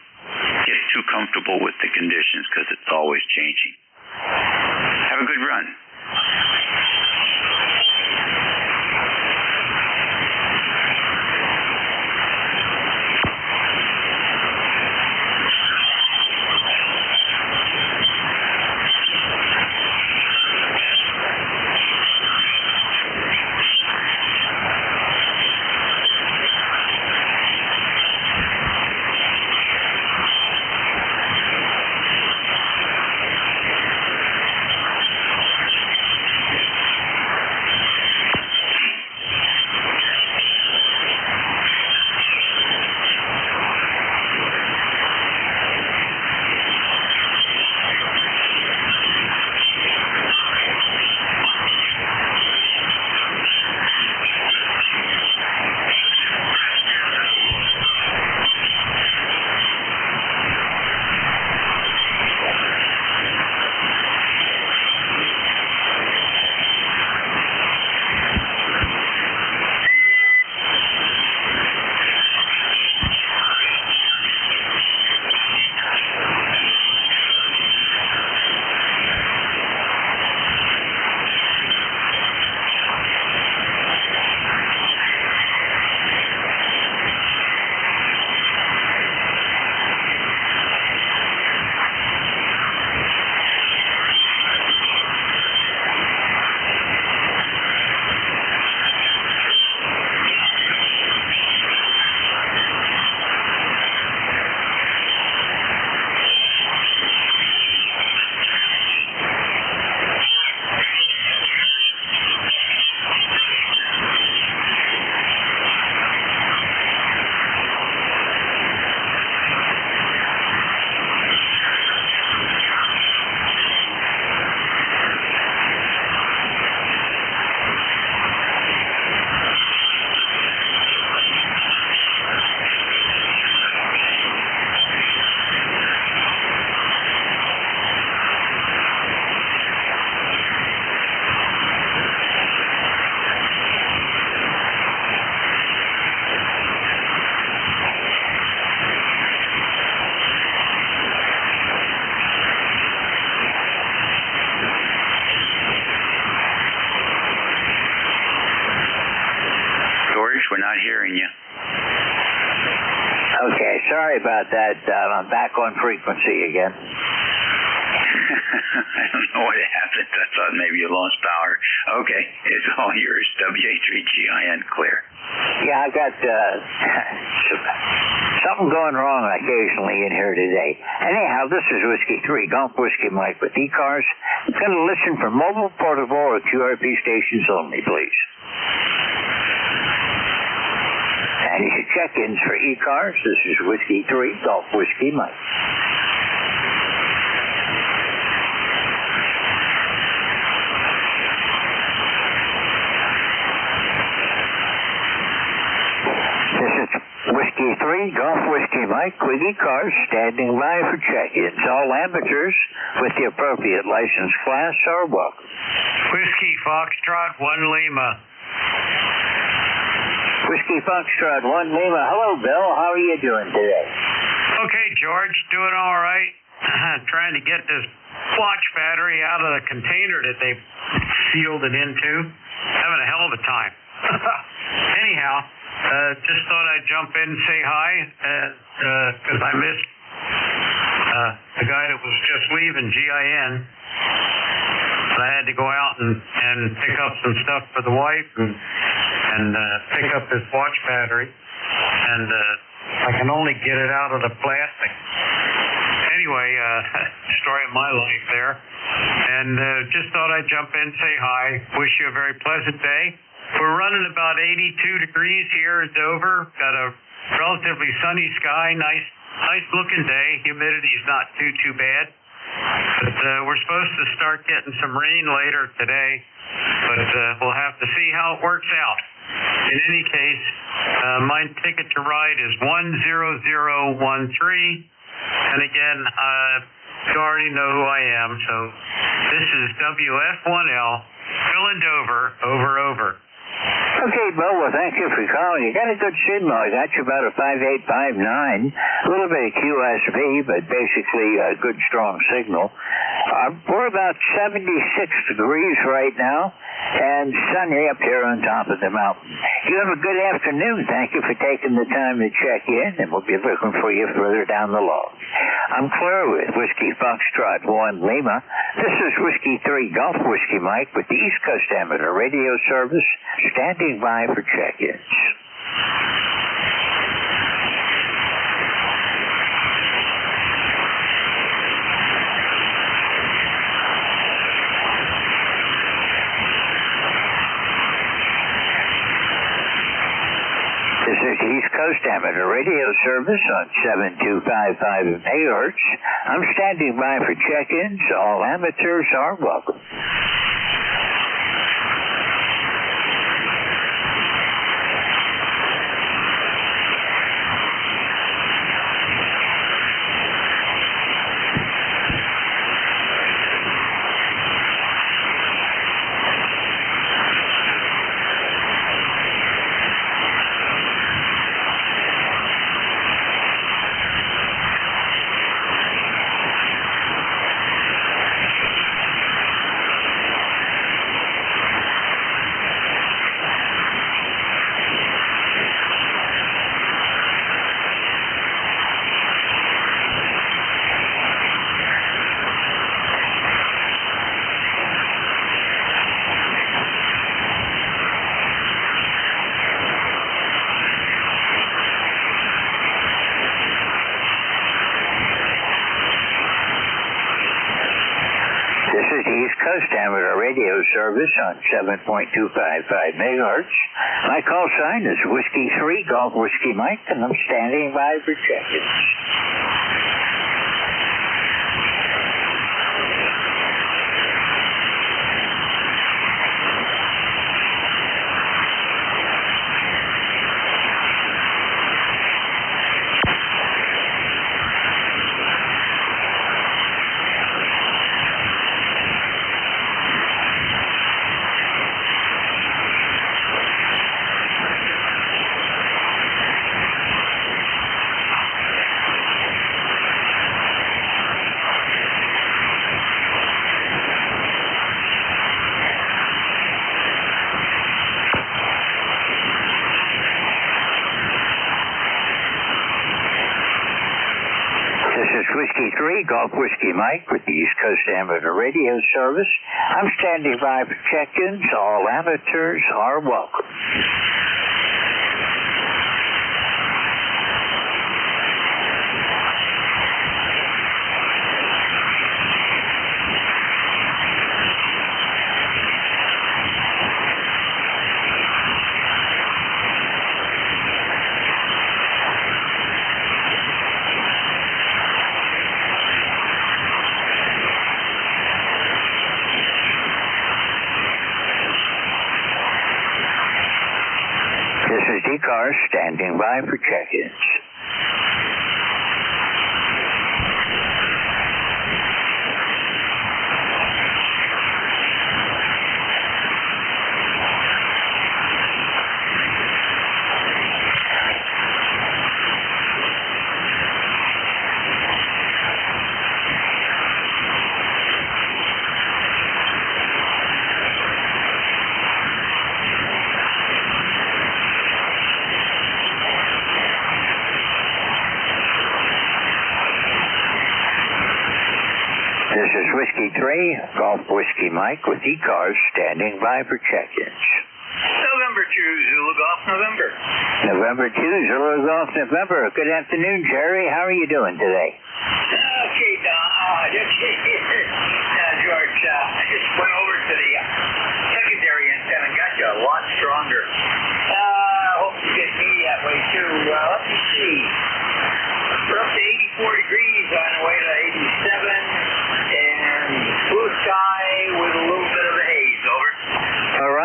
get too comfortable with the conditions because it's always changing. Have a good run. We're not hearing you. Okay, sorry about that. I'm back on frequency again. I don't know what happened. I thought maybe you lost power. Okay, it's all yours. WA3GIN clear. Yeah, I've got something going wrong occasionally in here today. Anyhow, this is Whiskey 3, Golf Whiskey Mike with ECARS. I'm going to listen for mobile, portable, or QRP stations only, please. And you should check-ins for ECARS. This is Whiskey 3, Golf Whiskey Mike. This is Whiskey 3, Golf Whiskey Mike with ECARS, standing by for check-ins. All amateurs with the appropriate license class are welcome. Whiskey Foxtrot 1 Lima. Whiskey Foxtrot 1 Lima. Hello, Bill. How are you doing today? Okay, George. Doing all right. Trying to get this watch battery out of the container that they sealed it into. Having a hell of a time. Anyhow, just thought I'd jump in and say hi, because I missed the guy that was just leaving, GIN. I had to go out and pick up some stuff for the wife and pick up this watch battery, and I can only get it out of the plastic. Anyway, story of my life there, and just thought I'd jump in, say hi, wish you a very pleasant day. We're running about 82 degrees here at Dover. Got a relatively sunny sky, nice looking day. Humidity's not too bad. But we're supposed to start getting some rain later today. but we'll have to see how it works out. In any case, my ticket to ride is 10013, and again, you already know who I am, so this is WF1L, Philadelphia, over. Okay, Bo, well, thank you for calling. You got a good signal. I got you about a 5859. A little bit of QSV, but basically a good, strong signal. We're about 76 degrees right now, and sunny up here on top of the mountain. You have a good afternoon. Thank you for taking the time to check in, and we'll be looking for you further down the log. I'm Claire with Whiskey Foxtrot 1 Lima. This is Whiskey 3 Golf Whiskey Mike with the East Coast Amateur Radio Service, standing by for check-ins. This is the East Coast Amateur Radio Service on 7255 MHz. I'm standing by for check-ins. All amateurs are welcome. Coast Amateur Radio Service on 7.255 megahertz. My call sign is Whiskey 3 Golf Whiskey Mike, and I'm standing by for check-ins. Whiskey 3 Golf Whiskey Mike with the East Coast Amateur Radio Service. I'm standing by for check-ins. All amateurs are welcome. ECARS standing by for check-ins. This is Whiskey 3, Golf Whiskey Mike with ECARS standing by for check-ins. November 2, Zulu Golf, November. November 2, Zulu Golf, November. Good afternoon, Jerry. How are you doing today? Okay, Don. George, I just went over to the secondary antenna and got you a lot stronger. Hope you get me that way, too. Let me see. We're up to 84 degrees on the way to 87. And blue sky with a little bit of a haze, over.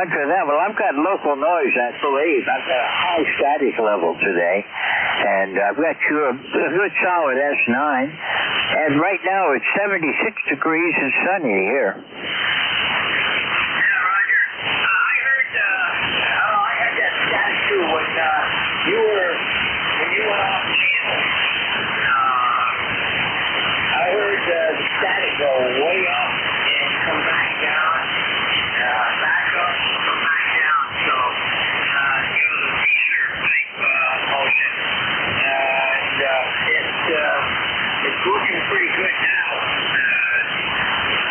Roger that. Well, I've got local noise, I believe. I've got a high static level today, and I've got you a good solid S9. And right now it's 76 degrees and sunny here. When you went off channel, I heard the static go way up and come back down, back up, come back down. So it was a t-shirt type motion, and it's looking pretty good now.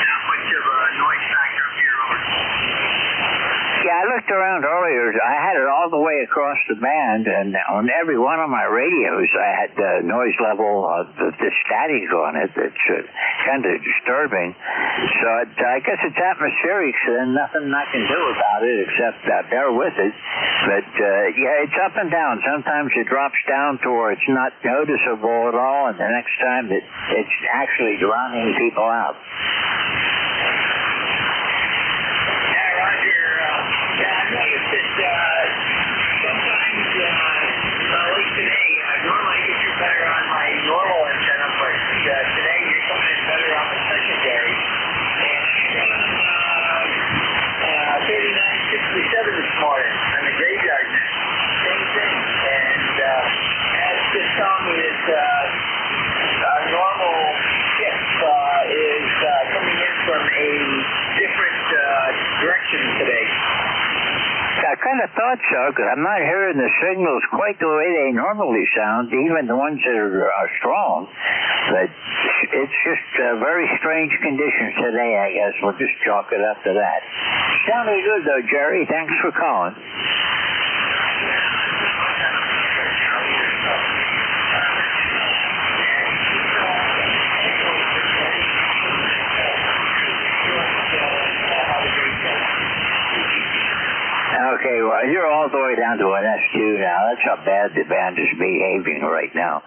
Not much of a noise factor up here. Yeah, I looked around earlier. I had it all the way across the band, and on every one of my radios, I had the noise level, the static on it. That's kind of disturbing. So I guess it's atmospheric, so then nothing I can do about it except bear with it. But yeah, it's up and down. Sometimes it drops down to where it's not noticeable at all, and the next time it's actually drowning people out. I've noticed that sometimes, like today, normally I get you better on my normal antenna, but today you're coming in better on the secondary. And 3967 this morning on the graveyard net. Same thing. And as just telling me that normal shift is coming in from a different direction today. I kind of thought so, because I'm not hearing the signals quite the way they normally sound, even the ones that are strong. But it's just very strange conditions today, I guess. We'll just chalk it up to that. Sounded good, though, Jerry. Thanks for calling. Okay, well, you're all the way down to an S2 now. That's how bad the band is behaving right now.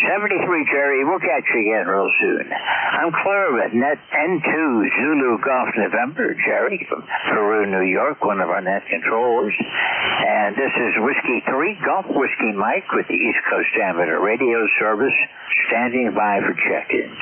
73, Jerry. We'll catch you again real soon. I'm clear with net N2 Zulu Golf November, Jerry, from Peru, New York, one of our net controllers. And this is Whiskey 3 Golf Whiskey Mike with the East Coast Amateur Radio Service, standing by for check-ins.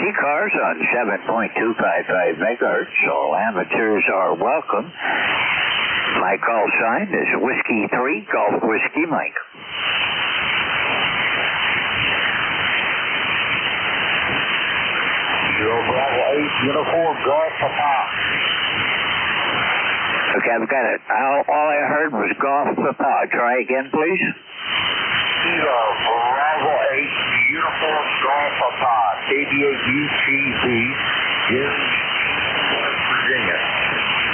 ECARS on 7.255 megahertz. All amateurs are welcome. My call sign is Whiskey 3 Golf Whiskey Mike. Bravo 8 Uniform Golf Papa. Okay, I've got it. All I heard was Golf Papa. Try again, please. Bravo 8 Uniform Golf Papa. KD8UTV, Virginia.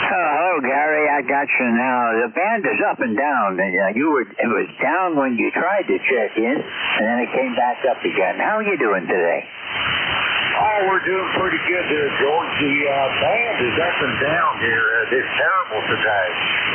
Hello, Gary. I got you now. The band is up and down. It was down when you tried to check in, and then it came back up again. How are you doing today? Oh, we're doing pretty good there, George. The band is up and down here. It's terrible today.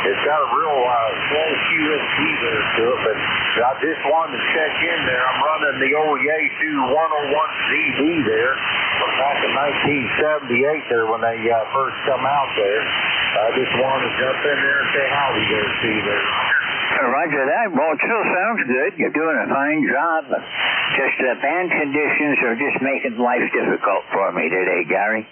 It's got a real slow QSP there to it, but I just wanted to check in there. I'm running the old Yaesu 101ZB there from back in 1978 there when they first come out there. I just wanted to jump in there and say howdy there to you there. Roger that. Well, it still sounds good. You're doing a fine job. Just band conditions are just making life difficult for me today, Gary.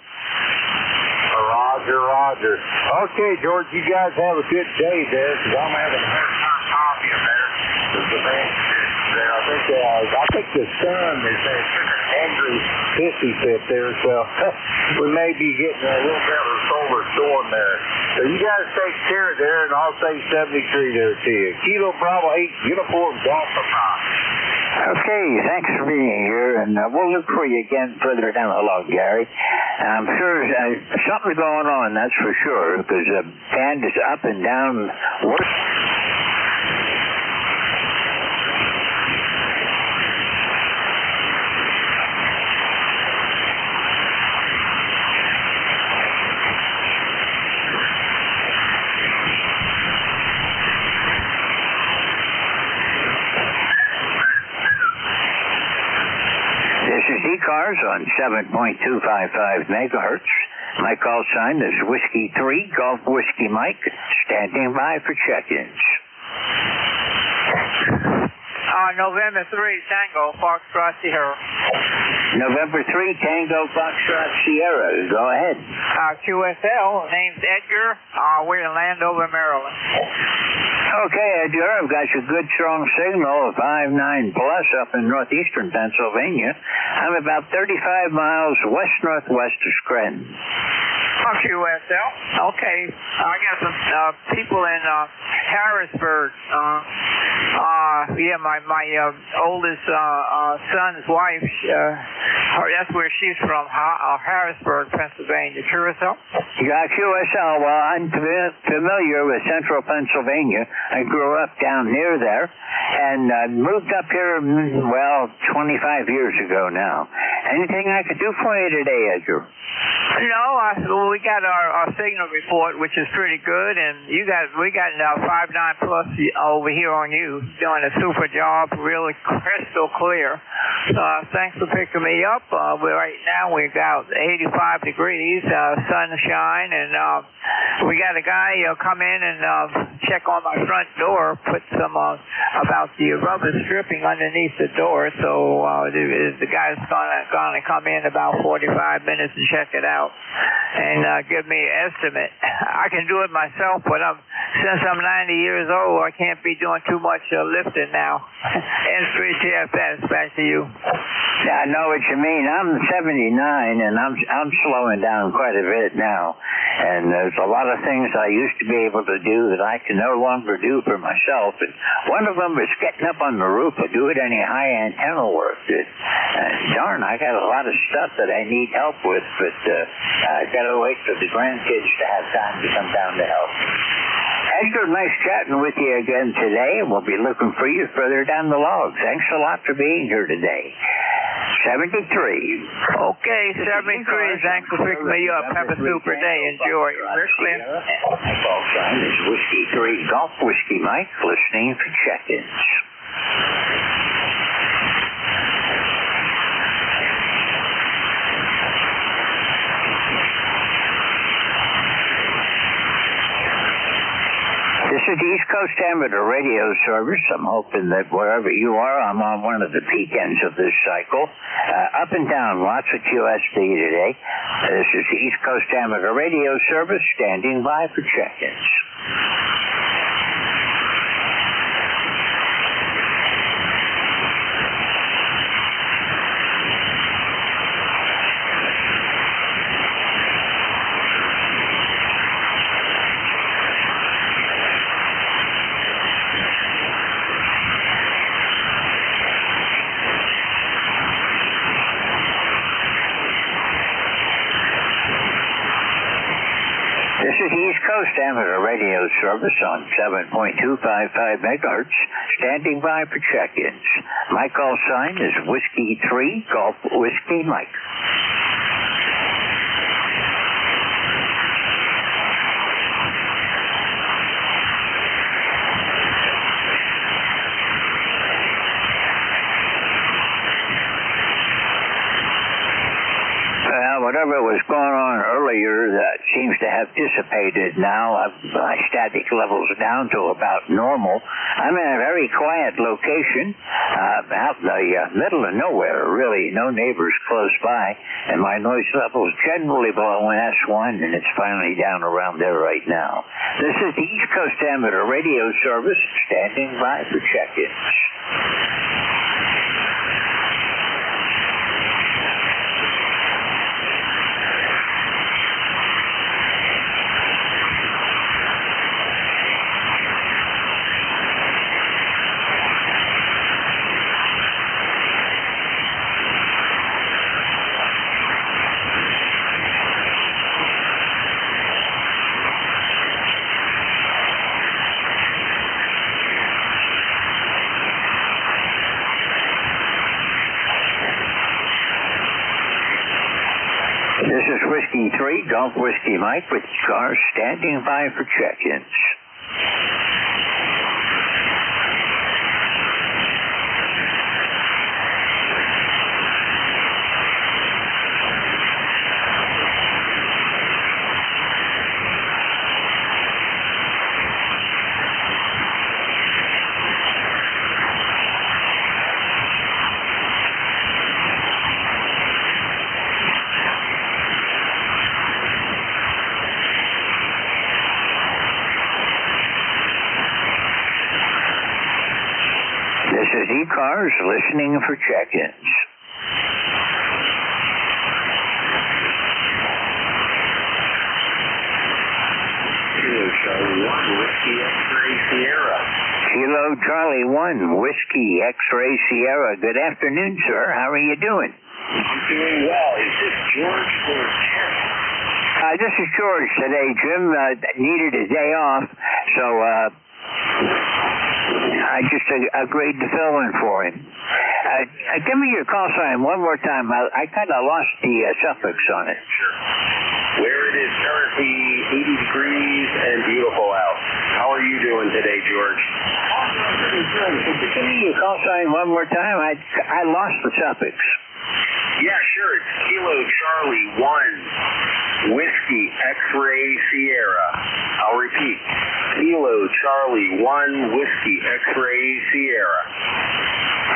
Roger. Okay, George, you guys have a good day there, because I'm having a hard time talking there. The band conditions there. I think the sun is such an angry pissy fit there, so we may be getting a little bit of a solar storm there. So you guys take care there, and I'll say 73 there to you. Kilo Bravo 8 Uniform Golf Papa. Okay, thanks for being here, and we'll look for you again further down the log, Gary. I'm sure something's going on, that's for sure, because the band is up and down. This is ECARS on 7.255 megahertz. My call sign is Whiskey 3, Golf Whiskey Mike, standing by for check-ins. November 3, Tango, Foxtrot Sierra. November 3, Tango, Foxtrot Sierra. Go ahead. QSL, name's Edgar. We're in Landover, Maryland. Okay, Edgar, I've got your good strong signal of 5.9 plus up in northeastern Pennsylvania. I'm about 35 miles west-northwest of Scranton. QSL. Okay. I got some people in Harrisburg. My oldest son's wife, that's where she's from, Harrisburg, Pennsylvania. QSL? Yeah, QSL. Well, I'm familiar with central Pennsylvania. I grew up down near there and moved up here, 25 years ago now. Anything I could do for you today, Edgar? No, we got our signal report, which is pretty good, and we got 5.9 plus over here on you, doing a super job, really crystal clear. Thanks for picking me up. Right now we got 85 degrees, sunshine, and we got a guy come in and check on my front door, put some about the rubber stripping underneath the door. So the guy's gonna come in about 45 minutes and check it out and give me an estimate. I can do it myself, but since I'm 90 years old, I can't be doing too much lifting now. N3TFS, back to you. Yeah, I know what you mean. I'm 79, and I'm slowing down quite a bit now. And there's a lot of things I used to be able to do that I can no longer do for myself. And one of them is getting up on the roof or doing any high antenna work. Darn, I got a lot of stuff that I need help with, but I got to wait for the grandkids to have time to come down to help. Edgar, nice chatting with you again today, and we'll be looking for you further down the log. Thanks a lot for being here today. 73. Okay, 73. Thanks for picking me up. Have a super day. Enjoy. My call sign is Whiskey 3, Golf Whiskey Mike, listening for check-ins. This is the East Coast Amateur Radio Service. I'm hoping that wherever you are, I'm on one of the peak ends of this cycle. Up and down, lots of QSB today. This is the East Coast Amateur Radio Service, standing by for check-ins. This is the East Coast Amateur Radio Service on 7.255 megahertz, standing by for check-ins. My call sign is Whiskey 3, Golf Whiskey Mike. Whatever was going on earlier that seems to have dissipated now. My static level's down to about normal. I'm in a very quiet location out in the middle of nowhere, really. No neighbors close by, and my noise level's generally below an S1, and it's finally down around there right now. This is the East Coast Amateur Radio Service, standing by for check-ins. 3, Golf Whiskey Mike with ECARS standing by for check-ins. This is ECARS listening for check-ins. Kilo Charlie 1, Whiskey X-Ray Sierra. Kilo Charlie 1, Whiskey X-Ray Sierra. Good afternoon, sir. How are you doing? I'm doing well. Is this George or Jim? This is George today. Jim needed a day off, so I just agreed to fill in for him. Give me your call sign one more time. I kind of lost the suffix on it. Sure. Where it is currently 80 degrees and beautiful out. How are you doing today, George? Give me your call sign one more time. I lost the suffix. Yeah, sure. It's Kilo Charlie 1, Whiskey X-Ray Sierra. I'll repeat. Kilo Charlie 1, Whiskey X-Ray Sierra.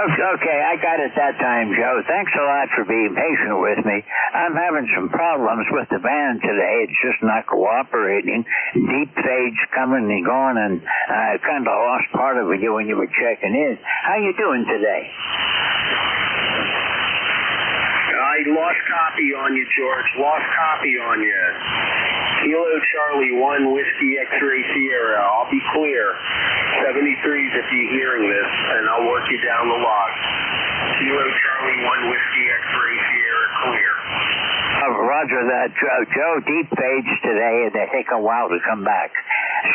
Okay, I got it that time, Joe. Thanks a lot for being patient with me. I'm having some problems with the band today. It's just not cooperating. Deep fades coming and going, and I kind of lost part of you when you were checking in. How you doing today? I lost copy on you, George. Lost copy on you. Kilo Charlie 1, Whiskey X-Ray Sierra. I'll be clear. 73s if you're hearing this, and I'll work you down the log. Kilo Charlie 1, Whiskey X-Ray Sierra, clear. Roger that, Joe. Deep fades today, and they take a while to come back.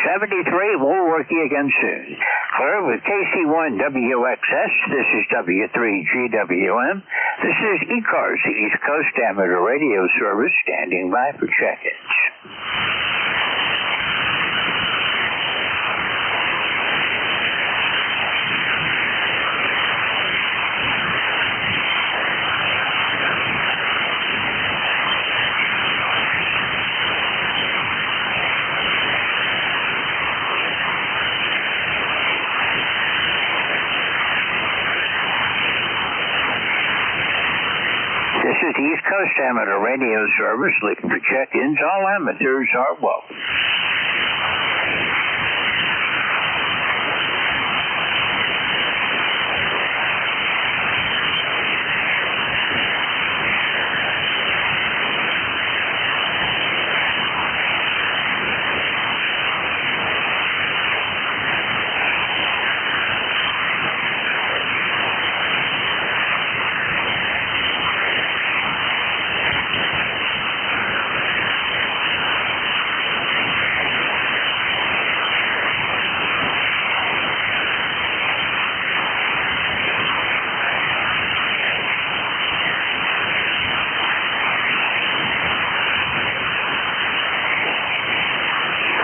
73, we'll work you again soon. Clear with KC1WXS. This is W3GWM. This is ECARS, the East Coast Amateur Radio Service, standing by for check-ins. This is the East Coast Amateur Radio Service looking for check-ins. All amateurs are welcome.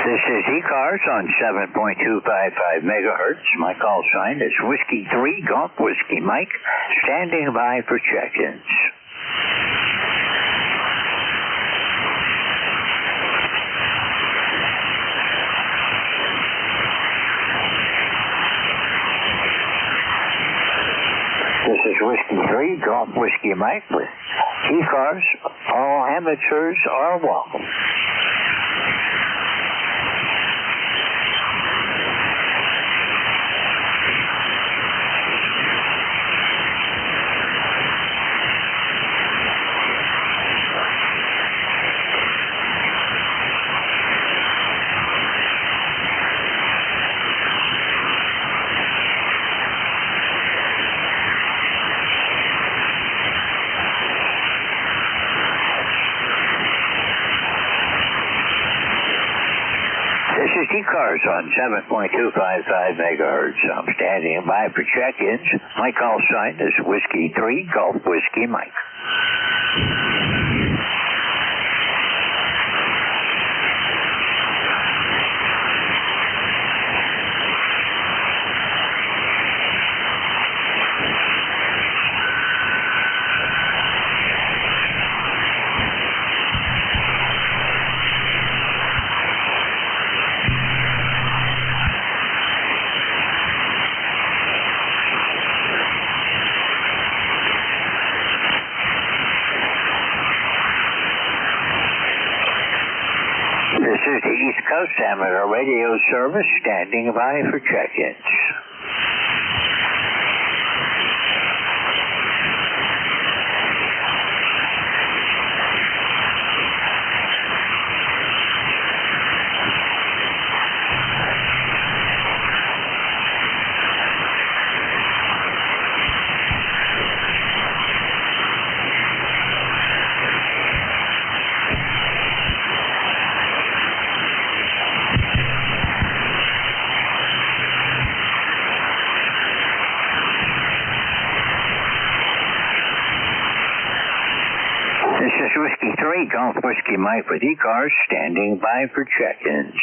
This is ECARS on 7.255 megahertz. My call sign is Whiskey 3, Golf Whiskey Mike, standing by for check-ins. This is Whiskey 3, Golf Whiskey Mike with ECARS. All amateurs are welcome. This is ECARS on 7.255 megahertz. I'm standing by for check-ins. My call sign is Whiskey 3, Golf Whiskey Mike. radio service standing by for check-ins. This is Whiskey 3, Golf Whiskey Mike with ECARS, standing by for check-ins.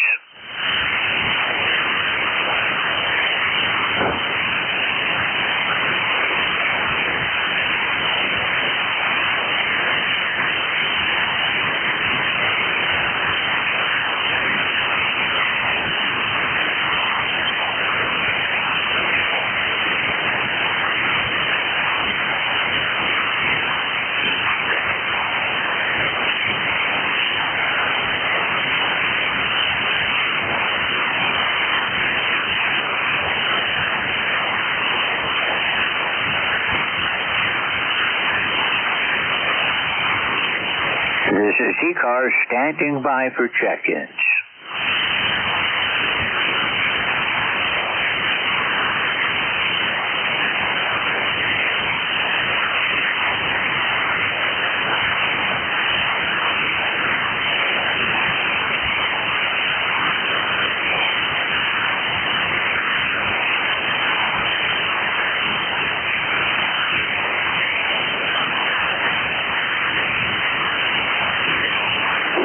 This is ECARS standing by for check-ins.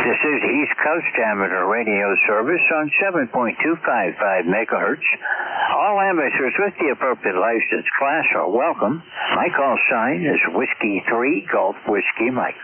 This is East Coast Amateur Radio Service on 7.255 megahertz. All amateurs with the appropriate license class are welcome. My call sign is Whiskey 3 Golf Whiskey Mike.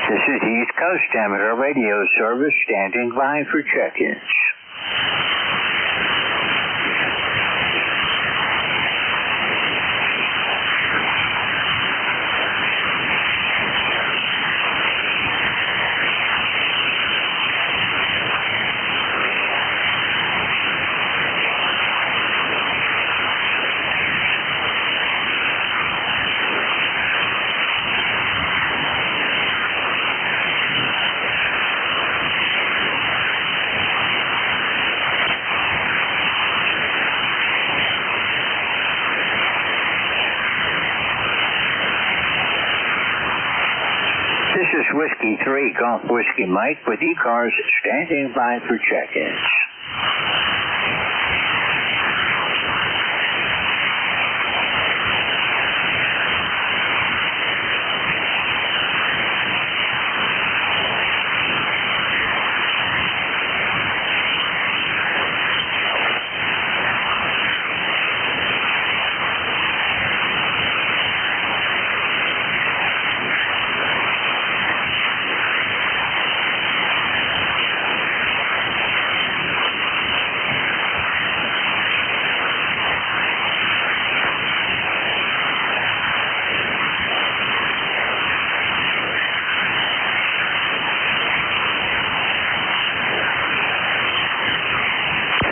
This is East Coast Amateur Radio Service standing by for check-ins. This is Whiskey 3 Golf Whiskey Mike with ECARS standing by for check-ins.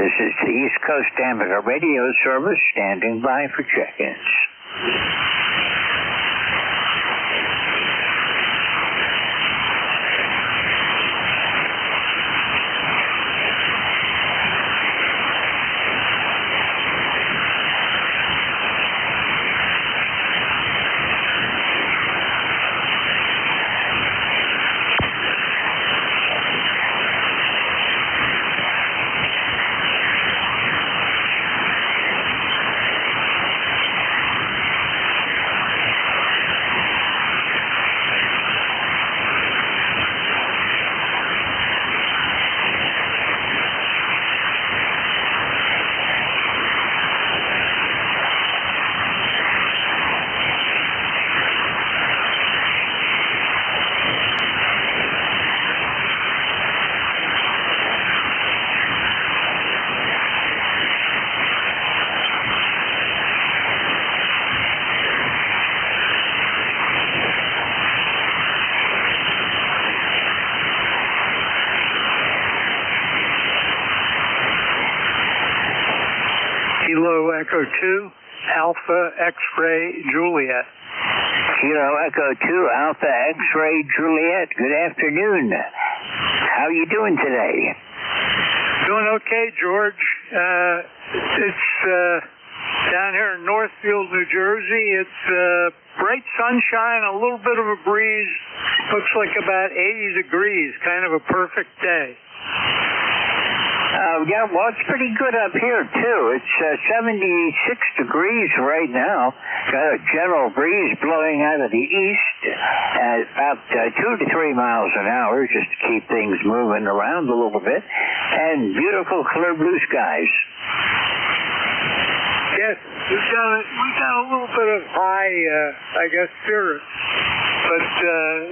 This is the East Coast Amateur Radio Service standing by for check-ins. Echo 2, Alpha X-Ray Juliet. Kilo Echo 2, Alpha X-Ray Juliet. Good afternoon. How are you doing today? Doing okay, George. It's down here in Northfield, New Jersey. It's bright sunshine, a little bit of a breeze. Looks like about 80 degrees, kind of a perfect day. Yeah, well, it's pretty good up here, too. It's 76 degrees right now. Got a general breeze blowing out of the east at about 2 to 3 miles an hour, just to keep things moving around a little bit. And beautiful clear blue skies. Yes, we got a little bit of high, I guess, spirits, but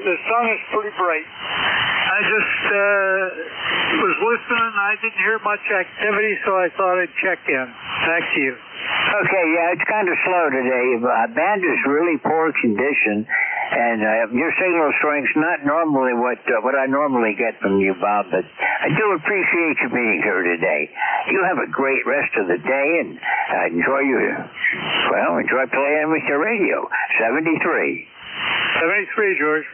the sun is pretty bright. I just was listening. I didn't hear much activity, so I thought I'd check in. Back to you. Okay, yeah, it's kind of slow today. Band is really poor condition, and your signal strength's not normally what I normally get from you, Bob, but I do appreciate you being here today. You have a great rest of the day, and enjoy playing with your radio. 73. 73, George.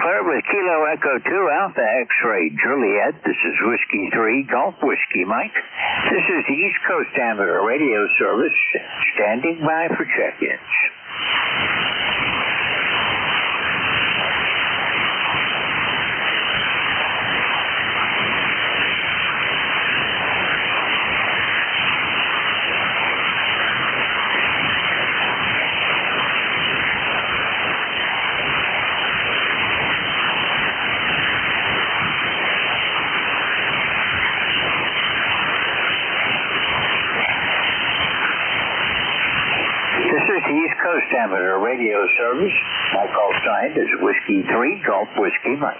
Clear with Kilo Echo 2, Alpha X-Ray Juliet. This is Whiskey 3, Golf Whiskey Mike. This is the East Coast Amateur Radio Service, standing by for check-ins. Coast Amateur Radio Service. My call sign is Whiskey 3, Golf Whiskey Mike.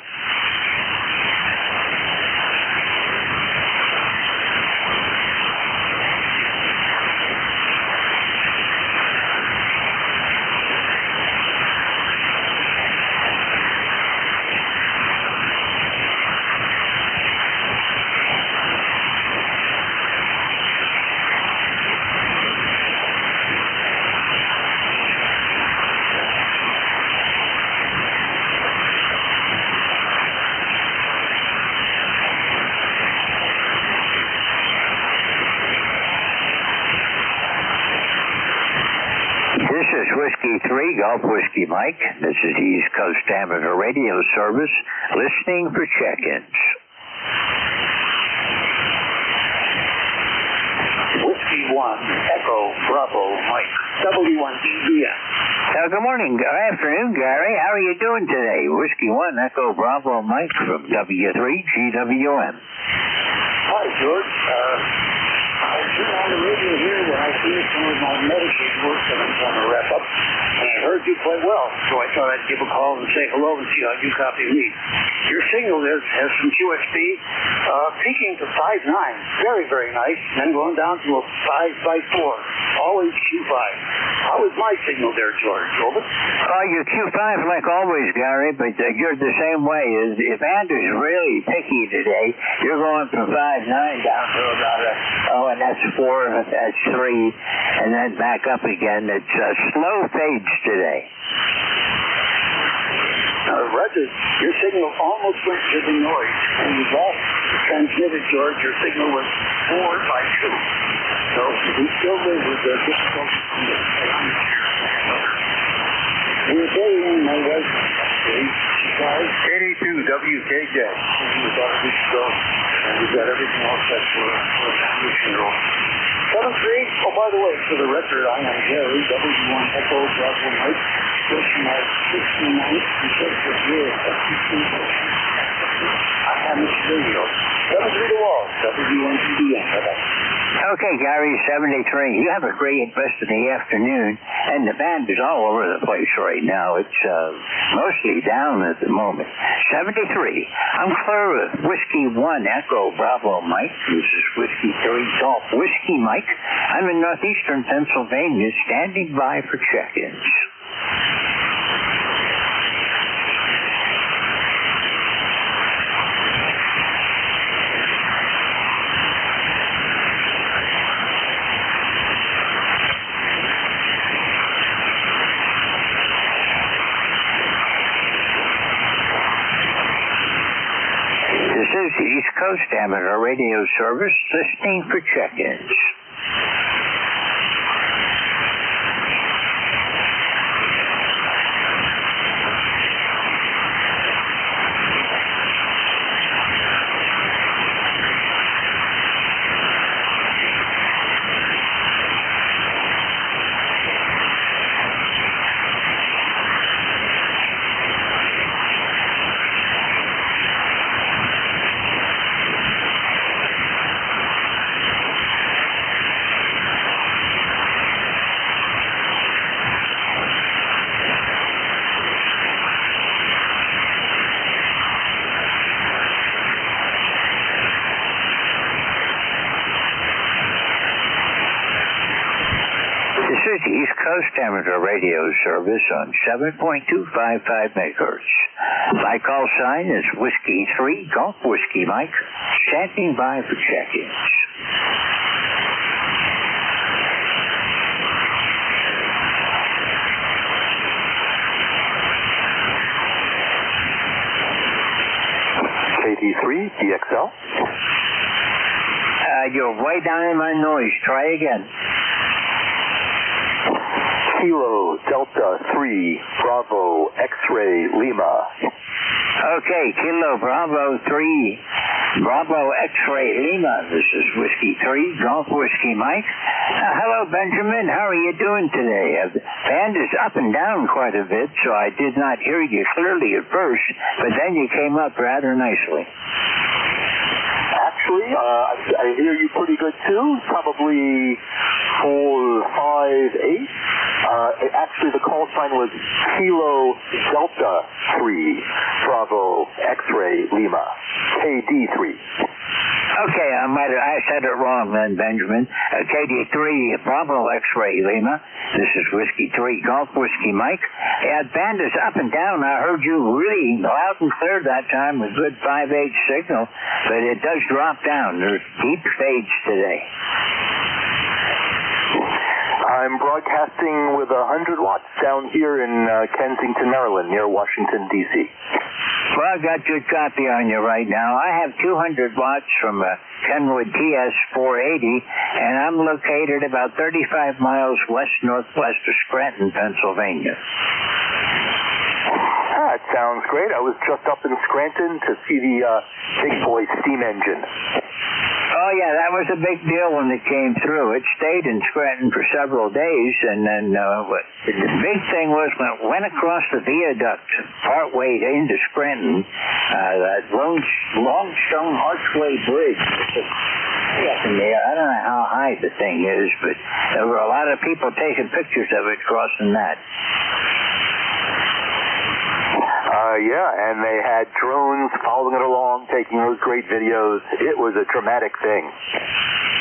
Whiskey 3, Golf Whiskey Mike. This is the East Coast Amateur Radio Service, listening for check-ins. Whiskey 1, Echo, Bravo, Mike, W1EBS. Good morning, good afternoon, Gary. How are you doing today? Whiskey 1, Echo, Bravo, Mike from W3GWM. Hi, George. I turned on the radio here when I finished some of my Medicaid work that I'm trying to wrap up, and I heard you quite well, so I thought I'd give a call and say hello and see how you copy me. Your signal there has some QSB peaking to 5.9, very, very nice, and then going down to a 5x4, always Q5. How is my signal there, George? Over? You're Q5 like always, Gary, but you're the same way. If Andrew's really picky today, you're going from 5.9 down to about and that's 4, that's 3, and then back up again. It's slow fades today. Roger, your signal almost went to the noise. And you last transmitted, George, your signal was 4x2. So we still live with the difficulty from the We're getting my wife, 82 WKJ. We've got a good show, and we've got everything all set for a family funeral. 7-3, oh, by the way, for the record, I am Gary, W1 Echo, Bravo Mike, pushing my 69th consecutive year of FCC. I have this radio. 7-3 to all, W1CDN. Bye-bye. Okay, Gary, 73. You have a great rest of the afternoon, and the band is all over the place right now. It's mostly down at the moment. 73. I'm clear with Whiskey 1, Echo, Bravo, Mike. This is Whiskey 3, Golf Whiskey Mike. I'm in northeastern Pennsylvania, standing by for check-ins. is the East Coast Amateur Radio Service, listening for check-ins. This is the East Coast Amateur Radio Service on 7.255 megahertz. My call sign is Whiskey 3, Golf Whiskey Mike, standing by for check-ins. KD3, DXL. You're way down in my noise. Try again. Kilo Delta 3 Bravo X-Ray Lima. Okay, Kilo Bravo 3 Bravo X-Ray Lima. This is Whiskey 3, Golf Whiskey Mike. Hello, Benjamin. How are you doing today? The band is up and down quite a bit, so I did not hear you clearly at first, but then you came up rather nicely. Actually, I hear you pretty good too. Probably 4, 5, 8. Actually, the call sign was Kilo Delta 3 Bravo X-Ray Lima, KD3. Okay, I said it wrong then, Benjamin. KD3 Bravo X-Ray Lima. This is Whiskey 3 Golf Whiskey Mike. Yeah, band is up and down. I heard you really loud and clear that time with good 5/8 signal, but it does drop down. There's deep fades today. I'm broadcasting with 100 watts down here in Kensington, Maryland, near Washington, D.C. Well, I've got good copy on you right now. I have 200 watts from a Kenwood TS-480, and I'm located about 35 miles west-northwest of Scranton, Pennsylvania. That sounds great. I was just up in Scranton to see the big boy steam engine. Oh, yeah, that was a big deal when it came through. It stayed in Scranton for several days, and then the big thing was when it went across the viaduct partway into Scranton, that long stone archway bridge. Up in there. I don't know how high the thing is, but there were a lot of people taking pictures of it crossing that. Yeah, and they had drones following it along, taking those great videos. It was a dramatic thing.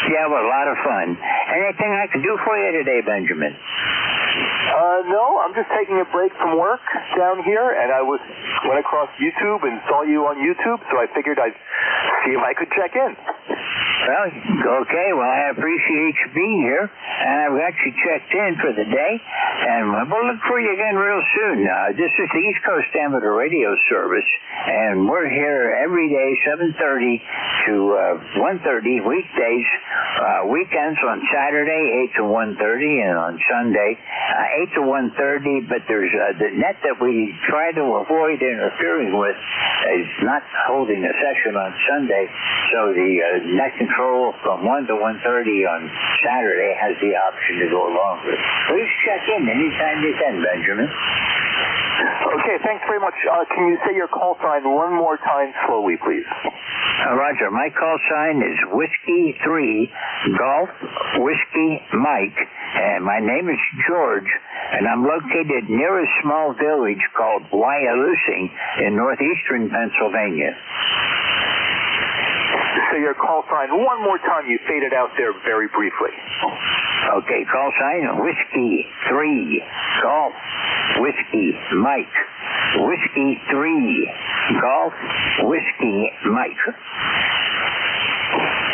Yeah, well, a lot of fun. Anything I can do for you today, Benjamin? No, I'm just taking a break from work down here, and I went across YouTube and saw you on YouTube, so I figured I'd see if I could check in. Well, okay, well, I appreciate you being here, and I've got you checked in for the day, and we'll look for you again real soon. This is the East Coast Amateur Radio Service, and we're here every day, 7:30 to 1:30, weekdays, weekends on Saturday, 8 to 1:30, and on Sunday, 8 to 1:30, but there's the net that we try to avoid interfering with is not holding a session on Sunday, so the net control from 1 to 1:30 on Saturday has the option to go longer. Please check in anytime you can, Benjamin. Okay, thanks very much. Can you say your call sign one more time slowly, please? Roger, my call sign is Whiskey 3 Golf Whiskey Mike, and my name is George, and I'm located near a small village called Wyalusing in northeastern Pennsylvania. Say your call sign one more time. You faded out there very briefly. Okay, call sign Whiskey 3 Golf Whiskey Mike. Whiskey 3 Golf Whiskey Mike.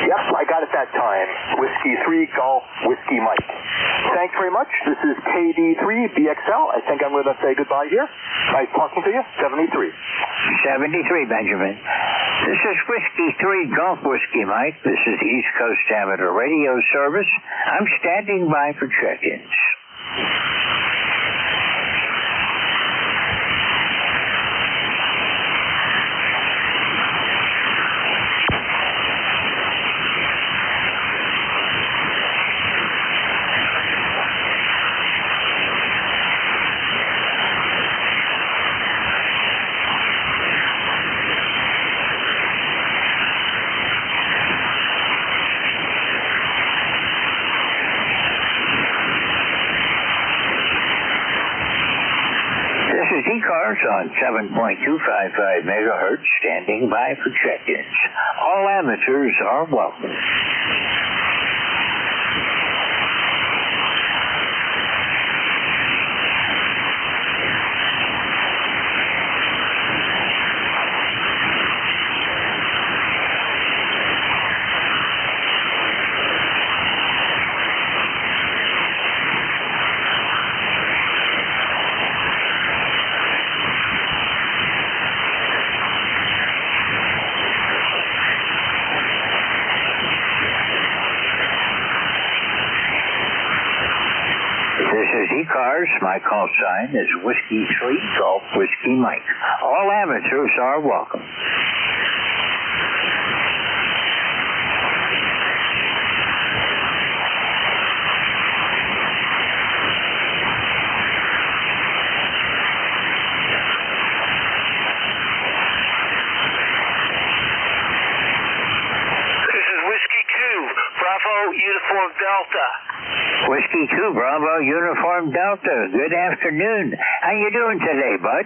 Yep, I got it that time. Whiskey 3 Golf Whiskey Mike. Thanks very much. This is KD3BXL. I think I'm going to say goodbye here. Nice talking to you. 73. 73, Benjamin. This is Whiskey 3 Golf Whiskey Mike. This is the East Coast Amateur Radio Service. I'm standing by for check-ins. ECARS on 7.255 megahertz, standing by for check-ins. All amateurs are welcome. ECARS, my call sign is Whiskey 3 Golf Whiskey Mike. All amateurs are welcome. This is Whiskey 2, Bravo Uniform Delta. Whiskey 2, Bravo, Uniform Delta. Good afternoon. How you doing today, bud?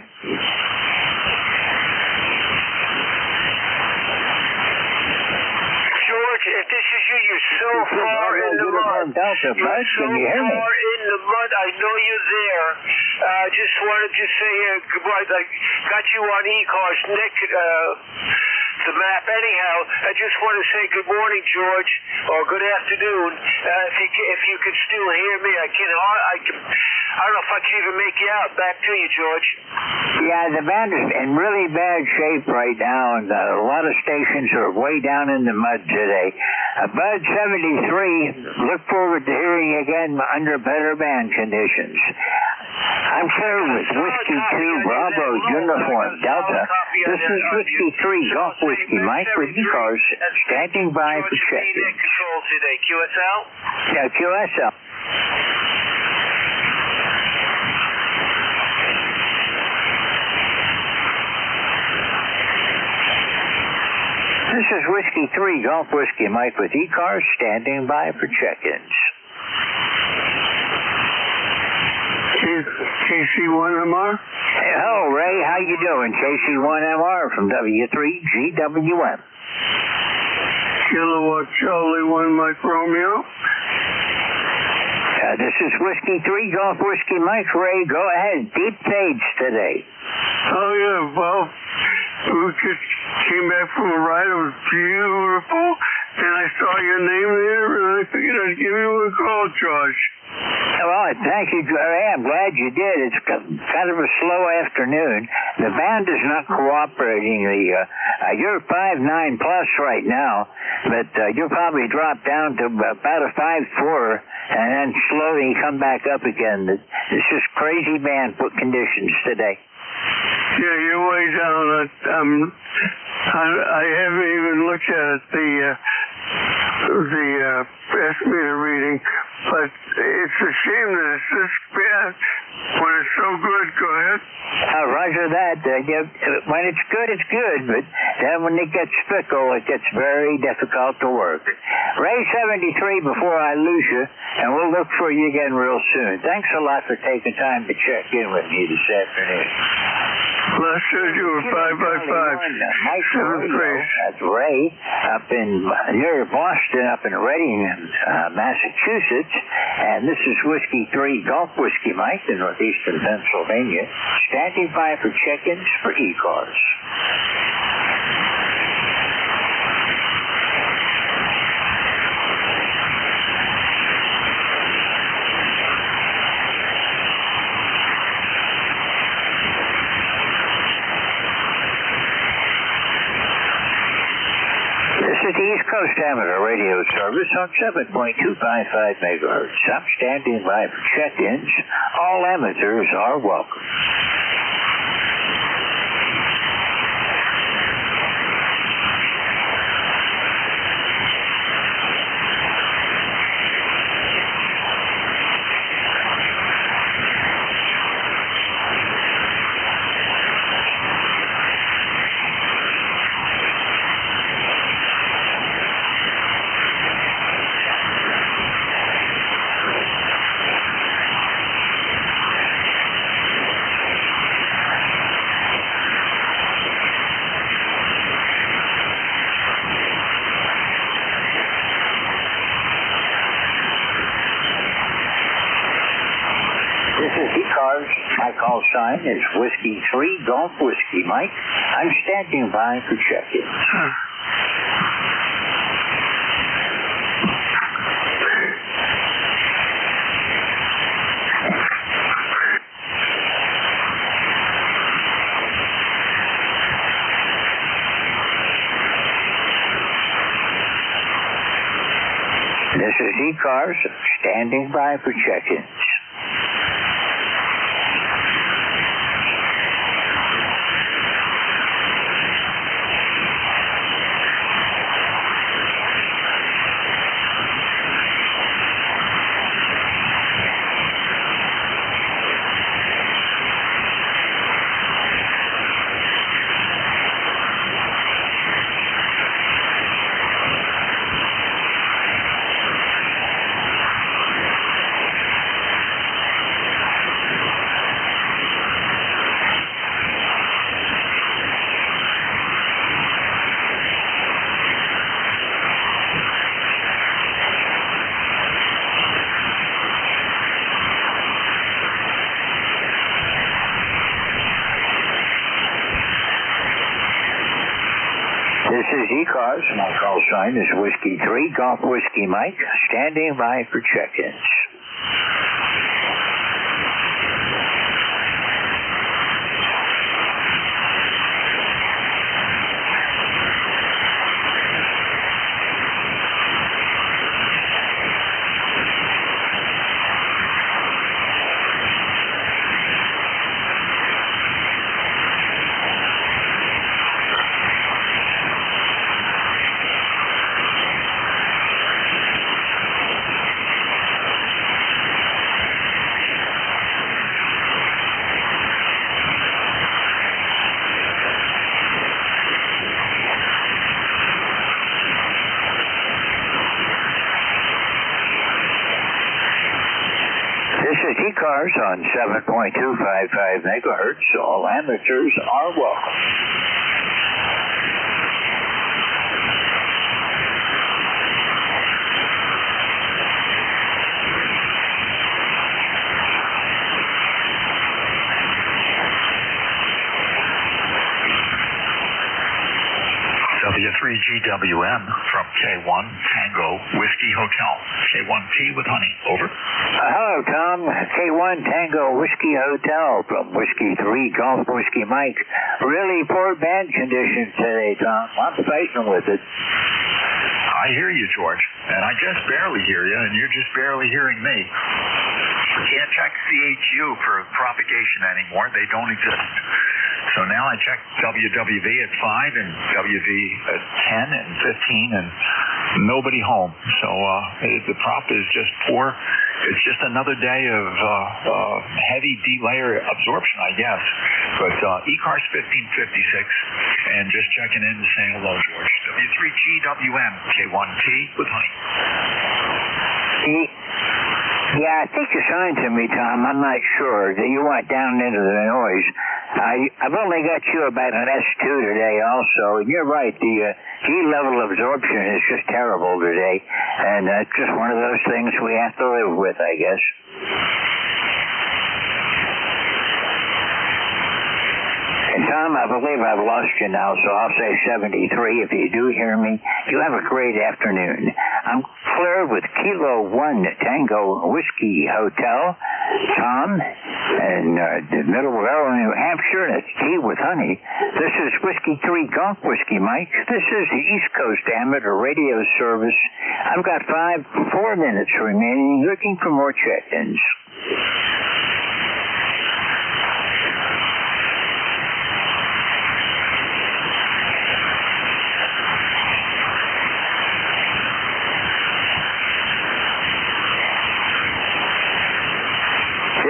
George, if this is you, you're so far in the mud. Delta, bud. Can you hear me? Far in the mud. I know you're there. Just wanted to say goodbye. I got you on ECARS, Nick. The map. Anyhow, I just want to say good morning, George, or good afternoon. If you can still hear me, I don't know if I can even make you out. Back to you, George. Yeah, the band is in really bad shape right now, and a lot of stations are way down in the mud today. Bud 73, look forward to hearing you again under better band conditions. I'm clear with Whiskey 2, Bravo, Uniform Delta. This is Whiskey 3, Golf Whiskey Mike with ECARS, standing by for check-in. Control today, QSL? Yeah, QSL. This is Whiskey 3, Golf Whiskey Mike with ECARS, standing by for check-ins. KC1MR? Hey, hello, Ray. How you doing? KC1MR from W3GWM. Kilowatt Charlie 1 Mike Romeo. This is Whiskey 3, Golf Whiskey Mike. Ray, go ahead. Deep fades today. Oh, yeah. Well, we just came back from a ride. It was beautiful. And I saw your name there, and I figured I'd give you a call, Josh. Well, thank you, Ray. I'm glad you did. It's kind of a slow afternoon. The band is not cooperating. You're 5.9 plus right now, but you'll probably drop down to about a 5.4 and then slowly come back up again. It's just crazy band conditions today. Yeah, you're way down. I haven't even looked at the S-meter reading, but it's a shame that it's this bad when it's so good. Go ahead. Roger that. When it's good, it's good, but then when it gets fickle, it gets very difficult to work. Ray 73 before I lose you, and we'll look for you again real soon. Thanks a lot for taking time to check in with me this afternoon. Last year you were 5x5. That's Ray up in near Boston, up in Reading, Massachusetts. And this is Whiskey 3 Golf Whiskey Mike in northeastern Pennsylvania, standing by for check-ins for ECARS. Coast Amateur Radio Service on 7.255 megahertz. I'm standing by for check-ins. All amateurs are welcome. This is ECARS. My call sign is Whiskey 3 Golf Whiskey Mike. I'm standing by for check-in. This is ECARS. Standing by for check-ins. This is ECARS. My call sign is Whiskey 3 Golf Whiskey Mike. Standing by for check-ins. This is ECARS on 7.255 megahertz. All amateurs are welcome. W3GWM from K1 Tango Whiskey Hotel. K1T with honey. Over. Hello, Tom. K1 Tango Whiskey Hotel from Whiskey 3 Golf Whiskey Mike. Really poor band conditions today, Tom. I'm fighting with it. I hear you, George. And I just barely hear you, and you're just barely hearing me. Can't check CHU for propagation anymore. They don't exist. So now I check WWV at 5 and WV at 10 and 15 and nobody home. So the prop is just poor. It's just another day of heavy delayer absorption, I guess. But ECARS 1556 and just checking in and saying hello, George. W3GWM, K1T with honey. Yeah, I think you signed to me, Tom. I'm not sure. You went down into the noise. I've only got you about an S2 today also, and you're right. The heat level absorption is just terrible today, and it's just one of those things we have to live with, I guess. And Tom, I believe I've lost you now, so I'll say 73. If you do hear me, you have a great afternoon. I'm clear with Kilo 1 Tango Whiskey Hotel. Tom, and the middle of New Hampshire, and it's tea with honey. This is Whiskey 3 Golf Whiskey Mike. This is the East Coast Amateur Radio Service. I've got 4 minutes remaining, looking for more check-ins.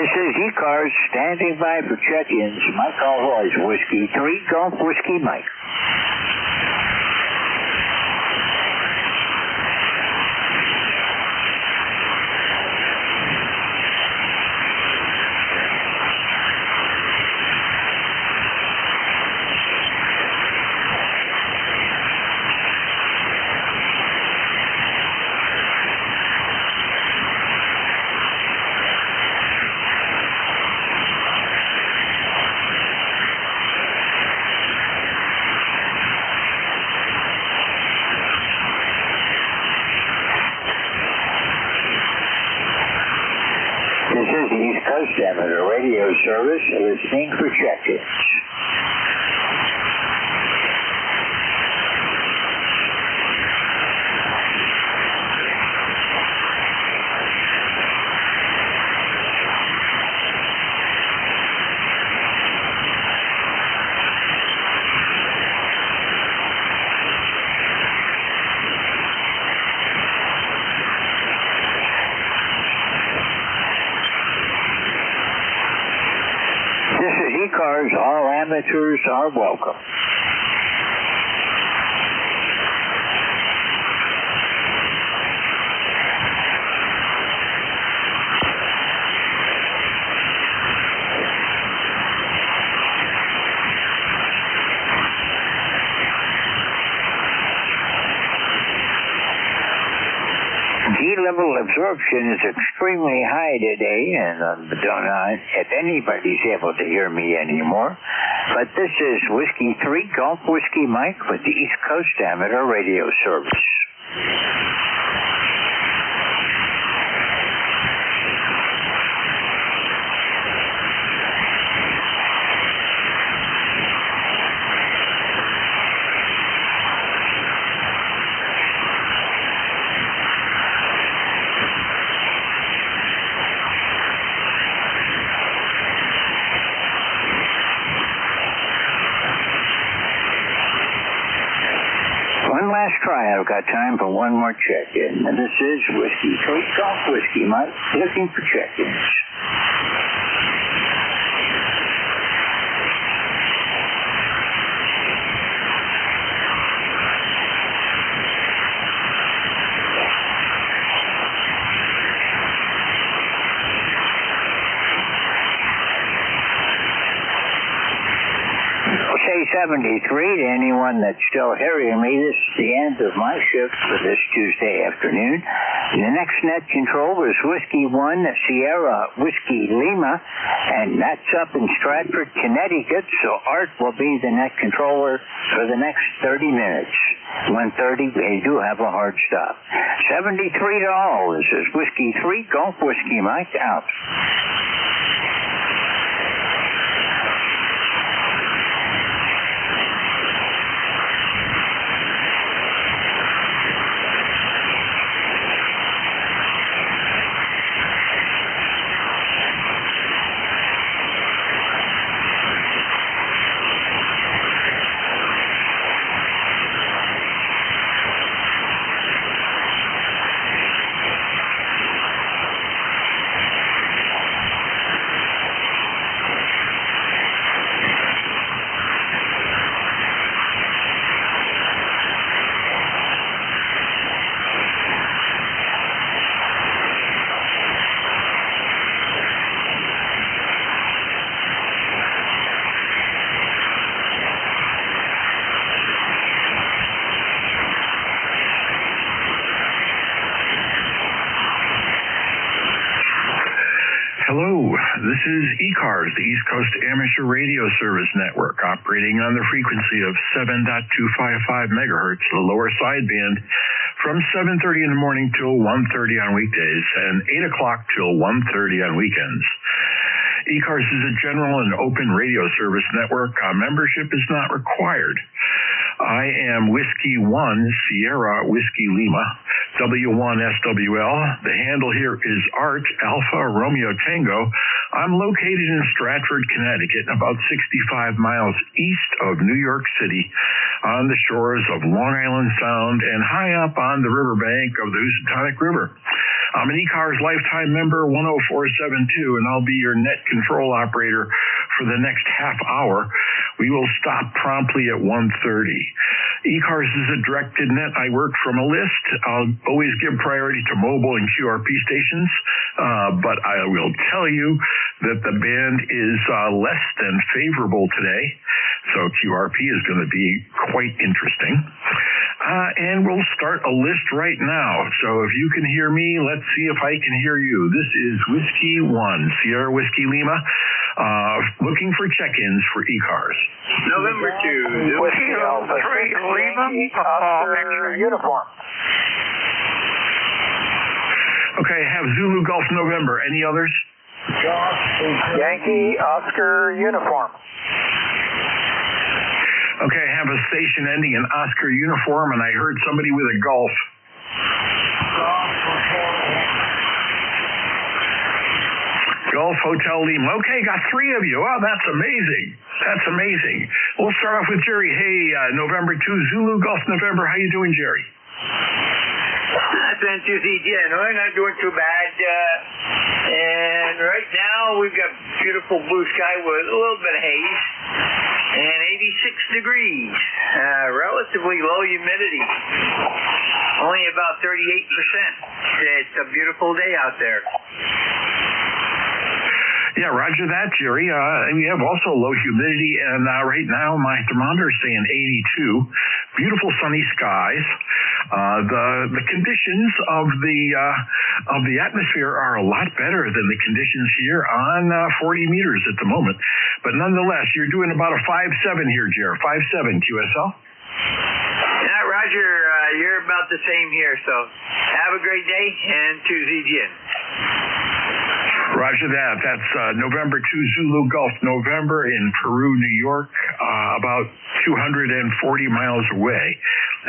This is ECARS standing by for check-ins. My call was Whiskey 3 Golf Whiskey Mike. This is the East Coast Amateur Radio Service, listening for check-ins. This is ECARS. All amateurs are welcome. G-level absorption is extremely high today, and I don't know if anybody's able to hear me anymore. But this is Whiskey 3 Golf Whiskey Mike with the East Coast Amateur Radio Service. Last try, I've got time for one more check-in. And this is Whiskey 3 Golf Whiskey Mike, looking for check-ins. Okay, 73 to anyone that's still hearing me. This is the end of my shift for this Tuesday afternoon. The next net control is Whiskey 1 Sierra Whiskey Lima, and that's up in Stratford, Connecticut, so Art will be the net controller for the next 30 minutes. 1:30, they do have a hard stop. 73 to all. This is Whiskey 3 Golf Whiskey Mike out. Hello, this is ECARS, the East Coast Amateur Radio Service Network, operating on the frequency of 7.255 megahertz, the lower sideband, from 7:30 in the morning till 1:30 on weekdays and 8 o'clock till 1:30 on weekends. ECARS is a general and open radio service network. Membership is not required. I am Whiskey 1 Sierra Whiskey Lima, W1SWL. The handle here is Art Alpha Romeo Tango. I'm located in Stratford, Connecticut, about 65 miles east of New York City, on the shores of Long Island Sound and high up on the riverbank of the Housatonic River. I'm an ECARS lifetime member 10472, and I'll be your net control operator for the next half hour. We will stop promptly at 1:30. ECARS is a directed net. I work from a list. I'll always give priority to mobile and QRP stations, but I will tell you that the band is less than favorable today, so QRP is going to be quite interesting. And we'll start a list right now. So if you can hear me, let's see if I can hear you. This is Whiskey 1, Sierra Whiskey Lima, looking for check-ins for ECARS. November 2, Whiskey Alpha 3, Lima, Oscar Uniform. Okay, I have Zulu Golf November. Any others? Yankee Oscar Uniform. Okay, I have a station ending in Oscar Uniform, and I heard somebody with a Golf. Golf Hotel Lima. Okay, got 3 of you. Wow, that's amazing. That's amazing. We'll start off with Jerry. Hey, November 2, Zulu Golf November. How you doing, Jerry? Thank you, CJ. No, I'm not doing too bad. And right now we've got beautiful blue sky with a little bit of haze and 86 degrees. Relatively low humidity. Only about 38%. It's a beautiful day out there. Yeah, roger that, Jerry. We have also low humidity, and right now my thermometer is saying 82. Beautiful sunny skies. The conditions of the atmosphere are a lot better than the conditions here on 40 meters at the moment. But nonetheless, you're doing about a 5.7 here, Jerry. 5.7 QSL. Yeah, Roger. You're about the same here. So have a great day, and to ZGN. Roger that. That's November 2 Zulu Golf November in Peru, New York, about 240 miles away.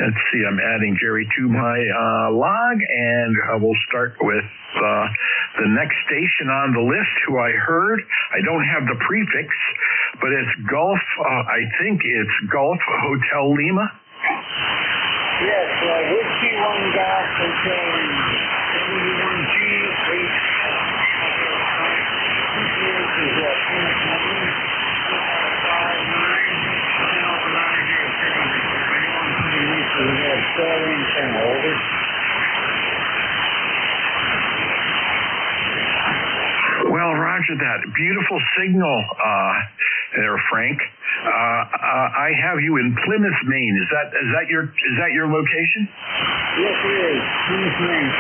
Let's see, I'm adding Jerry to my log, and we'll start with the next station on the list, who I heard. I don't have the prefix, but it's Golf, I think it's Golf Hotel Lima. Yes, Whiskey 1 Golf Hotel Lima. W1G8. Well, roger that. Beautiful signal there, Frank. I have you in Plymouth, Maine. Is that your location? Yes, it is. Plymouth, Maine.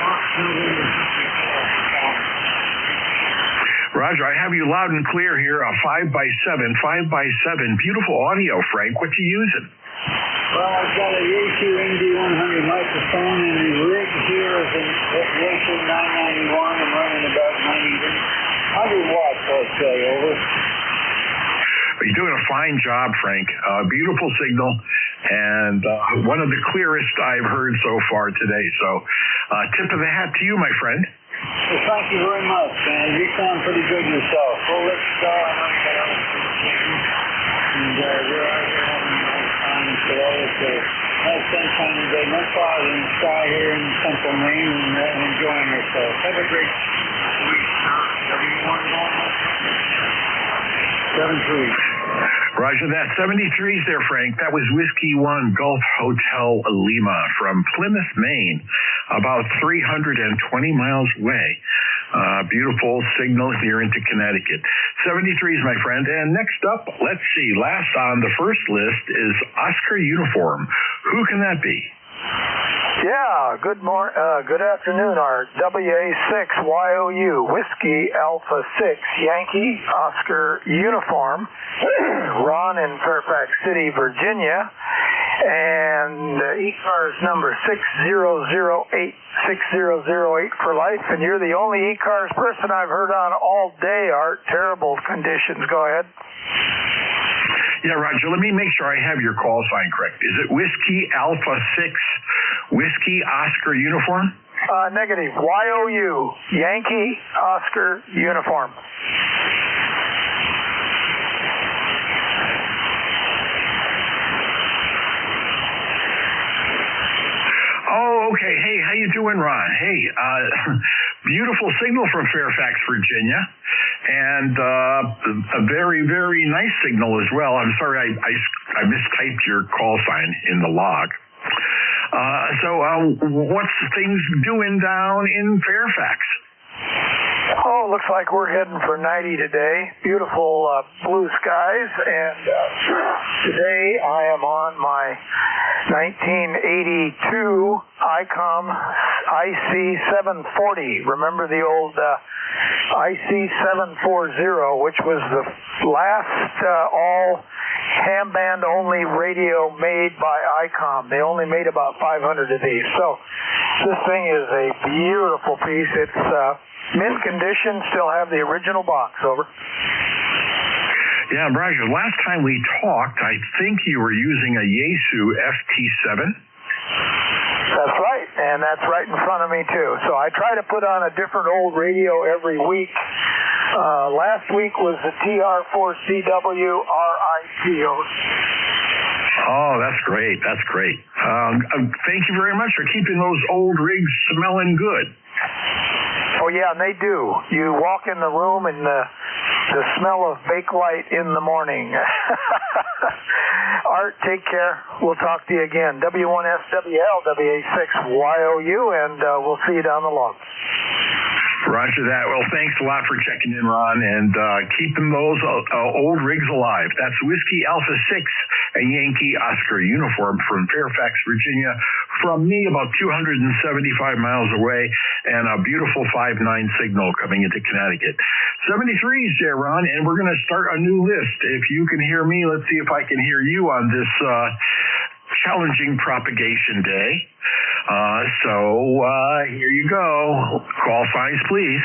Roger, I have you loud and clear here. A 5x7. Beautiful audio, Frank. What you using? Well, I've got a Yaesu MD100 microphone, and the rig here is a Yaesu 991. I'm running about 100 watts, I'll say, over. You're doing a fine job, Frank. Beautiful signal, and one of the clearest I've heard so far today. So, tip of the hat to you, my friend. Well, thank you very much, man. You sound pretty good yourself. Well, let's go. I know you got other things. And we're out here having a nice time today. It's a nice sunshiny day. No clouds in the sky here in central Maine, and enjoying yourself. Have a great week, sir. W1 73. Roger that. 73's there, Frank. That was Whiskey 1 Gulf Hotel Lima from Plymouth, Maine, about 320 miles away. Beautiful signal here into Connecticut. 73's, my friend. And next up, let's see, last on the first list is Oscar Uniform. Who can that be? Yeah, good afternoon. Our WA6YOU, Whiskey Alpha 6, Yankee Oscar Uniform, Ron in Fairfax City, Virginia. And ECARS number 6008 for life. And you're the only ECARS person I've heard on all day, Art. Terrible conditions. Go ahead. Yeah, Roger, let me make sure I have your call sign correct. Is it Whiskey Alpha 6, Whiskey Oscar Uniform? Negative. YOU, Yankee Oscar Uniform. Oh, okay. Hey, how you doing, Ron? Hey, beautiful signal from Fairfax, Virginia, and a very, very nice signal as well. I'm sorry, I mistyped your call sign in the log. So what's things doing down in Fairfax? Oh, looks like we're heading for 90 today. Beautiful blue skies, and today I am on my 1982 ICOM IC740. Remember the old IC740, which was the last all ham band only radio made by ICOM. They only made about 500 of these. So this thing is a beautiful piece. It's mint condition, still have the original box. Over. Yeah, Roger, last time we talked, I think you were using a Yaesu FT7. That's right, and that's right in front of me, too. So I try to put on a different old radio every week. Last week was the TR4CW RITO. Oh, that's great. That's great. Thank you very much for keeping those old rigs smelling good. Oh, yeah, and they do. You walk in the room and the smell of Bakelite in the morning. Art, take care. We'll talk to you again. W1SWL, WA6YOU, and we'll see you down the log. Roger that. Well, thanks a lot for checking in, Ron, and keeping those old rigs alive. That's Whiskey Alpha 6, a Yankee Oscar uniform from Fairfax, Virginia, from me about 275 miles away, and a beautiful 5.9 signal coming into Connecticut. 73s there, Ron, and we're going to start a new list. If you can hear me, let's see if I can hear you on this challenging propagation day. So here you go. Call signs, please.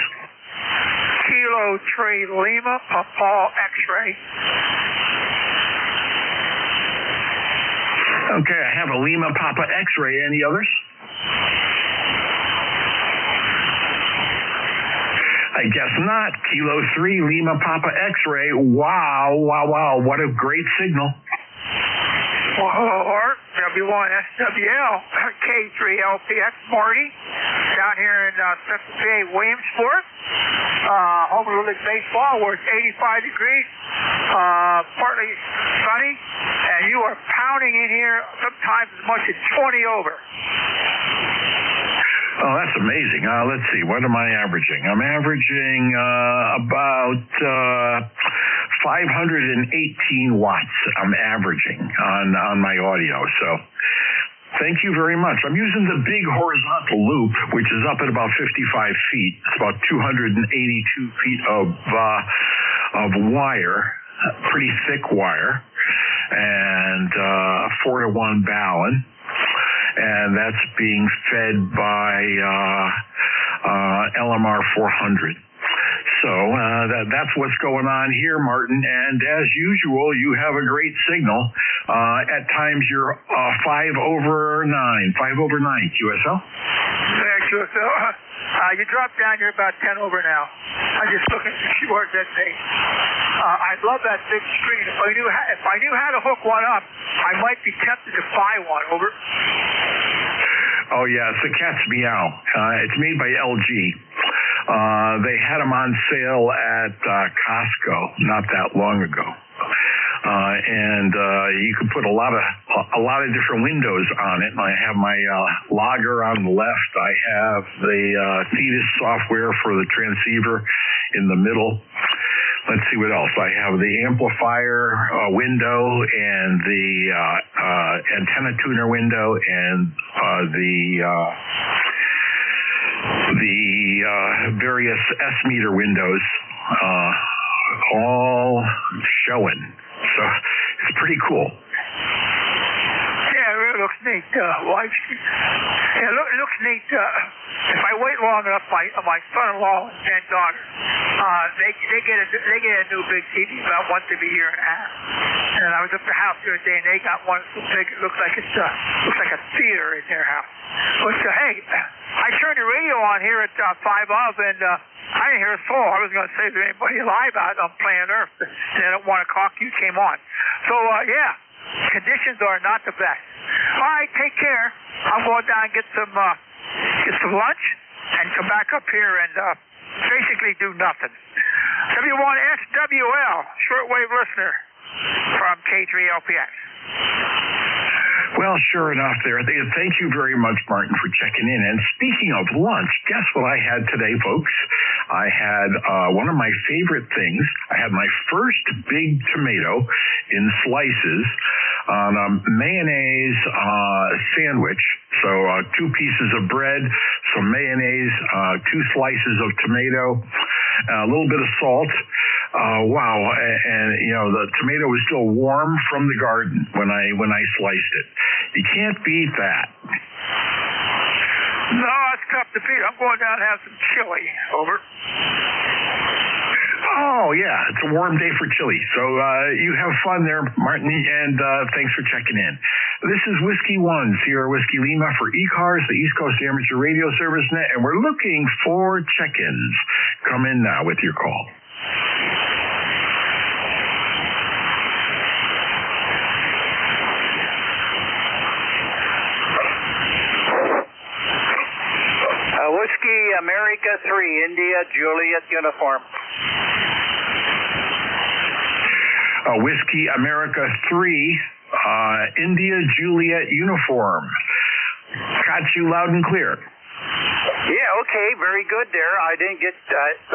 Kilo 3 Lima Papa X-ray. Okay, I have a Lima Papa X-ray. Any others? I guess not. Kilo 3 Lima Papa X-ray. Wow, wow, wow. What a great signal. Art, W1SWL, K3LPX, Marty, down here in Central PA, Williamsport. Home of Little League Baseball, where it's 85 degrees, partly sunny, and you are pounding in here sometimes as much as 20 over. Oh, that's amazing. Let's see. What am I averaging? I'm averaging about 518 watts. I'm averaging on my audio. So thank you very much. I'm using the big horizontal loop, which is up at about 55 feet. It's about 282 feet of wire, pretty thick wire, and 4-to-1 Ballon. And that's being fed by LMR 400. So that's what's going on here, Martin. And as usual, you have a great signal. At times you're 5 over 9 QSL. Yeah, QSL. You dropped down, you're about 10 over now. I'm just looking towards that thing. I love that big screen. If I knew how to hook one up, I might be tempted to buy one. Over. Oh, yeah, it's the Cat's Meow. It's made by LG. They had them on sale at Costco not that long ago. And you can put a lot of different windows on it. I have my logger on the left. I have the Thetis software for the transceiver in the middle. Let's see what else. I have the amplifier window and the antenna tuner window and the various S-meter windows all showing. So it's pretty cool. Yeah, live stream. Yeah, it looks neat. If I wait long enough, my son-in-law and daughter, they get a new big TV about once every year and a half. And I was at the house the other day, and they got one so big it looks like a theater in their house. But hey, I turned the radio on here at 5 of, and I didn't hear a soul. I was going to say to anybody live out on planet Earth. And then at 1 o'clock you came on. So yeah, conditions are not the best. All right, take care. I'll go down and get some lunch and come back up here and basically do nothing. W1SWL, shortwave listener from K3LPX. Well, sure enough there. Thank you very much, Martin, for checking in. And speaking of lunch, guess what I had today, folks? I had one of my favorite things. I had my first big tomato in slices on a mayonnaise sandwich. So 2 pieces of bread, some mayonnaise, 2 slices of tomato, a little bit of salt. Wow. And, you know, the tomato was still warm from the garden when I sliced it. You can't beat that. No, it's tough to beat. I'm going down and have some chili. Over. Oh, yeah. It's a warm day for chili. So you have fun there, Martin, and thanks for checking in. This is Whiskey 1, Sierra Whiskey Lima for ECARS, the East Coast Amateur Radio Service Net, and we're looking for check-ins. Come in now with your call. Whiskey America 3, India Juliet uniform. Whiskey America 3, India Juliet uniform. Got you loud and clear. Yeah, okay, very good there. I didn't get,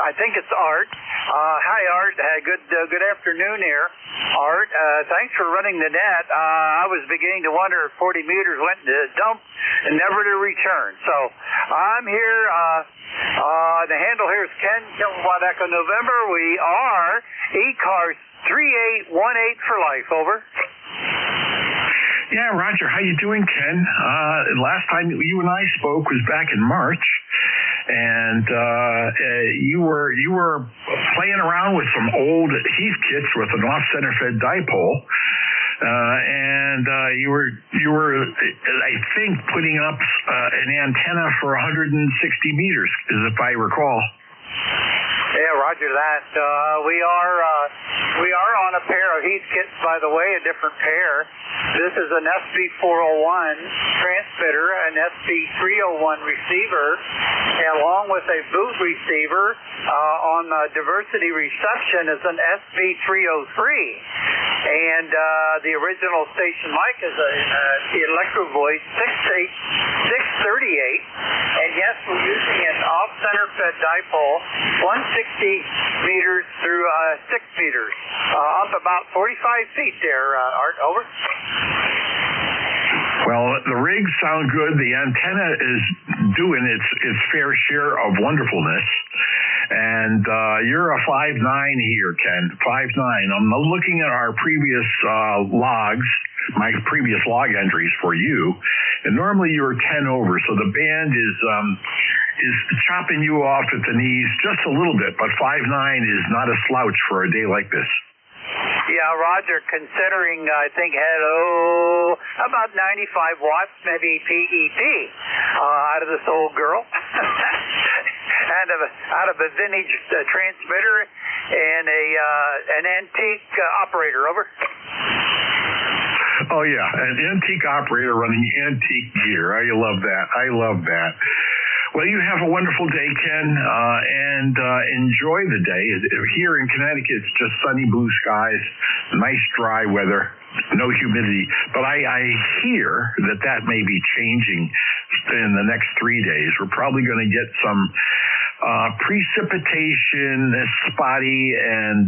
I think it's Art. Hi, Art. Good afternoon here. Art, thanks for running the net. I was beginning to wonder if 40 meters went to dump and never to return. So I'm here. The handle here is Ken, Kilowatt Echo November. We are ECARS 3818 for life. Over. Yeah, Roger, how you doing, Ken? Last time you and I spoke was back in March, and you were playing around with some old Heath kits with an off-center fed dipole, and you were I think putting up an antenna for 160 meters, if I recall. Yeah, Roger that. We are on a pair of Heath kits, by the way, a different pair. This is an SB401 transmitter, an SB301 receiver, along with a boot receiver on diversity reception is an SB303. And the original station mic is the Electro Voice 638. And yes, we're using an off-center fed dipole, 160 meters through 6 meters, up about 45 feet there, Art. Over. Well, the rigs sound good. The antenna is doing its fair share of wonderfulness. And you're a 5'9" here, Ken. 5'9". I'm looking at our previous logs, my previous log entries for you, and normally you're 10 over, so the band is chopping you off at the knees just a little bit, but 5'9" is not a slouch for a day like this. Yeah, Roger, considering I think had about 95 watts, maybe PEP, out of this old girl, out of a vintage transmitter and an antique operator. Over. Oh yeah, an antique operator running antique gear. I love that. I love that. Well, you have a wonderful day, Ken, and enjoy the day. Here in Connecticut, it's just sunny blue skies, nice dry weather, no humidity. But I hear that may be changing in the next 3 days. We're probably going to get some precipitation, spotty, and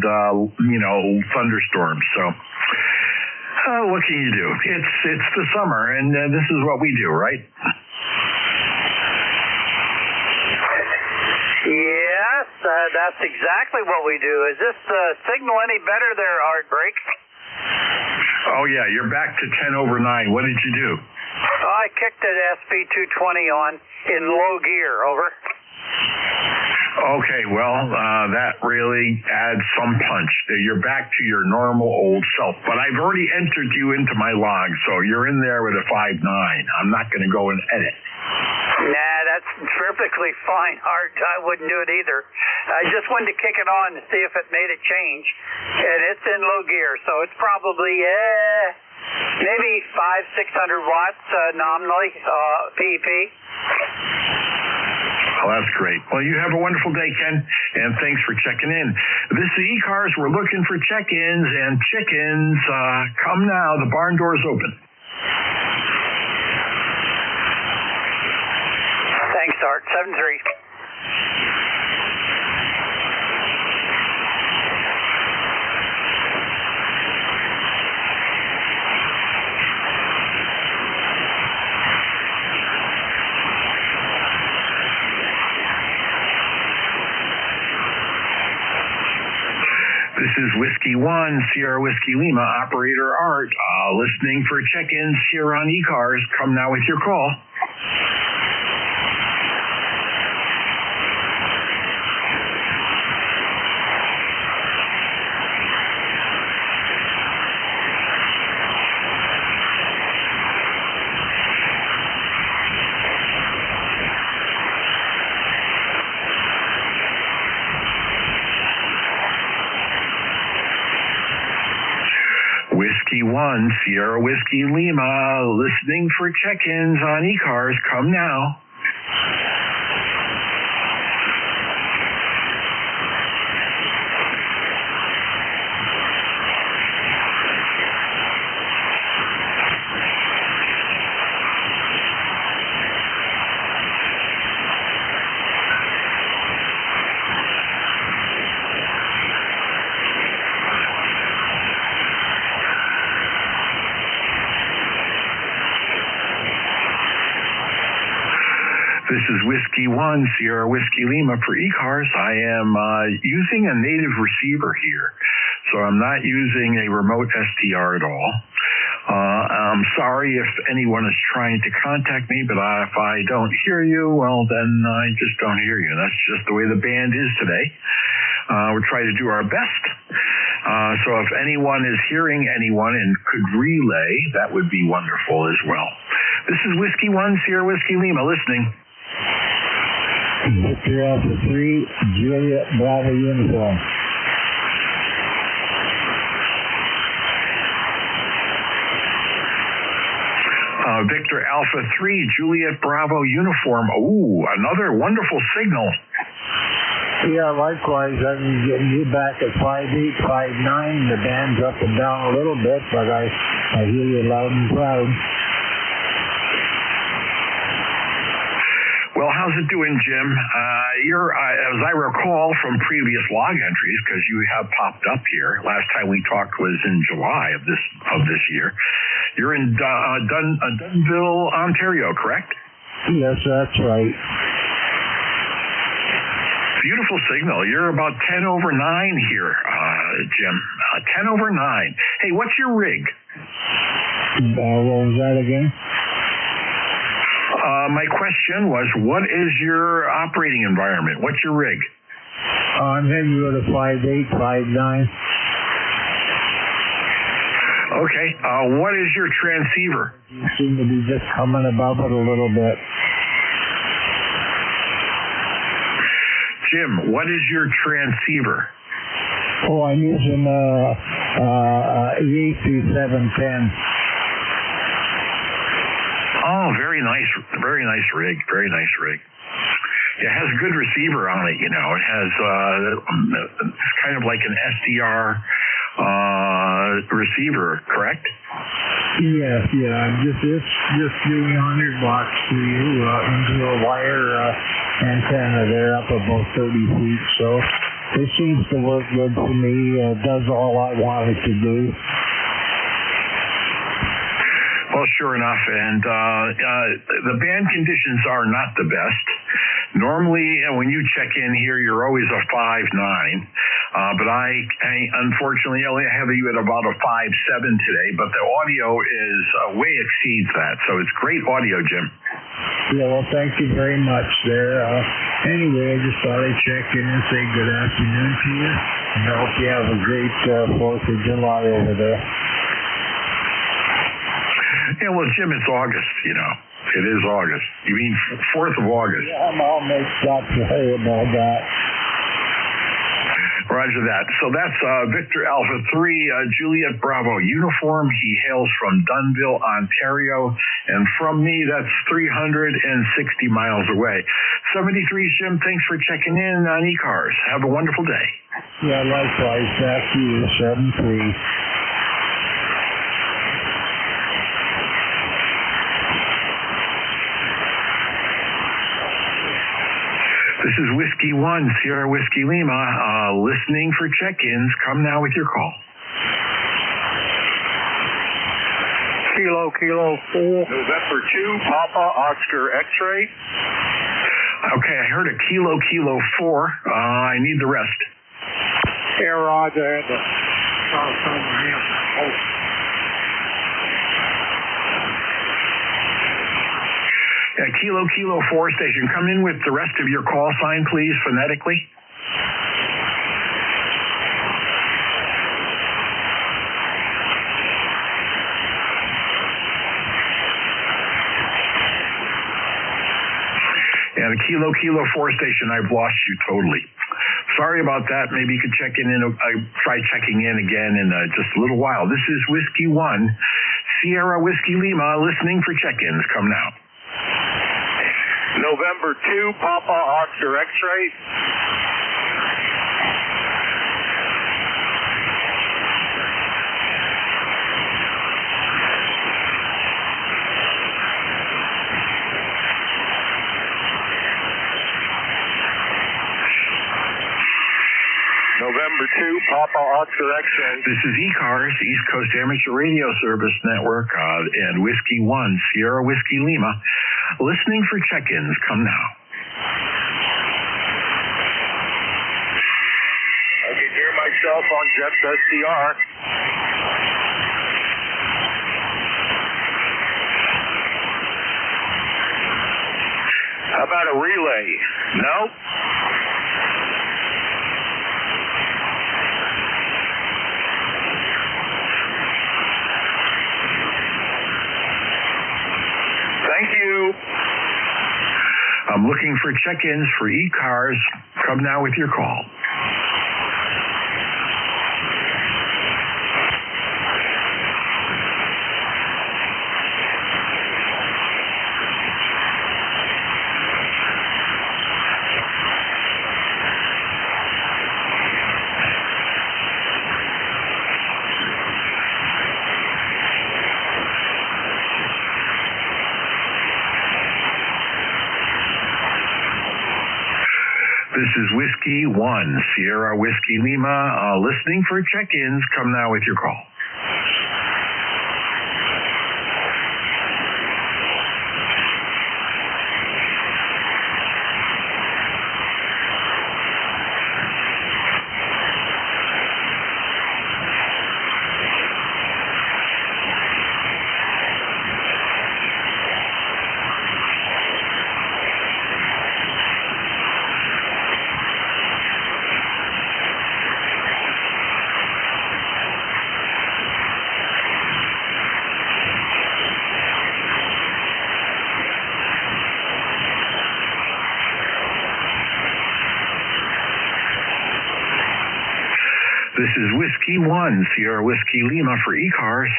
thunderstorms. So, what can you do? It's the summer, and this is what we do, right? Yes, that's exactly what we do. Is this signal any better there, Art Break? Oh, yeah, you're back to 10 over 9. What did you do? I I kicked that SP220 on in low gear. Over. Okay, well, that really adds some punch. You're back to your normal old self. But I've already entered you into my log, so you're in there with a 5.9. I'm not going to go and edit. Nah, that's perfectly fine, Art. I wouldn't do it either. I just wanted to kick it on to see if it made a change. And it's in low gear, so it's probably maybe 500-600 watts nominally, PEP. Well, that's great. Well, you have a wonderful day, Ken, and thanks for checking in. This is ECARS. We're looking for check-ins and chickens. Come now. The barn door's open. Thanks, Art. 7-3. This is Whiskey 1, Sierra Whiskey Lima, Operator Art, listening for check-ins here on ECARS. Come now with your call. Whiskey 1, Sierra Whiskey Lima, listening for check-ins on ECARS. Come now. This is Whiskey 1, Sierra Whiskey Lima for ECARS. I am using a native receiver here, so I'm not using a remote STR at all. I'm sorry if anyone is trying to contact me, but if I don't hear you, well, then I just don't hear you. That's just the way the band is today. We're trying to do our best. So if anyone is hearing anyone and could relay, that would be wonderful as well. This is Whiskey 1, Sierra Whiskey Lima, listening. Victor Alpha 3, Juliet Bravo Uniform. Victor Alpha 3, Juliet Bravo Uniform. Ooh, another wonderful signal. Yeah, likewise. I'm getting you back at 5.8, 5.9. The band's up and down a little bit, but I hear you loud and proud. Well, how's it doing, Jim? You're, as I recall from previous log entries, because you have popped up here. Last time we talked was in July of this year. You're in Dunnville, Ontario, correct? Yes, that's right. Beautiful signal. You're about 10 over 9 here, Jim. 10 over 9. Hey, what's your rig? What was that again? My question was, what is your operating environment? What's your rig? I'm heading to the 5.8, 5.9. Okay. What is your transceiver? You seem to be just coming above it a little bit. Jim, what is your transceiver? Oh, I'm using EA2710. Oh, very nice rig. Very nice rig. It has a good receiver on it, you know. It has it's kind of like an SDR receiver, correct? Yes, yeah. It's just doing 100 watts to you into a wire antenna there up about 30 feet. So it seems to work good for me. Does all I want it to do. Well, sure enough, and the band conditions are not the best. Normally, when you check in here, you're always a 5.9. but I unfortunately only have you at about a 5.7 today, but the audio is way exceeds that. So it's great audio, Jim. Yeah, well, thank you very much there. Anyway, I just thought I'd check in and say good afternoon to you. And I hope you have a great 4th of July over there. Yeah, well, Jim, it's August, you know. It is August. You mean 4th of August? Yeah, I'm all mixed up. Sorry about that. Roger that. So that's Victor Alpha 3, Juliet Bravo uniform. He hails from Dunnville, Ontario. And from me, that's 360 miles away. 73 Jim, thanks for checking in on ECARS. Have a wonderful day. Yeah, likewise. Back to you, 73. This is Whiskey 1, Sierra Whiskey Lima, listening for check-ins. Come now with your call. Kilo 4. November 2, Papa Oscar X-ray. Okay, I heard a Kilo 4. I need the rest. Yeah, Roger. Kilo 4 station. Come in with the rest of your call sign, please, phonetically. And a Kilo 4 station, I've lost you totally. Sorry about that. Maybe you could check in. Try checking in again in just a little while. This is Whiskey 1, Sierra Whiskey Lima, listening for check-ins. Come now. November 2, Papa Oscar X-ray. November 2, Papa Oscar X-ray. This is ECARS, East Coast Amateur Radio Service Network, and Whiskey 1, Sierra Whiskey Lima. Listening for check-ins. Come now. I can hear myself on Jeff's SDR. How about a relay? No? Thank you. I'm looking for check-ins for ECARS. Come now with your call. This is Whiskey 1, Sierra Whiskey Lima, listening for check-ins. Come now with your call. This is Whiskey 1, Sierra Whiskey Lima for ECARS.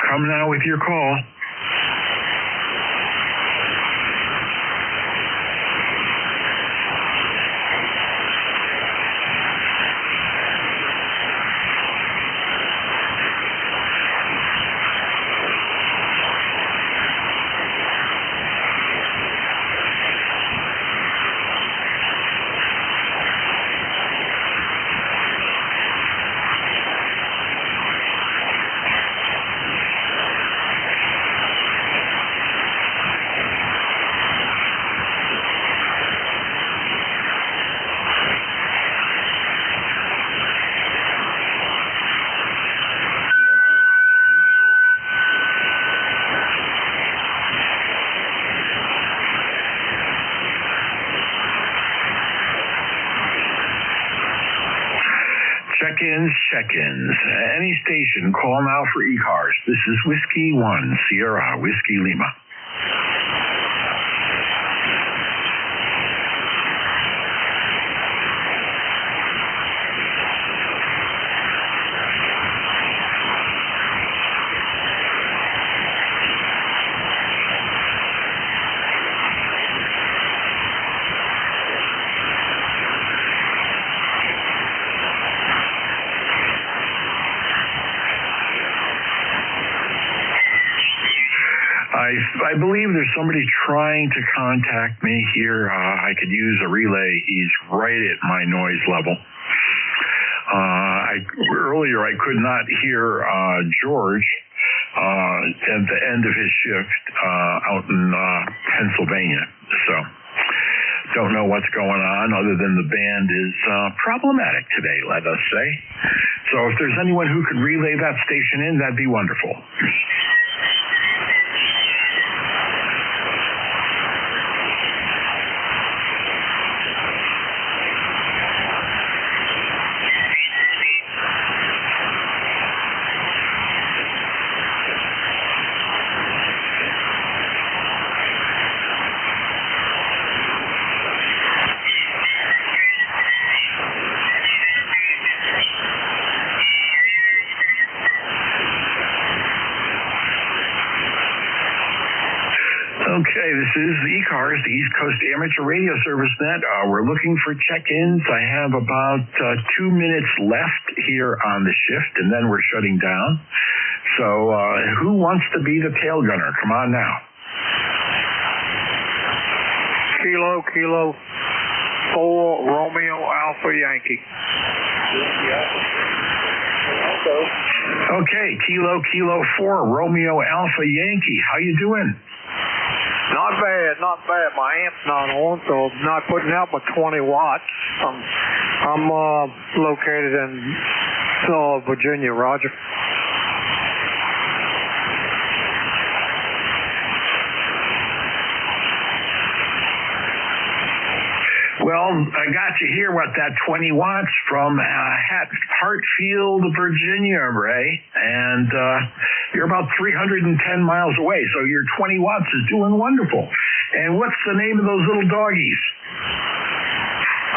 Come now with your call. Check-ins. Any station, call now for ECARS. This is Whiskey 1, Sierra, Whiskey Lima. I believe there's somebody trying to contact me here. I could use a relay. He's right at my noise level. Earlier I could not hear George at the end of his shift out in Pennsylvania. So don't know what's going on other than the band is problematic today, let us say. So if there's anyone who could relay that station in, that'd be wonderful. Okay, this is the ECARS, the East Coast Amateur Radio Service Net. We're looking for check-ins. I have about 2 minutes left here on the shift, and then we're shutting down. So who wants to be the tail gunner? Come on now. Kilo 4 Romeo Alpha Yankee. Okay, Kilo 4 Romeo Alpha Yankee. How you doing? Not bad. My amp's not on, so I'm not putting out but 20 watts. I'm located in Virginia, Roger. Well, I got you here, that 20 watts from Hartfield, Virginia, Ray, and you're about 310 miles away, so your 20 watts is doing wonderful. And what's the name of those little doggies?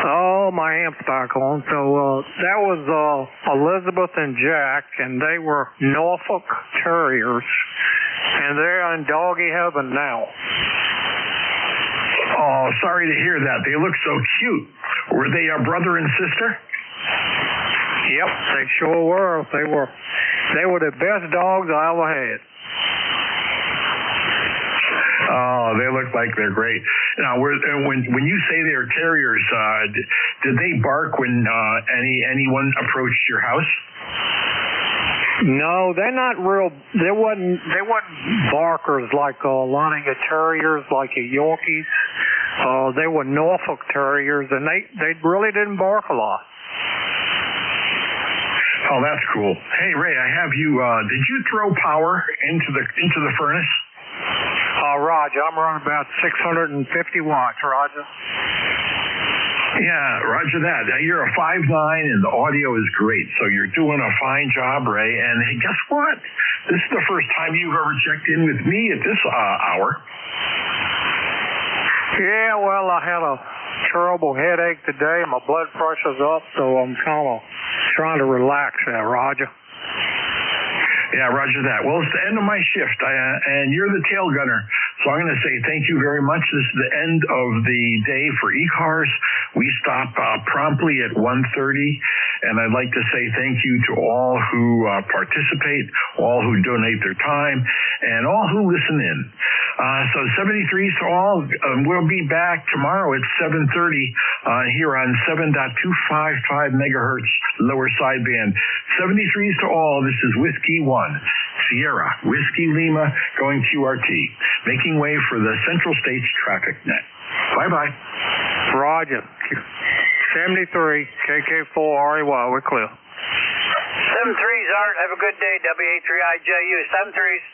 Oh, my amp's back on. So that was Elizabeth and Jack, and they were Norfolk Terriers, and they're in doggy heaven now. Oh, sorry to hear that. They look so cute. Were they a brother and sister? Yep, they sure were. They were the best dogs I ever had. Oh, they look like they're great. Now, when you say they're terriers, did they bark when anyone approached your house? No, they're not real. They wasn't barkers like a lot of your terriers, like your Yorkies. They were Norfolk Terriers, and they really didn't bark a lot. Oh, that's cool. Hey, Ray, I have you. Did you throw power into the furnace? Roger, I'm running about 650 watts, Roger. Yeah, roger that. You're a 5'9", and the audio is great, so you're doing a fine job, Ray. And hey, guess what? This is the first time you've ever checked in with me at this hour. Yeah, well, I had a terrible headache today. My blood pressure's up, so I'm kind of trying to relax there, Roger. Yeah, roger that. Well, it's the end of my shift, and you're the tail gunner. So I'm going to say thank you very much. This is the end of the day for ECARS. We stop promptly at 1:30, and I'd like to say thank you to all who participate, all who donate their time, and all who listen in. So 73s to all. We'll be back tomorrow at 7:30 here on 7.255 megahertz lower sideband. 73s to all. This is Whiskey 1, Sierra, Whiskey Lima, going QRT, making way for the Central States Traffic Net. Bye-bye. Roger. 73, KK4, REY, we're clear. 73s, Art. Have a good day, WA3IJU. 73s.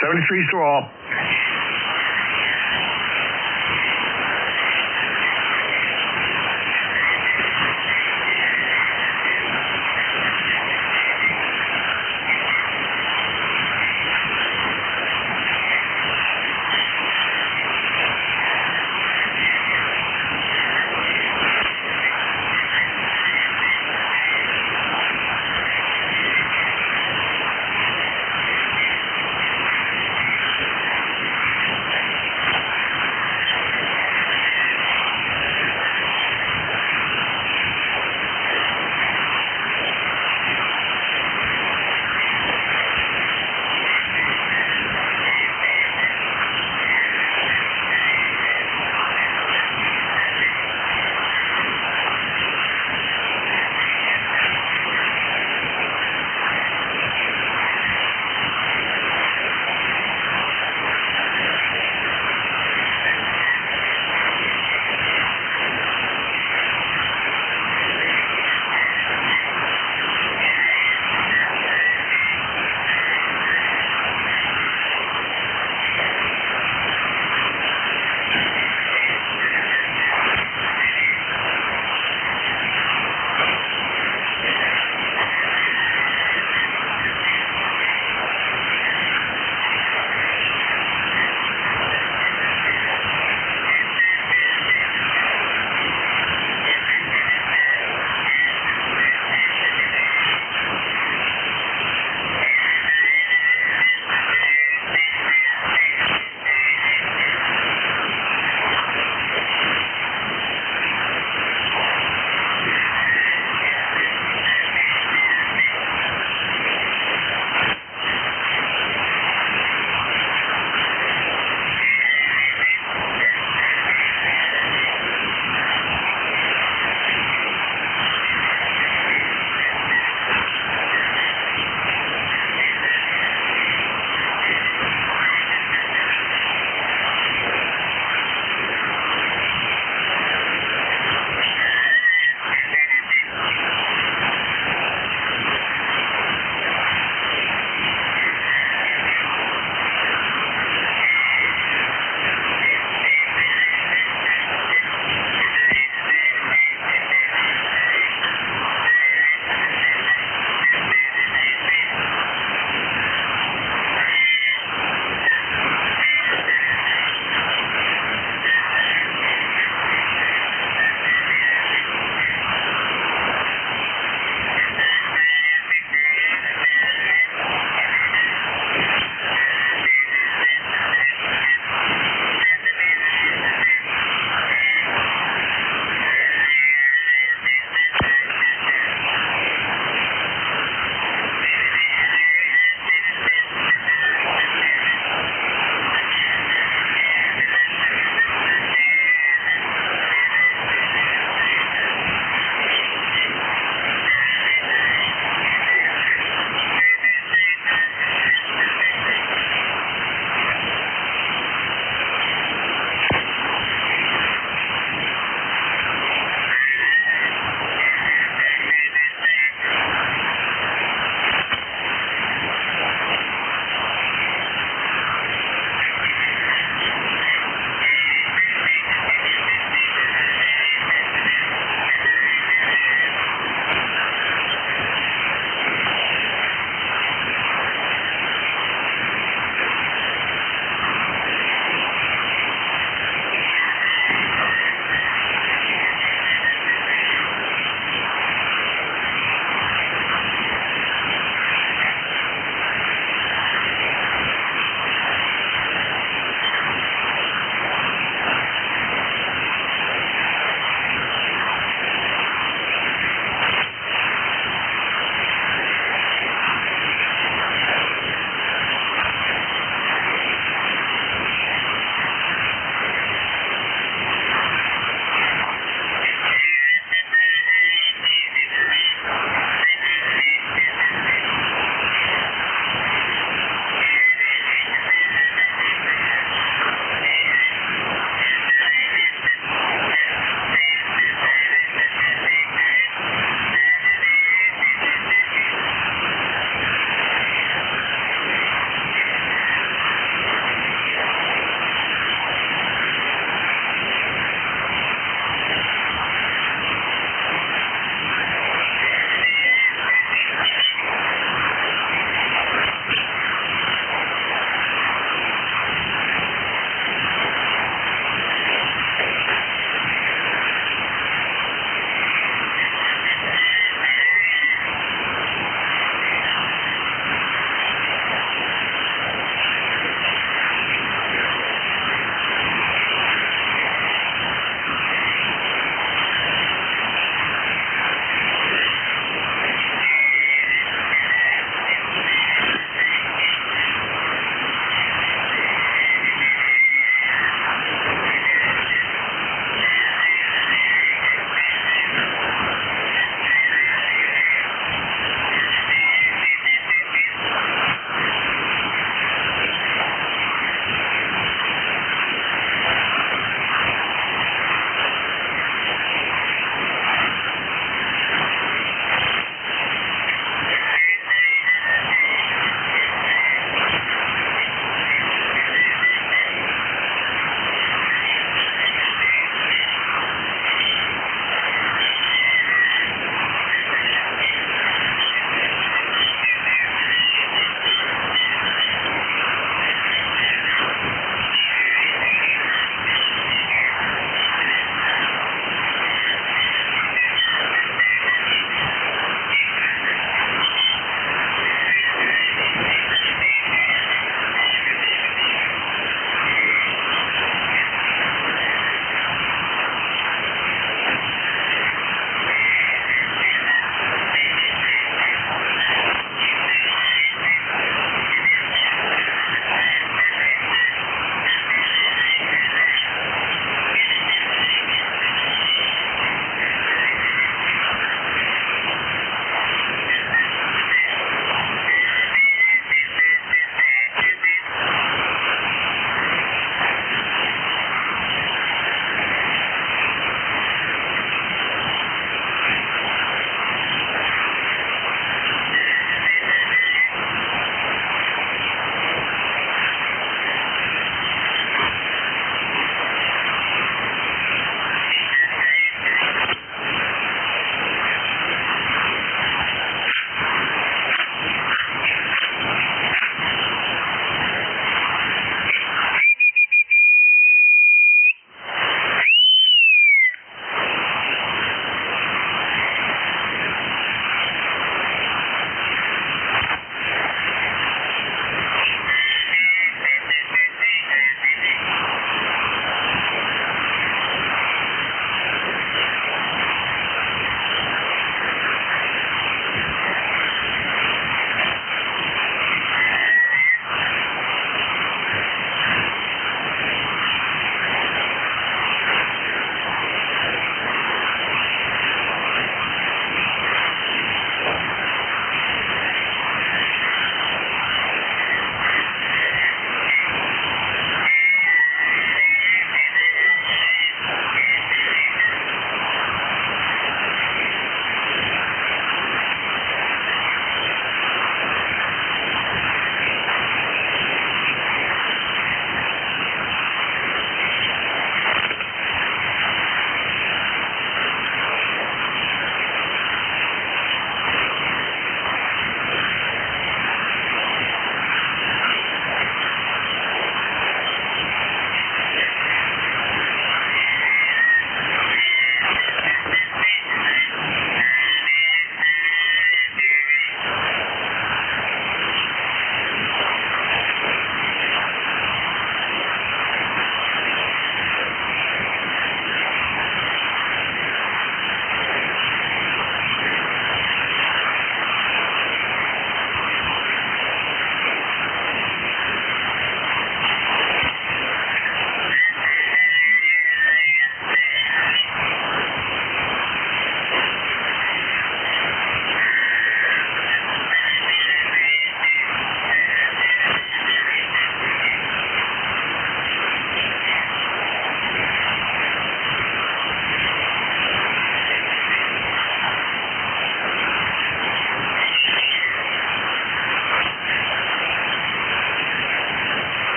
73s to all.